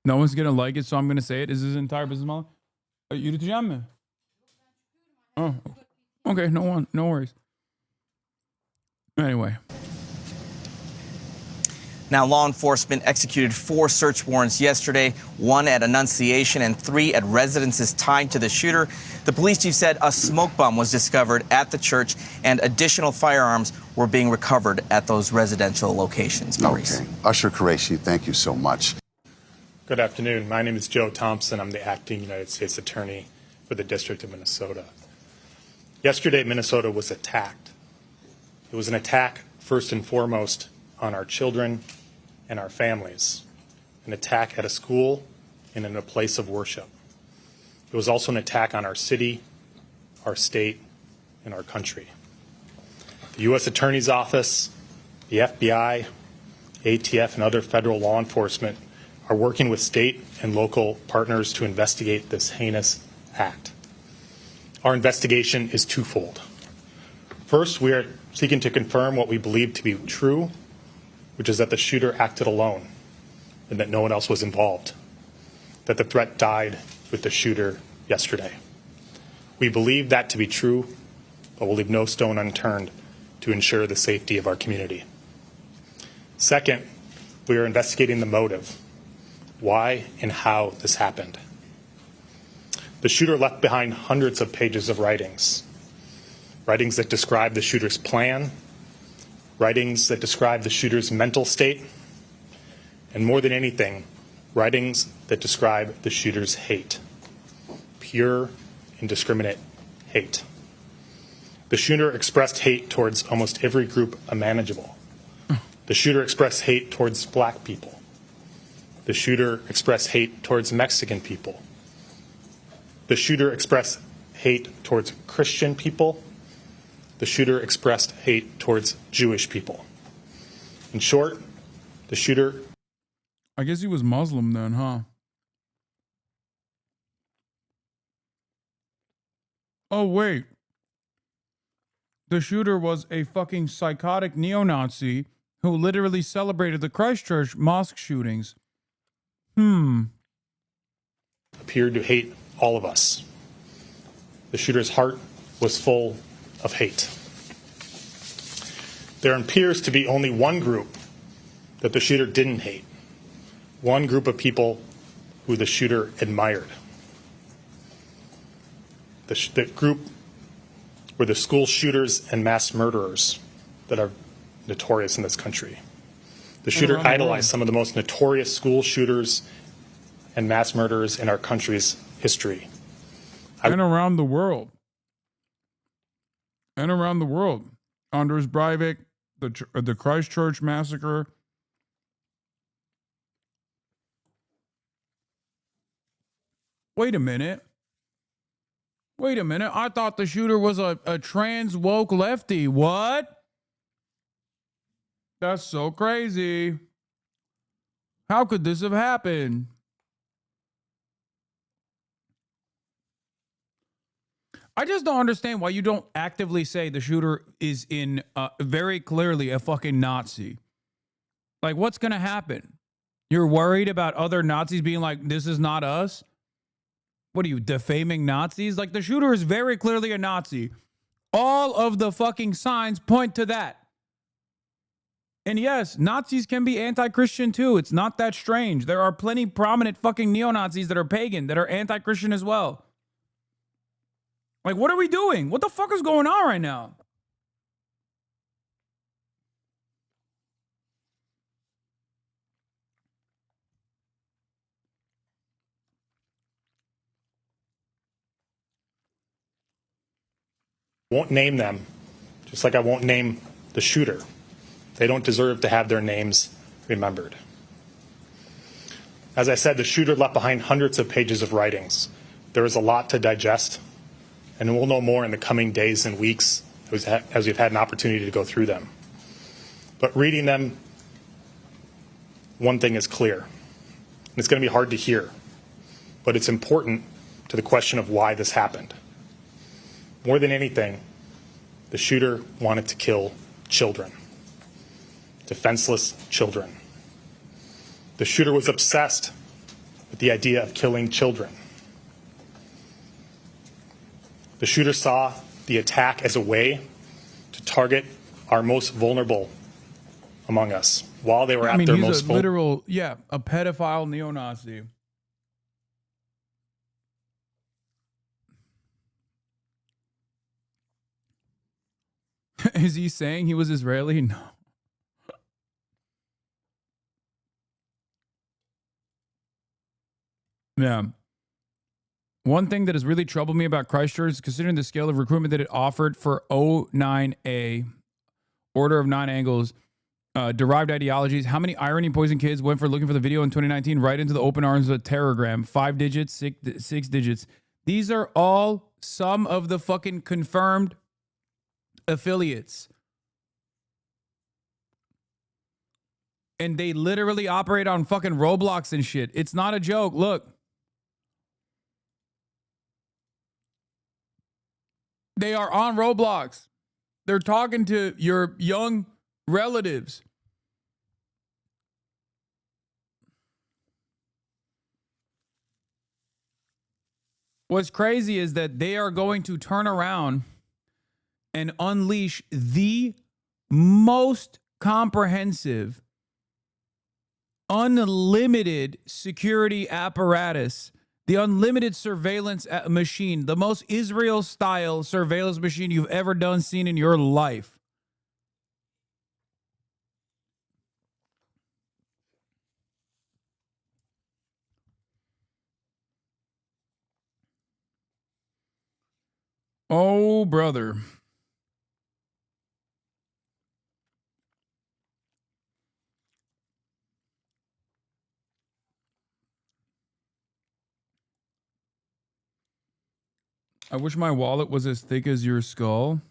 No one's going to like it, so I'm going to say it. Is his entire business model? Yürüteceğim mi? Oh, okay. No worries. Anyway. Now, law enforcement executed 4 search warrants yesterday, 1 at Annunciation and 3 at residences tied to the shooter. The police chief said a smoke bomb was discovered at the church and additional firearms were being recovered at those residential locations. Maurice. Okay. Usher Qureshi, thank you so much. Good afternoon. My name is Joe Thompson. I'm the acting United States Attorney for the District of Minnesota. Yesterday, Minnesota was attacked. It was an attack, first and foremost, on our children and our families. An attack at a school and in a place of worship. It was also an attack on our city, our state, and our country. The U.S. Attorney's Office, the FBI, ATF, and other federal law enforcement are working with state and local partners to investigate this heinous act. Our investigation is twofold. First, we are seeking to confirm what we believe to be true, which is that the shooter acted alone and that no one else was involved, that the threat died with the shooter yesterday. We believe that to be true, but we'll leave no stone unturned to ensure the safety of our community. Second, we are investigating the motive, why and how this happened. The shooter left behind hundreds of pages of writings that describe the shooter's plan, writings that describe the shooter's mental state, and more than anything, writings that describe the shooter's hate, pure, indiscriminate hate. The shooter expressed hate towards almost every group imaginable. The shooter expressed hate towards black people. The shooter expressed hate towards Mexican people. The shooter expressed hate towards Christian people. The shooter expressed hate towards Jewish people. In short, the shooter... I guess he was Muslim then, huh? Oh, wait. The shooter was a fucking psychotic neo-Nazi who literally celebrated the Christchurch mosque shootings. Appeared to hate all of us. The shooter's heart was full of hate. There appears to be only one group that the shooter didn't hate. One group of people who the shooter admired. The group were the school shooters and mass murderers that are notorious in this country. The shooter idolized some of the most notorious school shooters and mass murderers in our country's history. And around the world. Anders Breivik, the Christchurch massacre. Wait a minute. I thought the shooter was a trans woke lefty. What? That's so crazy. How could this have happened? I just don't understand why you don't actively say the shooter is in very clearly a fucking Nazi. Like, what's going to happen? You're worried about other Nazis being like, this is not us? What are you, defaming Nazis? Like, the shooter is very clearly a Nazi. All of the fucking signs point to that. And yes, Nazis can be anti-Christian too. It's not that strange. There are plenty prominent fucking neo-Nazis that are pagan, that are anti-Christian as well. Like, what are we doing? What the fuck is going on right now? Won't name them, just like I won't name the shooter. They don't deserve to have their names remembered. As I said, the shooter left behind hundreds of pages of writings. There is a lot to digest, and we'll know more in the coming days and weeks as we've had an opportunity to go through them. But reading them, one thing is clear. And it's going to be hard to hear, but it's important to the question of why this happened. More than anything, the shooter wanted to kill children, defenseless children. The shooter was obsessed with the idea of killing children. The shooter saw the attack as a way to target our most vulnerable among us while they were at their most vulnerable. A pedophile neo-Nazi. Is he saying he was Israeli? No. Yeah. One thing that has really troubled me about Christchurch is considering the scale of recruitment that it offered for O9A, Order of Nine Angles, derived ideologies. How many irony poison kids went for looking for the video in 2019 right into the open arms of a terrorgram? 5 digits, 6 digits. These are all some of the fucking confirmed affiliates. And they literally operate on fucking Roblox and shit. It's not a joke. Look. They are on Roblox. They're talking to your young relatives. What's crazy is that they are going to turn around and unleash the most comprehensive, unlimited security apparatus, the unlimited surveillance machine, the most Israel-style surveillance machine you've ever seen in your life. Oh, brother. I wish my wallet was as thick as your skull.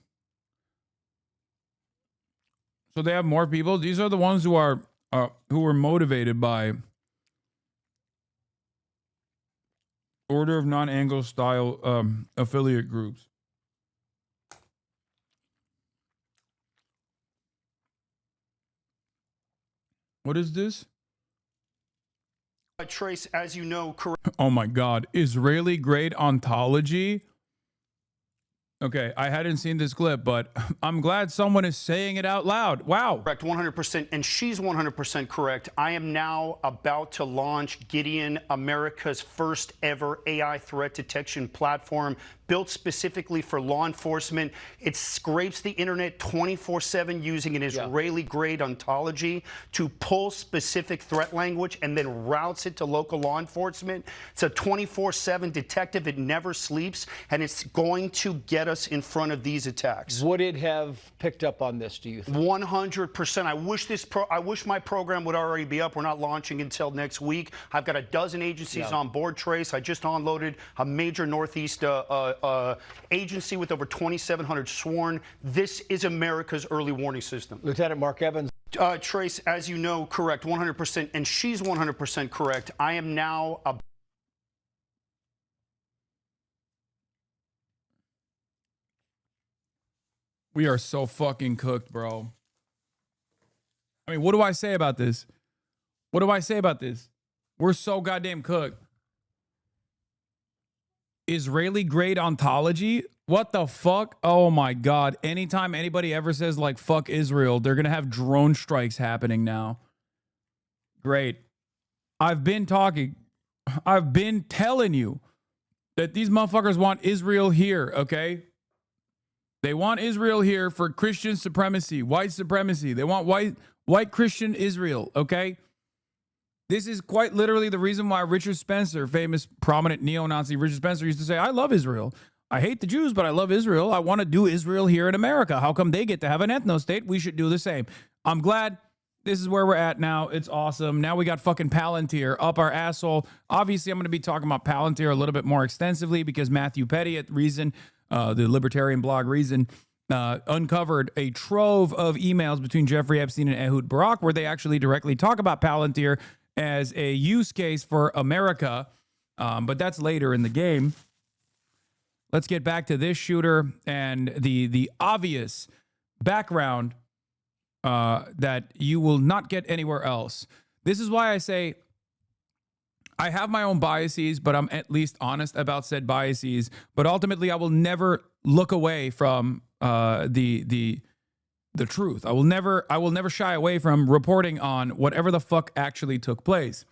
So they have more people. These are the ones who are motivated by Order of Non-Angle style affiliate groups. What is this? Trace, as you know, oh my God, Israeli grade ontology. Okay, I hadn't seen this clip, but I'm glad someone is saying it out loud. Wow. Correct, 100%. And she's 100% correct. I am now about to launch Gideon, America's first ever AI threat detection platform built specifically for law enforcement. It scrapes the internet 24/7 using an Israeli-grade ontology to pull specific threat language and then routes it to local law enforcement. It's a 24/7 detective. It never sleeps, and it's going to get us in front of these attacks. Would it have picked up on this, do you think? 100%. I wish my program would already be up. We're not launching until next week. I've got a dozen agencies on board, Trace. I just unloaded a major Northeast agency with over 2,700 sworn. This is America's early warning system. Lieutenant Mark Evans. Trace, as you know, correct, 100%, and she's 100% correct. I am now We are so fucking cooked, bro. I mean, what do I say about this? What do I say about this? We're so goddamn cooked. Israeli grade ontology? What the fuck? Oh my God. Anytime anybody ever says like fuck Israel, they're going to have drone strikes happening now. Great. I've been telling you that these motherfuckers want Israel here, okay? They want Israel here for Christian supremacy, white supremacy. They want white Christian Israel, okay? This is quite literally the reason why Richard Spencer, famous prominent neo-Nazi Richard Spencer, used to say, I love Israel. I hate the Jews, but I love Israel. I want to do Israel here in America. How come they get to have an ethno-state? We should do the same. I'm glad this is where we're at now. It's awesome. Now we got fucking Palantir up our asshole. Obviously, I'm going to be talking about Palantir a little bit more extensively because Matthew Petty at Reason, the libertarian blog Reason, uncovered a trove of emails between Jeffrey Epstein and Ehud Barak where they actually directly talk about Palantir as a use case for America, but that's later in the game. Let's get back to this shooter and the obvious background that you will not get anywhere else. This is why I say I have my own biases, but I'm at least honest about said biases. But ultimately, I will never look away from the truth. I will never shy away from reporting on whatever the fuck actually took place.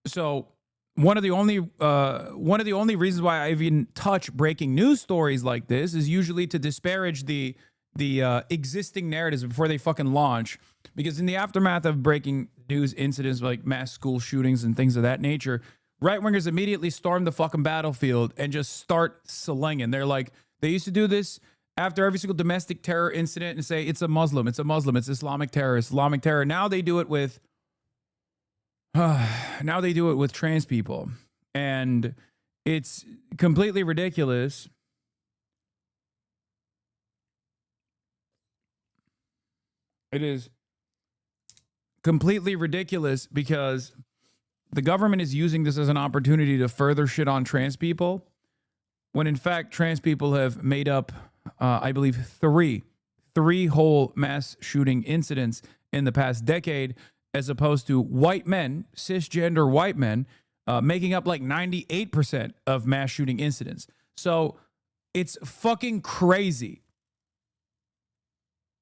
So one of the only reasons why I even touch breaking news stories like this is usually to disparage the existing narratives before they fucking launch. Because in the aftermath of breaking news incidents like mass school shootings and things of that nature, right-wingers immediately storm the fucking battlefield and just start slinging. They're like, they used to do this after every single domestic terror incident and say, it's a Muslim, it's Islamic terror, Islamic terror. Now they do it with trans people. And it's completely ridiculous. It is completely ridiculous because the government is using this as an opportunity to further shit on trans people, when in fact trans people have made up, I believe, three whole mass shooting incidents in the past decade, as opposed to white men, cisgender white men, making up like 98% of mass shooting incidents. So it's fucking crazy.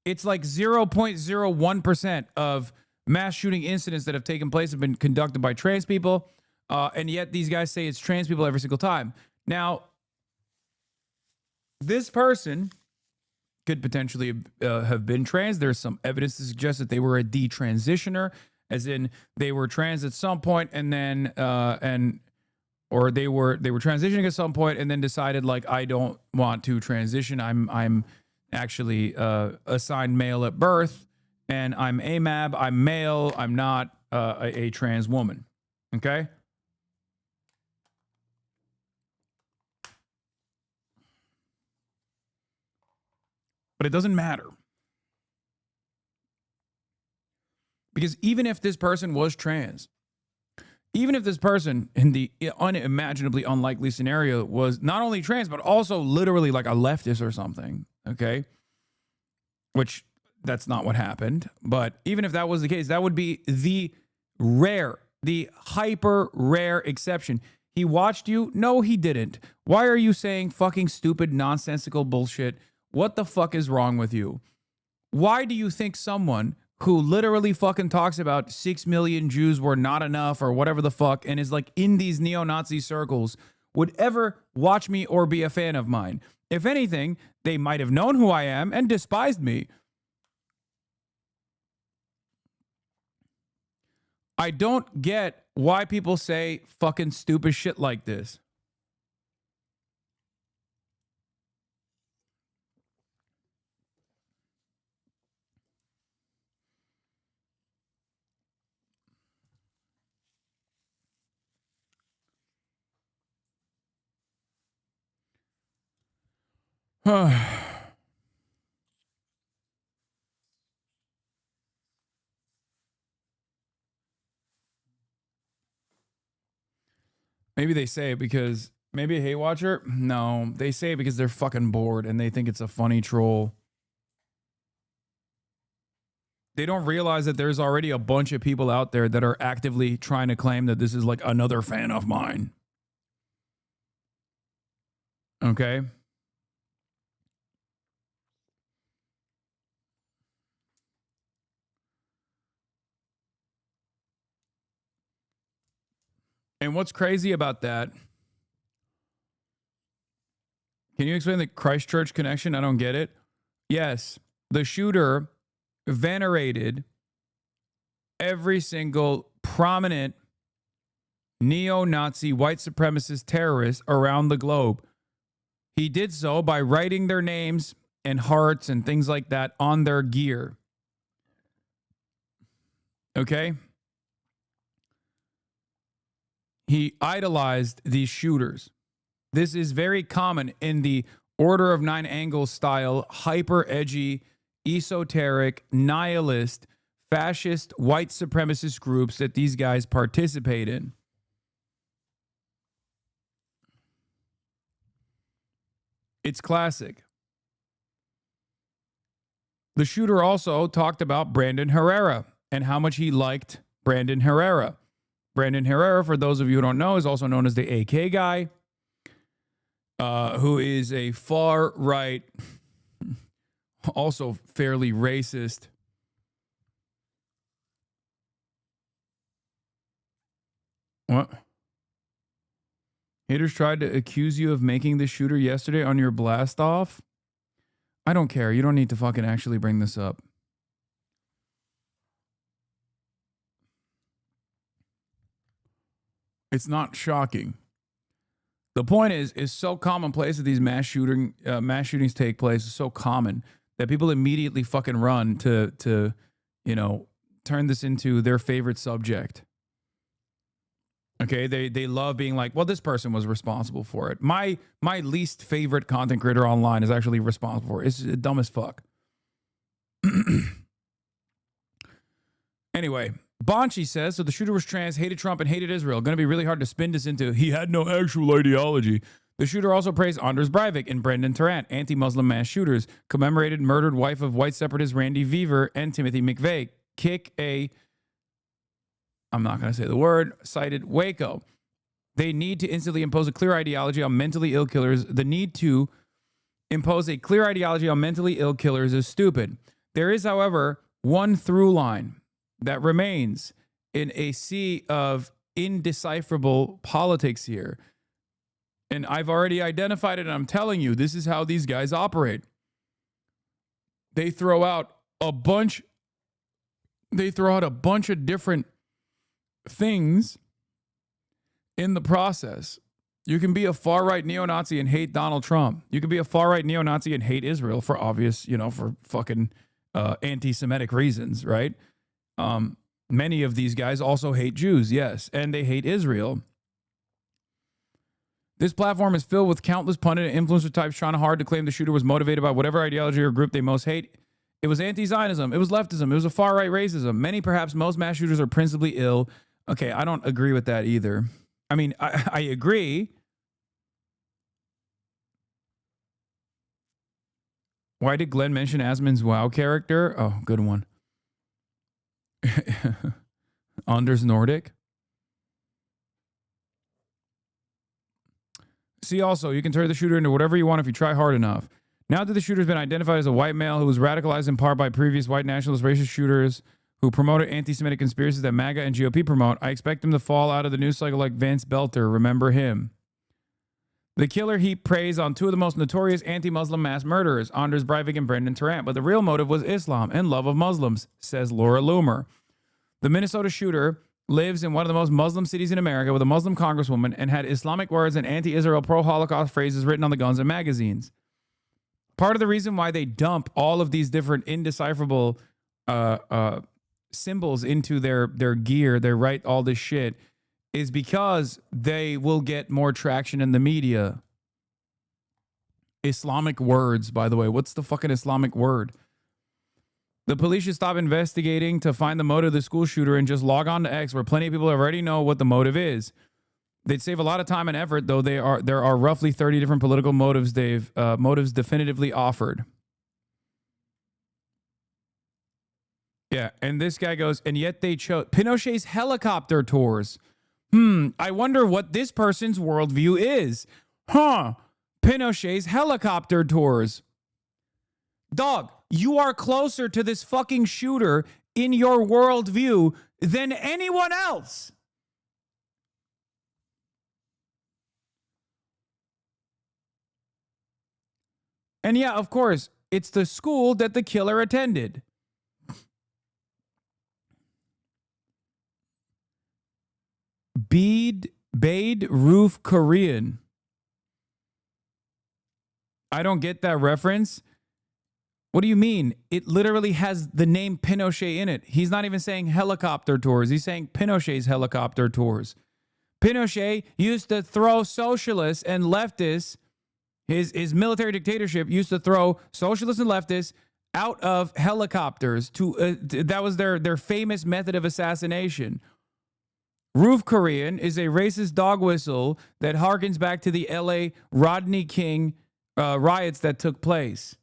It's like 0.01% of mass shooting incidents that have taken place have been conducted by trans people. And yet these guys say it's trans people every single time. Now, this person could potentially have been trans. There's some evidence to suggest that they were a detransitioner, as in they were trans at some point and then or they were transitioning at some point and then decided, like, I don't want to transition. I'm actually assigned male at birth, and I'm AMAB. I'm male. I'm not a trans woman. Okay. But it doesn't matter. Because even if this person was trans, even if this person in the unimaginably unlikely scenario was not only trans, but also literally like a leftist or something, okay? Which that's not what happened. But even if that was the case, that would be the hyper rare exception. He watched you? No, he didn't. Why are you saying fucking stupid, nonsensical bullshit? What the fuck is wrong with you? Why do you think someone who literally fucking talks about 6 million Jews were not enough or whatever the fuck and is like in these neo-Nazi circles would ever watch me or be a fan of mine? If anything, they might have known who I am and despised me. I don't get why people say fucking stupid shit like this. Maybe they say it because maybe a hate watcher? No, they say it because they're fucking bored and they think it's a funny troll. They don't realize that there's already a bunch of people out there that are actively trying to claim that this is like another fan of mine. Okay? And what's crazy about that? Can you explain the Christchurch connection? I don't get it. Yes, the shooter venerated every single prominent neo-Nazi white supremacist terrorist around the globe. He did so by writing their names and hearts and things like that on their gear. Okay? He idolized these shooters. This is very common in the Order of Nine Angles style, hyper edgy, esoteric, nihilist, fascist, white supremacist groups that these guys participate in. It's classic. The shooter also talked about Brandon Herrera and how much he liked Brandon Herrera. Brandon Herrera, for those of you who don't know, is also known as the AK guy, who is a far-right, also fairly racist. What? Haters tried to accuse you of making the shooter yesterday on your blast off? I don't care. You don't need to fucking actually bring this up. It's not shocking. The point is so commonplace that these mass shootings take place. It's so common that people immediately fucking run to turn this into their favorite subject. Okay, they love being like, well, this person was responsible for it. My least favorite content creator online is actually responsible for it. It's dumb as fuck. Anyway, Bonchi says, so the shooter was trans, hated Trump, and hated Israel. Going to be really hard to spin this into he had no actual ideology. The shooter also praised Anders Breivik and Brendan Tarrant, anti-Muslim mass shooters, commemorated murdered wife of white separatist Randy Weaver and Timothy McVeigh. I'm not going to say the word, cited Waco. They need to instantly impose a clear ideology on mentally ill killers. The need to impose a clear ideology on mentally ill killers is stupid. There is, however, one through line that remains in a sea of indecipherable politics here. And I've already identified it, and I'm telling you, this is how these guys operate. They throw out a bunch of different things in the process. You can be a far-right neo-Nazi and hate Donald Trump. You can be a far-right neo-Nazi and hate Israel for obvious, for fucking anti-Semitic reasons, right? Many of these guys also hate Jews, yes, and they hate Israel. This platform is filled with countless pundit and influencer types trying hard to claim the shooter was motivated by whatever ideology or group they most hate. It was anti-Zionism. It was leftism. It was a far-right racism. Many, perhaps most mass shooters are principally ill. Okay, I don't agree with that either. I mean, I agree. Why did Glenn mention Asman's WoW character? Oh, good one. Anders Nordic. See also, you can turn the shooter into whatever you want if you try hard enough. Now that the shooter has been identified as a white male who was radicalized in part by previous white nationalist racist shooters who promoted anti-Semitic conspiracies that MAGA and GOP promote, I expect him to fall out of the news cycle like Vance Belter. Remember him. The killer heaped praise on two of the most notorious anti-Muslim mass murderers, Anders Breivik and Brendan Tarrant, but the real motive was Islam and love of Muslims, says Laura Loomer. The Minnesota shooter lives in one of the most Muslim cities in America with a Muslim congresswoman and had Islamic words and anti-Israel pro-Holocaust phrases written on the guns and magazines. Part of the reason why they dump all of these different indecipherable symbols into their gear, they write all this shit, is because they will get more traction in the media. Islamic words, by the way. What's the fucking Islamic word? The police should stop investigating to find the motive of the school shooter and just log on to X, where plenty of people already know what the motive is. They'd save a lot of time and effort, though there are roughly 30 different political motives motives definitively offered. Yeah, and this guy goes, and yet they chose Pinochet's helicopter tours. I wonder what this person's worldview is. Pinochet's helicopter tours. Dog, you are closer to this fucking shooter in your worldview than anyone else. And yeah, of course, it's the school that the killer attended. Bade Roof Korean. I don't get that reference. What do you mean? It literally has the name Pinochet in it. He's not even saying helicopter tours. He's saying Pinochet's helicopter tours. Pinochet used to throw socialists and leftists, his military dictatorship used to throw socialists and leftists out of helicopters. That was their famous method of assassination. Roof Korean is a racist dog whistle that harkens back to the LA Rodney King riots that took place.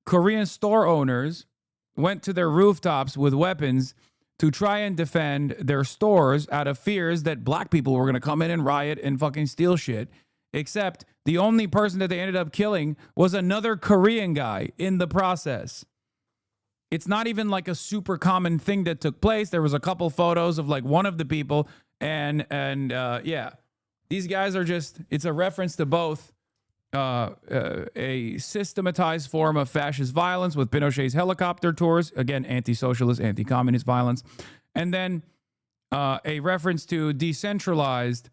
Korean store owners went to their rooftops with weapons to try and defend their stores out of fears that black people were going to come in and riot and fucking steal shit. Except the only person that they ended up killing was another Korean guy in the process. It's not even like a super common thing that took place. There was a couple photos of like one of the people and yeah, these guys are just, it's a reference to both a systematized form of fascist violence with Pinochet's helicopter tours, again, anti-socialist, anti-communist violence, and then a reference to decentralized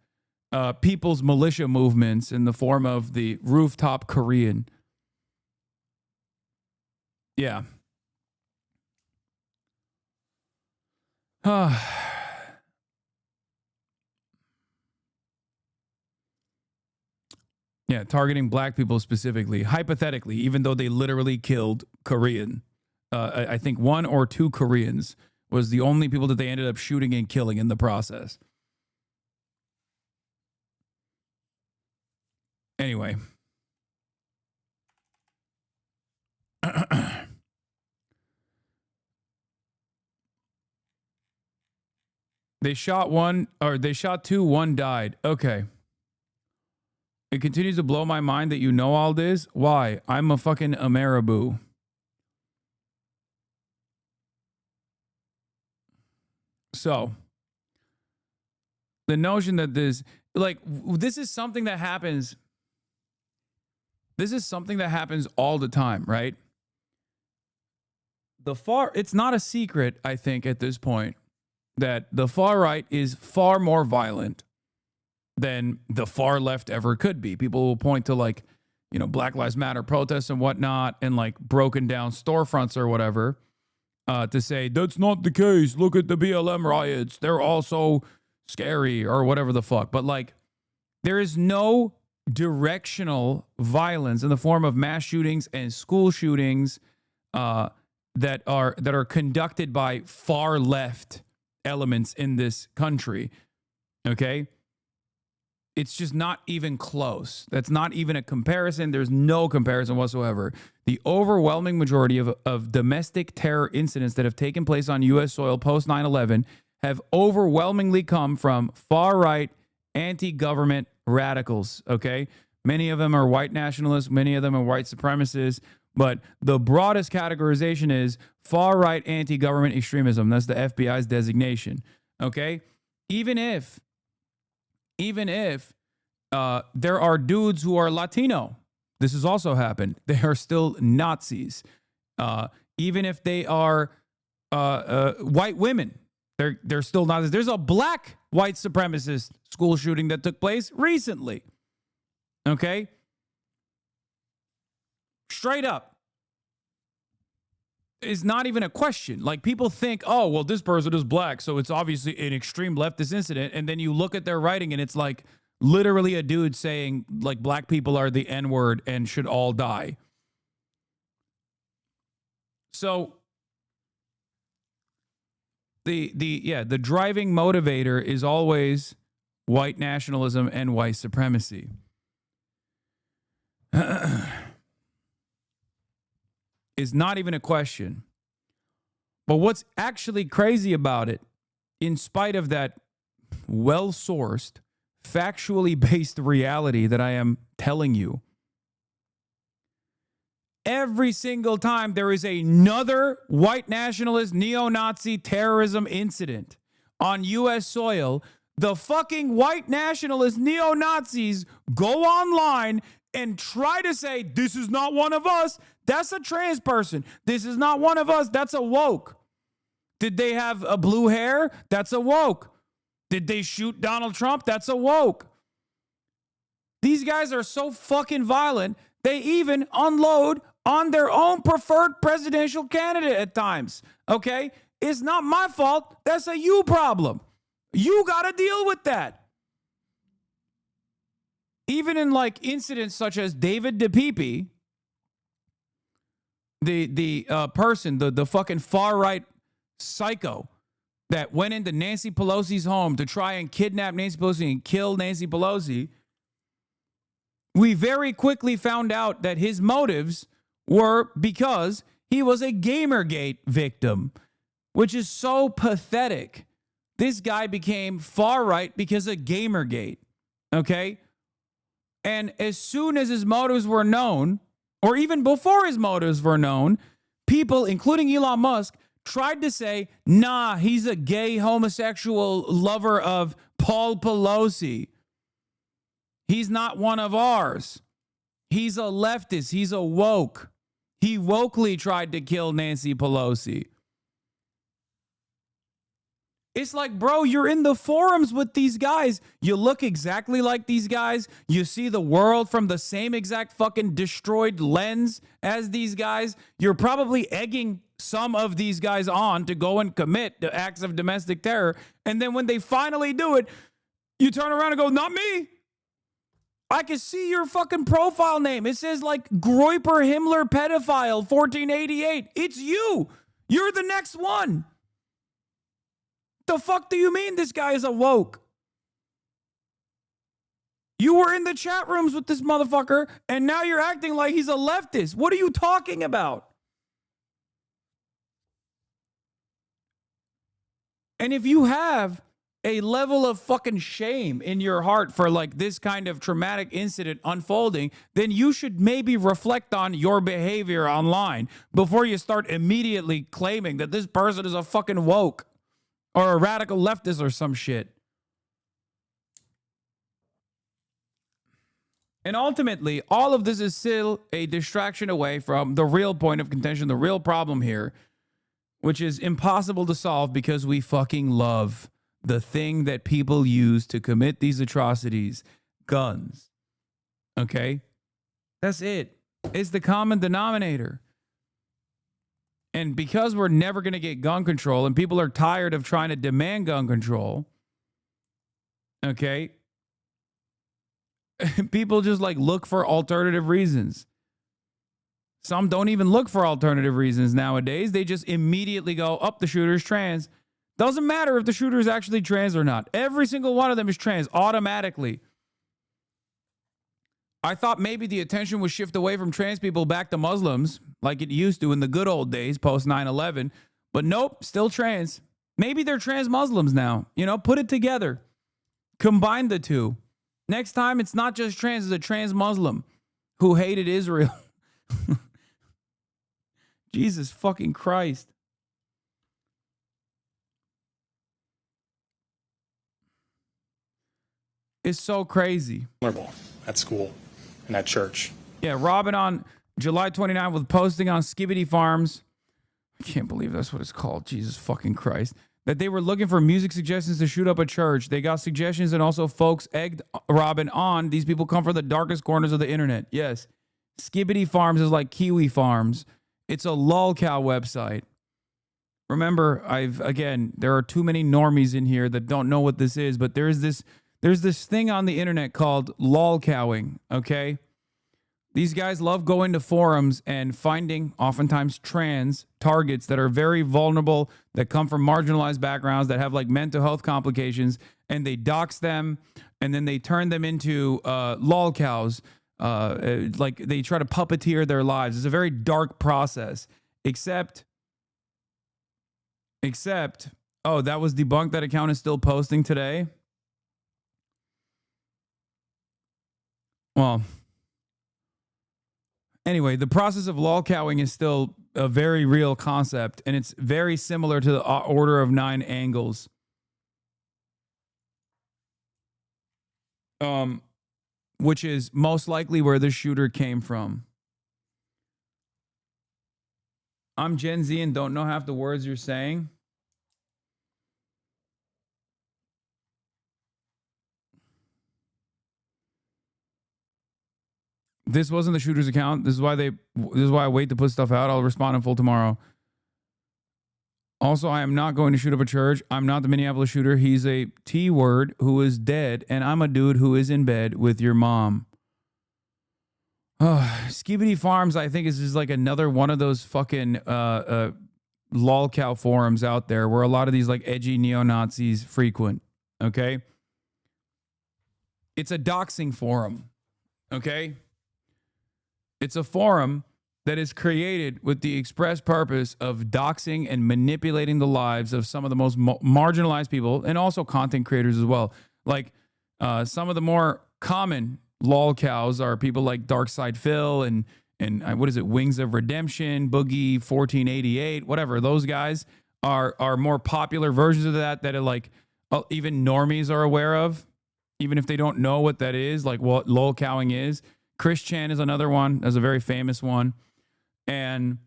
people's militia movements in the form of the rooftop Korean. Yeah. Yeah, targeting black people specifically, hypothetically, even though they literally killed Korean. I think 1 or 2 Koreans was the only people that they ended up shooting and killing in the process. Anyway. They shot 2, 1 died. Okay. It continues to blow my mind that you know all this. Why? I'm a fucking Ameriboo. So, the notion that this is something that happens. This is something that happens all the time, right? It's not a secret, I think, at this point, that the far right is far more violent than the far left ever could be. People will point to like, Black Lives Matter protests and whatnot and like broken down storefronts or whatever to say, that's not the case. Look at the BLM riots. They're all so scary or whatever the fuck. But like, there is no directional violence in the form of mass shootings and school shootings that are conducted by far left elements in this country. Okay? It's just not even close. That's not even a comparison. There's no comparison whatsoever. The overwhelming majority of domestic terror incidents that have taken place on U.S. soil post 9/11 have overwhelmingly come from far-right, anti-government, radicals, okay? Many of them are white nationalists. Many of them are white supremacists. But the broadest categorization is far-right anti-government extremism. That's the FBI's designation, okay? Even if there are dudes who are Latino, this has also happened. They are still Nazis. Even if they are white women, they're still Nazis. There's a black white supremacist school shooting that took place recently. Okay? Straight up. It's not even a question. Like, people think, oh, well, this person is black, so it's obviously an extreme leftist incident. And then you look at their writing and it's like literally a dude saying, like, black people are the N-word and should all die. So the driving motivator is always white nationalism and white supremacy. Is not even a question. But what's actually crazy about it, in spite of that well-sourced, factually based reality that I am telling you, every single time there is another white nationalist neo-Nazi terrorism incident on U.S. soil, the fucking white nationalist neo-Nazis go online and try to say, this is not one of us. That's a trans person. This is not one of us. That's a woke. Did they have a blue hair? That's a woke. Did they shoot Donald Trump? That's a woke. These guys are so fucking violent, they even unload on their own preferred presidential candidate at times. Okay? It's not my fault. That's a you problem. You got to deal with that. Even in like incidents such as David DePipe, the person, the fucking far-right psycho that went into Nancy Pelosi's home to try and kidnap Nancy Pelosi and kill Nancy Pelosi, we very quickly found out that his motives were because he was a Gamergate victim, which is so pathetic. This guy became far-right because of Gamergate, okay? And as soon as his motives were known, or even before his motives were known, people, including Elon Musk, tried to say, nah, he's a gay homosexual lover of Paul Pelosi. He's not one of ours. He's a leftist. He's a woke. He wokely tried to kill Nancy Pelosi. It's like, bro, you're in the forums with these guys. You look exactly like these guys. You see the world from the same exact fucking destroyed lens as these guys. You're probably egging some of these guys on to go and commit the acts of domestic terror. And then when they finally do it, you turn around and go, not me. I can see your fucking profile name. It says like Groiper Himmler pedophile 1488. It's you. You're the next one. The fuck do you mean this guy is a woke? You were in the chat rooms with this motherfucker, and now you're acting like he's a leftist. What are you talking about? And if you have a level of fucking shame in your heart for like this kind of traumatic incident unfolding, then you should maybe reflect on your behavior online before you start immediately claiming that this person is a fucking woke or a radical leftist or some shit. And ultimately, all of this is still a distraction away from the real point of contention, the real problem here, which is impossible to solve because we fucking love the thing that people use to commit these atrocities, guns. Okay? That's it. It's the common denominator. And because we're never going to get gun control and people are tired of trying to demand gun control, okay, people just like look for alternative reasons. Some don't even look for alternative reasons nowadays. They just immediately go, oh, the shooter's trans. Doesn't matter if the shooter is actually trans or not. Every single one of them is trans automatically. I thought maybe the attention would shift away from trans people back to Muslims like it used to in the good old days post 9/11. But nope, still trans. Maybe they're trans Muslims now. You know, put it together. Combine the two. Next time, it's not just trans, it's a trans Muslim who hated Israel. Jesus fucking Christ. It's so crazy. At school and at church. Yeah, Robin on July 29th with posting on Skibbity Farms. I can't believe that's what it's called. Jesus fucking Christ. That they were looking for music suggestions to shoot up a church. They got suggestions, and also folks egged Robin on. These people come from the darkest corners of the internet. Yes. Skibbity Farms is like Kiwi Farms. It's a lolcow website. Remember, there are too many normies in here that don't know what this is, but there's this thing on the internet called lolcowing, okay? These guys love going to forums and finding, oftentimes trans targets that are very vulnerable, that come from marginalized backgrounds, that have like mental health complications, and they dox them, and then they turn them into lolcows. Like they try to puppeteer their lives. It's a very dark process. Except, oh, that was debunked. That account is still posting today. Well, anyway, the process of lolcowing is still a very real concept, and it's very similar to the Order of Nine Angles. Which is most likely where the shooter came from. I'm Gen Z and don't know half the words you're saying. This wasn't the shooter's account. This is why I wait to put stuff out. I'll respond in full tomorrow. Also, I am not going to shoot up a church. I'm not the Minneapolis shooter. He's a T-word who is dead, and I'm a dude who is in bed with your mom. Skibbity Farms, I think, is just like another one of those fucking lolcow forums out there where a lot of these like edgy neo-Nazis frequent, okay? It's a doxing forum, okay? It's a forum that is created with the express purpose of doxing and manipulating the lives of some of the most marginalized people, and also content creators as well. Like some of the more common lolcows are people like Darkside Phil and what is it, Wings of Redemption, Boogie 1488, whatever. Those guys are more popular versions of that are like even normies are aware of, even if they don't know what that is, like what lolcowing is. Chris Chan is another one. That's a very famous one. And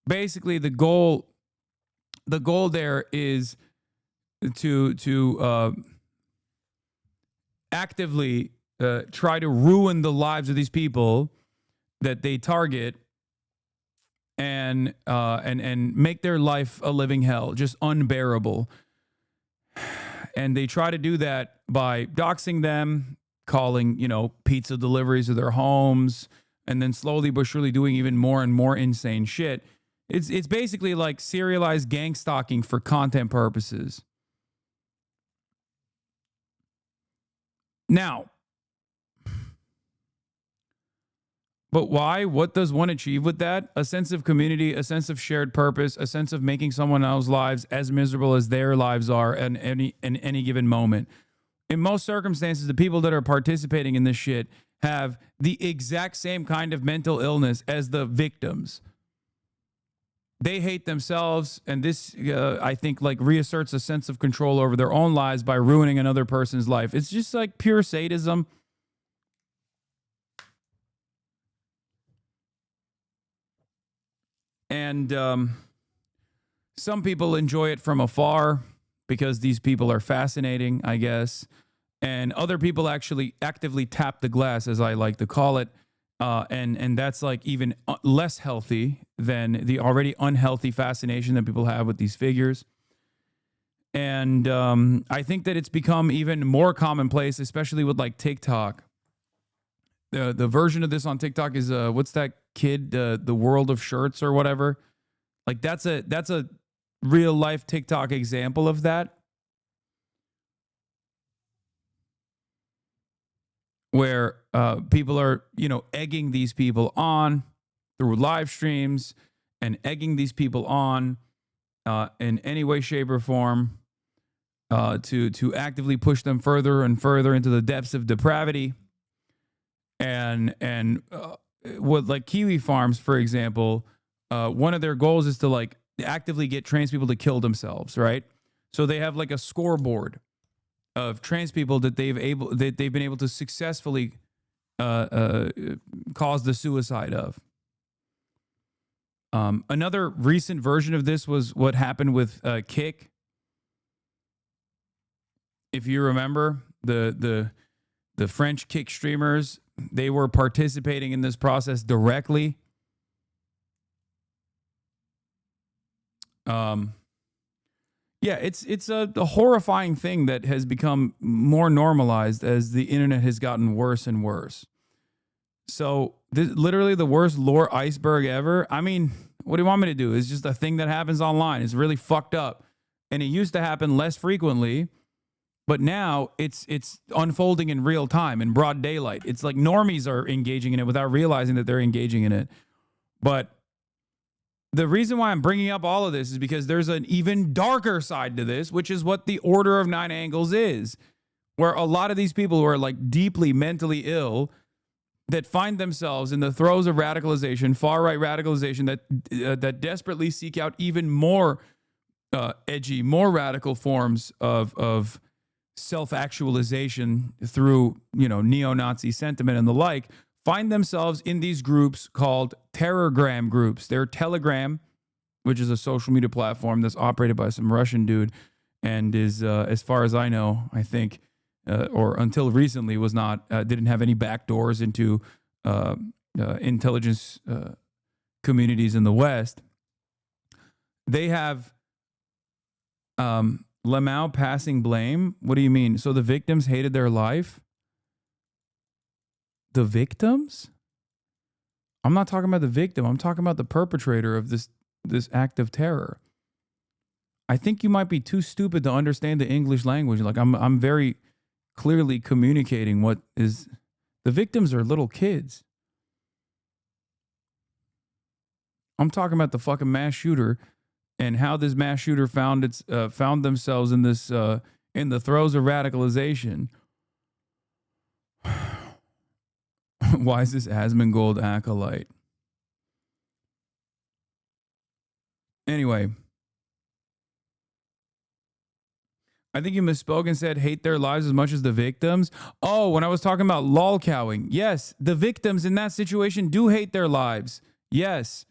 basically the goal there is to actively try to ruin the lives of these people that they target and make their life a living hell, just unbearable. And they try to do that by doxing them, calling, pizza deliveries to their homes, and then slowly but surely doing even more and more insane shit. It's basically like serialized gang stalking for content purposes. Now, but why? What does one achieve with that? A sense of community, a sense of shared purpose, a sense of making someone else's lives as miserable as their lives are in any given moment. In most circumstances, the people that are participating in this shit have the exact same kind of mental illness as the victims. They hate themselves, and this, I think, like reasserts a sense of control over their own lives by ruining another person's life. It's just like pure sadism. And some people enjoy it from afar because these people are fascinating, I guess. And other people actually actively tap the glass, as I like to call it. And that's like even less healthy than the already unhealthy fascination that people have with these figures. And I think that it's become even more commonplace, especially with like TikTok. The version of this on TikTok is what's that kid, the World of Shirts or whatever. Like that's a real life TikTok example of that, where people are egging these people on through live streams and egging these people on in any way, shape, or form. to actively push them further and further into the depths of depravity. And with like Kiwi Farms, for example, one of their goals is to like actively get trans people to kill themselves, right? So they have like a scoreboard of trans people that they've been able to successfully cause the suicide of. Another recent version of this was what happened with Kik. If you remember, the French Kik streamers, they were participating in this process directly. Yeah, it's a horrifying thing that has become more normalized as the internet has gotten worse and worse. So literally the worst lore iceberg ever. I mean, what do you want me to do? It's just a thing that happens online. It's really fucked up. And it used to happen less frequently, but now it's unfolding in real time, in broad daylight. It's like normies are engaging in it without realizing that they're engaging in it. But the reason why I'm bringing up all of this is because there's an even darker side to this, which is what the Order of Nine Angles is, where a lot of these people who are like deeply mentally ill that find themselves in the throes of radicalization, far-right radicalization, that desperately seek out even more edgy, more radical forms of self-actualization through, neo-Nazi sentiment and the like, find themselves in these groups called terrorgram groups. They're Telegram, which is a social media platform that's operated by some Russian dude and is, as far as I know, I think, or until recently was not, didn't have any backdoors into intelligence communities in the West. They have Lamau passing blame. What do you mean? So the victims hated their life? The victims? I'm not talking about the victim. I'm talking about the perpetrator of this act of terror. I think you might be too stupid to understand the English language. Like I'm very clearly communicating what is. The victims are little kids. I'm talking about the fucking mass shooter and how this mass shooter found themselves in this in the throes of radicalization. Why is this Asmongold acolyte? Anyway, I think you misspoke and said hate their lives as much as the victims. Oh, when I was talking about lolcowing. Yes, the victims in that situation do hate their lives. Yes.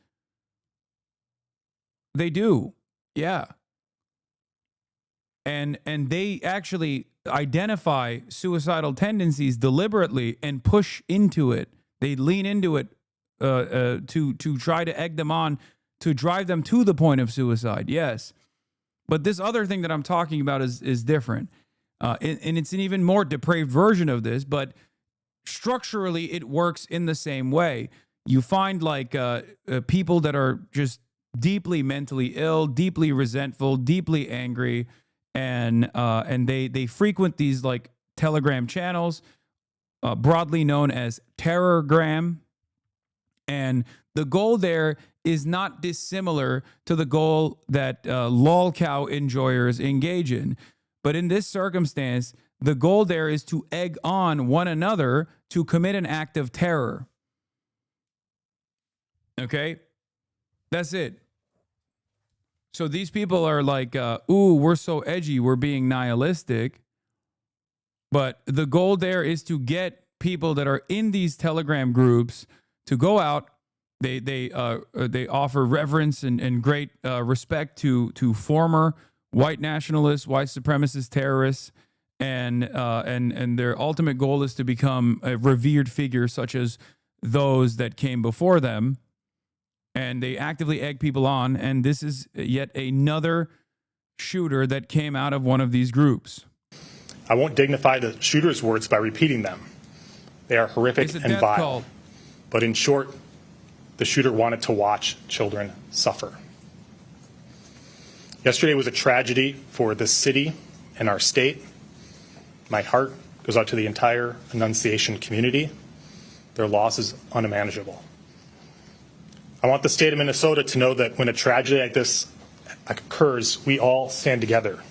They do. Yeah. And they actually identify suicidal tendencies deliberately and push into it. They lean into it to try to egg them on, to drive them to the point of suicide. Yes. But this other thing that I'm talking about is different. And it's an even more depraved version of this, but structurally it works in the same way. You find like people that are just deeply mentally ill, deeply resentful, deeply angry, and they frequent these like Telegram channels, broadly known as Terrorgram. And the goal there is not dissimilar to the goal that lolcow enjoyers engage in. But in this circumstance, the goal there is to egg on one another to commit an act of terror. Okay? That's it. So these people are like, ooh, we're so edgy, we're being nihilistic. But the goal there is to get people that are in these Telegram groups to go out. They offer reverence and great respect to former white nationalists, white supremacist terrorists, and their ultimate goal is to become a revered figure such as those that came before them. And they actively egg people on, and this is yet another shooter that came out of one of these groups. I won't dignify the shooter's words by repeating them. They are horrific and vile. Call. But in short, the shooter wanted to watch children suffer. Yesterday was a tragedy for the city and our state. My heart goes out to the entire Annunciation community. Their loss is unmanageable. I want the state of Minnesota to know that when a tragedy like this occurs, we all stand together.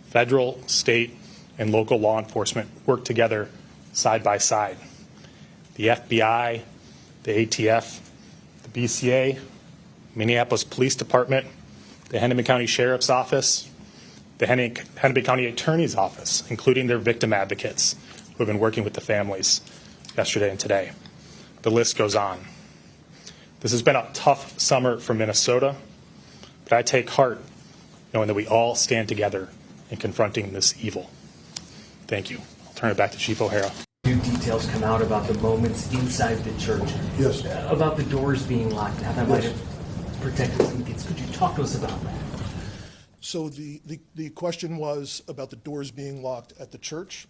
Federal, state, and local law enforcement work together side by side. The FBI, the ATF, the BCA, Minneapolis Police Department, the Hennepin County Sheriff's Office, the Hennepin County Attorney's Office, including their victim advocates who have been working with the families yesterday and today. The list goes on. This has been a tough summer for Minnesota, but I take heart knowing that we all stand together in confronting this evil. Thank you. I'll turn it back to Chief O'Hara. New details come out about the moments inside the church. Yes. About the doors being locked, how that might have protected some kids. Could you talk to us about that? So the question was about the doors being locked at the church.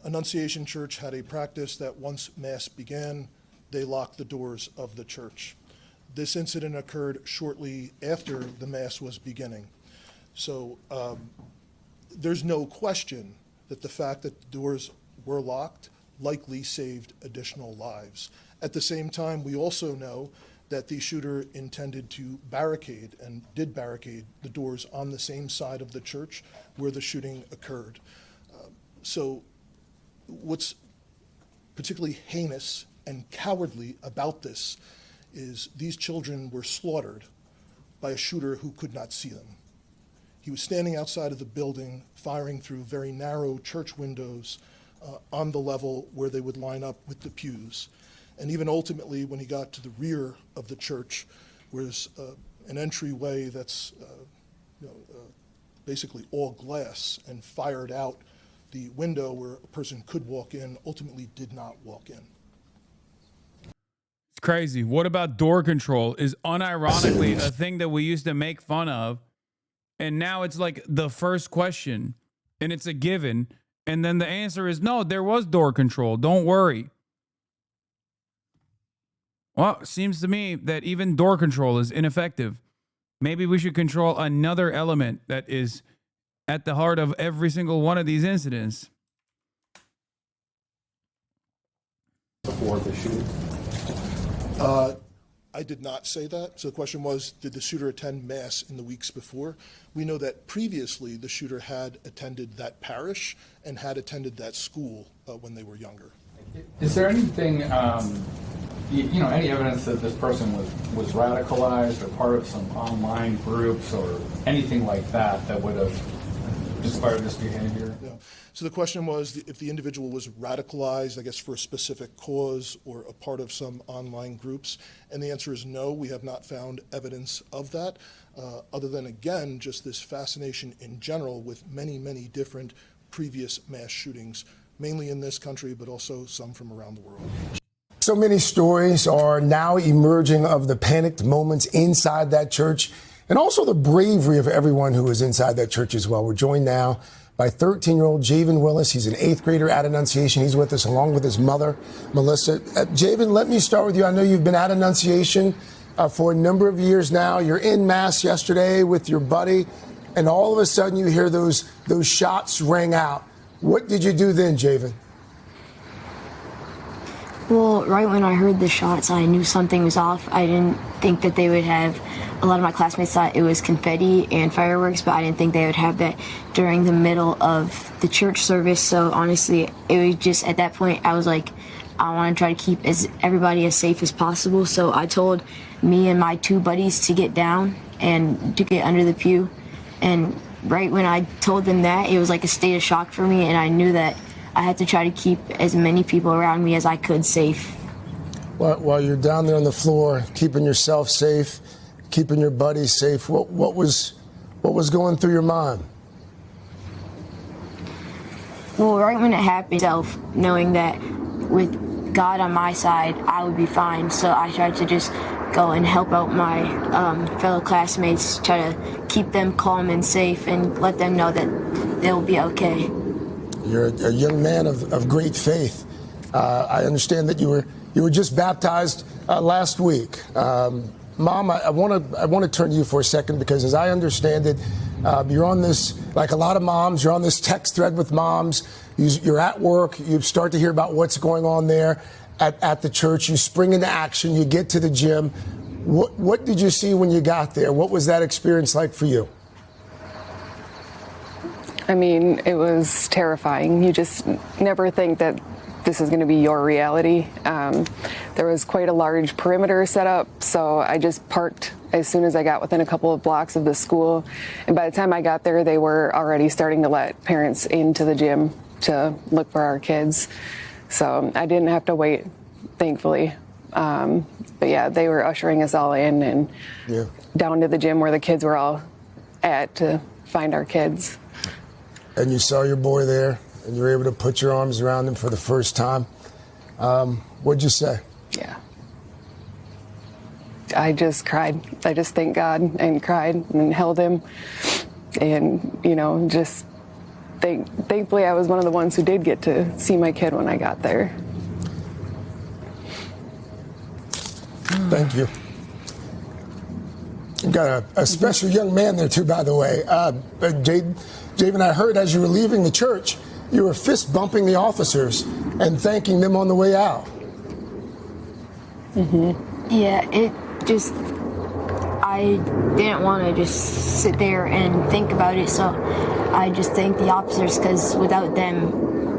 Annunciation Church had a practice that once Mass began, they locked the doors of the church. This incident occurred shortly after the Mass was beginning. So there's no question that the fact that the doors were locked likely saved additional lives. At the same time, we also know that the shooter intended to barricade and did barricade the doors on the same side of the church where the shooting occurred. So what's particularly heinous and cowardly about this is these children were slaughtered by a shooter who could not see them. He was standing outside of the building, firing through very narrow church windows on the level where they would line up with the pews. And even ultimately, when he got to the rear of the church, was an entryway that's basically all glass, and fired out the window where a person could walk in, ultimately did not walk in. It's crazy. What about door control is unironically a thing that we used to make fun of. And now it's like the first question and it's a given. And then the answer is no, there was door control. Don't worry. Well, it seems to me that even door control is ineffective. Maybe we should control another element that is at the heart of every single one of these incidents. Before the shooting? I did not say that. So the question was, did the shooter attend Mass in the weeks before? We know that previously the shooter had attended that parish and had attended that school when they were younger. Is there anything, any evidence that this person was radicalized or part of some online groups or anything like that would have inspired this behavior? Yeah. So the question was if the individual was radicalized, I guess, for a specific cause or a part of some online groups. And the answer is no, we have not found evidence of that, other than, again, just this fascination in general with many, many different previous mass shootings, mainly in this country, but also some from around the world. So many stories are now emerging of the panicked moments inside that church and also the bravery of everyone who was inside that church as well. We're joined now by 13-year-old Javen Willis. He's an 8th grader at Annunciation. He's with us along with his mother, Melissa. Javen, let me start with you. I know you've been at Annunciation for a number of years now. You're in Mass yesterday with your buddy, and all of a sudden you hear those shots ring out. What did you do then, Javen? Well, right when I heard the shots, I knew something was off. I didn't think that they would have, a lot of my classmates thought it was confetti and fireworks, but I didn't think they would have that during the middle of the church service. So honestly, it was just, at that point, I was like, I want to try to keep everybody as safe as possible. So I told me and my 2 buddies to get down and to get under the pew. And right when I told them that, it was like a state of shock for me, and I knew that I had to try to keep as many people around me as I could safe. While you're down there on the floor, keeping yourself safe, keeping your buddies safe, what was going through your mind? Well, right when it happened, knowing that with God on my side, I would be fine. So I tried to just go and help out my fellow classmates, try to keep them calm and safe and let them know that they'll be okay. You're a young man of great faith. I understand that you were just baptized last week. Mom, I want to turn to you for a second, because as I understand it, you're on this, like a lot of moms, you're on this text thread with moms. You're at work. You start to hear about what's going on there at the church. You spring into action. You get to the gym. What did you see when you got there? What was that experience like for you? I mean, it was terrifying. You just never think that this is going to be your reality. There was quite a large perimeter set up, so I just parked as soon as I got within a couple of blocks of the school. And by the time I got there, they were already starting to let parents into the gym to look for our kids. So I didn't have to wait, thankfully. But yeah, they were ushering us all in and down to the gym where the kids were all at to find our kids. And you saw your boy there, and you were able to put your arms around him for the first time. What'd you say? Yeah. I just cried. I just thanked God and cried and held him. And, you know, just thankfully I was one of the ones who did get to see my kid when I got there. Thank you. You've got a special young man there, too, by the way. Javen, I heard as you were leaving the church, you were fist bumping the officers and thanking them on the way out. Yeah, it just, I didn't want to just sit there and think about it, so I just thanked the officers, because without them,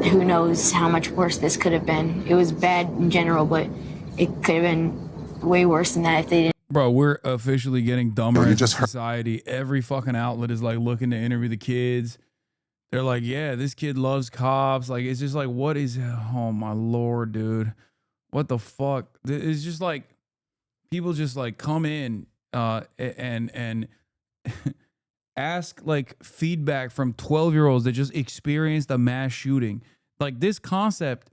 who knows how much worse this could have been. It was bad in general, but it could have been way worse than that if they didn't. Bro, we're officially getting dumber as a society. Every fucking outlet is like looking to interview the kids. They're like, yeah, this kid loves cops. Like, it's just like, what is, oh my Lord, dude. What the fuck? It's just like, people just like come in and ask like feedback from 12-year-olds that just experienced a mass shooting. Like, this concept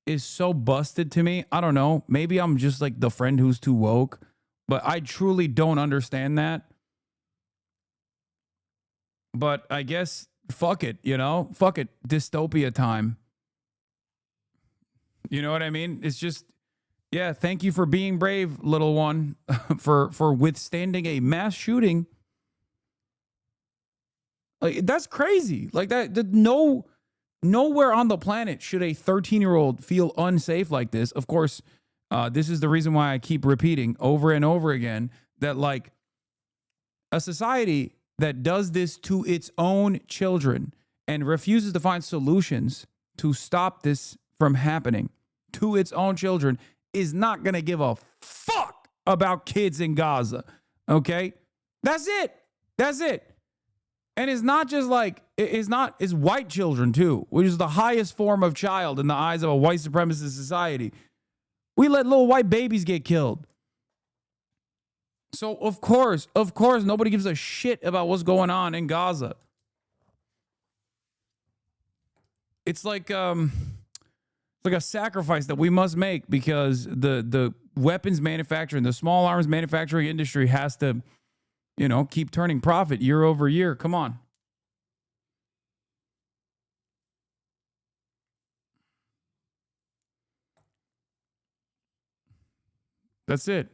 is so busted to me. I don't know. Maybe I'm just like the friend who's too woke. But I truly don't understand that. But I guess, fuck it, you know? Fuck it. Dystopia time. You know what I mean? It's just, yeah, thank you for being brave, little one, for withstanding a mass shooting. Like, that's crazy. Like, nowhere on the planet should a 13-year-old feel unsafe like this. Of course, this is the reason why I keep repeating over and over again that, like, a society that does this to its own children and refuses to find solutions to stop this from happening to its own children is not going to give a fuck about kids in Gaza. Okay? That's it. That's it. And it's not just like, it's white children too, which is the highest form of child in the eyes of a white supremacist society. We let little white babies get killed. So of course, nobody gives a shit about what's going on in Gaza. It's like a sacrifice that we must make because the weapons manufacturing, the small arms manufacturing industry has to, you know, keep turning profit year over year. Come on. That's it.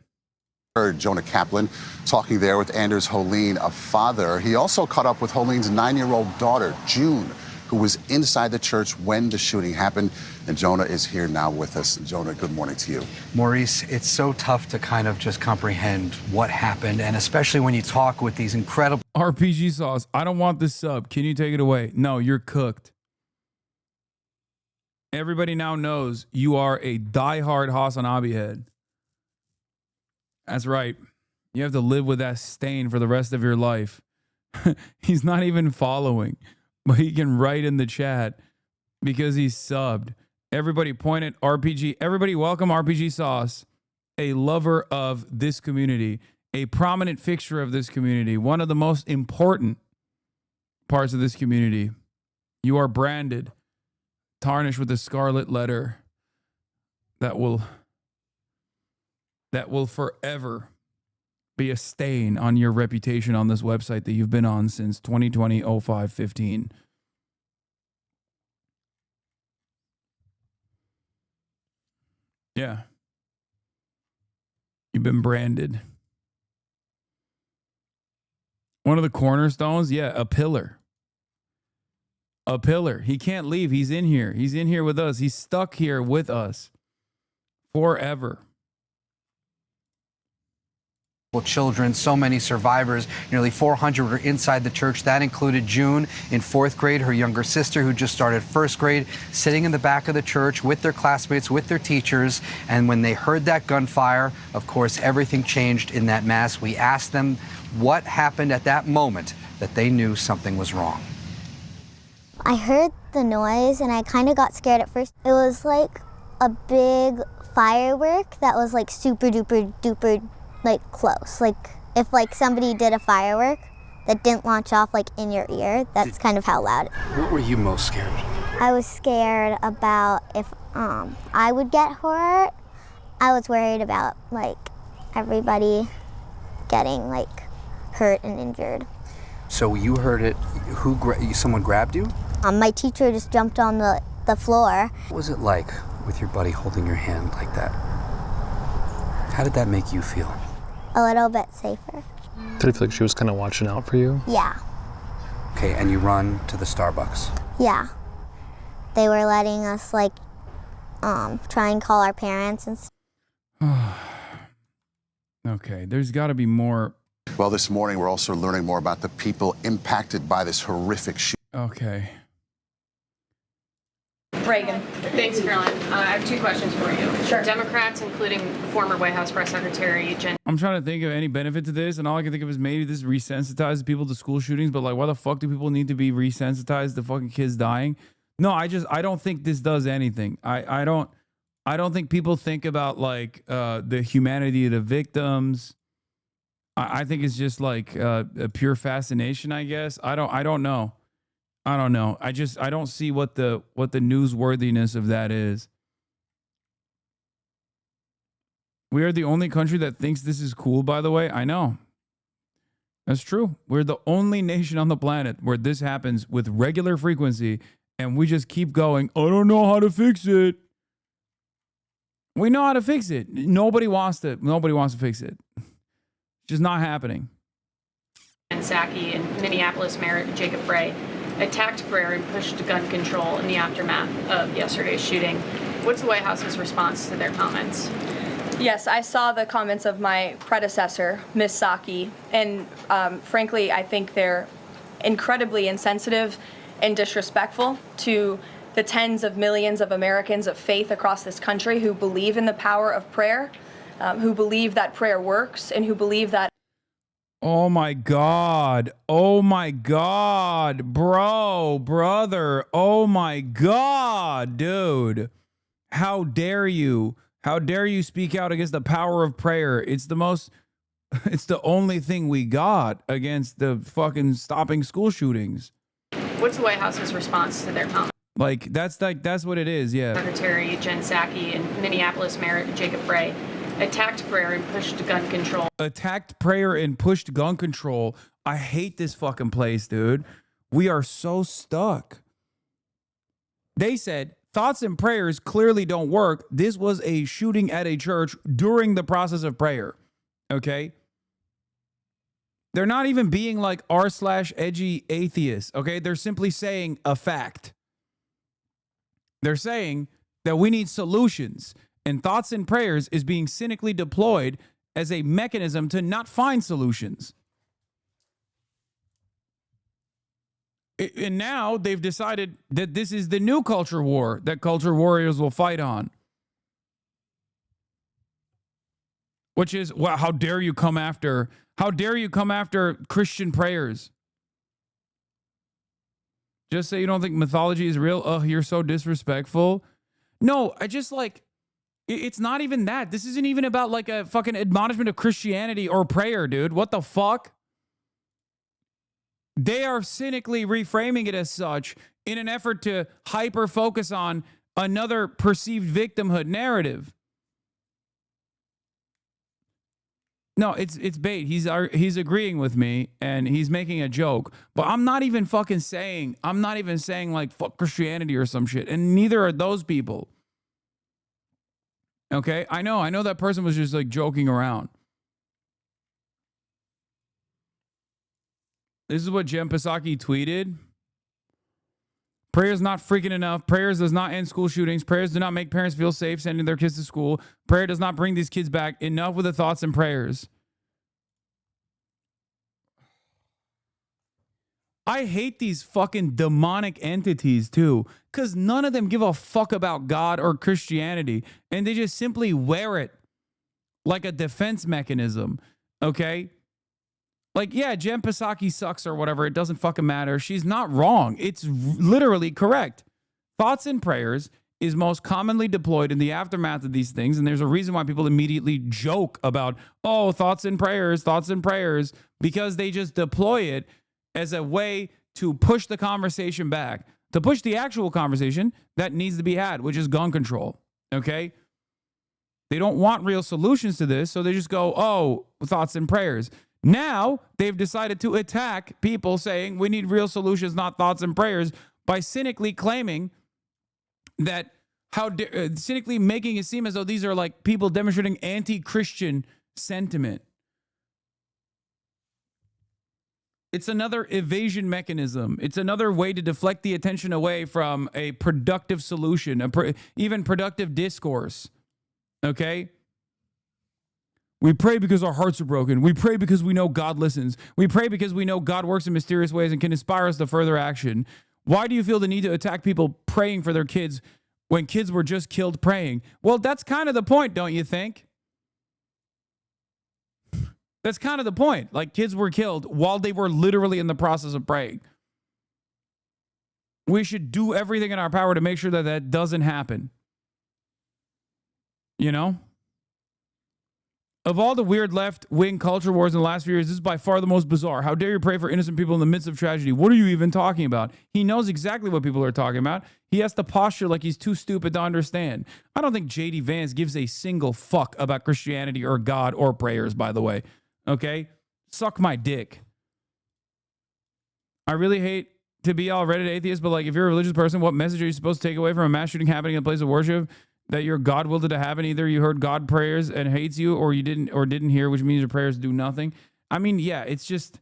Heard Jonah Kaplan talking there with Anders Holeen, a father. He also caught up with Holene's 9-year-old daughter, June, who was inside the church when the shooting happened. And Jonah is here now with us. Jonah, good morning to you. Maurice, it's so tough to kind of just comprehend what happened, and especially when you talk with these incredible... RPG sauce, I don't want this sub. Can you take it away? No, you're cooked. Everybody now knows you are a diehard Hasanabi head. That's right. You have to live with that stain for the rest of your life. He's not even following, but he can write in the chat because he's subbed. Everybody point at RPG. Everybody welcome RPG Sauce, a lover of this community, a prominent fixture of this community, one of the most important parts of this community. You are branded, tarnished with a scarlet letter that will forever be a stain on your reputation on this website that you've been on since 2020-05-15. Yeah. You've been branded. One of the cornerstones, yeah, a pillar. A pillar. He can't leave. He's in here. He's in here with us. He's stuck here with us forever. children, so many survivors. Nearly 400 were inside the church. That included June in 4th grade, her younger sister who just started 1st grade, sitting in the back of the church with their classmates, with their teachers. And when they heard that gunfire, of course, everything changed in that mass. We asked them what happened at that moment that they knew something was wrong. I heard the noise and I kind of got scared at first. It was like a big firework that was like super duper duper like close. Like if like somebody did a firework that didn't launch off like in your ear, that's kind of how loud. What were you most scared? I was scared about if I would get hurt. I was worried about like everybody getting like hurt and injured. So you heard it, someone grabbed you? My teacher just jumped on the floor. What was it like with your buddy holding your hand like that? How did that make you feel? A little bit safer. Did it feel like she was kind of watching out for you? Yeah. Okay, and you run to the Starbucks. Yeah. They were letting us like try and call our parents and stuff. Okay, there's got to be more. Well, this morning we're also learning more about the people impacted by this horrific shooting. Okay. Reagan. Thanks, Caroline. I have two questions for you. Sure. Democrats, including former White House Press Secretary Jen. I'm trying to think of any benefit to this, and all I can think of is maybe this resensitizes people to school shootings, but like, why the fuck do people need to be resensitized to fucking kids dying? No, I don't think this does anything. I don't think people think about like the humanity of the victims. I think it's just like a pure fascination, I guess. I don't know. I don't see what the newsworthiness of that is. We are the only country that thinks this is cool, by the way. I know. That's true. We're the only nation on the planet where this happens with regular frequency, and we just keep going, I don't know how to fix it. We know how to fix it. Nobody wants to fix it. It's just not happening. And Psaki and Minneapolis Mayor Jacob Bray attacked prayer and pushed gun control in the aftermath of yesterday's shooting. What's the White House's response to their comments? Yes, I saw the comments of my predecessor, Ms. Psaki, and frankly, I think they're incredibly insensitive and disrespectful to the tens of millions of Americans of faith across this country who believe in the power of prayer, who believe that prayer works, and who believe that. Oh my God. Oh my God, brother. Oh my God, dude. How dare you? How dare you speak out against the power of prayer? It's the only thing we got against the fucking stopping school shootings. What's the White House's response to their comments? That's what it is, yeah. Secretary Jen Psaki and Minneapolis Mayor Jacob Bray attacked prayer and pushed gun control. Attacked prayer and pushed gun control. I hate this fucking place, dude. We are so stuck. They said thoughts and prayers clearly don't work. This was a shooting at a church during the process of prayer. Okay? They're not even being like r/edgy atheists. Okay? They're simply saying a fact. They're saying that we need solutions. And thoughts and prayers is being cynically deployed as a mechanism to not find solutions. And now they've decided that this is the new culture war that culture warriors will fight on. Which is, well, how dare you come after Christian prayers? Just say you don't think mythology is real? Oh, you're so disrespectful. No, I just like, it's not even that. This isn't even about like a fucking admonishment of Christianity or prayer, dude. What the fuck? They are cynically reframing it as such in an effort to hyper focus on another perceived victimhood narrative. No, it's bait. He's agreeing with me and he's making a joke. But I'm not even saying like fuck Christianity or some shit. And neither are those people. Okay, I know that person was just like joking around. This is what Jen Psaki tweeted. Prayer is not freaking enough. Prayers does not end school shootings. Prayers do not make parents feel safe sending their kids to school. Prayer does not bring these kids back. Enough with the thoughts and prayers. I hate these fucking demonic entities too, because none of them give a fuck about God or Christianity, and they just simply wear it like a defense mechanism, okay? Like, yeah, Jen Psaki sucks or whatever. It doesn't fucking matter. She's not wrong. It's literally correct. Thoughts and prayers is most commonly deployed in the aftermath of these things, and there's a reason why people immediately joke about, oh, thoughts and prayers, because they just deploy it as a way to push the conversation back, to push the actual conversation that needs to be had, which is gun control, okay? They don't want real solutions to this, so they just go, oh, thoughts and prayers. Now, they've decided to attack people saying we need real solutions, not thoughts and prayers, by cynically claiming that, cynically making it seem as though these are like people demonstrating anti-Christian sentiment. It's another evasion mechanism. It's another way to deflect the attention away from a productive solution, even productive discourse. Okay? We pray because our hearts are broken. We pray because we know God listens. We pray because we know God works in mysterious ways and can inspire us to further action. Why do you feel the need to attack people praying for their kids when kids were just killed praying? Well, that's kind of the point, don't you think? That's kind of the point. Like, kids were killed while they were literally in the process of praying. We should do everything in our power to make sure that that doesn't happen. You know? Of all the weird left-wing culture wars in the last few years, this is by far the most bizarre. How dare you pray for innocent people in the midst of tragedy? What are you even talking about? He knows exactly what people are talking about. He has to posture like he's too stupid to understand. I don't think J.D. Vance gives a single fuck about Christianity or God or prayers, by the way. Okay? Suck my dick. I really hate to be all Reddit atheist, but like, if you're a religious person, what message are you supposed to take away from a mass shooting happening in a place of worship that your God willed it to happen? Either you heard God prayers and hates you, or you didn't hear, which means your prayers do nothing. I mean, yeah, it's just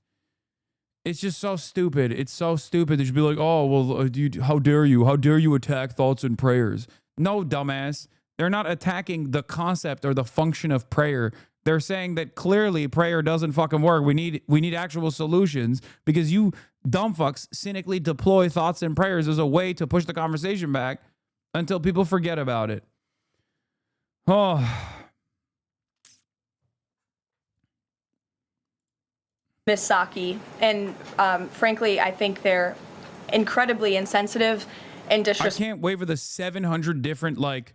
so stupid. It's so stupid. They should be like, oh, well, how dare you? How dare you attack thoughts and prayers? No, dumbass. They're not attacking the concept or the function of prayer. They're saying that clearly prayer doesn't fucking work. We need actual solutions, because you dumb fucks cynically deploy thoughts and prayers as a way to push the conversation back until people forget about it. Oh. Miss Psaki, and frankly, I think they're incredibly insensitive and disrespectful. I can't wait for the 700 different, like,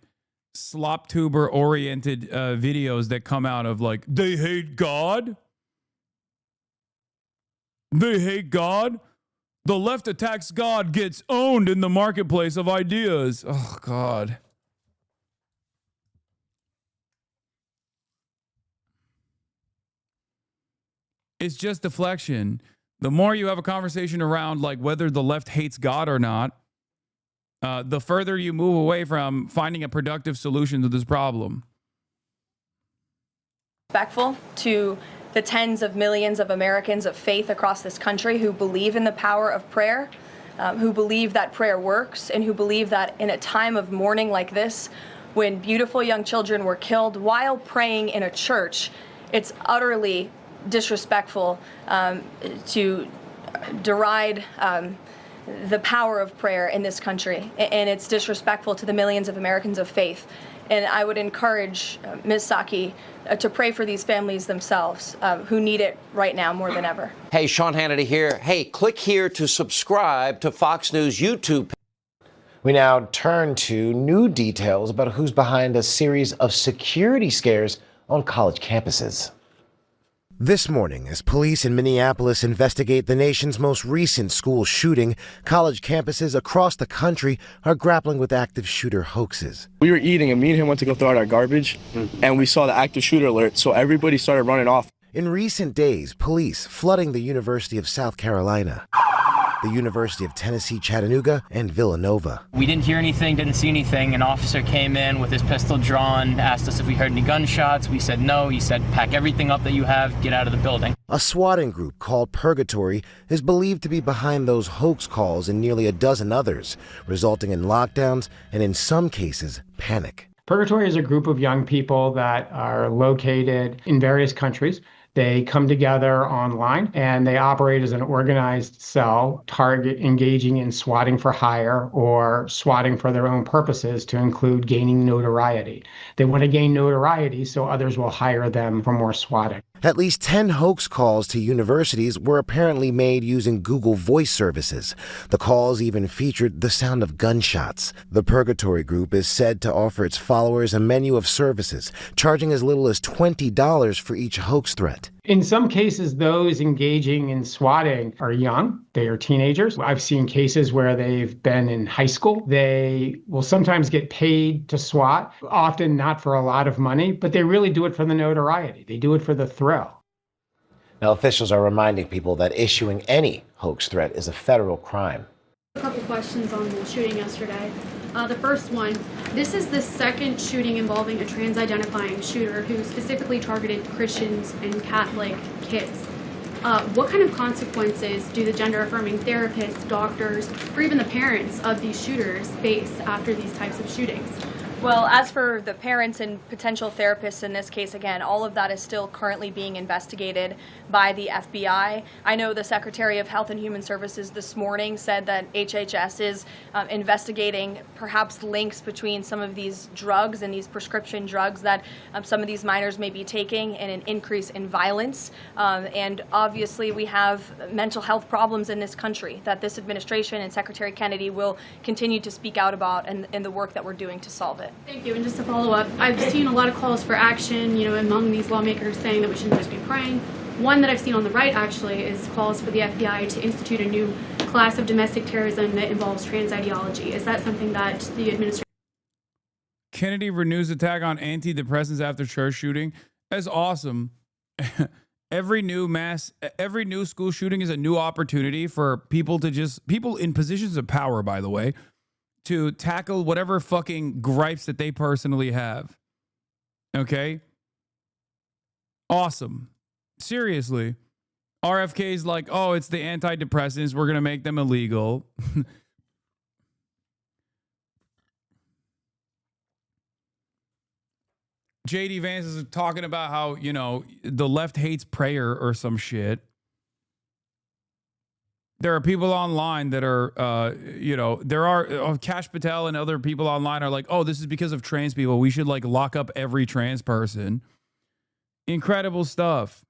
slop tuber oriented videos that come out of, like, they hate God. They hate God. The left attacks God, gets owned in the marketplace of ideas. Oh, God. It's just deflection. The more you have a conversation around, like, whether the left hates God or not, the further you move away from finding a productive solution to this problem. Respectful to the tens of millions of Americans of faith across this country who believe in the power of prayer, who believe that prayer works, and who believe that in a time of mourning like this, when beautiful young children were killed while praying in a church, it's utterly disrespectful to deride the power of prayer in this country, and it's disrespectful to the millions of Americans of faith. And I would encourage Ms. Psaki to pray for these families themselves who need it right now more than ever. Hey, Sean Hannity here. Hey, click here to subscribe to Fox News YouTube. We now turn to new details about who's behind a series of security scares on college campuses. This morning, as police in Minneapolis investigate the nation's most recent school shooting, college campuses across the country are grappling with active shooter hoaxes. We were eating, and me and him went to go throw out our garbage, and we saw the active shooter alert, so everybody started running off. In recent days, police flooding the University of South Carolina, the University of Tennessee, Chattanooga, and Villanova. We didn't hear anything, didn't see anything. An officer came in with his pistol drawn, asked us if we heard any gunshots. We said no. He said, pack everything up that you have, get out of the building. A swatting group called Purgatory is believed to be behind those hoax calls and nearly a dozen others, resulting in lockdowns and, in some cases, panic. Purgatory is a group of young people that are located in various countries. They come together online and they operate as an organized cell, target engaging in swatting for hire or swatting for their own purposes to include gaining notoriety. They want to gain notoriety so others will hire them for more swatting. At least 10 hoax calls to universities were apparently made using Google Voice services. The calls even featured the sound of gunshots. The Purgatory Group is said to offer its followers a menu of services, charging as little as $20 for each hoax threat. In some cases, those engaging in swatting are young. They are teenagers. I've seen cases where they've been in high school. They will sometimes get paid to swat, often not for a lot of money, but they really do it for the notoriety. They do it for the thrill. Now, officials are reminding people that issuing any hoax threat is a federal crime. A couple questions on the shooting yesterday. The first one, this is the second shooting involving a trans-identifying shooter who specifically targeted Christians and Catholic kids. What kind of consequences do the gender-affirming therapists, doctors, or even the parents of these shooters face after these types of shootings? Well, as for the parents and potential therapists in this case, again, all of that is still currently being investigated by the FBI. I know the Secretary of Health and Human Services this morning said that HHS is investigating perhaps links between some of these drugs and these prescription drugs that some of these minors may be taking and an increase in violence. And obviously we have mental health problems in this country that this administration and Secretary Kennedy will continue to speak out about and the work that we're doing to solve it. Thank you. And just to follow up, I've seen a lot of calls for action, among these lawmakers saying that we shouldn't just be praying. One that I've seen on the right, actually, is calls for the FBI to institute a new class of domestic terrorism that involves trans ideology. Is that something that the administration... Kennedy renews attack on antidepressants after church shooting. That's awesome. Every new school shooting is a new opportunity for people in positions of power, by the way, to tackle whatever fucking gripes that they personally have. Okay? Awesome. Seriously. RFK's like, oh, it's the antidepressants. We're going to make them illegal. JD Vance is talking about how, the left hates prayer or some shit. There are people online that are, there are Kash Patel and other people online are like, oh, this is because of trans people. We should lock up every trans person. Incredible stuff.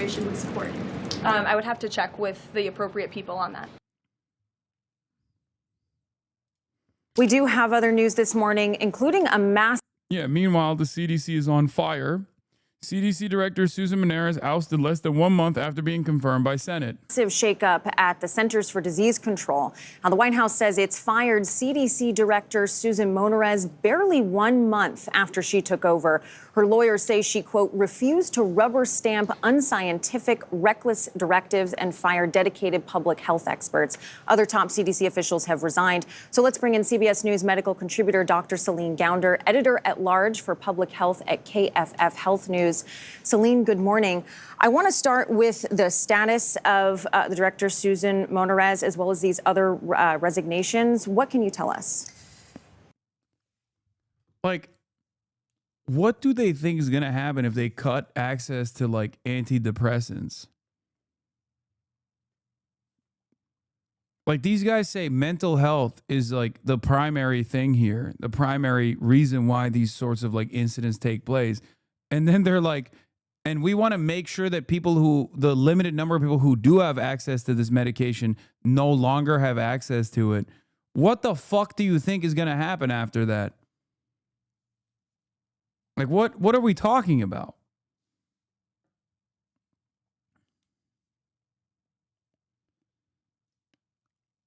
would support? I would have to check with the appropriate people on that. We do have other news this morning, including a mass. Yeah, meanwhile, the CDC is on fire. CDC Director Susan Menares ousted less than 1 month after being confirmed by Senate. Massive shakeup at the Centers for Disease Control. Now, the White House says it's fired CDC Director Susan Menares barely 1 month after she took over. Her lawyers say she, quote, refused to rubber stamp unscientific, reckless directives and fire dedicated public health experts. Other top CDC officials have resigned. So let's bring in CBS News medical contributor Dr. Celine Gounder, editor at large for public health at KFF Health News. Celine, good morning. I want to start with the status of the director, Susan Menares, as well as these other resignations. What can you tell us? What do they think is going to happen if they cut access to antidepressants? These guys say mental health is the primary thing here, the primary reason why these sorts of incidents take place. And then they're and we want to make sure that the limited number of people who do have access to this medication no longer have access to it. What the fuck do you think is going to happen after that? What are we talking about?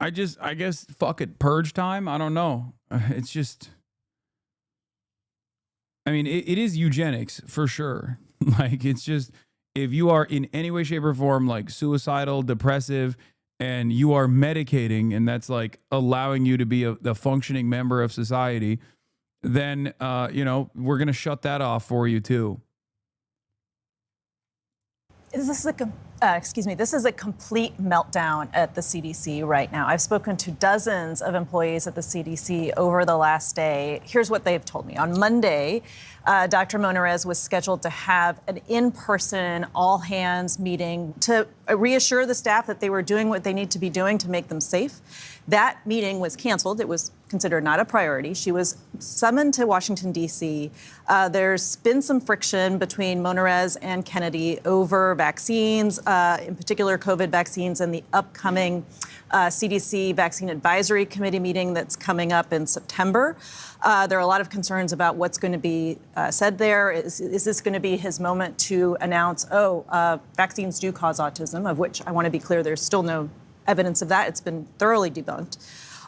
I guess, fuck it, purge time? I don't know. It's just, it is eugenics for sure. It's just, if you are in any way, shape, or form, suicidal, depressive, and you are medicating, and that's allowing you to be a functioning member of society, then, we're going to shut that off for you too. Is this a This is a complete meltdown at the CDC right now. I've spoken to dozens of employees at the CDC over the last day. Here's what they've told me. On Monday, Dr. Monarez was scheduled to have an in-person all-hands meeting to reassure the staff that they were doing what they need to be doing to make them safe. That meeting was canceled. It was considered not a priority. She was summoned to Washington, D.C. There's been some friction between Monarez and Kennedy over vaccines, in particular COVID vaccines, and the upcoming CDC Vaccine Advisory Committee meeting that's coming up in September. There are a lot of concerns about what's going to be said there. Is this going to be his moment to announce, vaccines do cause autism, of which I want to be clear, there's still no evidence of that. It's been thoroughly debunked.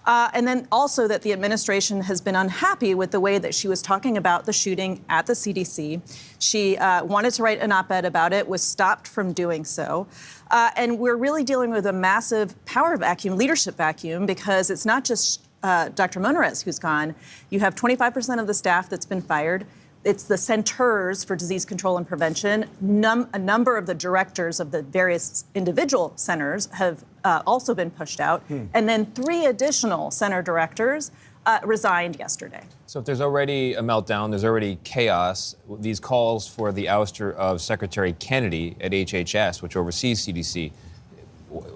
And then also that the administration has been unhappy with the way that she was talking about the shooting at the CDC. She wanted to write an op-ed about it, was stopped from doing so. And we're really dealing with a massive power vacuum, leadership vacuum, because it's not just Dr. Monarez who's gone. You have 25% of the staff that's been fired. It's the Centers for Disease Control and Prevention. A number of the directors of the various individual centers have also been pushed out. And then 3 additional center directors resigned yesterday. So if there's already a meltdown, there's already chaos, these calls for the ouster of Secretary Kennedy at HHS, which oversees CDC,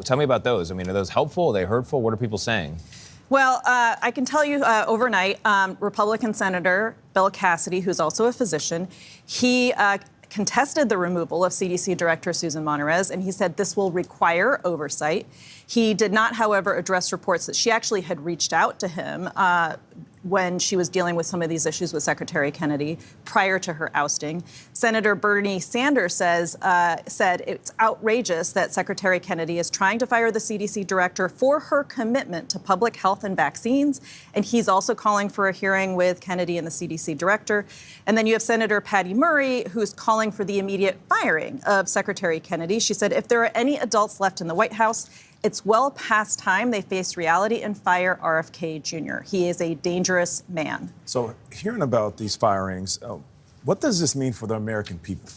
tell me about those. I mean, are those helpful? Are they hurtful? What are people saying? Well, I can tell you overnight, Republican Senator Bill Cassidy, who's also a physician, he contested the removal of CDC Director Susan Monarez, and he said this will require oversight. He did not, however, address reports that she actually had reached out to him when she was dealing with some of these issues with Secretary Kennedy prior to her ousting. Senator Bernie Sanders said it's outrageous that Secretary Kennedy is trying to fire the CDC director for her commitment to public health and vaccines. And he's also calling for a hearing with Kennedy and the CDC director. And then you have Senator Patty Murray, who's calling for the immediate firing of Secretary Kennedy. She said, if there are any adults left in the White House, it's well past time they face reality and fire RFK Jr. He is a dangerous man. So hearing about these firings, what does this mean for the American people?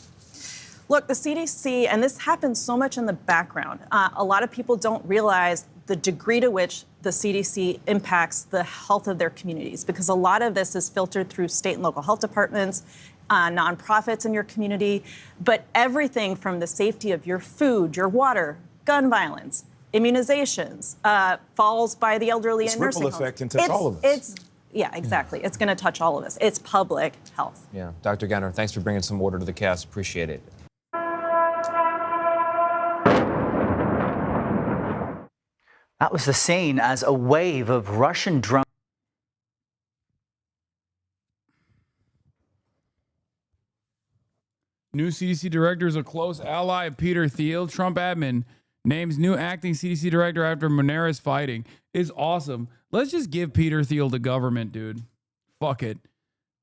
Look, the CDC, and this happens so much in the background, a lot of people don't realize the degree to which the CDC impacts the health of their communities, because a lot of this is filtered through state and local health departments, nonprofits in your community, but everything from the safety of your food, your water, gun violence, immunizations, falls by the elderly in nursing homes. Ripple effect can touch all of us. Yeah, exactly. It's going to touch all of us. It's public health. Yeah. Dr. Ganner, thanks for bringing some order to the chaos. Appreciate it. That was the scene as a wave of Russian drones. New CDC director is a close ally of Peter Thiel. Trump admin names new acting CDC director after Monarez fighting. Is awesome. Let's just give Peter Thiel the government, dude. Fuck it.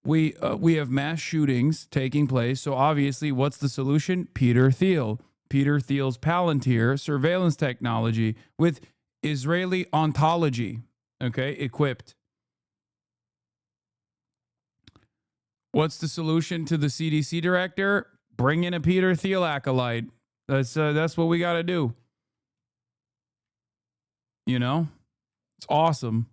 We have mass shootings taking place. So obviously, what's the solution? Peter Thiel. Peter Thiel's Palantir surveillance technology with Israeli ontology. Okay, equipped. What's the solution to the CDC director? Bring in a Peter Thiel acolyte. That's what we got to do. You know, it's awesome.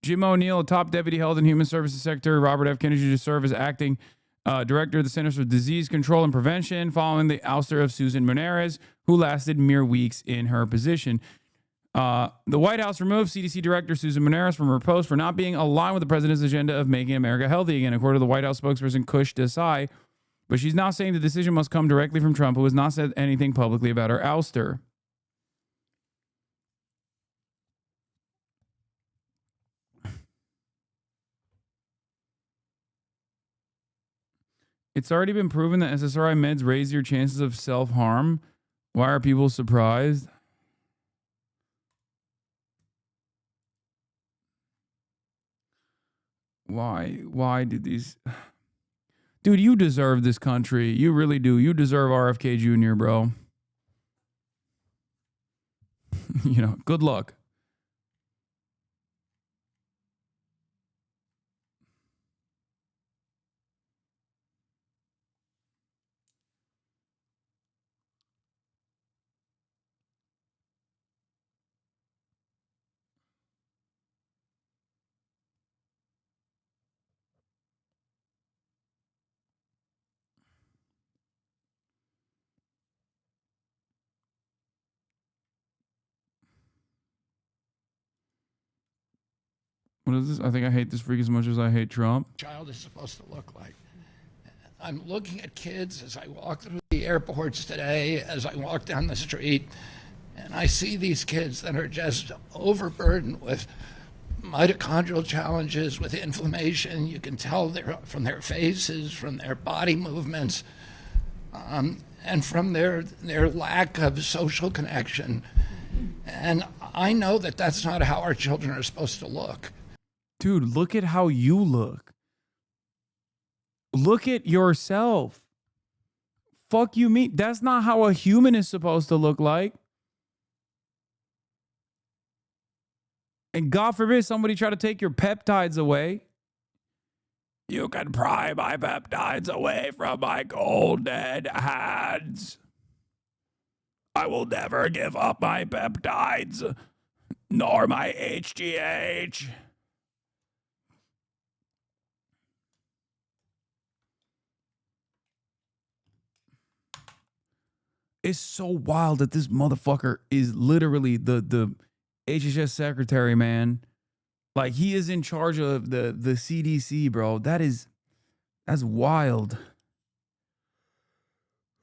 Jim O'Neill, a top deputy health and human services secretary, Robert F. Kennedy to serve as acting director of the Centers for Disease Control and Prevention following the ouster of Susan Monarez, who lasted mere weeks in her position. The White House removed CDC Director Susan Monarez from her post for not being aligned with the president's agenda of making America healthy again, according to the White House spokesperson Kush Desai. But she's now saying the decision must come directly from Trump, who has not said anything publicly about her ouster. It's already been proven that SSRI meds raise your chances of self-harm. Why are people surprised? Why did these... Dude, you deserve this country. You really do. You deserve RFK Jr., bro. You know, good luck. What is this? I think I hate this freak as much as I hate Trump. Child is supposed to look like. I'm looking at kids as I walk through the airports today, as I walk down the street, and I see these kids that are just overburdened with mitochondrial challenges, with inflammation. You can tell from their faces, from their body movements, and from their lack of social connection. And I know that that's not how our children are supposed to look. Dude, look at how you look. Look at yourself. Fuck you, me. That's not how a human is supposed to look like. And God forbid somebody try to take your peptides away. You can pry my peptides away from my golden hands. I will never give up my peptides, nor my HGH. It's so wild that this motherfucker is literally the HHS secretary, man. Like, he is in charge of the CDC, bro. That's wild.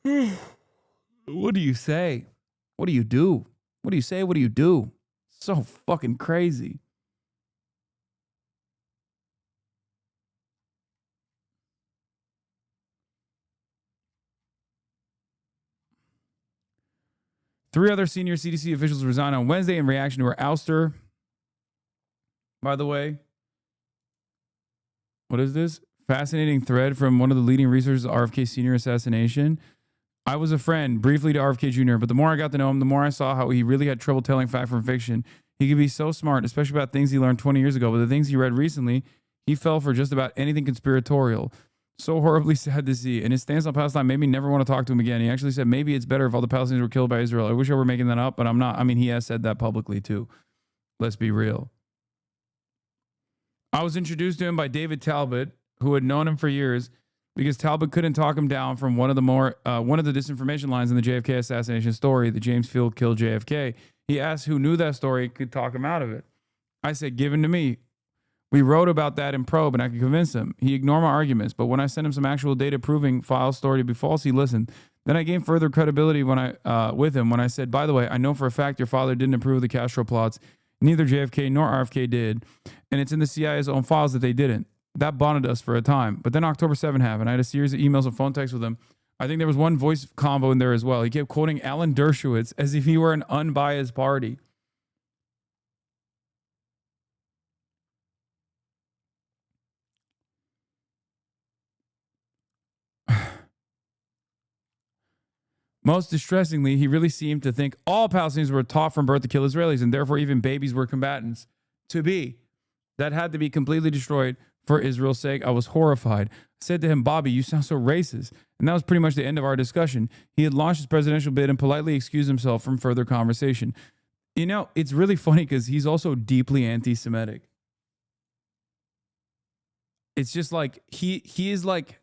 What do you say? What do you do? What do you say? What do you do? So fucking crazy. Three other senior CDC officials resigned on Wednesday in reaction to her ouster. By the way, what is this? Fascinating thread from one of the leading researchers of RFK Sr. assassination. I was a friend briefly to RFK Jr., but the more I got to know him, the more I saw how he really had trouble telling fact from fiction. He could be so smart, especially about things he learned 20 years ago, but the things he read recently, he fell for just about anything conspiratorial. So horribly sad to see. And his stance on Palestine made me never want to talk to him again. He actually said, maybe it's better if all the Palestinians were killed by Israel. I wish I were making that up, but I'm not. I mean, he has said that publicly too. Let's be real. I was introduced to him by David Talbot, who had known him for years, because Talbot couldn't talk him down from one of the disinformation lines in the JFK assassination story, that James Field killed JFK. He asked who knew that story could talk him out of it. I said, give him to me. We wrote about that in Probe, and I could convince him. He ignored my arguments, but when I sent him some actual data proving File's story to be false, he listened. Then I gained further credibility with him when I said, by the way, I know for a fact your father didn't approve of the Castro plots. Neither JFK nor RFK did, and it's in the CIA's own files that they didn't. That bonded us for a time. But then October 7 happened. I had a series of emails and phone texts with him. I think there was one voice combo in there as well. He kept quoting Alan Dershowitz as if he were an unbiased party. Most distressingly, he really seemed to think all Palestinians were taught from birth to kill Israelis, and therefore even babies were combatants. To be. That had to be completely destroyed for Israel's sake. I was horrified. I said to him, Bobby, you sound so racist. And that was pretty much the end of our discussion. He had launched his presidential bid and politely excused himself from further conversation. You know, it's really funny because he's also deeply anti-Semitic. It's just like he is like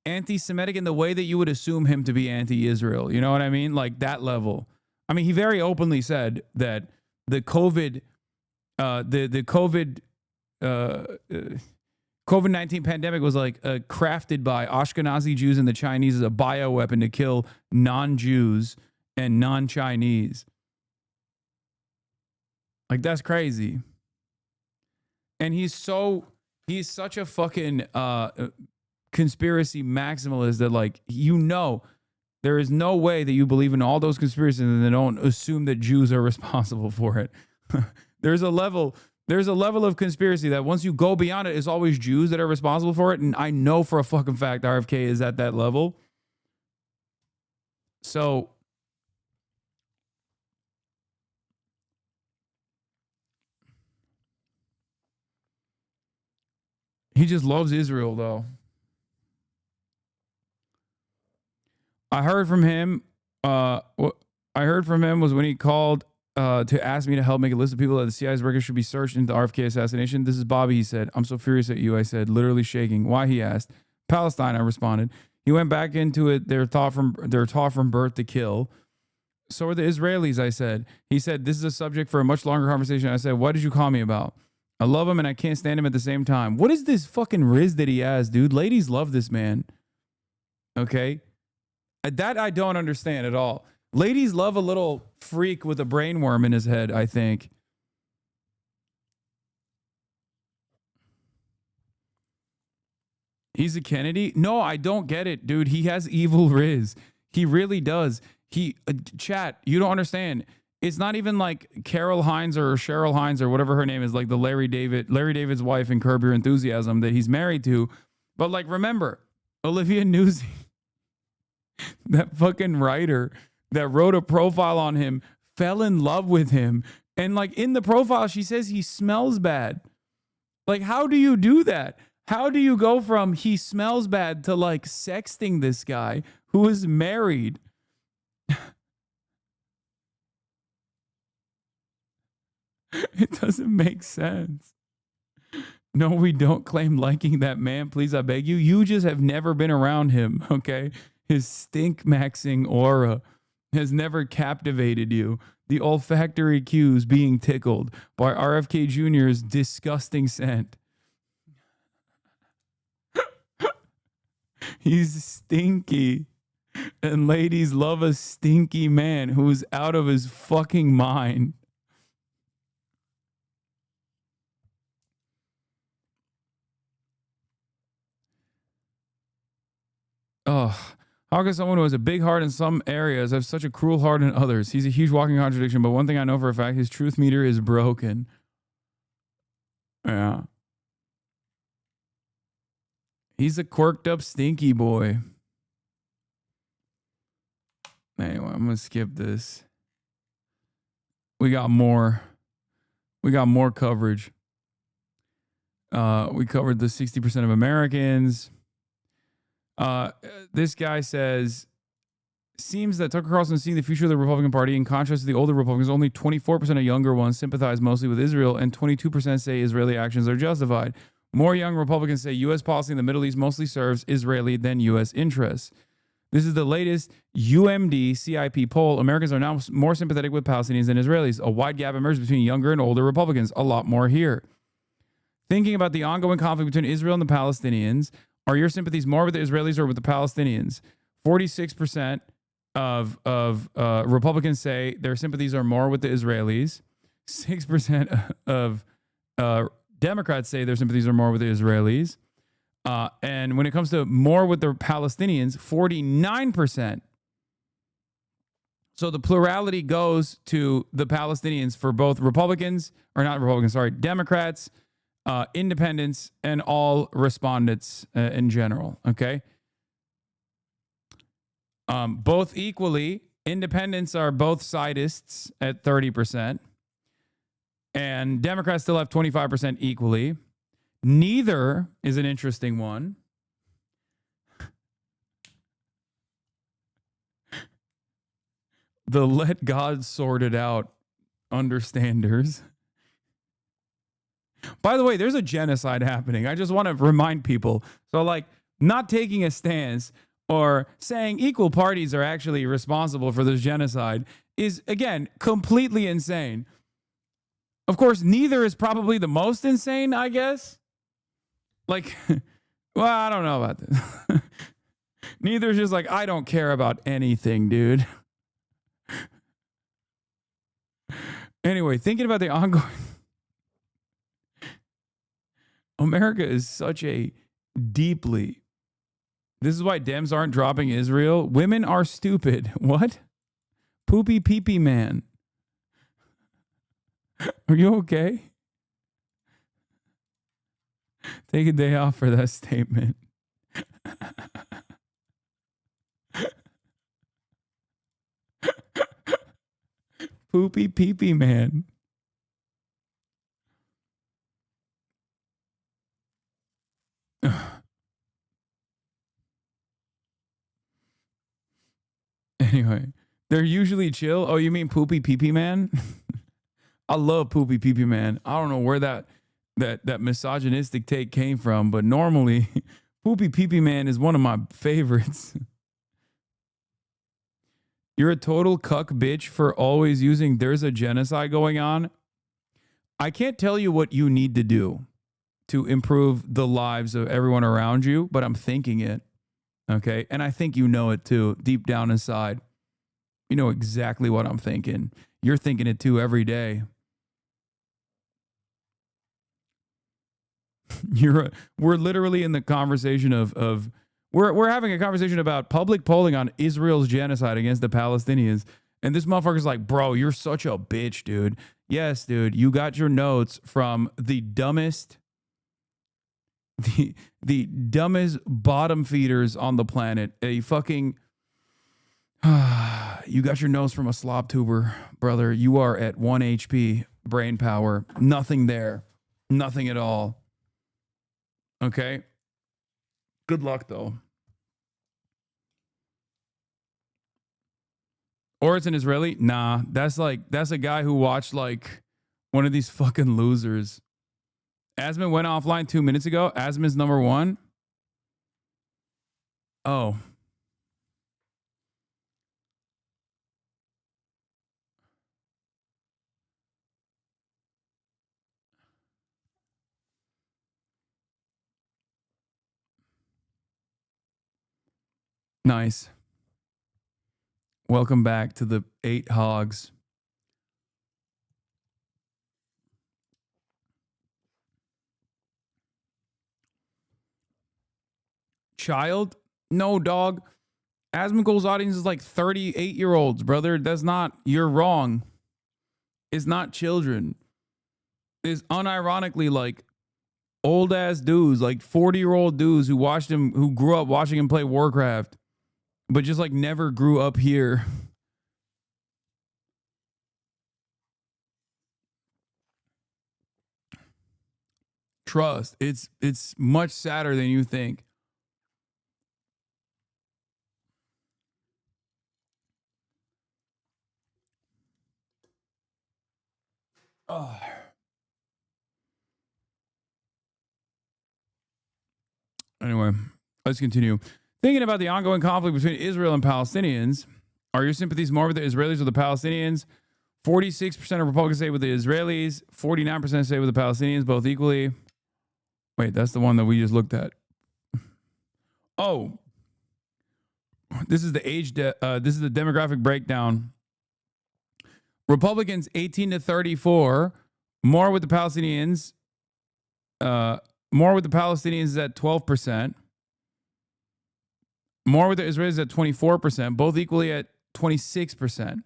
anti-Semitic in the way that you would assume him to be anti-Israel. You know what I mean? Like that level. I mean, he very openly said that the COVID-19 pandemic was like crafted by Ashkenazi Jews and the Chinese as a bioweapon to kill non-Jews and non-Chinese. Like, that's crazy. And he's such a fucking conspiracy maximalist that, like, you know, there is no way that you believe in all those conspiracies and then don't assume that Jews are responsible for it. There's a level of conspiracy that once you go beyond it, it's always Jews that are responsible for it. And I know for a fucking fact RFK is at that level. So he just loves Israel, though. I heard from him. What I heard from him was when he called to ask me to help make a list of people that the CIA's records should be searched into the RFK assassination. This is Bobby, he said. I'm so furious at you, I said, literally shaking. Why, he asked. Palestine, I responded. He went back into it. They're taught from birth to kill. So are the Israelis, I said. He said, this is a subject for a much longer conversation. I said, what did you call me about? I love him and I can't stand him at the same time. What is this fucking riz that he has, dude? Ladies love this man. Okay? That I don't understand at all. Ladies love a little freak with a brain worm in his head, I think. He's a Kennedy? No, I don't get it, dude. He has evil riz. He really does. Chat, you don't understand. It's not even like Carol Hines or Cheryl Hines or whatever her name is, like the Larry David's wife in Curb Your Enthusiasm that he's married to. But like, remember, Olivia Newsy, that fucking writer that wrote a profile on him, fell in love with him. And like in the profile, she says he smells bad. Like, how do you do that? How do you go from he smells bad to like sexting this guy who is married? It doesn't make sense. No, we don't claim liking that man. Please, I beg you. You just have never been around him, okay? His stink-maxing aura has never captivated you. The olfactory cues being tickled by RFK Jr.'s disgusting scent. He's stinky. And ladies love a stinky man who's out of his fucking mind. Oh, how can someone who has a big heart in some areas have such a cruel heart in others? He's a huge walking contradiction, but one thing I know for a fact, his truth meter is broken. Yeah. He's a quirked up stinky boy. Anyway, I'm going to skip this. We got more coverage. We covered the 60% of Americans. This guy says, seems that Tucker Carlson is seeing the future of the Republican Party. In contrast to the older Republicans, only 24% of younger ones sympathize mostly with Israel, and 22% say Israeli actions are justified. More young Republicans say U.S. policy in the Middle East mostly serves Israeli than U.S. interests. This is the latest UMD CIP poll. Americans are now more sympathetic with Palestinians than Israelis. A wide gap emerged between younger and older Republicans. A lot more here. Thinking about the ongoing conflict between Israel and the Palestinians, are your sympathies more with the Israelis or with the Palestinians? 46% of Republicans say their sympathies are more with the Israelis. 6% of Democrats say their sympathies are more with the Israelis. And when it comes to more with the Palestinians, 49%. So the plurality goes to the Palestinians for both Democrats, independents, and all respondents in general. Okay. Both equally, independents are both sideists at 30%, and Democrats still have 25% equally. Neither is an interesting one. The let God sort it out understanders. By the way, there's a genocide happening. I just want to remind people. So, like, not taking a stance or saying equal parties are actually responsible for this genocide is, again, completely insane. Of course, neither is probably the most insane, I guess. Like, well, I don't know about this. Neither is just like, I don't care about anything, dude. Anyway, thinking about the ongoing... America is such a deeply... This is why Dems aren't dropping Israel. Women are stupid. What? Poopy pee-pee man. Are you okay? Take a day off for that statement. Poopy pee-pee man. Anyway, they're usually chill. Oh, you mean poopy pee-pee man? I love poopy pee-pee man. I don't know where that misogynistic take came from, but normally poopy pee-pee man is one of my favorites. You're a total cuck bitch for always using there's a genocide going on. I can't tell you what you need to do to improve the lives of everyone around you, but I'm thinking it. Okay. And I think you know it too, deep down inside. You know exactly what I'm thinking. You're thinking it too every day. We're literally in the conversation of we're having a conversation about public polling on Israel's genocide against the Palestinians. And this motherfucker's like, bro, you're such a bitch, dude. Yes, dude. You got your notes from the dumbest bottom feeders on the planet. A fucking you got your notes from a slob tuber, brother. You are at 1 HP brain power. Nothing there. Nothing at all. Okay. Good luck though. Or it's an Israeli? Nah, that's a guy who watched like one of these fucking losers. Asman went offline 2 minutes ago. Asman's number one. Oh. Nice. Welcome back to the 8 Hogs. Child? No, dog. Asmongold's audience is like 38-year-olds, brother. That's not, you're wrong. It's not children. It's unironically like old ass dudes, like 40-year-old dudes who grew up watching him play Warcraft, but just like never grew up here. Trust. It's much sadder than you think. Oh. Anyway, let's continue. Thinking about the ongoing conflict between Israel and Palestinians, are your sympathies more with the Israelis or the Palestinians? 46% of Republicans say with the Israelis, 49% say with the Palestinians, both equally. Wait, that's the one that we just looked at. Oh, this is the this is the demographic breakdown. Republicans 18 to 34, more with the Palestinians. More with the Palestinians is at 12%. More with the Israelis at 24%, both equally at 26%.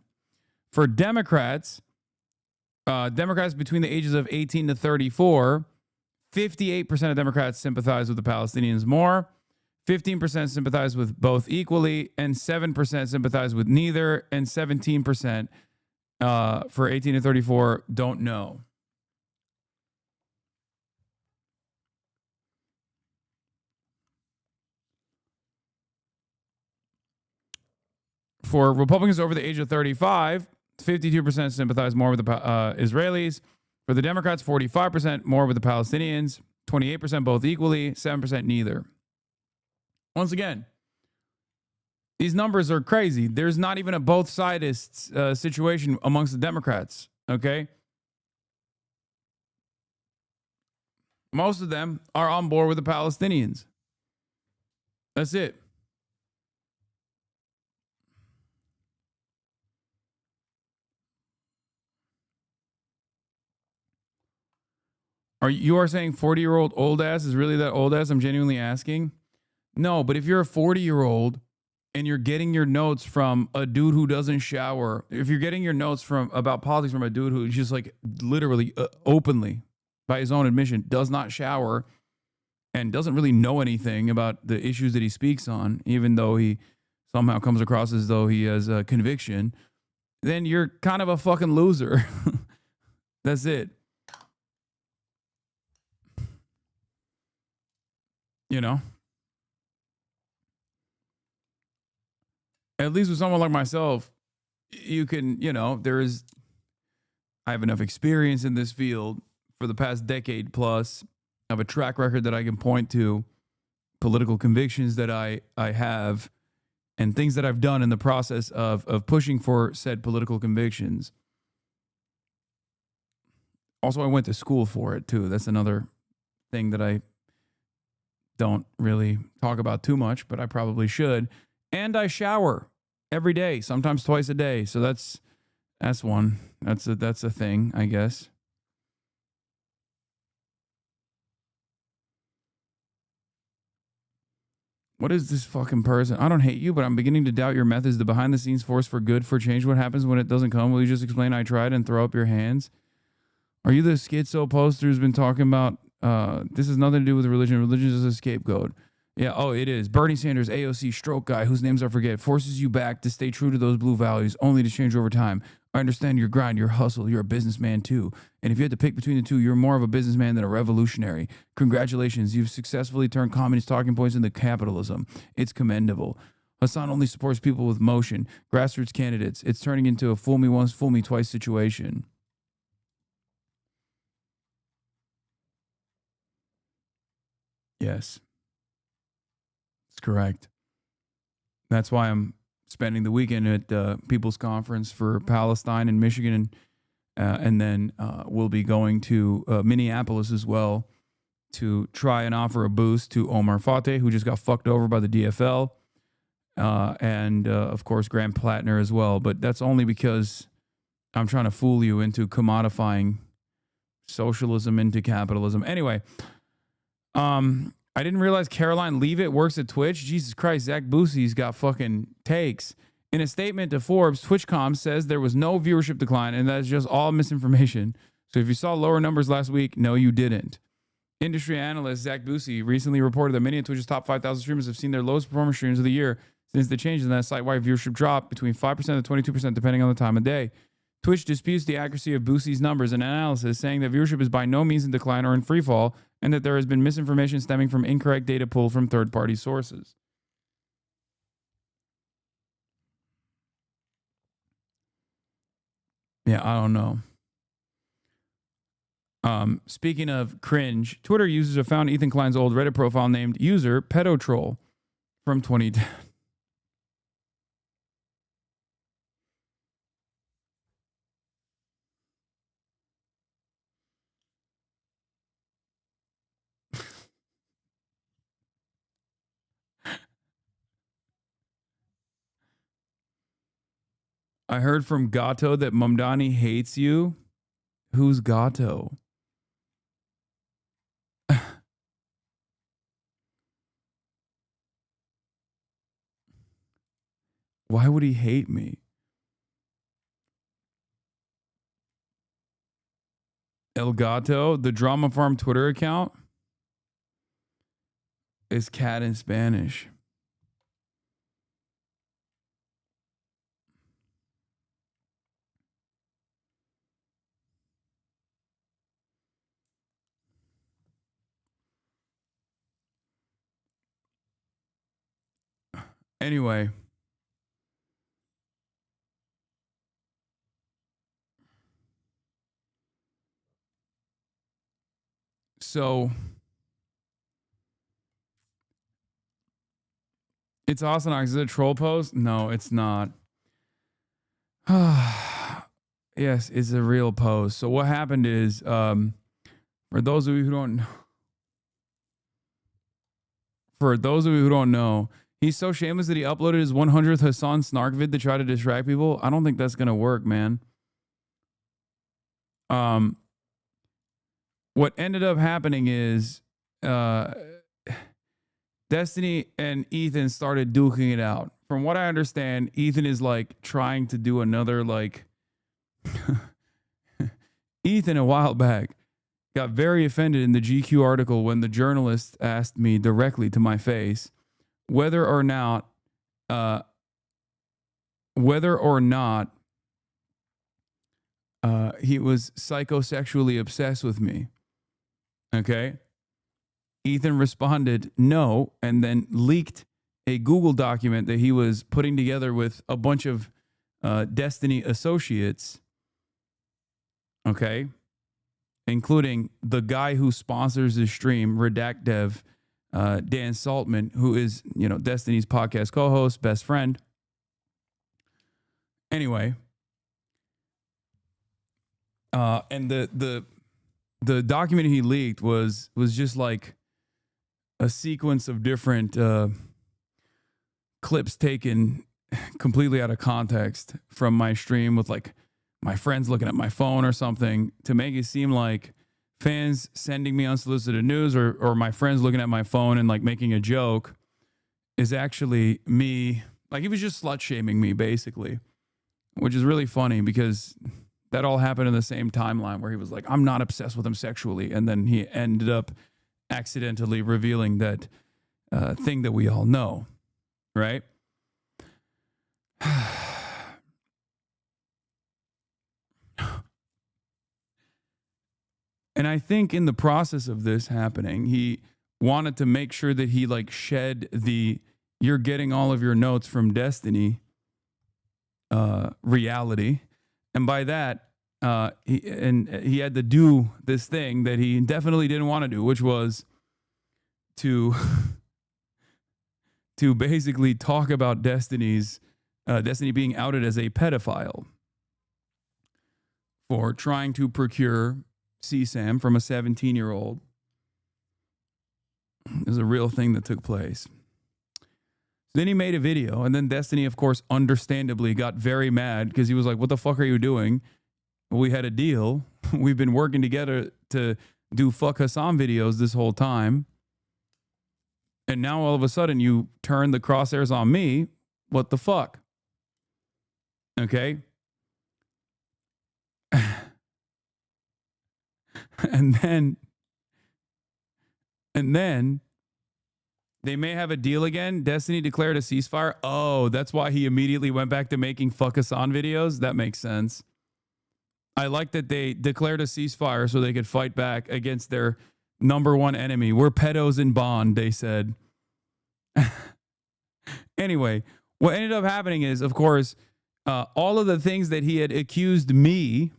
For Democrats, Democrats between the ages of 18 to 34, 58% of Democrats sympathize with the Palestinians more, 15% sympathize with both equally, and 7% sympathize with neither, and 17% for 18 to 34 don't know. For Republicans over the age of 35, 52% sympathize more with the Israelis. For the Democrats, 45% more with the Palestinians, 28% both equally, 7% neither. Once again, these numbers are crazy. There's not even a both-sidist situation amongst the Democrats, okay? Most of them are on board with the Palestinians. That's it. You are saying 40-year-old old ass is really that old ass? I'm genuinely asking. No, but if you're a 40-year-old and you're getting your notes from a dude who doesn't shower, if you're getting your notes about politics from a dude who's just like literally openly, by his own admission, does not shower and doesn't really know anything about the issues that he speaks on, even though he somehow comes across as though he has a conviction, then you're kind of a fucking loser. That's it. You know? At least with someone like myself, you can, I have enough experience in this field for the past decade plus. I have a track record that I can point to, political convictions that I have, and things that I've done in the process of pushing for said political convictions. Also, I went to school for it too. That's another thing that I don't really talk about too much, but I probably should. And I shower every day, sometimes twice a day. So that's one. That's a thing, I guess. What is this fucking person? I don't hate you, but I'm beginning to doubt your methods. The behind-the-scenes force for good, for change. What happens when it doesn't come? Will you just explain I tried and throw up your hands? Are you the schizo poster who's been talking about, this has nothing to do with religion. Religion is a scapegoat. Yeah, oh, it is. Bernie Sanders, AOC, stroke guy, whose names I forget, forces you back to stay true to those blue values, only to change over time. I understand your grind, your hustle. You're a businessman too. And if you had to pick between the two, you're more of a businessman than a revolutionary. Congratulations. You've successfully turned communist talking points into capitalism. It's commendable. Hasan only supports people with motion, grassroots candidates. It's turning into a fool me once, fool me twice situation. Yes. That's correct. That's why I'm spending the weekend at People's Conference for Palestine in Michigan, and then we'll be going to Minneapolis as well to try and offer a boost to Omar Fateh, who just got fucked over by the DFL, and of course Graham Plattner as well. But that's only because I'm trying to fool you into commodifying socialism into capitalism. Anyway, I didn't realize Caroline Leavitt works at Twitch. Jesus Christ, Zach Boosie's got fucking takes. In a statement to Forbes, TwitchCom says there was no viewership decline, and that is just all misinformation. So if you saw lower numbers last week, no, you didn't. Industry analyst Zach Boosie recently reported that many of Twitch's top 5,000 streamers have seen their lowest performing streams of the year since the changes in that site-wide viewership drop between 5% and 22% depending on the time of day. Twitch disputes the accuracy of Boosie's numbers and analysis, saying that viewership is by no means in decline or in free fall, and that there has been misinformation stemming from incorrect data pulled from third-party sources. Yeah, I don't know. Speaking of cringe, Twitter users have found Ethan Klein's old Reddit profile named user pedotroll from 2010. I heard from Gato that Mamdani hates you. Who's Gato? Why would he hate me? El Gato, the Drama Farm Twitter account, is cat in Spanish. Anyway. So it's Hasanabi. Is it a troll post? No, it's not. Yes, it's a real post. So what happened is, for those of you who don't know, he's so shameless that he uploaded his 100th Hasan snark vid to try to distract people. I don't think that's gonna work, man. What ended up happening is Destiny and Ethan started duking it out. From what I understand, Ethan is like trying to do another like Ethan a while back got very offended in the GQ article when the journalist asked me directly to my face whether or not he was psychosexually obsessed with me. Okay. Ethan responded no, and then leaked a Google document that he was putting together with a bunch of Destiny associates. Okay. Including the guy who sponsors the stream, Redact Dev, Dan Saltman, who is, Destiny's podcast co-host, best friend. Anyway. And the the document he leaked was just like a sequence of different clips taken completely out of context from my stream with like my friends looking at my phone or something to make it seem like fans sending me unsolicited news or my friends looking at my phone and like making a joke is actually me. Like he was just slut shaming me basically, which is really funny because that all happened in the same timeline where he was like, I'm not obsessed with him sexually. And then he ended up accidentally revealing that thing that we all know, right? And I think in the process of this happening, he wanted to make sure that he like shed the you're getting all of your notes from Destiny reality. And by that, he had to do this thing that he definitely didn't want to do, which was to to basically talk about Destiny being outed as a pedophile for trying to procure CSAM from a 17-year-old. It was a real thing that took place. Then he made a video, and then Destiny, of course, understandably got very mad because he was like, what the fuck are you doing? We had a deal. We've been working together to do fuck Hasan videos this whole time. And now all of a sudden you turn the crosshairs on me. What the fuck? Okay. And then they may have a deal again. Destiny declared a ceasefire. Oh, that's why he immediately went back to making fuck Hasan videos. That makes sense. I like that they declared a ceasefire so they could fight back against their number one enemy. We're pedos in bond, they said. Anyway, what ended up happening is, of course, all of the things that he had accused me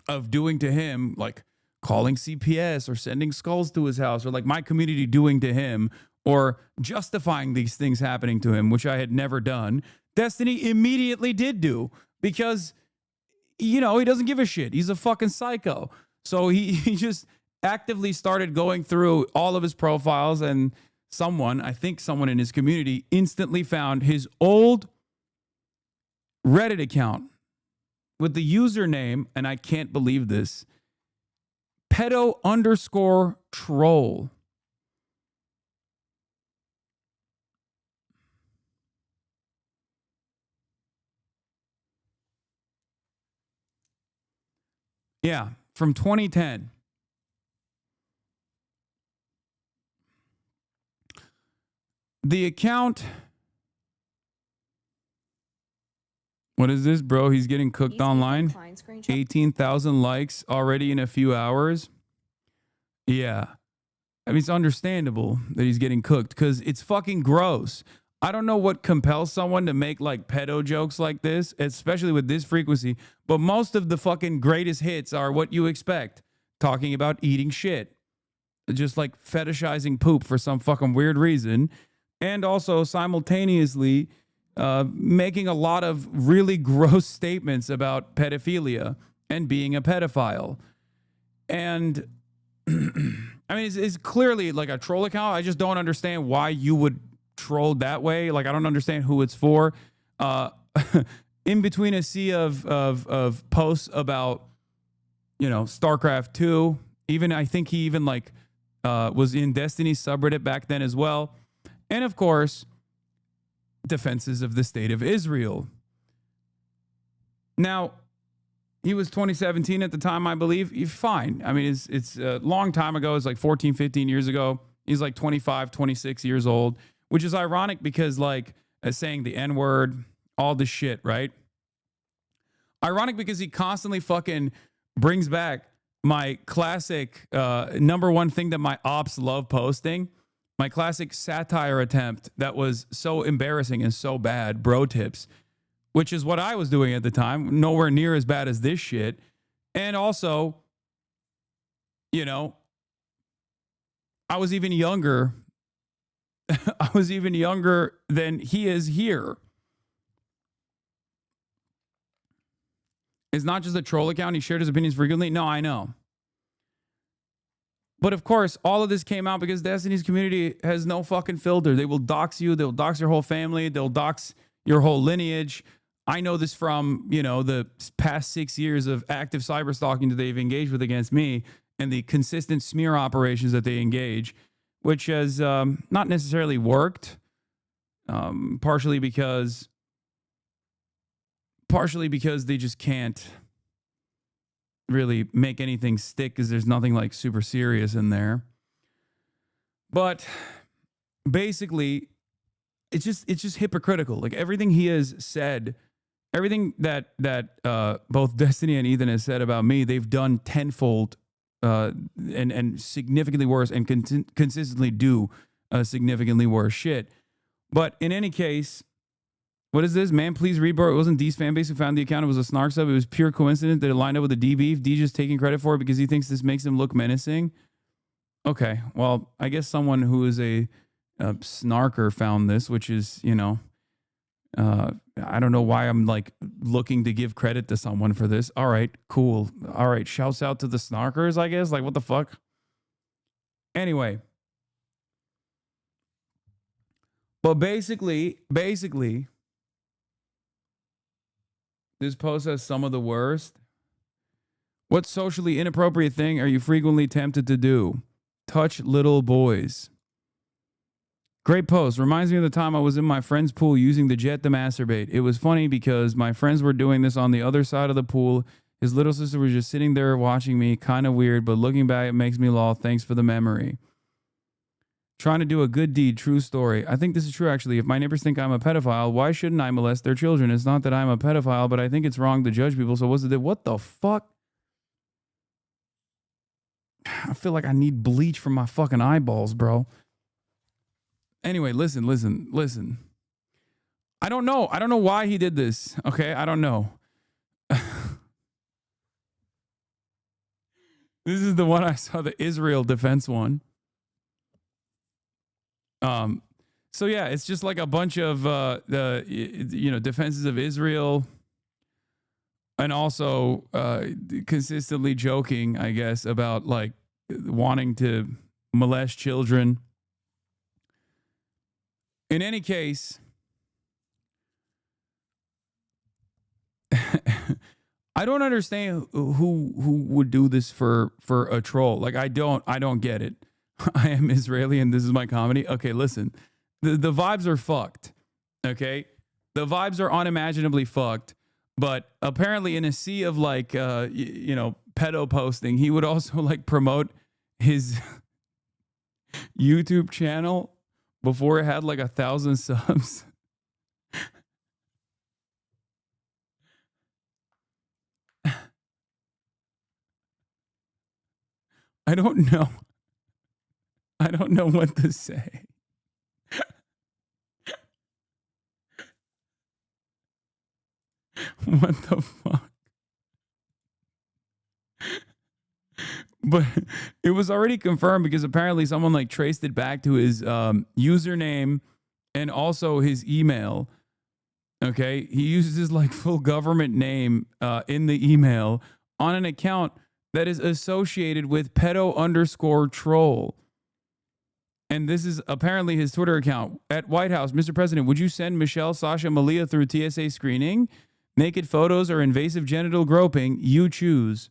of doing to him, like calling CPS or sending skulls to his house, or like my community doing to him, or justifying these things happening to him, which I had never done, Destiny immediately did do because, you know, he doesn't give a shit. He's a fucking psycho. So he just actively started going through all of his profiles, and I think someone in his community instantly found his old Reddit account with the username, and I can't believe this, pedo_troll. Yeah, from 2010. The account. What is this, bro? He's getting cooked online. 18,000 likes already in a few hours. Yeah. I mean, it's understandable that he's getting cooked because it's fucking gross. I don't know what compels someone to make like pedo jokes like this, especially with this frequency. But most of the fucking greatest hits are what you expect. Talking about eating shit. Just like fetishizing poop for some fucking weird reason. And also simultaneously making a lot of really gross statements about pedophilia and being a pedophile. And I mean, it's clearly like a troll account. I just don't understand why you would troll that way. Like, I don't understand who it's for. In between a sea of posts about, you know, StarCraft 2, even I think he even like was in Destiny subreddit back then as well. And of course, defenses of the state of Israel. Now, he was 2017 at the time, I believe. He's fine. I mean, it's a long time ago. It's like 14, 15 years ago. He's like 25, 26 years old, which is ironic because like saying the N-word, all this shit, right? Ironic because he constantly fucking brings back my classic number one thing that my ops love posting. My classic satire attempt that was so embarrassing and so bad, bro tips, which is what I was doing at the time. Nowhere near as bad as this shit. And also, you know, I was even younger. I was even younger than he is here. It's not just a troll account. He shared his opinions frequently. No, I know. But of course, all of this came out because Destiny's community has no fucking filter. They will dox you. They'll dox your whole family. They'll dox your whole lineage. I know this from, the past 6 years of active cyber stalking that they've engaged with against me and the consistent smear operations that they engage, which has not necessarily worked, partially because they just can't really make anything stick because there's nothing like super serious in there. But basically, it's just hypocritical. Like everything he has said, everything that both Destiny and Ethan has said about me, they've done tenfold and significantly worse, and consistently do significantly worse shit. But in any case, what is this? Man, please read, bro. It wasn't D's fan base who found the account. It was a snark sub. It was pure coincidence that it lined up with the D beef. D just taking credit for it because he thinks this makes him look menacing. Okay, well, I guess someone who is a snarker found this, which is, I don't know why I'm like looking to give credit to someone for this. All right, cool. All right, shouts out to the snarkers, I guess. Like, what the fuck? Anyway. But basically, this post has some of the worst. What socially inappropriate thing are you frequently tempted to do? Touch little boys. Great post. Reminds me of the time I was in my friend's pool using the jet to masturbate. It was funny because my friends were doing this on the other side of the pool. His little sister was just sitting there watching me. Kind of weird, but looking back, it makes me laugh. Thanks for the memory. Trying to do a good deed, true story. I think this is true, actually. If my neighbors think I'm a pedophile, why shouldn't I molest their children? It's not that I'm a pedophile, but I think it's wrong to judge people. So what's the what the fuck? I feel like I need bleach from my fucking eyeballs, bro. Anyway, listen. I don't know. I don't know why he did this. Okay, I don't know. This is the one I saw, the Israel defense one. So yeah, it's just like a bunch of defenses of Israel, and also consistently joking, I guess, about like wanting to molest children. In any case, I don't understand who would do this for a troll. Like I don't get it. I am Israeli and this is my comedy. Okay, listen. The vibes are fucked. Okay? The vibes are unimaginably fucked. But apparently in a sea of like pedo posting, he would also like promote his YouTube channel before it had like 1,000 subs. I don't know. I don't know what to say. What the fuck? But it was already confirmed because apparently someone like traced it back to his username and also his email. Okay, he uses his like full government name in the email on an account that is associated with pedo_troll. And this is apparently his Twitter account. At White House, Mr. President, would you send Michelle, Sasha, Malia through TSA screening? Naked photos or invasive genital groping? You choose.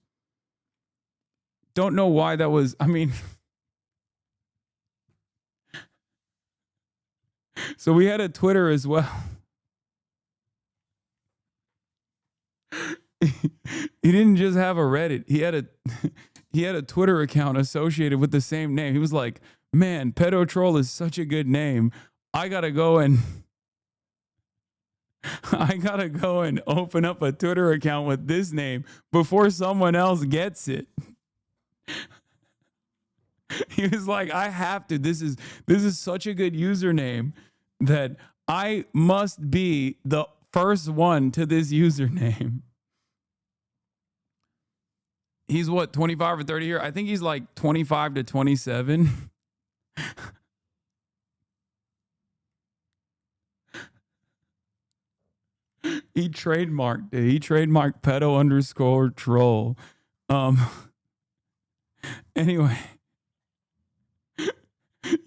Don't know why that was. I mean, so we had a Twitter as well. He didn't just have a Reddit. He had a Twitter account associated with the same name. He was like, man, Pedo Troll is such a good name. I gotta go and open up a Twitter account with this name before someone else gets it. He was like, I have to. This is such a good username that I must be the first one to this username. He's what, 25 or 30 here? I think he's like 25 to 27. He trademarked it. He trademarked pedo_troll. Anyway,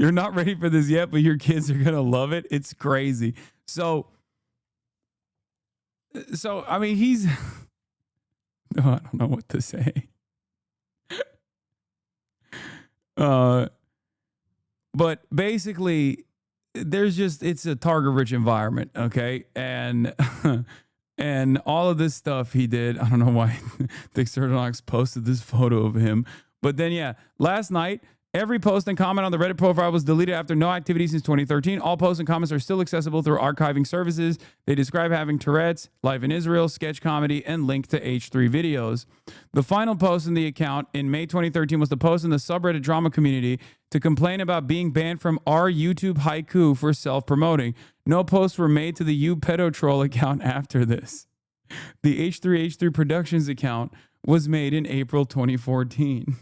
You're not ready for this yet, but your kids are going to love it. It's crazy. So I mean, he's, I don't know what to say. But basically, it's a target rich environment. Okay. And, and all of this stuff he did, I don't know why Dick Sturdonox posted this photo of him. But then, yeah, last night, every post and comment on the Reddit profile was deleted after no activity since 2013. All posts and comments are still accessible through archiving services. They describe having Tourette's, life in Israel, sketch comedy, and link to H3 videos. The final post in the account in May 2013 was the post in the subreddit drama community to complain about being banned from our YouTube haiku for self-promoting. No posts were made to the You Pedo Troll account after this. The H3 Productions account was made in April 2014.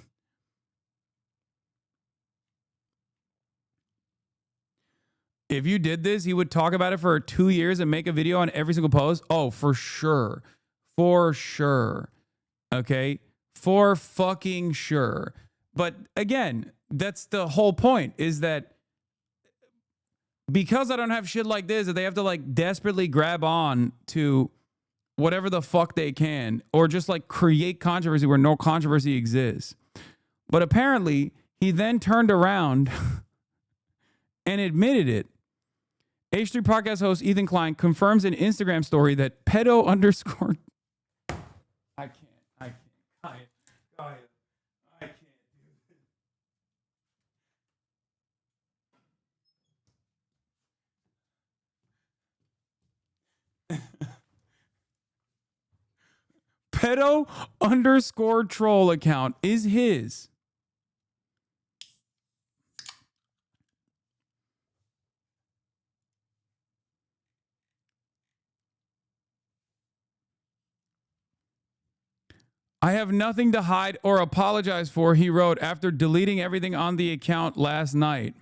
If you did this, he would talk about it for 2 years and make a video on every single post. Oh, for sure. For sure. Okay? For fucking sure. But again, that's the whole point, is that because I don't have shit like this, that they have to like desperately grab on to whatever the fuck they can, or just like create controversy where no controversy exists. But apparently, he then turned around and admitted it. H3 podcast host Ethan Klein confirms in Instagram story that pedo underscore. I can't. Pedo underscore troll account is his. I have nothing to hide or apologize for, he wrote after deleting everything on the account last night.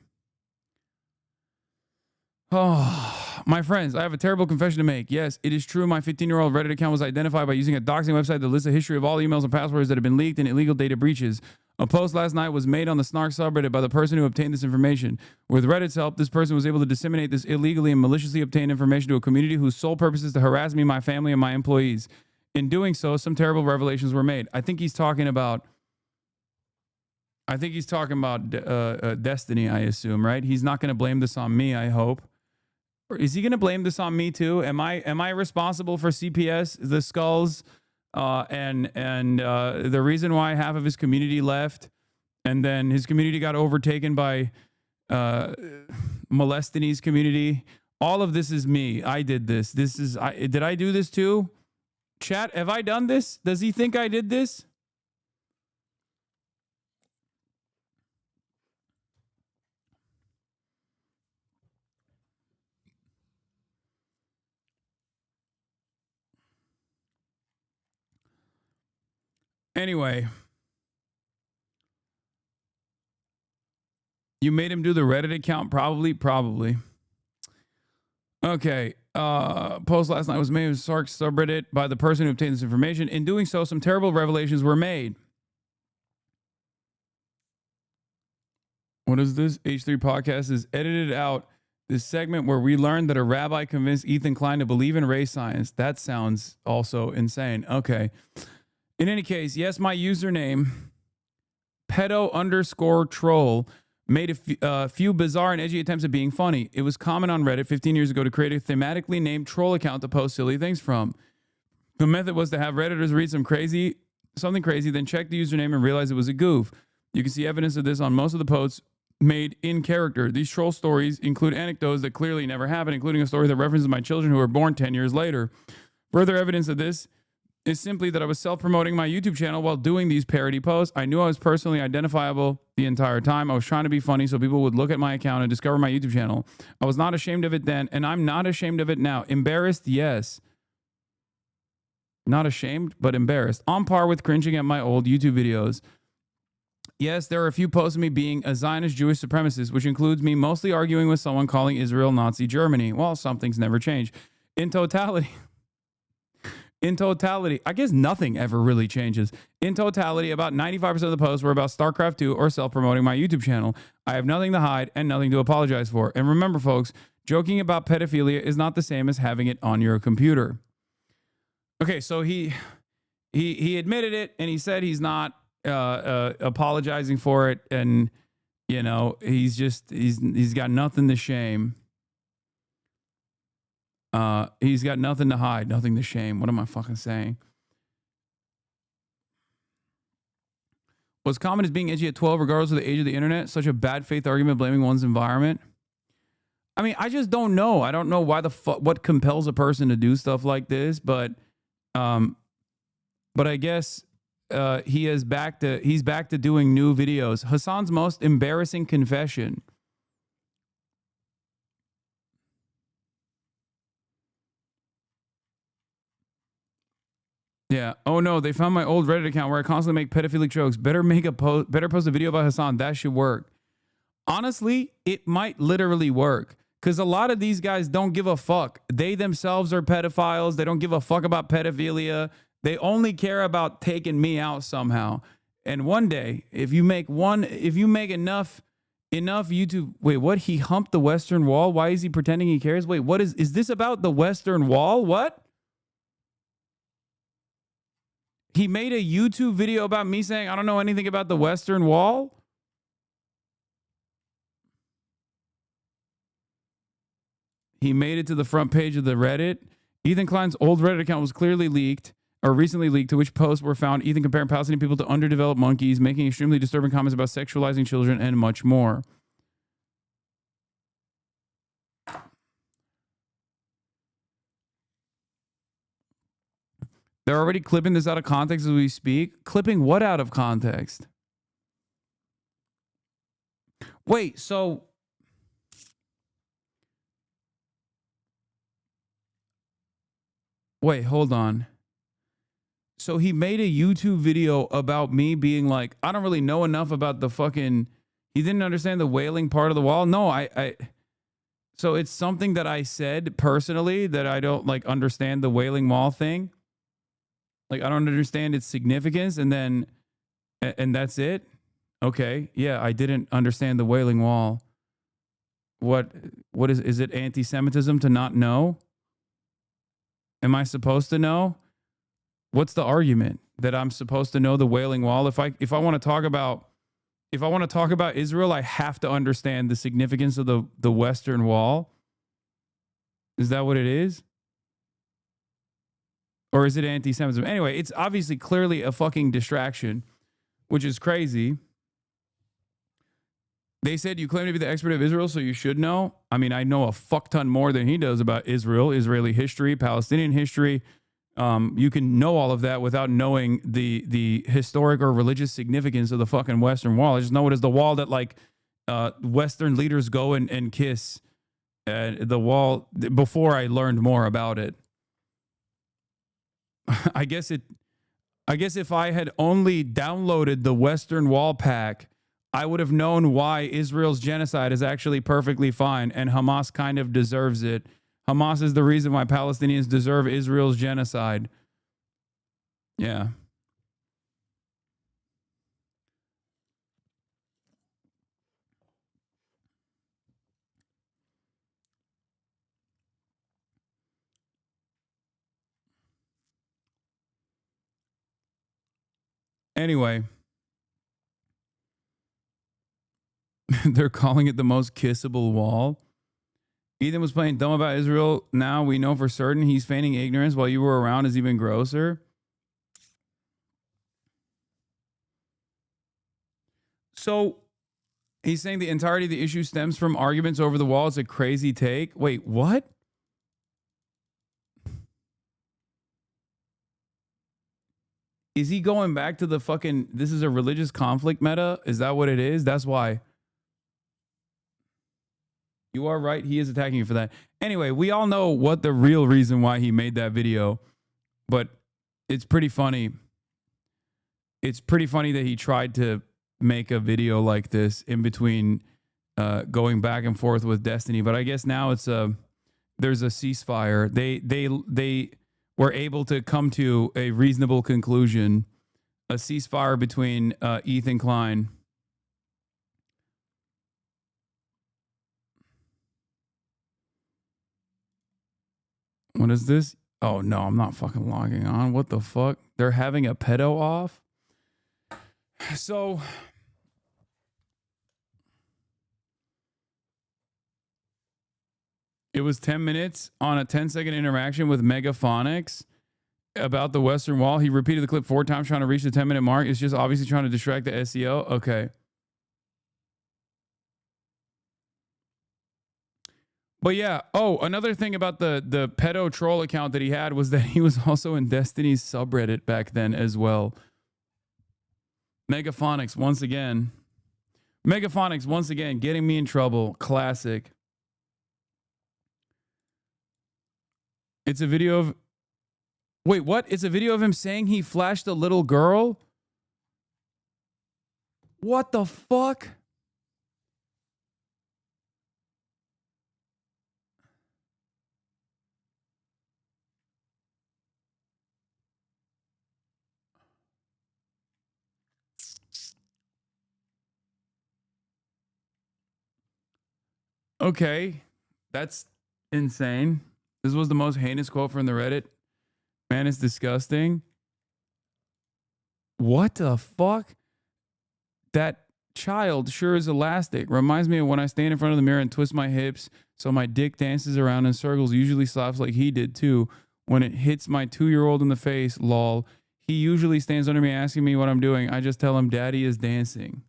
Oh, my friends, I have a terrible confession to make. Yes, it is true. My 15-year-old Reddit account was identified by using a doxing website that lists a history of all emails and passwords that have been leaked and illegal data breaches. A post last night was made on the Snark subreddit by the person who obtained this information. With Reddit's help, this person was able to disseminate this illegally and maliciously obtained information to a community whose sole purpose is to harass me, my family, and my employees. In doing so, some terrible revelations were made. I think he's talking about Destiny, I assume, right? He's not going to blame this on me, I hope. Or is he going to blame this on me too? Am I responsible for CPS, the skulls, and the reason why half of his community left, and then his community got overtaken by Molestini's community? All of this is me. I did this. Did I do this too? Chat, have I done this? Does he think I did this? Anyway, you made him do the Reddit account? Probably. Okay. Post last night was made with Sark subreddit by the person who obtained this information. In doing so, some terrible revelations were made. What is this? H3 Podcast is edited out this segment where we learned that a rabbi convinced Ethan Klein to believe in race science. That sounds also insane. Okay. In any case, yes, my username, pedo underscore troll, made a few bizarre and edgy attempts at being funny. It was common on Reddit 15 years ago to create a thematically named troll account to post silly things from. The method was to have Redditors read something crazy, then check the username and realize it was a goof. You can see evidence of this on most of the posts made in character. These troll stories include anecdotes that clearly never happened, including a story that references my children who were born 10 years later. Further evidence of this is simply that I was self-promoting my YouTube channel while doing these parody posts. I knew I was personally identifiable the entire time. I was trying to be funny so people would look at my account and discover my YouTube channel. I was not ashamed of it then, and I'm not ashamed of it now. Embarrassed, yes. Not ashamed, but embarrassed. On par with cringing at my old YouTube videos. Yes, there are a few posts of me being a Zionist Jewish supremacist, which includes me mostly arguing with someone calling Israel Nazi Germany. Well, some things never change. In totality, In totality, I guess nothing ever really changes. In totality, about 95% of the posts were about StarCraft 2 or self-promoting my YouTube channel. I have nothing to hide and nothing to apologize for. And remember, folks, joking about pedophilia is not the same as having it on your computer. Okay, so he admitted it, and he said he's not apologizing for it, and you know, he's got nothing to shame. He's got nothing to hide, nothing to shame. What am I fucking saying? What's common is being edgy at 12, regardless of the age of the internet. Such a bad faith argument blaming one's environment. I mean, I just don't know. I don't know why what compels a person to do stuff like this, but I guess he's back to doing new videos. Hasan's most embarrassing confession. Yeah. Oh no, they found my old Reddit account where I constantly make pedophilic jokes. Better post a video about Hasan. That should work. Honestly, it might literally work. Because a lot of these guys don't give a fuck. They themselves are pedophiles. They don't give a fuck about pedophilia. They only care about taking me out somehow. And one day, if you make enough YouTube, wait, what? He humped the Western Wall? Why is he pretending he cares? Wait, what is this about the Western Wall? What? He made a YouTube video about me saying I don't know anything about the Western Wall? He made it to the front page of the Reddit. Ethan Klein's old Reddit account was clearly leaked, or recently leaked, to which posts were found Ethan comparing Palestinian people to underdeveloped monkeys, making extremely disturbing comments about sexualizing children, and much more. They're already clipping this out of context as we speak. Clipping what out of context? Wait, so... Wait, hold on. So he made a YouTube video about me being like, I don't really know enough about the fucking... He didn't understand the wailing part of the wall? No, So it's something that I said personally that I don't like understand the wailing wall thing. Like, I don't understand its significance, and that's it? Okay, yeah, I didn't understand the Wailing Wall. What is it anti-Semitism to not know? Am I supposed to know? What's the argument that I'm supposed to know the Wailing Wall? If I want to talk about Israel, I have to understand the significance of the Western Wall. Is that what it is? Or is it anti-Semitism? Anyway, it's obviously clearly a fucking distraction, which is crazy. They said you claim to be the expert of Israel, so you should know. I mean, I know a fuck ton more than he does about Israel, Israeli history, Palestinian history. You can know all of that without knowing the historic or religious significance of the fucking Western Wall. I just know it as the wall that like Western leaders go and kiss. The wall before I learned more about it. I guess if I had only downloaded the Western Wall pack, I would have known why Israel's genocide is actually perfectly fine and Hamas kind of deserves it. Hamas is the reason why Palestinians deserve Israel's genocide. Yeah. Anyway, they're calling it the most kissable wall. Ethan was playing dumb about Israel. Now we know for certain he's feigning ignorance while you were around is even grosser. So he's saying the entirety of the issue stems from arguments over the wall. It's a crazy take. Wait, what? Is he going back to the fucking, this is a religious conflict meta? Is that what it is? That's why. You are right. He is attacking you for that. Anyway, we all know what the real reason why he made that video, but it's pretty funny. It's pretty funny that he tried to make a video like this in between going back and forth with Destiny. But I guess now it's there's a ceasefire. were able to come to a reasonable conclusion, a ceasefire between Ethan Klein. What is this? Oh, no, I'm not fucking logging on. What the fuck? They're having a pedo off? So... It was 10 minutes on a 10-second interaction with Megaphonics about the Western Wall. He repeated the clip 4 times trying to reach the 10-minute mark. It's just obviously trying to distract the SEO. Okay. But yeah, another thing about the pedo troll account that he had was that he was also in Destiny's subreddit back then as well. Megaphonics once again getting me in trouble. Classic. It's a video of... Wait, what? It's a video of him saying he flashed a little girl? What the fuck? Okay, that's insane. This was the most heinous quote from the Reddit. Man, it's disgusting. What the fuck? That child sure is elastic. Reminds me of when I stand in front of the mirror and twist my hips so my dick dances around in circles, usually slaps like he did too. When it hits my 2-year-old in the face, lol. He usually stands under me asking me what I'm doing. I just tell him daddy is dancing.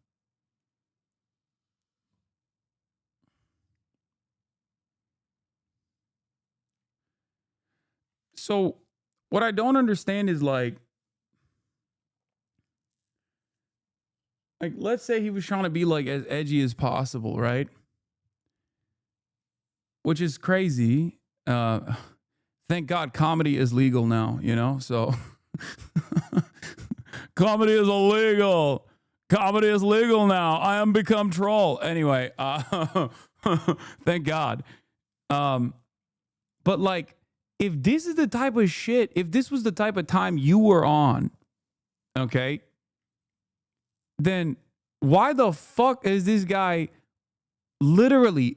So what I don't understand is like let's say he was trying to be like as edgy as possible, right? Which is crazy. Thank God comedy is legal now, you know? So comedy is illegal. Comedy is legal now. I am become troll. Anyway, thank God. But like, if this is the type of shit, if this was the type of time you were on, okay, then why the fuck is this guy literally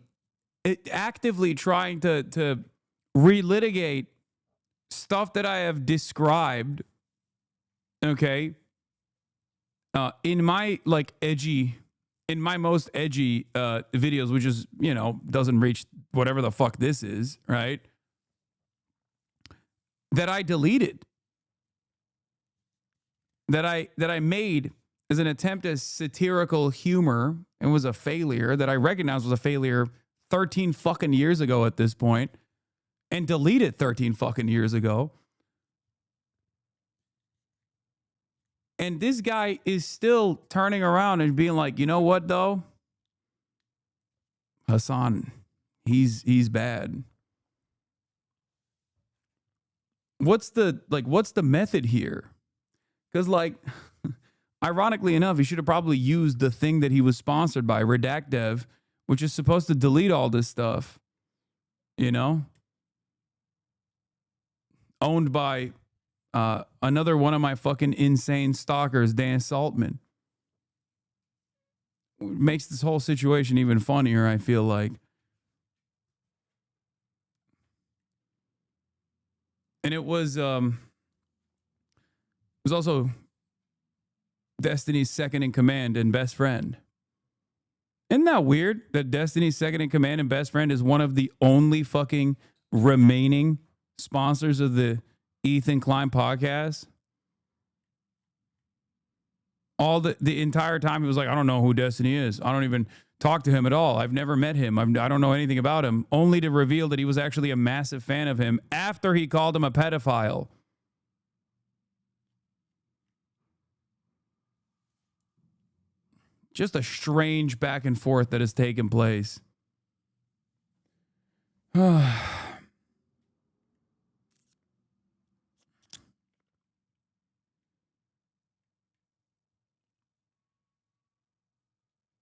actively trying to relitigate stuff that I have described, okay, in my like edgy, in my most edgy videos, which is, you know, doesn't reach whatever the fuck this is, right? That I deleted, that I made as an attempt at satirical humor and was a failure, that I recognized was a failure 13 fucking years ago at this point, and deleted 13 fucking years ago. And this guy is still turning around and being like, you know what though? Hasan, he's bad. What's the method here? Because like, ironically enough, he should have probably used the thing that he was sponsored by, Redact Dev, which is supposed to delete all this stuff, you know? Owned by another one of my fucking insane stalkers, Dan Saltman. Makes this whole situation even funnier, I feel like. And it was also Destiny's second in command and best friend. Isn't that weird that Destiny's second in command and best friend is one of the only fucking remaining sponsors of the Ethan Klein podcast? All the entire time he was like, I don't know who Destiny is. I don't even talk to him at all. I've never met him. I don't know anything about him. Only to reveal that he was actually a massive fan of him after he called him a pedophile. Just a strange back and forth that has taken place.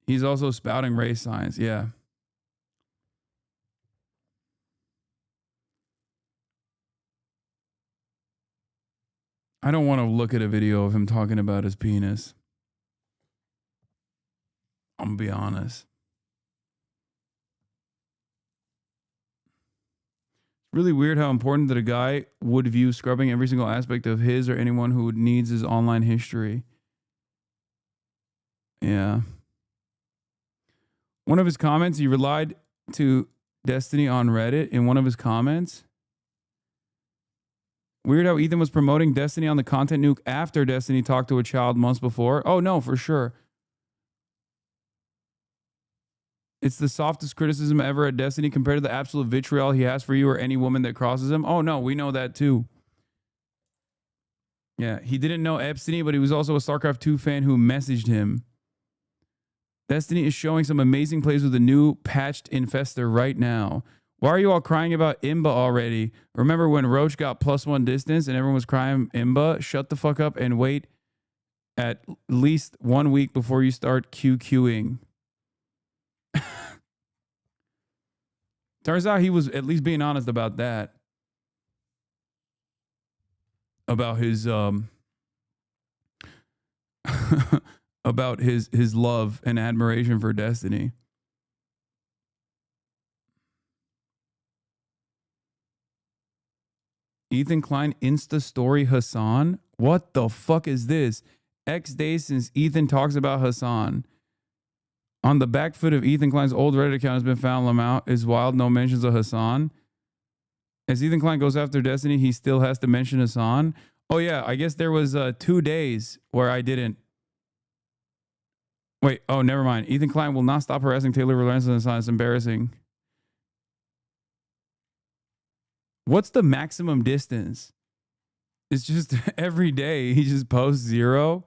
He's also spouting race science. Yeah. I don't want to look at a video of him talking about his penis. I'm going to be honest. It's really weird how important that a guy would view scrubbing every single aspect of his or anyone who needs his online history. Yeah. One of his comments, he relied to Destiny on Reddit in one of his comments. Weird how Ethan was promoting Destiny on the content nuke after Destiny talked to a child months before. Oh, no, for sure. It's the softest criticism ever at Destiny compared to the absolute vitriol he has for you or any woman that crosses him. Oh, no, we know that too. Yeah, he didn't know Epstein, but he was also a StarCraft 2 fan who messaged him. Destiny is showing some amazing plays with a new patched infester right now. Why are you all crying about Imba already? Remember when Roach got +1 distance and everyone was crying Imba? Shut the fuck up and wait at least 1 week before you start QQing. Turns out he was at least being honest about that. About his about his love and admiration for Destiny. Ethan Klein Insta story Hasan? What the fuck is this? X days since Ethan talks about Hasan. On the back foot of Ethan Klein's old Reddit account has been found. Lamount is wild. No mentions of Hasan. As Ethan Klein goes after Destiny, he still has to mention Hasan. Oh yeah, I guess there was 2 days where I didn't. Wait, oh, never mind. Ethan Klein will not stop harassing Taylor Lorenzo and Hasan. It's embarrassing. What's the maximum distance? It's just every day he just posts 0.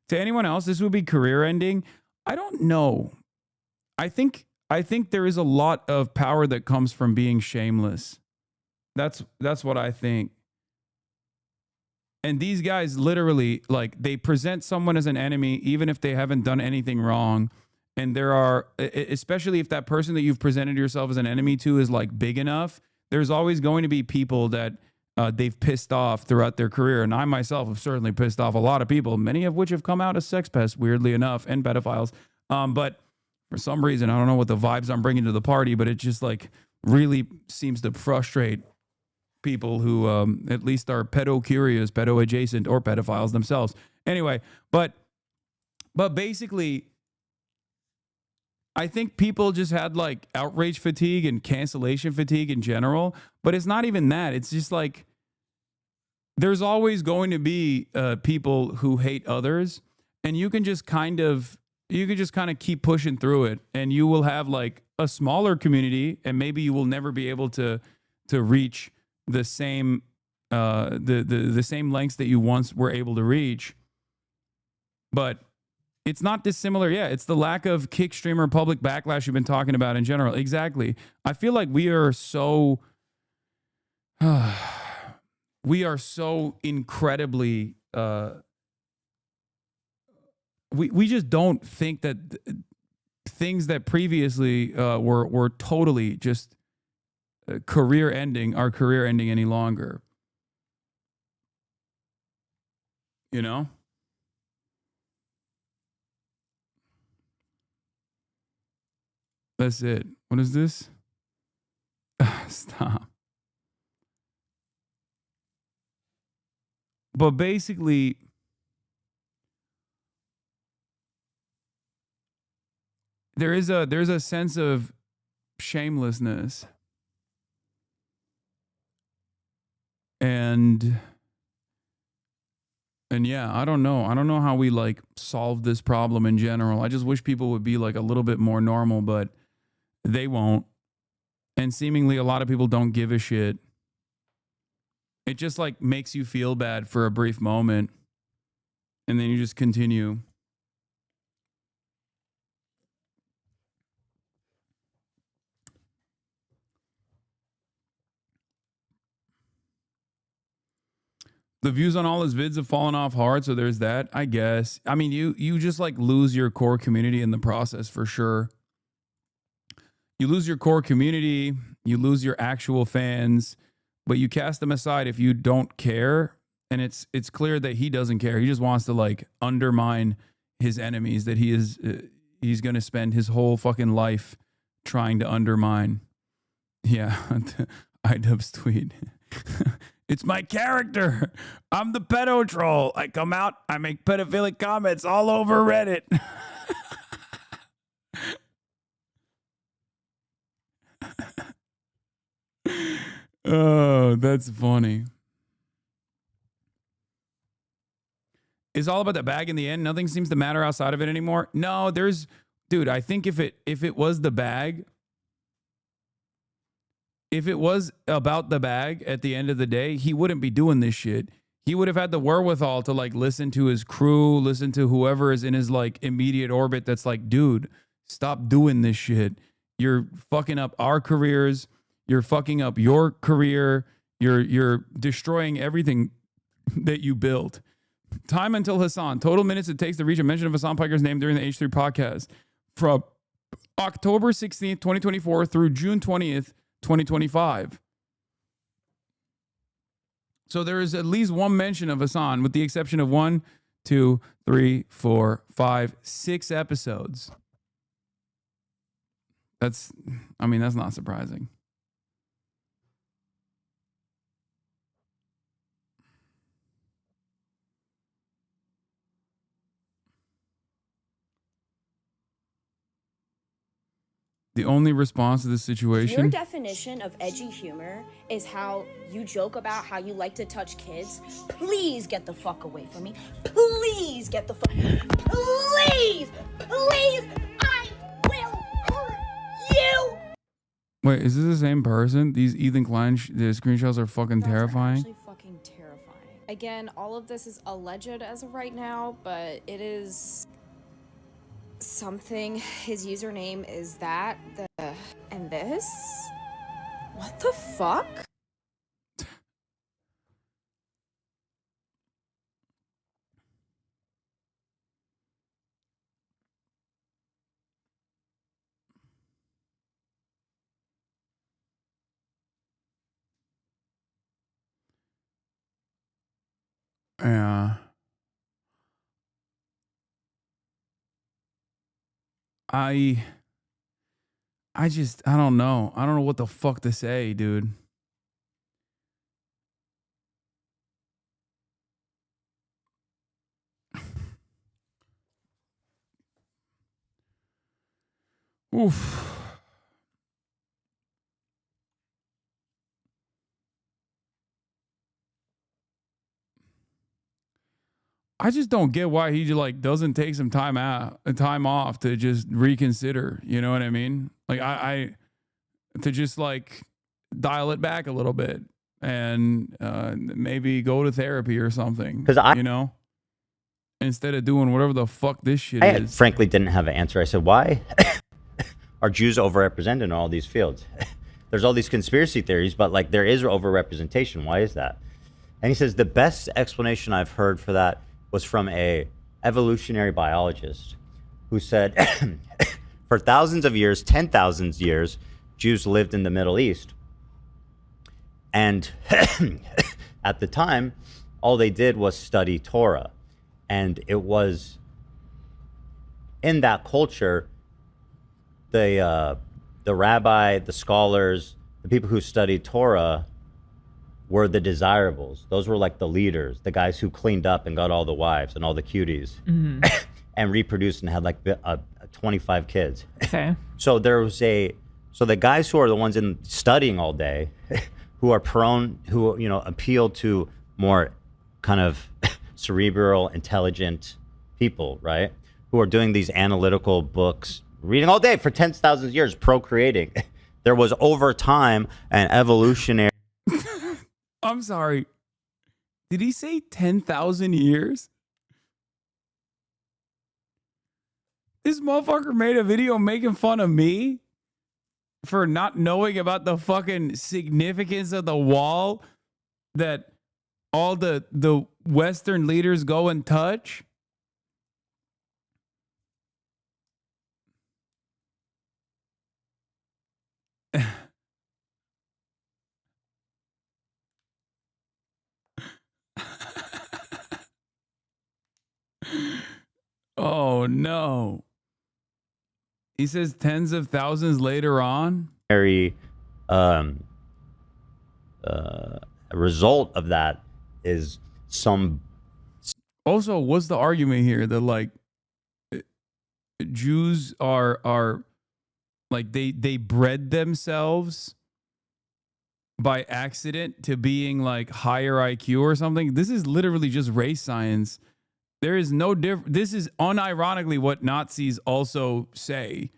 To anyone else, this would be career ending. I don't know. I think there is a lot of power that comes from being shameless. That's what I think. And these guys literally, like, they present someone as an enemy even if they haven't done anything wrong. And there are, especially if that person that you've presented yourself as an enemy to is like big enough, there's always going to be people that they've pissed off throughout their career. And I myself have certainly pissed off a lot of people, many of which have come out as sex pests, weirdly enough, and pedophiles. But for some reason, I don't know what the vibes I'm bringing to the party, but it just like really seems to frustrate people who at least are pedo-curious, pedo-adjacent, or pedophiles themselves. Anyway, but basically, I think people just had like outrage fatigue and cancellation fatigue in general, but it's not even that. It's just like there's always going to be people who hate others, and you can just kind of keep pushing through it, and you will have like a smaller community, and maybe you will never be able to reach the same the same lengths that you once were able to reach. But it's not dissimilar. Yeah, it's the lack of kick streamer public backlash you've been talking about in general. Exactly. I feel like we are so incredibly we just don't think that things that previously were totally just career ending are career ending any longer. You know? That's it. What is this? Stop. But basically, there's a sense of shamelessness. And yeah, I don't know. I don't know how we like solve this problem in general. I just wish people would be like a little bit more normal, but they won't. And seemingly a lot of people don't give a shit. It just like makes you feel bad for a brief moment, and then you just continue. The views on all his vids have fallen off hard, so there's that, I guess. I mean, you just like lose your core community in the process for sure. You lose your core community, you lose your actual fans, but you cast them aside if you don't care. And it's clear that he doesn't care. He just wants to like undermine his enemies that he's going to spend his whole fucking life trying to undermine. Yeah, iDubbbz tweet. It's my character. I'm the pedo troll. I come out, I make pedophilic comments all over Reddit. Oh, that's funny. It's all about the bag in the end. Nothing seems to matter outside of it anymore. No, dude, I think if it was the bag, if it was about the bag at the end of the day, he wouldn't be doing this shit. He would have had the wherewithal to like listen to his crew, listen to whoever is in his like immediate orbit that's like, dude, stop doing this shit. You're fucking up our careers. You're fucking up your career. You're destroying everything that you built. Time until Hasan. Total minutes it takes to reach a mention of Hasan Piker's name during the H3 podcast. From October 16th, 2024 through June 20th, 2025. So there is at least one mention of Hasan, with the exception of 1, 2, 3, 4, 5, 6 episodes. That's not surprising. The only response to this situation. Your definition of edgy humor is how you joke about how you like to touch kids. Please get the fuck away from me. Please get the fuck. Please, I will hurt you. Wait, is this the same person? These Ethan Klein the screenshots are fucking terrifying. Actually fucking terrifying. Again, all of this is alleged as of right now, but it is something. His username is that, and this? What the fuck? Yeah. I don't know. I don't know what the fuck to say, dude. Oof. I just don't get why he like doesn't take some time off to just reconsider. You know what I mean? Like I to just like dial it back a little bit and maybe go to therapy or something. Because you know, instead of doing whatever the fuck this shit I is. frankly didn't have an answer. I said, why are Jews overrepresented in all these fields? There's all these conspiracy theories, but like there is overrepresentation. Why is that? And he says the best explanation I've heard for that was from a evolutionary biologist who said for thousands of years, 10,000 years, Jews lived in the Middle East. And at the time, all they did was study Torah. And it was in that culture, the rabbi, the scholars, the people who studied Torah were the desirables. Those were like the leaders, the guys who cleaned up and got all the wives and all the cuties and reproduced and had like 25 kids. Okay. So the guys who are the ones in studying all day, who are prone, who, you know, appeal to more kind of cerebral, intelligent people, right? Who are doing these analytical books, reading all day for 10,000 years, procreating. There was over time an evolutionary. I'm sorry. Did he say 10,000 years? This motherfucker made a video making fun of me for not knowing about the fucking significance of the wall that all the Western leaders go and touch. Oh no. He says tens of thousands later on. Very a result of that is some. Also, what's the argument here that like Jews are like they bred themselves by accident to being like higher IQ or something? This is literally just race science. There is no difference. This is unironically what Nazis also say.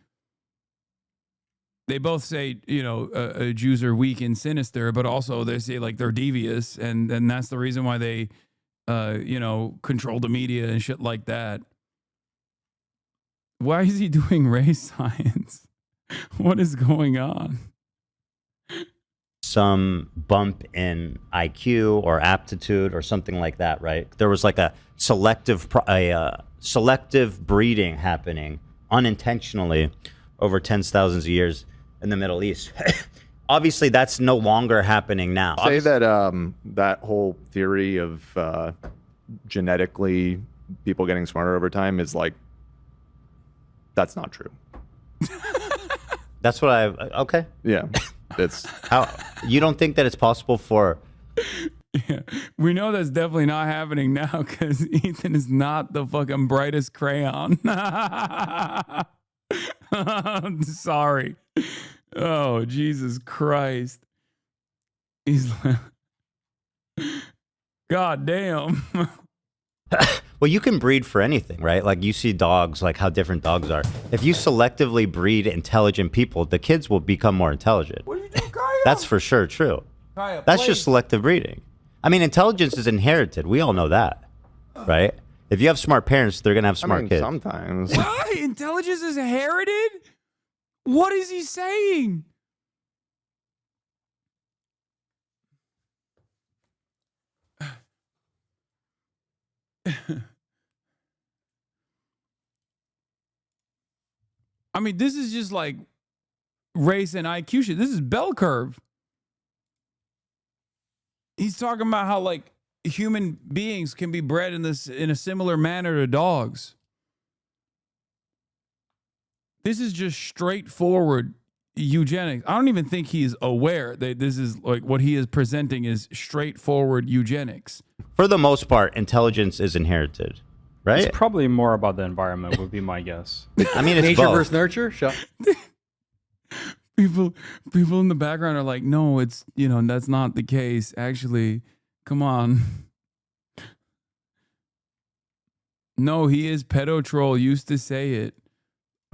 They both say, you know, Jews are weak and sinister, but also they say like they're devious, and that's the reason why they, you know, control the media and shit like that. Why is he doing race science? What is going on? Some bump in IQ or aptitude or something like that, right? There was like a selective breeding happening unintentionally over tens of thousands of years in the Middle East. Obviously, that's no longer happening now. Say that that whole theory of genetically people getting smarter over time is like, that's not true. That's what okay. Yeah. It's how you don't think that it's possible for. Yeah, we know that's definitely not happening now because Ethan is not the fucking brightest crayon. I'm sorry. Oh, Jesus Christ. He's like, God damn. Well, you can breed for anything, right? Like you see dogs, like how different dogs are. If you selectively breed intelligent people, the kids will become more intelligent. What are you doing, Kaya? That's for sure true. Kaya, that's just selective breeding. I mean, intelligence is inherited. We all know that, right? If you have smart parents, they're going to have smart kids. Sometimes. What? Intelligence is inherited? What is he saying? I mean, this is just like race and IQ shit. This is bell curve. He's talking about how like human beings can be bred in a similar manner to dogs. This is just straightforward eugenics. I don't even think he's aware that this is like what he is presenting is straightforward eugenics. For the most part, intelligence is inherited, right? It's probably more about the environment, would be my guess. I mean, it's nature both. versus nurture. Shut. People in the background are like, no, it's, you know, that's not the case. Actually, come on. No, he is pedo troll. Used to say it.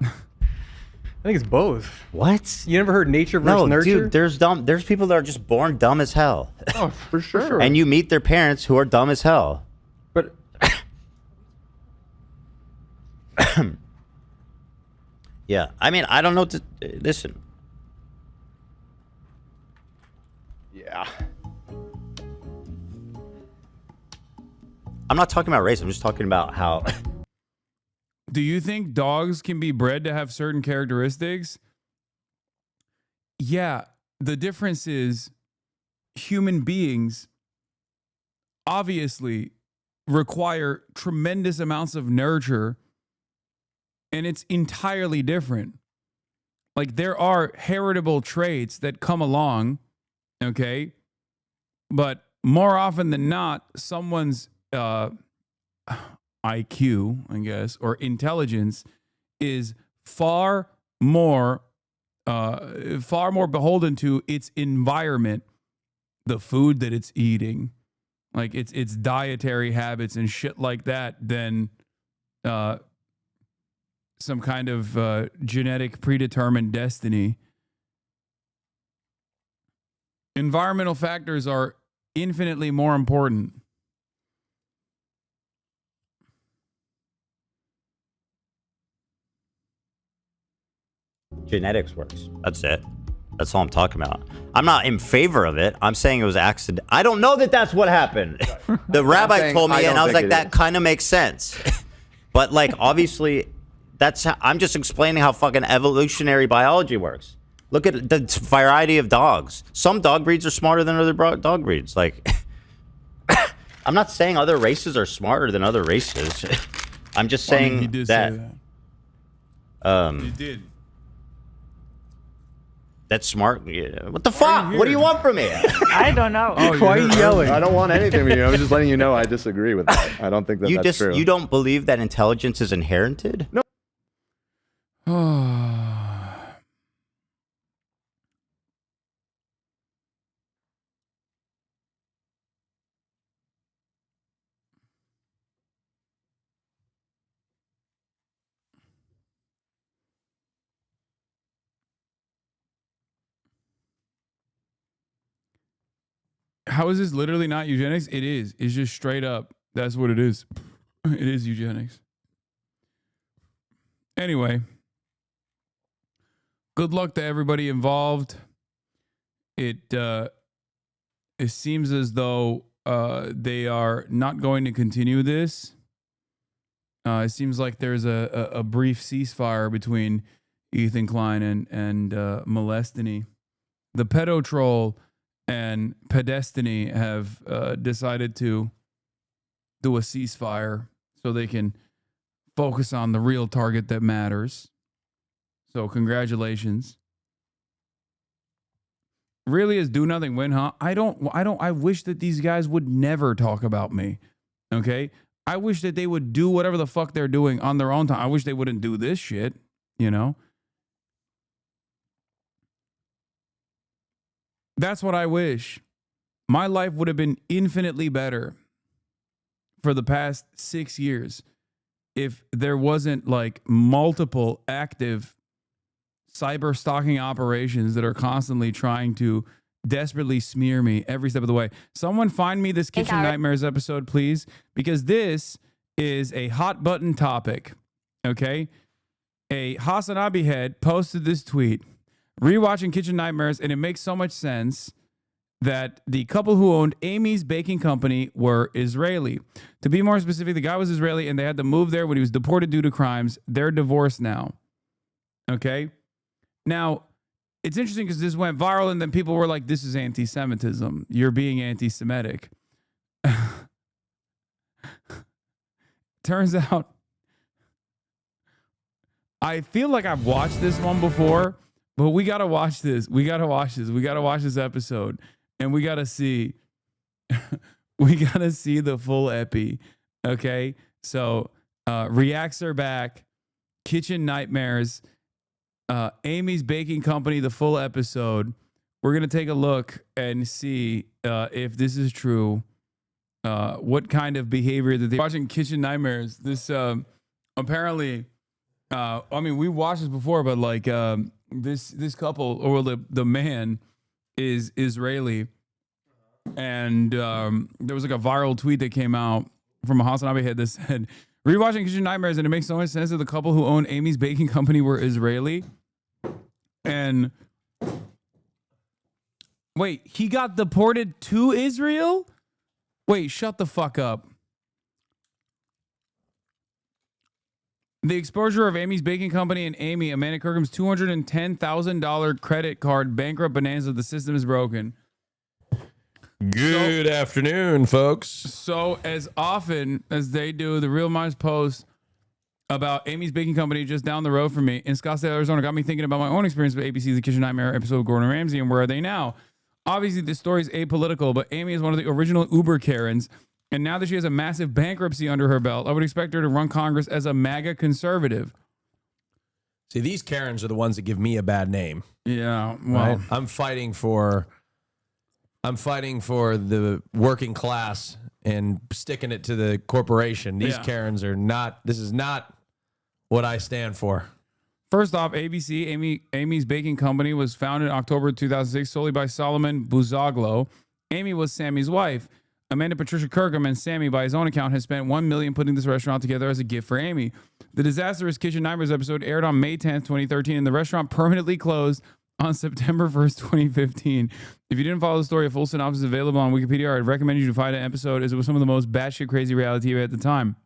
I think it's both. What? You never heard nature versus nurture? Dude, there's people that are just born dumb as hell. Oh, for sure. And you meet their parents who are dumb as hell. But yeah, I mean, I don't know. Listen. Yeah. I'm not talking about race. I'm just talking about how. Do you think dogs can be bred to have certain characteristics? Yeah. The difference is human beings obviously require tremendous amounts of nurture, and it's entirely different. Like there are heritable traits that come along, okay? But more often than not, someone's IQ, I guess, or intelligence is far more beholden to its environment, the food that it's eating, like its dietary habits and shit like that, than some kind of genetic predetermined destiny. Environmental factors are infinitely more important. Genetics works. That's it. That's all I'm talking about. I'm not in favor of it. I'm saying it was accident. I don't know that that's what happened. The rabbi told me, and I was like, that kind of makes sense. But like, obviously, I'm just explaining how fucking evolutionary biology works. Look at the variety of dogs. Some dog breeds are smarter than other dog breeds. Like, I'm not saying other races are smarter than other races. I'm just Well, I saying mean, he did that. say that. He did. That's smart. Yeah. What the fuck? What do you want from me? I don't know. Why are you yelling? I don't want anything from you. I'm just letting you know I disagree with that. I don't think that that's true. You don't believe that intelligence is inherited? No. How is this literally not eugenics? It is. It's just straight up. That's what it is. It is eugenics. Anyway, good luck to everybody involved. It seems as though they are not going to continue this. It seems like there's a brief ceasefire between Ethan Klein and Molestiny. The pedo troll and Pedestiny have decided to do a ceasefire so they can focus on the real target that matters. So congratulations. Really is do nothing win, huh? I wish that these guys would never talk about me. Okay? I wish that they would do whatever the fuck they're doing on their own time. I wish they wouldn't do this shit, you know? That's what I wish. My life would have been infinitely better for the past 6 years if there wasn't like multiple active cyber stalking operations that are constantly trying to desperately smear me every step of the way. Someone find me this Kitchen Nightmares episode, please, because this is a hot button topic. Okay? A Hasanabi head posted this tweet. Rewatching Kitchen Nightmares, and it makes so much sense that the couple who owned Amy's baking company were Israeli. To be more specific, the guy was Israeli, and they had to move there when he was deported due to crimes. They're divorced now. Okay? Now, it's interesting because this went viral, and then people were like, this is anti-Semitism. You're being anti-Semitic. Turns out, I feel like I've watched this one before, but we got to watch this. We got to watch this. We got to watch this episode. And we got to see, the full epi. Okay. So, reacts are back. Kitchen Nightmares, Amy's Baking Company, the full episode. We're going to take a look and see, if this is true. What kind of behavior that they're watching Kitchen Nightmares. This, apparently, I mean, we watched this before, but like, this couple, or the man is Israeli, and there was like a viral tweet that came out from a Hasanabi head that said, rewatching Kitchen Nightmares, and it makes so much sense that the couple who owned Amy's Baking Company were Israeli. And wait, he got deported to Israel? Wait, shut the fuck up. The exposure of Amy's Baking Company and Amy, Amanda Kirkham's $210,000 credit card bankrupt bonanza. The system is broken. Good afternoon, folks. So as often as they do, the Real Minds post about Amy's Baking Company just down the road from me in Scottsdale, Arizona, got me thinking about my own experience with ABC's The Kitchen Nightmare episode of Gordon Ramsay and where are they now? Obviously, this story is apolitical, but Amy is one of the original Uber Karens. And now that she has a massive bankruptcy under her belt, I would expect her to run Congress as a MAGA conservative. See, these Karens are the ones that give me a bad name. Yeah, well, right? I'm fighting for the working class and sticking it to the corporation. These Karens are not. This is not what I stand for. First off, Amy's Baking Company was founded in October 2006 solely by Solomon Buzaglo. Amy was Sammy's wife. Amanda Patricia Kirkham and Sammy, by his own account, has spent $1 million putting this restaurant together as a gift for Amy. The disastrous Kitchen Nightmares episode aired on May 10th, 2013, and the restaurant permanently closed on September 1st, 2015. If you didn't follow the story, a full synopsis is available on Wikipedia. I'd recommend you to find an episode as it was some of the most batshit crazy reality TV at the time.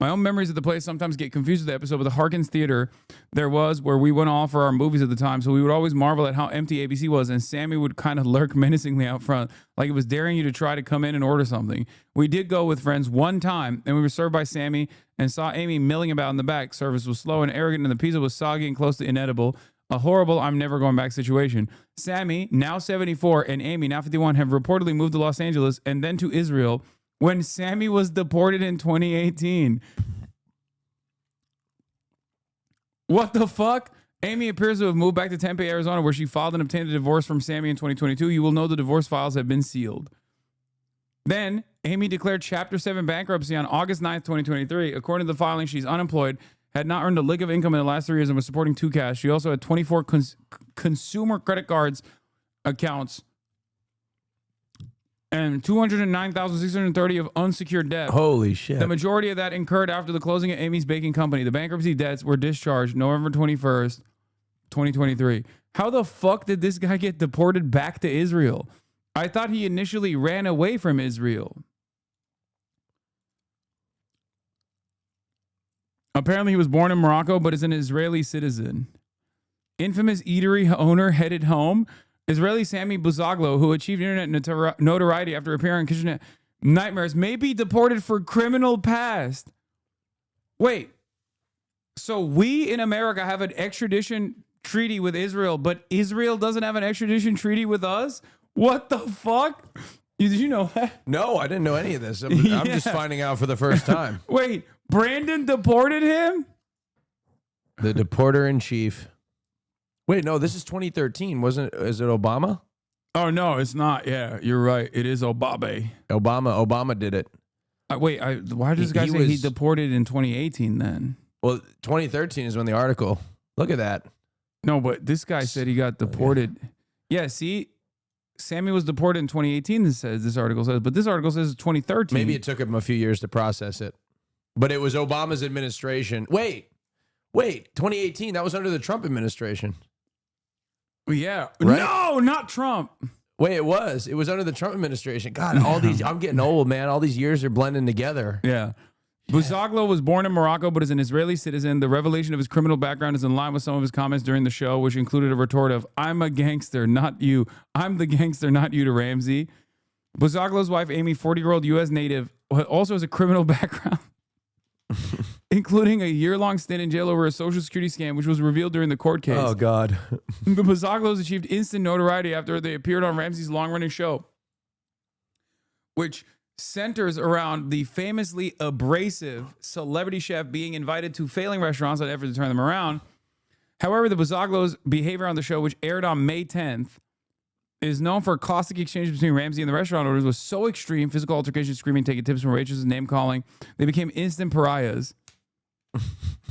My own memories of the place sometimes get confused with the episode, but the Harkins Theater there was where we went all for our movies at the time, so we would always marvel at how empty ABC was, and Sammy would kind of lurk menacingly out front, like it was daring you to try to come in and order something. We did go with friends one time, and we were served by Sammy and saw Amy milling about in the back. Service was slow and arrogant, and the pizza was soggy and close to inedible. A horrible I'm never going back situation. Sammy, now 74, and Amy, now 51, have reportedly moved to Los Angeles and then to Israel when Sammy was deported in 2018. What the fuck? Amy appears to have moved back to Tempe, Arizona, where she filed and obtained a divorce from Sammy in 2022. You will know the divorce files have been sealed. Then, Amy declared Chapter 7 bankruptcy on August 9th, 2023. According to the filing, she's unemployed, had not earned a lick of income in the last 3 years, and was supporting 2 cash. She also had 24 consumer credit cards accounts and 209,630 of unsecured debt. Holy shit. The majority of that incurred after the closing of Amy's baking company. The bankruptcy debts were discharged November 21st, 2023. How the fuck did this guy get deported back to Israel? I thought he initially ran away from Israel. Apparently he was born in Morocco, but is an Israeli citizen. Infamous eatery owner headed home. Israeli Sammy Buzaglo, who achieved internet notoriety after appearing in Kitchen Nightmares, may be deported for criminal past. Wait, so we in America have an extradition treaty with Israel, but Israel doesn't have an extradition treaty with us? What the fuck? Did you know that? No, I didn't know any of this. I'm just finding out for the first time. Wait, Brandon deported him? The deporter in chief. Wait, no, this is 2013. Wasn't it? Is it Obama? Oh, no, it's not. Yeah, you're right. It is Obama. Obama did it. Why does this guy say he deported in 2018 then? Well, 2013 is when the article. Look at that. No, but this guy said he got deported. Yeah, see, Sammy was deported in 2018. This article says, but this article says 2013. Maybe it took him a few years to process it, but it was Obama's administration. Wait, 2018. That was under the Trump administration. Yeah. Right? No, not Trump. Wait, it was under the Trump administration. God, all these, I'm getting old, man. All these years are blending together. Yeah. Buzaglo was born in Morocco, but is an Israeli citizen. The revelation of his criminal background is in line with some of his comments during the show, which included a retort of, I'm a gangster, not you. I'm the gangster, not you, to Ramsey. Buzaglo's wife, Amy, 40-year-old U.S. native, also has a criminal background, including a year-long stint in jail over a Social Security scam, which was revealed during the court case. Oh, God. The Buzaglos achieved instant notoriety after they appeared on Ramsey's long-running show, which centers around the famously abrasive celebrity chef being invited to failing restaurants in an effort to turn them around. However, the Buzaglos' behavior on the show, which aired on May 10th, is known for caustic exchanges between Ramsey and the restaurant owners, was so extreme, physical altercations, screaming, taking tips from waitresses, name-calling, they became instant pariahs.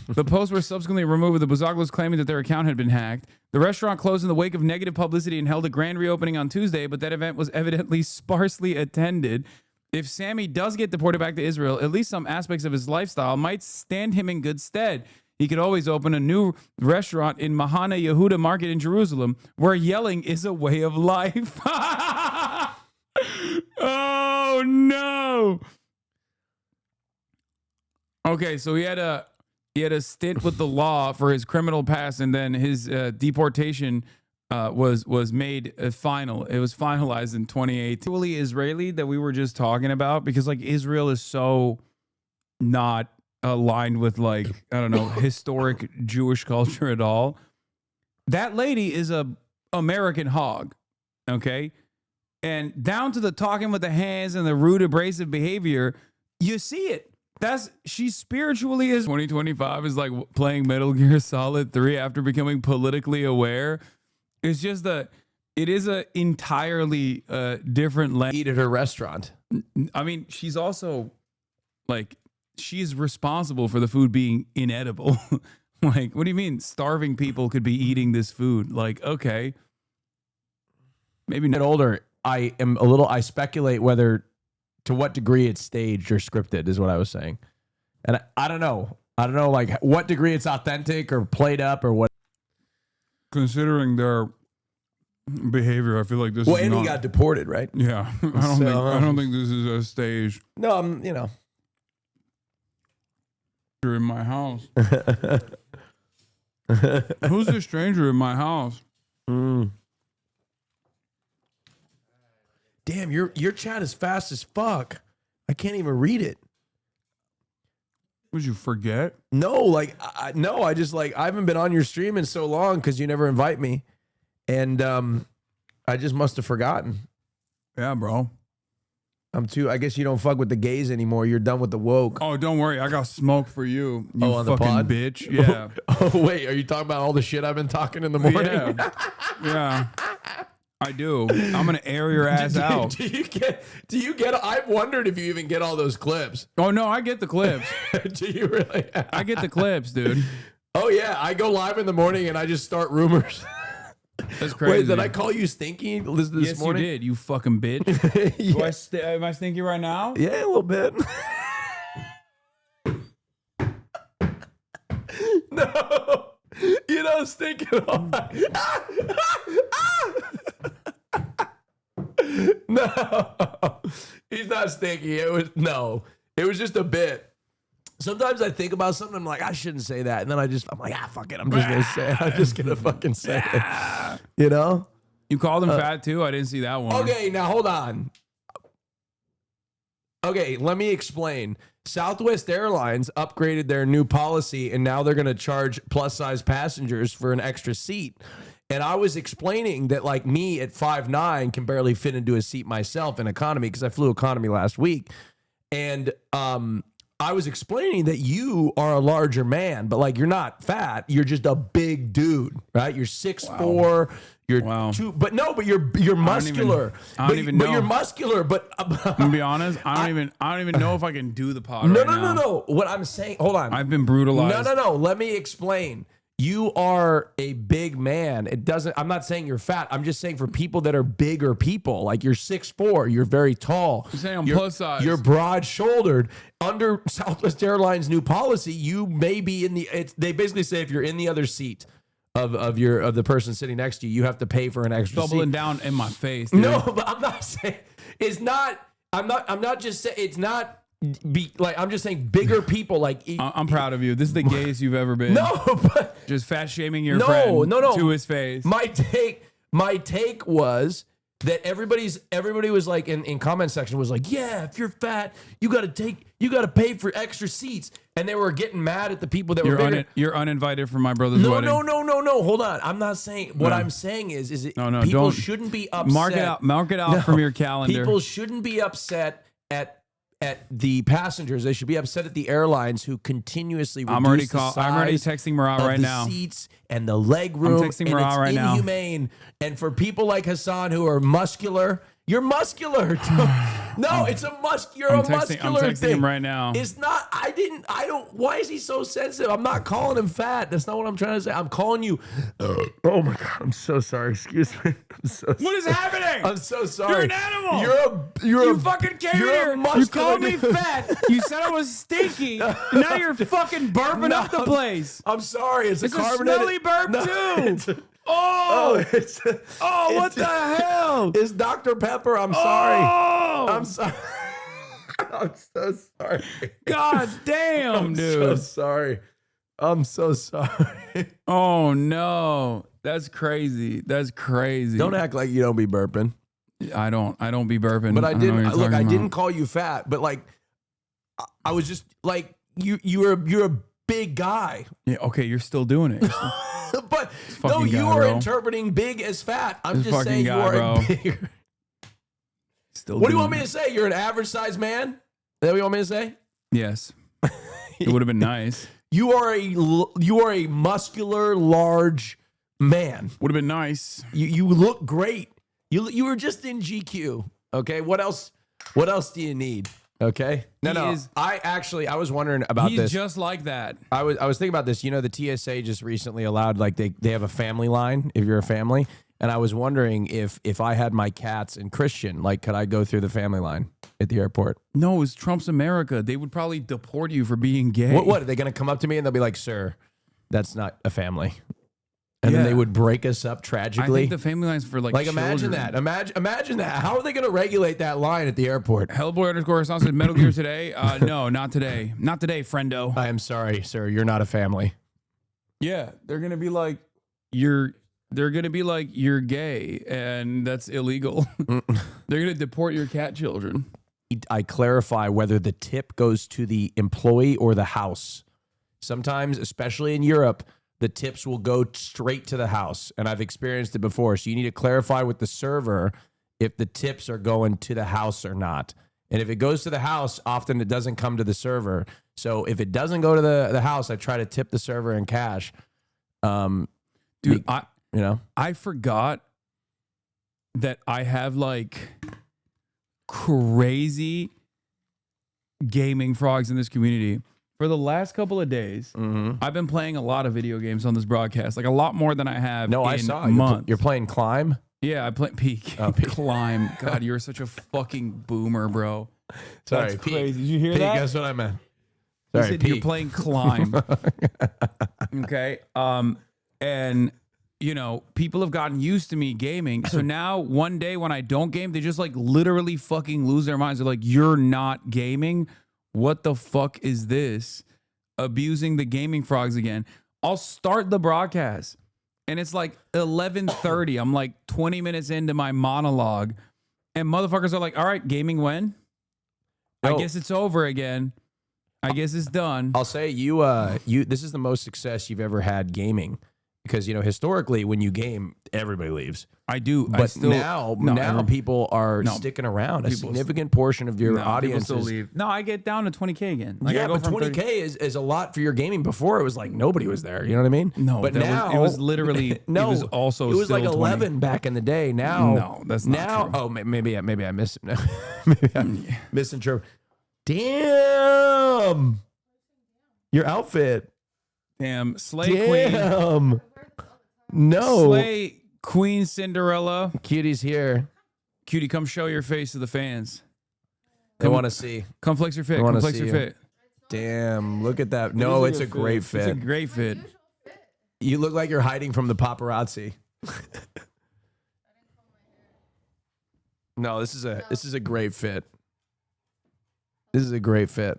The posts were subsequently removed, with the Buzaglos claiming that their account had been hacked. The restaurant closed in the wake of negative publicity and held a grand reopening on Tuesday, but that event was evidently sparsely attended. If Sammy does get deported back to Israel, at least some aspects of his lifestyle might stand him in good stead. He could always open a new restaurant in Mahana Yehuda Market in Jerusalem, where yelling is a way of life. Oh, no. Okay, so he had a stint with the law for his criminal past, and then his deportation was made final. It was finalized in 2018. Really Israeli that we were just talking about, because like Israel is so not aligned with, like, I don't know, historic Jewish culture at all. That lady is a American hog, okay? And down to the talking with the hands and the rude abrasive behavior, you see it. She spiritually is. 2025 is like playing Metal Gear Solid 3 after becoming politically aware. It's just it is a entirely different lens. Eat at her restaurant. I mean, she's also like, she's responsible for the food being inedible. Like, what do you mean starving people could be eating this food? Like, okay. Maybe not. Older, I speculate whether, to what degree it's staged or scripted is what I was saying. And I don't know. I don't know, like, what degree it's authentic or played up or what. Considering their behavior, I feel like this is and he got deported, right? Yeah. I don't think this is a stage. No, you know. You're in my house. Who's the stranger in my house? Damn, your chat is fast as fuck. I can't even read it. Would you forget? No, like I just like I haven't been on your stream in so long because you never invite me, and I just must have forgotten. Yeah, bro. I guess you don't fuck with the gays anymore. You're done with the woke. Oh, don't worry. I got smoke for you. You on the fucking pod? bitch. Yeah. Oh, wait. Are you talking about all the shit I've been talking in the morning? Yeah. Yeah. I do. I'm gonna air your ass out. Do you get? I've wondered if you even get all those clips. Oh no, I get the clips. Do you really? I get the clips, dude. Oh yeah, I go live in the morning and I just start rumors. That's crazy. Wait, did I call you stinky this yes, morning? you did. You fucking bitch. Yeah. Am I stinky right now? Yeah, a little bit. No, you don't stink at all. No, he's not stinky. It was just a bit. Sometimes I think about something, I'm like, I shouldn't say that. And then I'm like, fuck it. I'm just going to say it. I'm just going to fucking say it. You know? You called him fat too? I didn't see that one. Okay, now hold on. Okay, let me explain. Southwest Airlines upgraded their new policy, and now they're going to charge plus-size passengers for an extra seat. And I was explaining that, like, me at 5'9" can barely fit into a seat myself in economy because I flew economy last week. And I was explaining that you are a larger man, but like you're not fat. You're just a big dude, right? You're 6'4". You're two, but you're muscular. I don't even know. But you're muscular. But I'm gonna be honest. I don't even know if I can do the pod. now. No. What I'm saying, hold on. I've been brutalized. No. Let me explain. You are a big man. I'm not saying you're fat. I'm just saying for people that are bigger people, like you're 6'4", you're very tall. You're saying I'm plus size. You're broad shouldered. Under Southwest Airlines' new policy, you may be they basically say if you're in the other seat of the person sitting next to you, you have to pay for an extra doubling seat. down in my face. Dude. No, but I'm not saying it's not. I'm not just saying it's not. I'm just saying bigger people like I'm proud of you. This is the gayest you've ever been. No, but just fat shaming your friend to his face. My take was that everybody was like in comment section was like, yeah, if you're fat, you got to pay for extra seats, and they were getting mad at the people that were bigger. You're uninvited from my brother's wedding. No. Hold on. I'm not saying what I'm saying is people shouldn't be upset. Mark it out from your calendar. People shouldn't be upset at the passengers. They should be upset at the airlines who continuously reduce the size I'm already texting Marat of right the now. seats and the leg room. I'm texting Marat right now. Inhumane. And for people like Hasan who are muscular, you're muscular. No, it's a you're a muscular I'm texting thing. him right now. It's not. I don't. Why is he so sensitive? I'm not calling him fat. That's not what I'm trying to say. I'm calling you. Oh my God. I'm so sorry. Excuse me. I'm so sorry. What is happening? I'm so sorry. You're an animal. You fucking came you're here. a muscular You called me dude. fat. You said I was stinky. And now you're fucking burping up the place. I'm sorry. It's a smelly burp too. What the hell? It's Dr. Pepper. I'm sorry. I'm sorry. I'm so sorry. God damn, I'm dude. so sorry. I'm so sorry. Oh no. That's crazy. That's crazy. Don't act like you don't be burping. I don't be burping. But I didn't. Look, I didn't about. call you fat. But like, I was just like, you're a big guy. Yeah. Okay. You're still doing it. But no, you are interpreting big as fat. I'm just saying you are a bigger. Still. What do you want me to say? You're an average sized man? Is that what you want me to say? Yes. It would have been nice. You are a muscular, large man. Would have been nice. You look great. You were just in GQ. Okay. What else do you need? Okay. No. I was wondering about this. He's just like that. I was thinking about this. You know, the TSA just recently allowed, like, they have a family line if you're a family. And I was wondering if I had my cats and Christian, like, could I go through the family line at the airport? No, it's Trump's America. They would probably deport you for being gay. What are they going to come up to me and they'll be like, sir, that's not a family. and then they would break us up I tragically. think the family lines for like imagine children. that. Imagine that. How are they going to regulate that line at the airport? Hellboy_Hassan said Metal Gear today. No, not today. Not today, friendo. I am sorry, sir. You're not a family. Yeah, they're gonna be like you're. They're gonna be like you're gay, and that's illegal. They're gonna deport your cat children. I clarify whether the tip goes to the employee or the house. Sometimes, especially in Europe, the tips will go straight to the house, and I've experienced it before. So you need to clarify with the server if the tips are going to the house or not. And if it goes to the house, often it doesn't come to the server. So if it doesn't go to the house, I try to tip the server in cash. Dude, I forgot that I have like crazy gaming frogs in this community. For the last couple of days, I've been playing a lot of video games on this broadcast, like a lot more than I have. No, in I saw months. you're playing Climb. Yeah, I play Peak. Climb. God, you're such a fucking boomer, bro. Sorry, That's Peak. crazy. Did you hear Peak, that? That's what I meant. He Sorry, said you're Peak. playing Climb. Okay. And you know, people have gotten used to me gaming. So now one day when I don't game, they just like literally fucking lose their minds. They're like, you're not gaming? What the fuck is this? Abusing the gaming frogs again. I'll start the broadcast and it's like 11:30. I'm like 20 minutes into my monologue and motherfuckers are like, all right, gaming when? I guess it's over again. I guess it's done. I'll say you this is the most success you've ever had gaming. Because, you know, historically, when you game, everybody leaves. I do. But now people are sticking around. A significant portion of your audience still leave. No, I get down to 20K again. Like, yeah, I go but from 20K is a lot for your gaming. Before, it was like nobody was there. You know what I mean? No, but that now it was literally. no, it was also. It was still like 11 back in the day. Now, no, that's not now. true. Oh, maybe I missed. Maybe I misinterpreted. Damn, your outfit. Damn, Slay Queen. Damn. No. Slay Queen Cinderella. Cutie's here. Cutie, come show your face to the fans. They want to see. Come flex your fit. They Come wanna flex see your you. fit. Damn, look at that. No, it's a great fit. It's a great fit. You look like you're hiding from the paparazzi. No, this is a great fit. This is a great fit.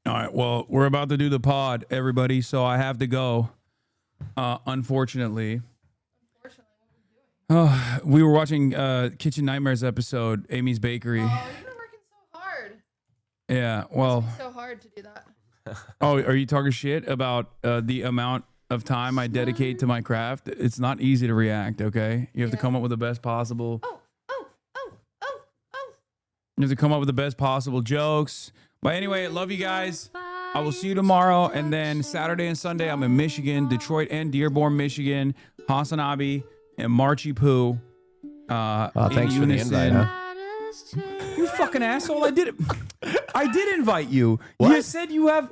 All right, well, we're about to do the pod, everybody, so I have to go. Unfortunately. Oh, we were watching Kitchen Nightmares episode, Amy's Bakery. Oh, you've been working so hard. Yeah, well. It's so hard to do that. Oh, are you talking shit about the amount of time I dedicate to my craft? It's not easy to react, okay? You have to come up with the best possible. You have to come up with the best possible jokes. But anyway, love you guys. I will see you tomorrow. And then Saturday and Sunday, I'm in Michigan, Detroit and Dearborn, Michigan, Hasanabi and Marchy Poo. Thanks for the invite, huh? You fucking asshole. I did invite you. What? You said you have.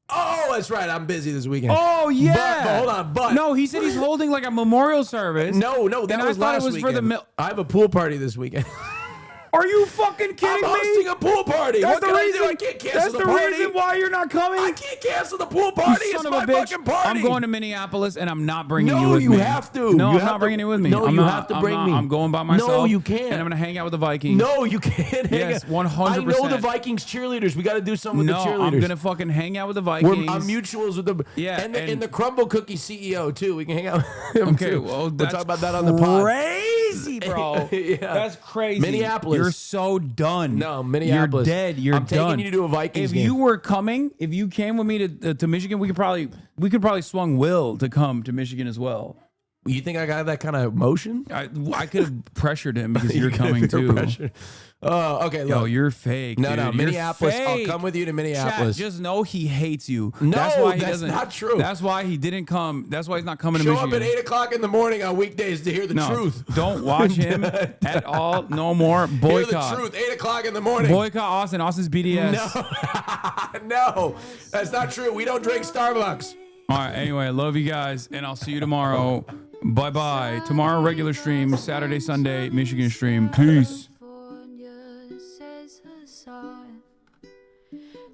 Oh, that's right. I'm busy this weekend. Oh, yeah. But hold on. But no, he said he's holding like a memorial service. No, that and was I thought last it was weekend. for the. I have a pool party this weekend. Are you fucking kidding I'm me? hosting a pool party. That's What the can reason. I do? I can't cancel That's the the party. reason why you're not coming. I can't cancel the pool party. You It's son my of a bitch. fucking party. I'm going to Minneapolis and I'm not bringing No, you with you me. have to. No, You I'm have not to. bringing you with me. No, I'm you not, have to I'm bring not. me. I'm going by myself. No, you can't. And I'm going to hang out with the Vikings. No, you can't. Yes, 100%. I know the Vikings cheerleaders. We got to do something with the cheerleaders. No, I'm going to fucking hang out with the Vikings. I'm mutuals with the and the Crumble Cookie CEO too. We can hang out with him okay, too. well, We'll that's talk about that on the pod. Crazy, bro. Yeah. That's crazy. Minneapolis. You're so done. No, Minneapolis. You're dead. You're I'm done. taking you to a Vikings If game. you were coming, if you came with me to Michigan, we could probably swung Will to come to Michigan as well. You think I got that kind of motion? I could have pressured him because you're coming too. Oh, okay. Look. Yo, you're fake. No, dude. no, You're Minneapolis. I'll fake. come with you to Chat, Minneapolis. just know he hates you. No, that's why he that's doesn't. not true. That's why he didn't come. That's why he's not coming Show to Michigan. up at 8:00 in the morning on weekdays to hear the truth. Don't watch him at all. No more. Boycott. Hear the truth. 8:00 in the morning. Boycott Austin. Austin's BDS. No, that's not true. We don't drink Starbucks. All right. Anyway, I love you guys, and I'll see you tomorrow. Bye bye. Tomorrow, regular stream. Saturday, Sunday, Michigan stream. Peace.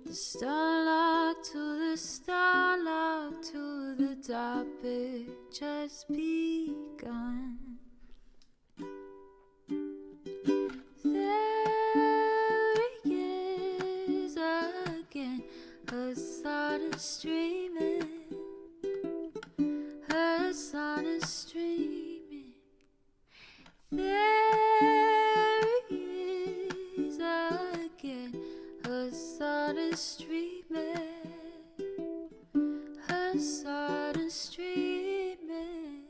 The starlight to the starlight to the stop it, just begun. There he is again, Hassan is streaming, Hassan is streaming. There he is again, Hassan is streaming, Hassan is streaming.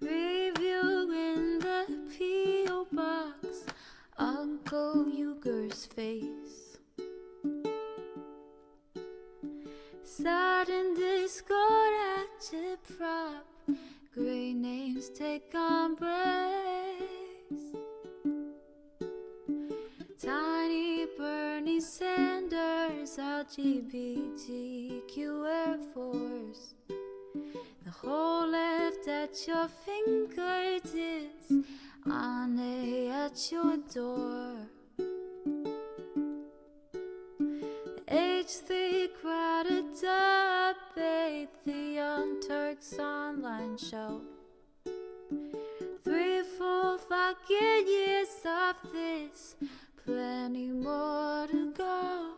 Reviewing the P.O. box, Uncle Uger's face. Sudden discord agitprop, great names take embrace. Tiny Bernie Sanders, LGBTQ Air Force. The whole left at your fingertips, on a at your door. H3 crowded debate, the Young Turks online show. 3 full fucking years of this, plenty more to go.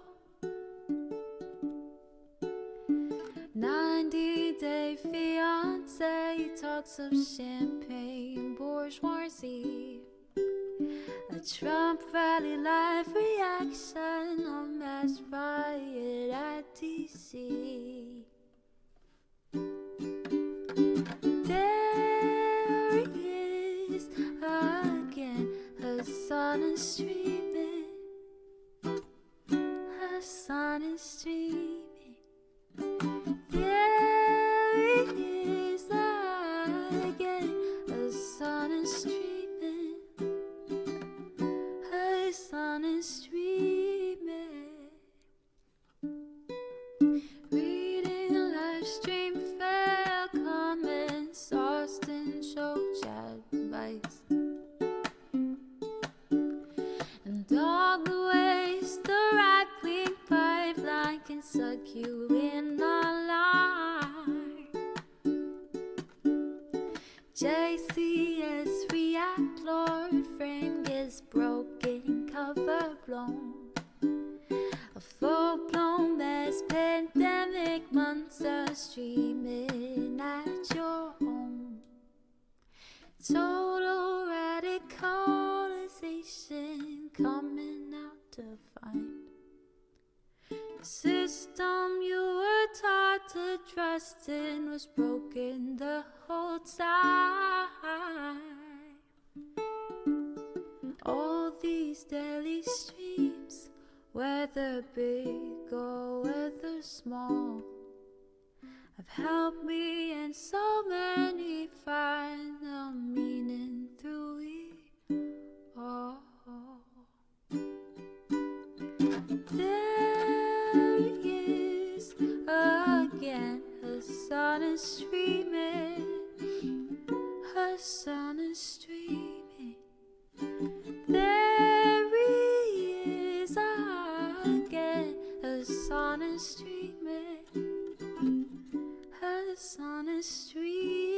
90-day fiance talks of champagne bourgeoisie. A Trump rally live reaction on mass riot at DC. There he is again, Hassan is streaming, Hassan is streaming. There he is again, Hassan is streaming, Hassan is streaming. Reading a live stream, fair comments, Austin show chat advice, and all the ways the right-wing pipeline can suck you in online. JCS react, Lord frame gets broken, cover blown. A full-blown mass pandemic, monster streaming at your home. Total radicalization coming out to find. The system you were taught to trust in was broken the whole time. All these daily streams, whether big or whether small, have helped me and so many find the meaning through it all. There he is again, Hassan is streaming, Hassan is streaming. There he is again, Hassan is streaming, Hassan is streaming.